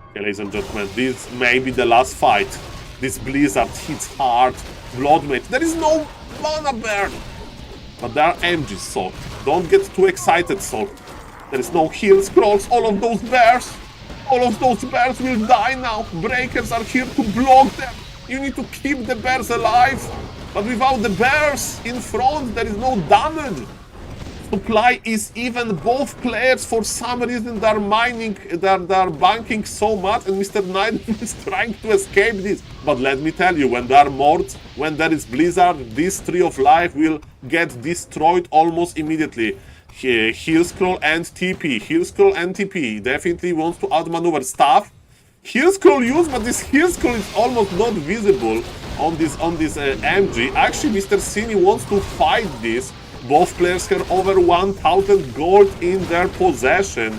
Okay, ladies and gentlemen, this may be the last fight. This Blizzard hits hard. Bloodmage. There is no mana burn. But there are MGs, so don't get too excited, so there is no heal scrolls. All of those bears will die now. Breakers are here to block them. You need to keep the bears alive. But without the bears in front, there is no damage. Supply is even both players for some reason they're mining, they're banking so much, and Mr. Knight is trying to escape this. But let me tell you, when there are morts, when there is Blizzard, this tree of life will get destroyed almost immediately. Heal scroll and TP, heal scroll and TP. Definitely wants to outmaneuver stuff. Heal scroll use, but this heal scroll is almost not visible on this MG. Actually, Mr. Cini wants to fight this. Both players have over 1000 gold in their possession.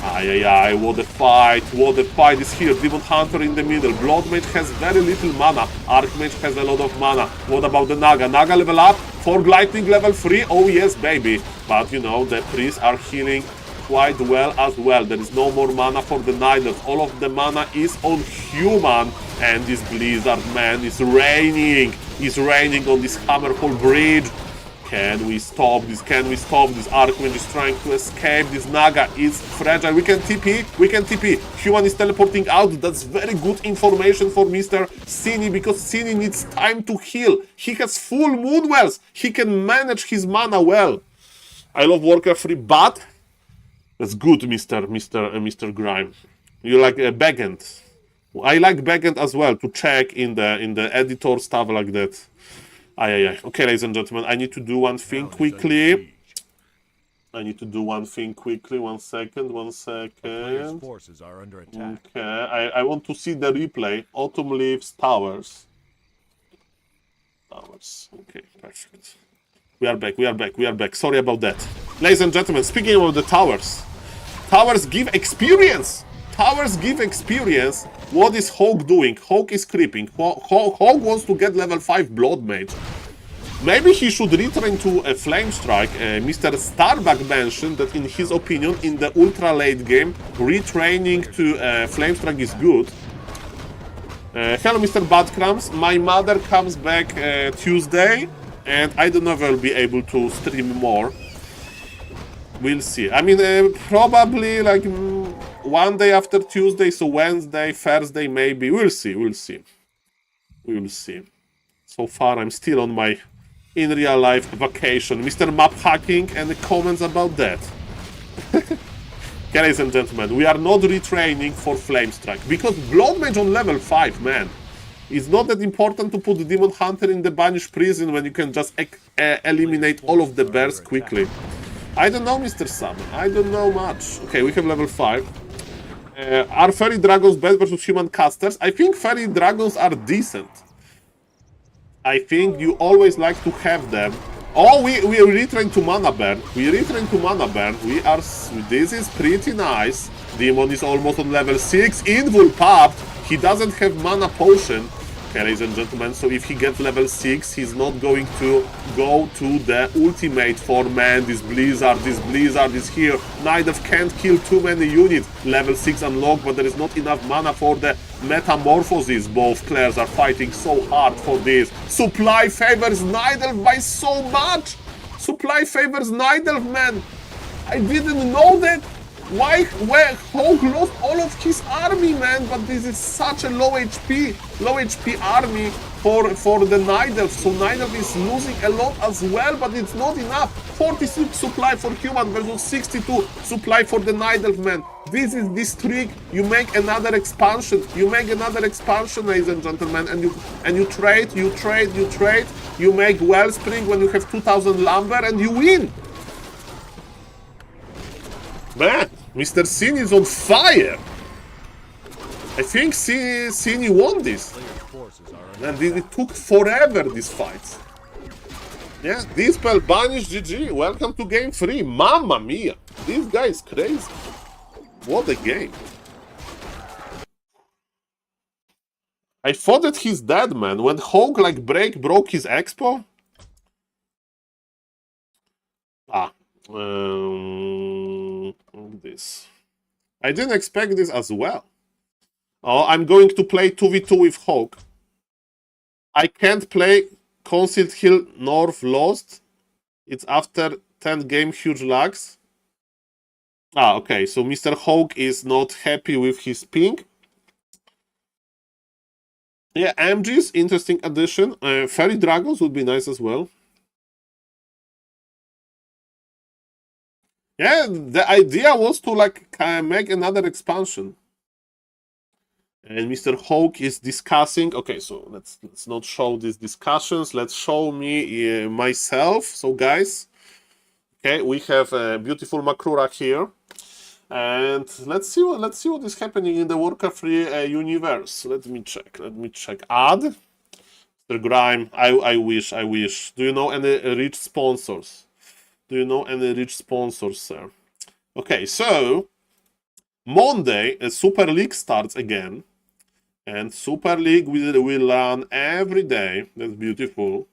Ay, what a fight is here. Demon Hunter in the middle. Blood Mage has very little mana. Archmage has a lot of mana. What about the Naga? Naga level up for Lightning level 3. Oh yes, baby. But you know, the priests are healing quite well as well. There is no more mana for the Niders. All of the mana is on human. And this Blizzard man is raining. He's raining on this Hammerfall bridge. Can we stop this? Can we stop this? Archmage is trying to escape. This Naga is fragile. We can TP. We can TP. Human is teleporting out. That's very good information for Mr. Cini, because Cini needs time to heal. He has full moon wells. He can manage his mana well. I love Warcraft 3, but that's good, Mr. Grime. You like backend. I like backend as well, to check in the editor, stuff like that. Ay. Okay, ladies and gentlemen, I need to do one thing quickly. One second. Forces are under attack. Okay, I want to see the replay. Autumn Leaves, Towers. Okay, perfect. We are back. Sorry about that. Ladies and gentlemen, speaking of the towers. Towers give experience. What is Hawk doing? Hawk is creeping. Hawk wants to get level 5 Blood Mage. Maybe he should return to a Flame Strike. Mr. Starbuck mentioned that in his opinion, in the ultra late game, retraining to Flame Strike is good. Hello, Mr. Badcrams. My mother comes back Tuesday, and I don't know if I'll be able to stream more. We'll see. I mean, probably like one day after Tuesday, so Wednesday, Thursday, maybe. We'll see. So far, I'm still on my in real life vacation. Mr. Map Hacking, and the comments about that. Ladies and gentlemen, we are not retraining for Flame Strike, because Blood Mage on level 5, man. It's not that important to put the Demon Hunter in the Banished Prison when you can just eliminate all of the bears quickly. I don't know, Mr. Sam. I don't know much. Okay, we have level 5. Are Fairy Dragons bad versus human casters? I think Fairy Dragons are decent. I think you always like to have them. Oh, we retrain to Mana Burn. This is pretty nice. Demon is almost on level 6. Invul popped. He doesn't have Mana Potion. Okay, ladies and gentlemen, so if he gets level 6, he's not going to go to the ultimate form. Man, this Blizzard is here. Nidav can't kill too many units. Level 6 unlocked, but there is not enough mana for the metamorphosis. Both players are fighting so hard for this. Supply favors Nidav by so much. Man. I didn't know that. Where Hawk lost all of his army, man, but this is such a low HP army for the Nidav. So Nidav is losing a lot as well, but it's not enough. 46 supply for human versus 62 supply for the Nidav, man. This is this trick. You make another expansion. Ladies and gentlemen, and you trade. You make Wellspring when you have 2000 lumber, and you win. Man, Mr. Cini is on fire! I think Cini won this. And it took forever, these fights. Yeah, Dispel, Banish, GG. Welcome to game 3. Mamma mia! This guy is crazy. What a game. I thought that he's dead, man. When Hawk like broke his expo. This. I didn't expect this as well. Oh, I'm going to play 2v2 with Hawk. I can't play Concealed Hill North Lost. It's after 10 game huge lags. Okay, so Mr. Hawk is not happy with his ping. Yeah, MG's interesting addition. Fairy Dragons would be nice as well. Yeah, the idea was to like make another expansion. And Mr. Hawk is discussing. Okay, so let's not show these discussions. Let's show me myself. So guys, okay, we have a beautiful Makrura here, and let's see what is happening in the Warcraft 3 universe. Let me check. Add. Mr. Grime. I wish. Do you know any rich sponsors? Sir? Okay, so Monday, a Super League starts again. And Super League will run every day. That's beautiful.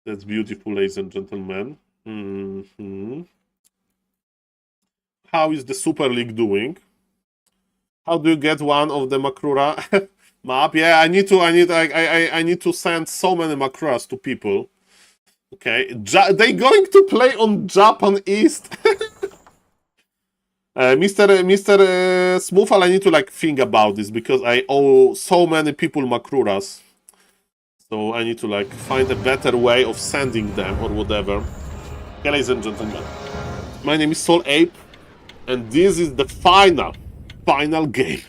Ladies and gentlemen. How is the Super League doing? How do you get one of the Makrura map? Yeah, I need to send so many Makruras to people. Okay, they going to play on Japan East. Mr. Smoofal, I need to like think about this because I owe so many people Makruras. So I need to like find a better way of sending them or whatever. Okay, ladies and gentlemen, my name is SaulApe, and this is the final game.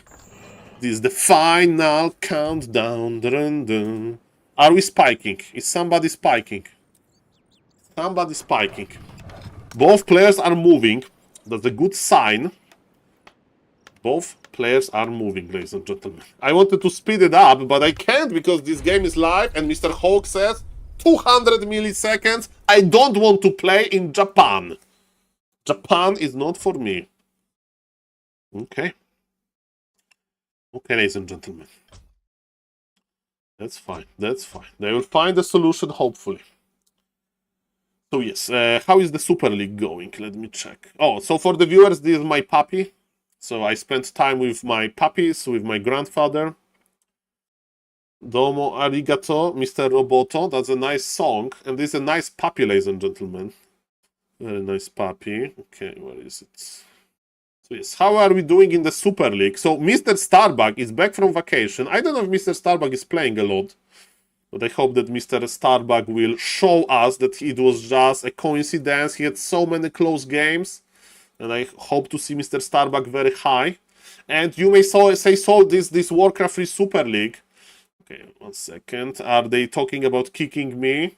This is the final countdown. Dun, dun. Are we spiking? Is somebody spiking? Somebody spiking. Both players are moving. That's a good sign. Both players are moving, ladies and gentlemen. I wanted to speed it up, but I can't because this game is live and Mr. Hawk says 200 milliseconds. I don't want to play in Japan. Japan is not for me. Okay. Okay, ladies and gentlemen. That's fine. They will find a solution, hopefully. So yes, how is the Super League going? Let me check. Oh, so for the viewers, this is my puppy. So I spent time with my puppies, with my grandfather. Domo arigato, Mr. Roboto. That's a nice song. And this is a nice puppy, ladies and gentlemen. Very nice puppy. Okay, where is it? So yes, how are we doing in the Super League? So Mr. Starbuck is back from vacation. I don't know if Mr. Starbuck is playing a lot. But I hope that Mr. Starbuck will show us that it was just a coincidence. He had so many close games. And I hope to see Mr. Starbuck very high. And you may say, so this Warcraft 3 Super League. Okay, 1 second. Are they talking about kicking me?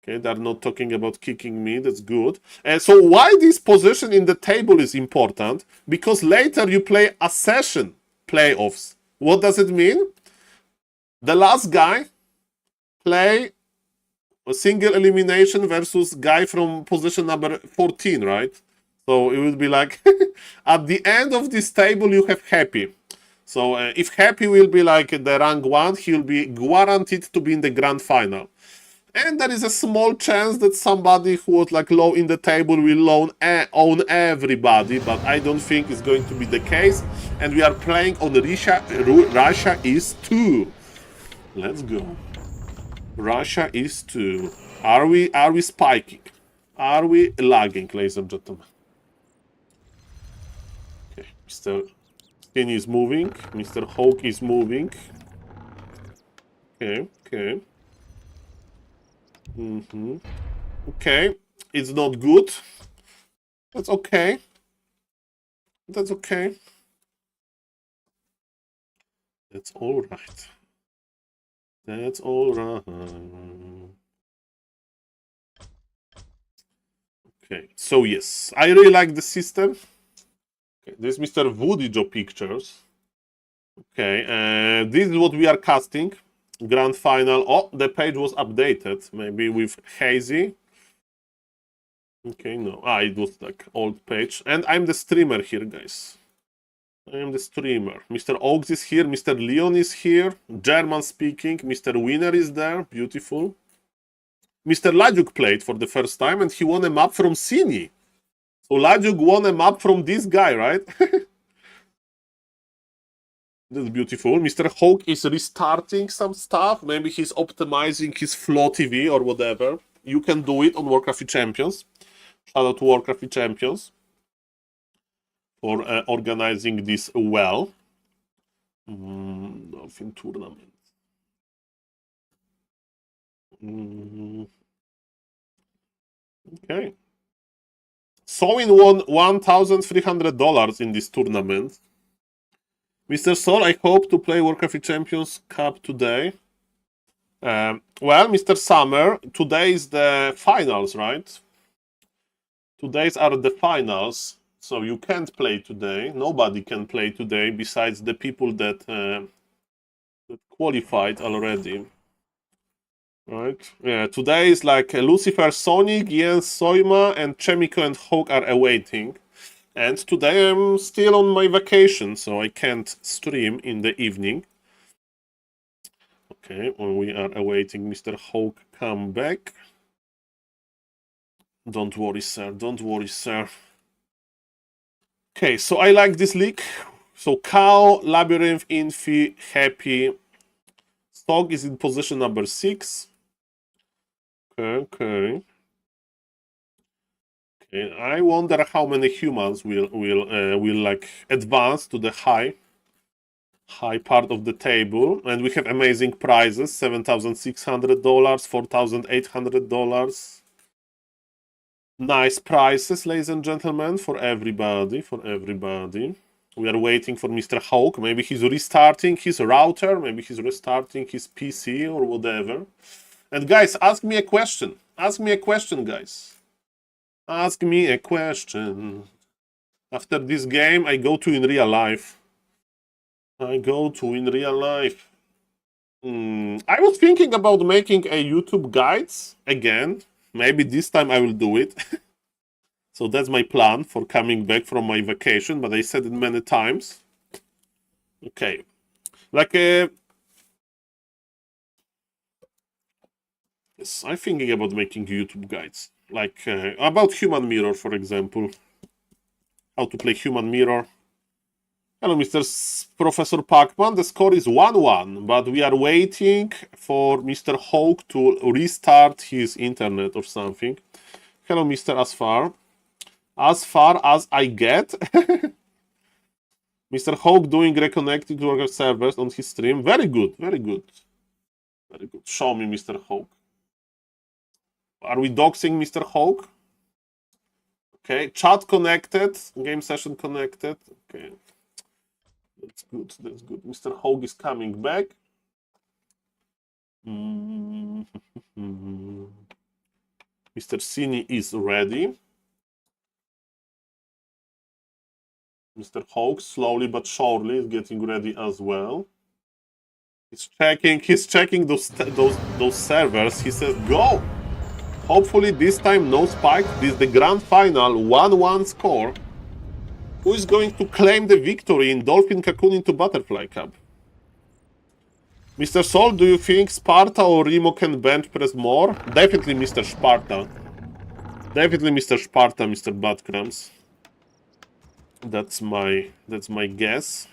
Okay, they're not talking about kicking me. That's good. So why this position in the table is important? Because later you play a session playoffs. What does it mean? The last guy play a single elimination versus guy from position number 14, right? So it would be like at the end of this table you have Happy. So if Happy will be like the rank 1, he'll be guaranteed to be in the grand final. And there is a small chance that somebody who was like low in the table will own everybody, but I don't think it's going to be the case. And we are playing on Russia is 2. Let's go. Russia is 2. Are we spiking? Are we lagging, ladies and gentlemen? Okay, Mr. Skin is moving. Mr. Hawk is moving. Okay. Okay, it's not good. That's okay. That's all right. That's all right. Okay, so yes, I really like the system. Okay, this is Mr. Woody Joe Pictures. Okay, this is what we are casting. Grand final. Oh, the page was updated. Maybe with Hazy. Okay, no. It was like old page. And I'm the streamer here, guys. I am the streamer. Mr. Oaks is here. Mr. Leon is here. German speaking. Mr. Winner is there. Beautiful. Mr. Lajuk played for the first time and he won a map from Sini. So Lajuk won a map from this guy, right? That's beautiful. Mr. Hawk is restarting some stuff. Maybe he's optimizing his Flow TV or whatever. You can do it on Warcraft Champions. Shout out to Warcraft Champions for organizing this well. Dolphin tournament. Okay. Soin won $1,300 in this tournament. Mr. Saul, I hope to play Warcraft Champions Cup today. Well, Mr. Summer, today is the finals, right? Today's are the finals, so you can't play today. Nobody can play today besides the people that qualified already. Right? Yeah, today is like Lucifer, Sonic, Jens, Soima, and Chemico and Hawk are awaiting. And today I'm still on my vacation, so I can't stream in the evening. Okay, well, we are awaiting Mr. Hawk come back. Don't worry, sir. Don't worry, sir. Okay, so I like this league. So Cow, Labyrinth, Infi, Happy. Sok is in position number 6. Okay. I wonder how many humans will like advance to the high part of the table, and we have amazing prizes: $7,600, $4,800. Nice prizes, ladies and gentlemen, for everybody. We are waiting for Mr. Hawk. Maybe he's restarting his router, maybe he's restarting his PC or whatever. And guys, ask me a question. Ask me a question, guys. Ask me a question. After this game, I go to in real life. I was thinking about making a YouTube guides again. Maybe this time I will do it. So that's my plan for coming back from my vacation, but I said it many times. Okay. Like yes, I'm thinking about making YouTube guides. Like about Human Mirror, for example. How to play Human Mirror. Hello, Mr. Professor Pacman. The score is 1-1, but we are waiting for Mr. Hawk to restart his internet or something. Hello, Mr. Asfar. As far as I get. Mr. Hawk doing reconnecting to our servers on his stream. Very good. Show me, Mr. Hawk. Are we doxing Mr. Hawk? Okay, chat connected, game session connected. Okay, that's good. Mr. Hawk is coming back. Mr. Cine is ready. Mr. Hawk slowly but surely is getting ready as well. He's checking those servers. He says, go! Hopefully this time no spike. This is the grand final, 1-1 score. Who is going to claim the victory in Dolphin Cocoon into Butterfly Cup? Mr. Saul, do you think Sparta or Remo can bench press more? Definitely Mr. Sparta. Definitely Mr. Sparta, Mr. Badcrams. That's my guess.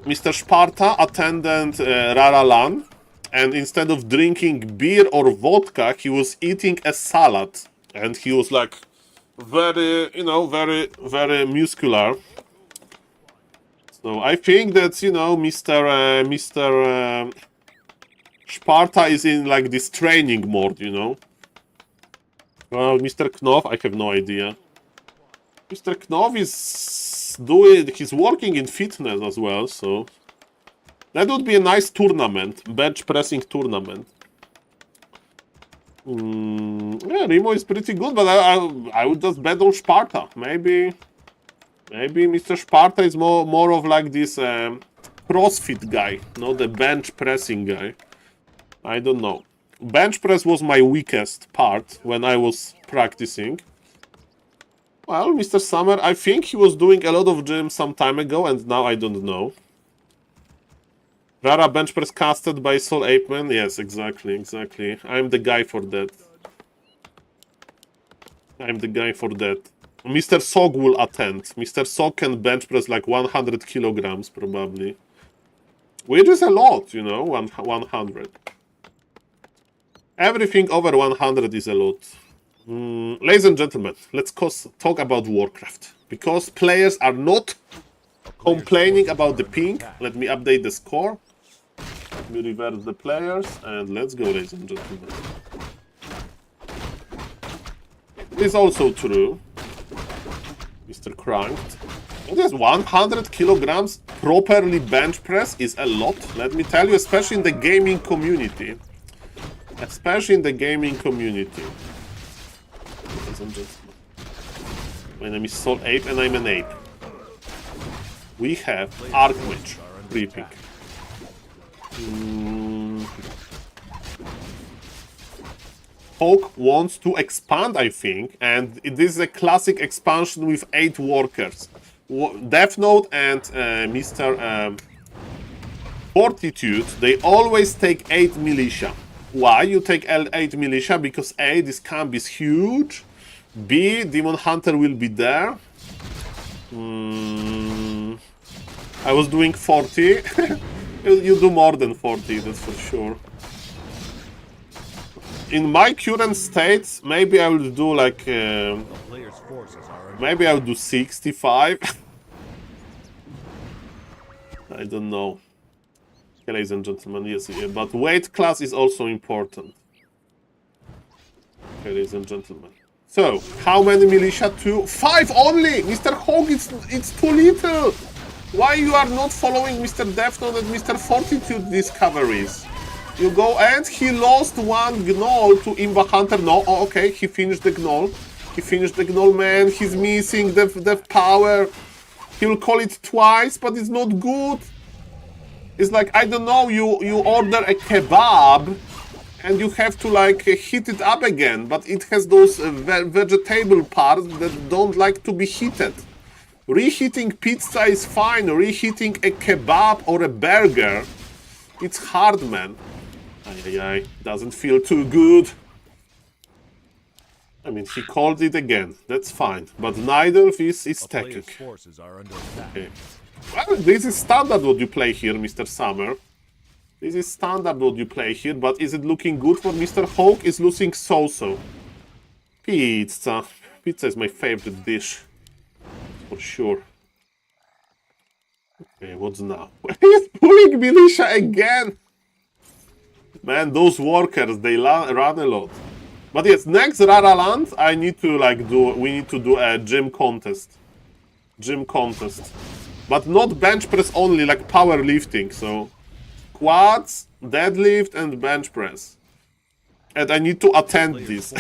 Mr. Sparta attended Raralan. And instead of drinking beer or vodka, he was eating a salad. And he was like very, very muscular. So I think that, Mr. Sparta is in like this training mode, Well, Mr. Knopf, I have no idea. Mr. Knopf he's working in fitness as well, so... That would be a nice tournament, bench pressing tournament. Yeah, Remo is pretty good, but I would just bet on Sparta. Maybe Mr. Sparta is more of like this CrossFit guy, not the bench pressing guy. I don't know. Bench press was my weakest part when I was practicing. Well, Mr. Summer, I think he was doing a lot of gym some time ago, and now I don't know. Rara bench press casted by SaulApeMan. Yes, exactly. I'm the guy for that. Mr. Sok will attend. Mr. Sok can bench press like 100 kilograms, probably. Which is a lot, 100. Everything over 100 is a lot. Ladies and gentlemen, let's talk about Warcraft. Because players are not complaining about the ping. Let me update the score. Let me reverse the players. And let's go, ladies and gentlemen. is also true. Mr. Cranked. It is 100 kilograms properly bench press is a lot, let me tell you, especially in the gaming community. Especially in the gaming community. Ladies and gentlemen. My name is SaulApe and I'm an ape. We have Archmage creeping. Hawk wants to expand, I think, and this is a classic expansion with 8 workers. Death Note and Mr. Fortitude, they always take 8 militia. Why you take 8 militia? Because A, this camp is huge. B, Demon Hunter will be there. I was doing 40. You do more than 40, that's for sure. In my current states, maybe I will do like... maybe I will do 65. I don't know. Okay, ladies and gentlemen, yes, yeah, but weight class is also important. Okay, ladies and gentlemen. So, how many militia? 2? 5 only! Mr. Hawk, it's too little! Why you are not following Mr. Death Note and Mr. Fortitude discoveries? You go and he lost 1 gnoll to Imba Hunter. No, oh, okay, he finished the gnoll. He finished the gnoll, man. He's missing the power. He will call it twice, but it's not good. It's like, I don't know, you order a kebab and you have to like heat it up again, but it has those vegetable parts that don't like to be heated. Reheating pizza is fine. Reheating a kebab or a burger, it's hard, man. Ay, doesn't feel too good. I mean, he called it again. That's fine. But neither of this is tactic. Okay. Well, this is standard what you play here, Mr. Summer. This is standard what you play here, but is it looking good for Mr. Hawk? Is losing so-so. Pizza. Pizza is my favorite dish. For sure. Okay, what's now? He's pulling militia again! Man, those workers, they run a lot. But yes, next Rara Land, we need to do a gym contest. Gym contest. But not bench press only, like powerlifting, so... quads, deadlift, and bench press. And I need to attend this.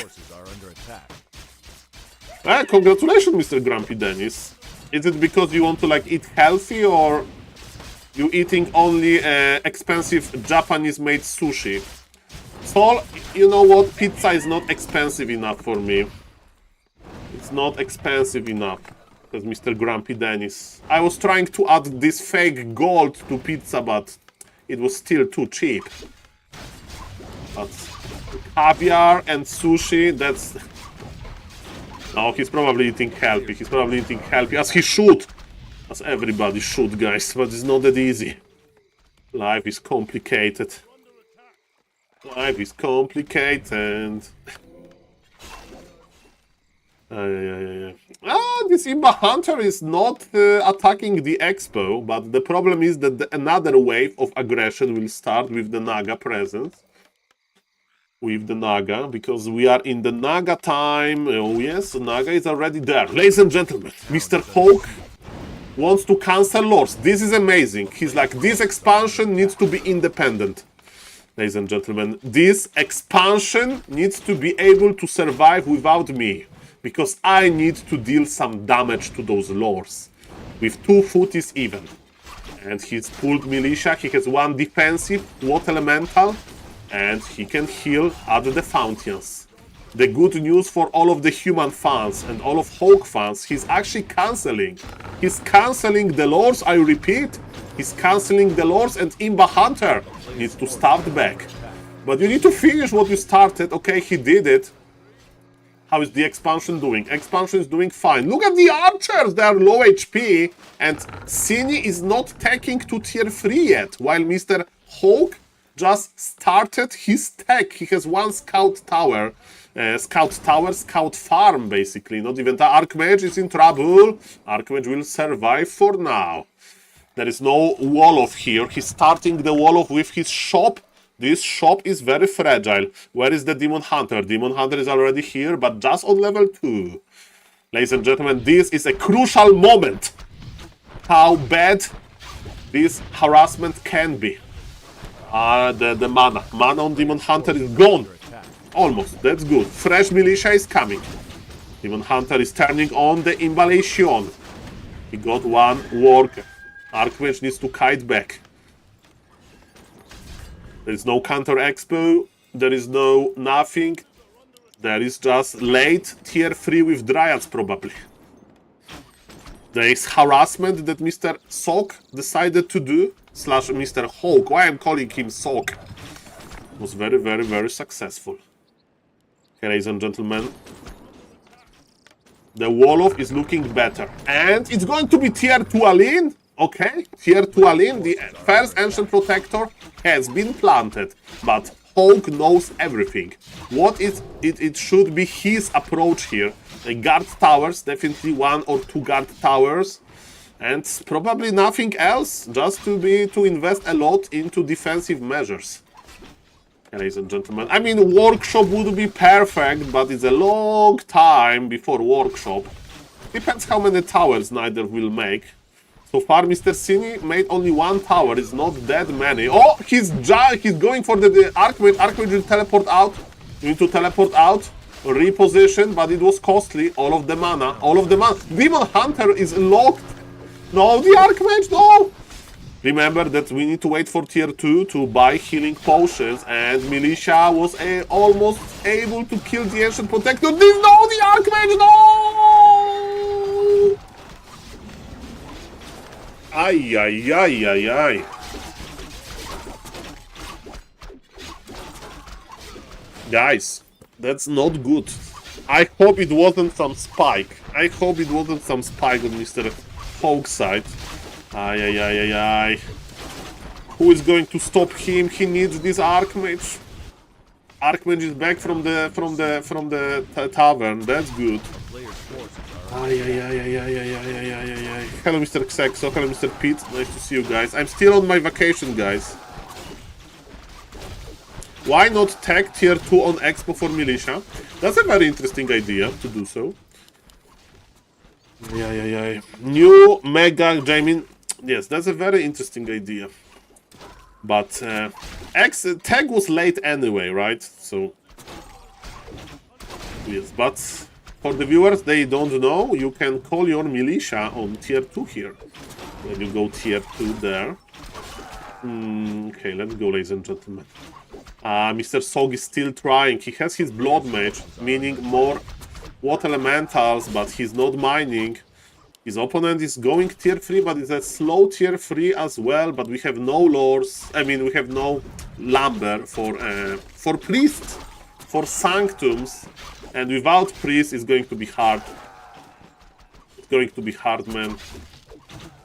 Congratulations, Mr. Grumpy Dennis. Is it because you want to like eat healthy, or you eating only expensive Japanese-made sushi? Saul, you know what? Pizza is not expensive enough for me. It's not expensive enough. Because Mr. Grumpy Dennis. I was trying to add this fake gold to pizza, but it was still too cheap. But caviar and sushi, that's... No, he's probably eating healthy. He's probably eating healthy, as he should. As everybody should, guys. But it's not that easy. Life is complicated. Life is complicated. This Imba Hunter is not attacking the Expo, but the problem is that another wave of aggression will start with the Naga presence. With the Naga, because we are in the Naga time. Oh yes, Naga is already there. Ladies and gentlemen, Mr. Hawk wants to cancel lords. This is amazing. He's like, this expansion needs to be independent. Ladies and gentlemen, this expansion needs to be able to survive without me. Because I need to deal some damage to those lords. With 2 footies even. And he's pulled militia. He has 1 defensive, water elemental. And he can heal at the fountains. The good news for all of the human fans and all of Hawk fans, he's actually cancelling. He's cancelling the lords, I repeat. He's cancelling the lords, and Imba Hunter needs to start back. But you need to finish what you started. Okay, he did it. How is the expansion doing? Expansion is doing fine. Look at the archers! They are low HP. And Cine is not taking to tier 3 yet. While Mr. Hawk just started his tech. He has 1 scout tower. Scout farm, basically. Not even the Archmage is in trouble. Archmage will survive for now. There is no Wolof here. He's starting the Wolof with his shop This shop is very fragile. Where is the Demon Hunter? Demon Hunter is already here, but just on level 2. Ladies and gentlemen, this is a crucial moment. How bad this harassment can be. The mana. Mana on Demon Hunter is gone. Almost. That's good. Fresh militia is coming. Demon Hunter is turning on the Imballation. He got one worker. Archmage needs to kite back. There is no counter expo. There is no nothing. There is just late tier 3 with Dryads probably. There is harassment that Mr. Sok decided to do. Slash Mr. Hulk. Why I'm calling him Sok. Was very, very, very successful. Okay, ladies and gentlemen. The Wolof is looking better. And it's going to be tier 2 Aline. Okay, tier 2 Aline. The first Ancient Protector has been planted. But Hulk knows everything. What is it should be his approach here. The guard towers, definitely 1 or 2 guard towers. And probably nothing else. Just to invest a lot into defensive measures. Ladies and gentlemen, I mean, workshop would be perfect, but it's a long time before workshop. Depends how many towers neither will make. So far, Mr. Cini made only 1 tower. It's not that many. Oh, he's going for the Archmage. Archmage will teleport out. You need to teleport out, reposition, but it was costly. All of the mana. Demon Hunter is locked. No, the Archmage, no! Remember that we need to wait for tier 2 to buy healing potions, and Militia was almost able to kill the Ancient Protector. No, the Archmage, no! Ay, ay, ay, ay, ay. Guys, that's not good. I hope it wasn't some spike. on Mr. Hulk's side. Ay, ay, ay, ay, ay. Who is going to stop him? He needs this Archmage. Archmage is back from the tavern. That's good. Ay, ay, ay, ay, ay, ay, ay, ay, ay, ay. Hello, Mr. Xexo. Hello, Mr. Pete. Nice to see you guys. I'm still on my vacation, guys. Why not tag tier 2 on Expo for Militia? That's a very interesting idea to do so. Yeah, yeah, yeah. New Mega Jamin. Yes, that's a very interesting idea. But tag was late anyway, right? So yes, but for the viewers, they don't know, you can call your militia on tier 2 here. When you go tier 2 there. Okay, let's go, ladies and gentlemen. Mr. Sog is still trying. He has his Blood Mage, meaning more Water Elementals, but he's not mining. His opponent is going tier 3, but it's a slow tier 3 as well. But we have no lores. I mean, we have no lumber for priests, for sanctums, and without priests, it's going to be hard. It's going to be hard, man.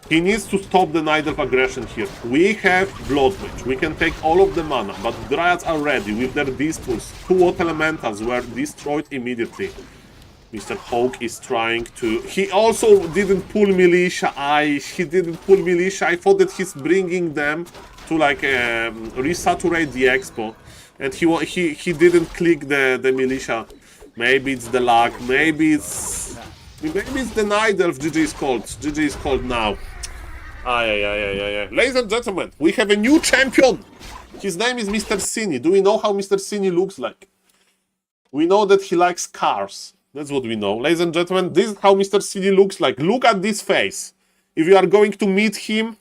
He needs to stop the Night of Aggression here. We have Blood Mage. We can take all of the mana, but Dryads are ready with their Dispels. 2 Water Elementals were destroyed immediately. Mr. Hulk is trying to... He also didn't pull Militia. He didn't pull Militia. I thought that he's bringing them to, like, resaturate the Expo. And he didn't click the Militia. Maybe it's the luck. Maybe it's the Night Elf. GG is called. GG is called now. Ladies and gentlemen, we have a new champion. His name is Mr. Cini. Do we know how Mr. Cini looks like? We know that he likes cars. That's what we know. Ladies and gentlemen, this is how Mr. Cini looks like. Look at this face. If you are going to meet him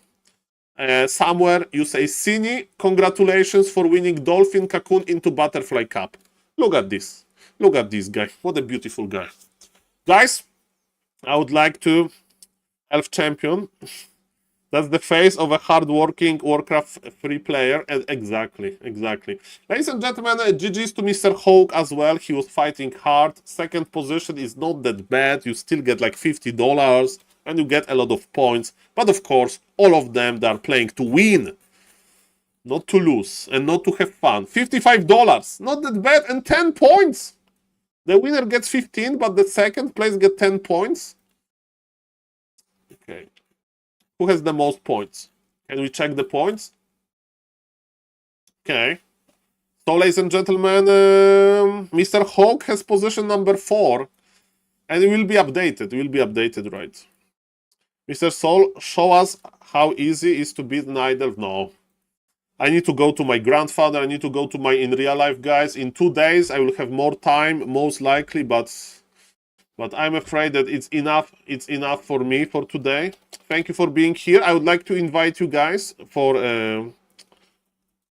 somewhere, you say, Cini, congratulations for winning Dolphin Cocoon into Butterfly Cup. Look at this. Look at this guy. What a beautiful guy. Guys, I would like to... Elf Champion. That's the face of a hard-working Warcraft free player. Exactly. Ladies and gentlemen, GG's to Mr. Hulk as well. He was fighting hard. Second position is not that bad. You still get like $50 and you get a lot of points. But of course, all of them, they are playing to win. Not to lose and not to have fun. $55. Not that bad. And 10 points. The winner gets 15, but the second place gets 10 points. Okay. Who has the most points? Can we check the points? Okay. So, ladies and gentlemen, Mr. Hawk has position number 4, and it will be updated. It will be updated, right? Mr. Saul, show us how easy it is to beat an idol. No. I need to go to my grandfather. I need to go to my in real life guys. In 2 days, I will have more time, most likely, but I'm afraid that it's enough. It's enough for me for today. Thank you for being here. I would like to invite you guys for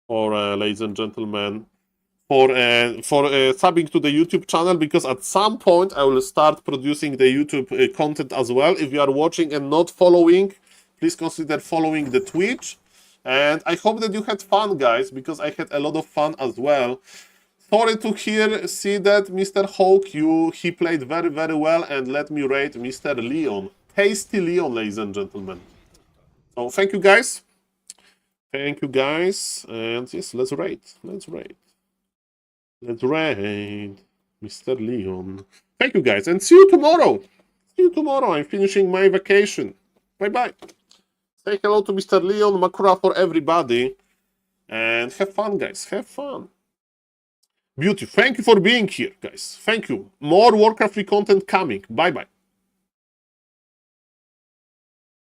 ladies and gentlemen, for subbing to the YouTube channel, because at some point I will start producing the YouTube content as well. If you are watching and not following, please consider following the Twitch. And I hope that you had fun, guys, because I had a lot of fun as well. Sorry to see that Mr. Hawk, he played very, very well, and let me rate Mr. Leon. Tasty Leon, ladies and gentlemen. So thank you, guys. Thank you, guys. And yes, let's rate. Let's rate. Let's rate Mr. Leon. Thank you, guys, and see you tomorrow. See you tomorrow. I'm finishing my vacation. Bye-bye. Say hello to Mr. Leon, Makura for everybody. And have fun, guys. Have fun. Beauty. Thank you for being here, guys. Thank you. More Warcraft 3 content coming. Bye-bye.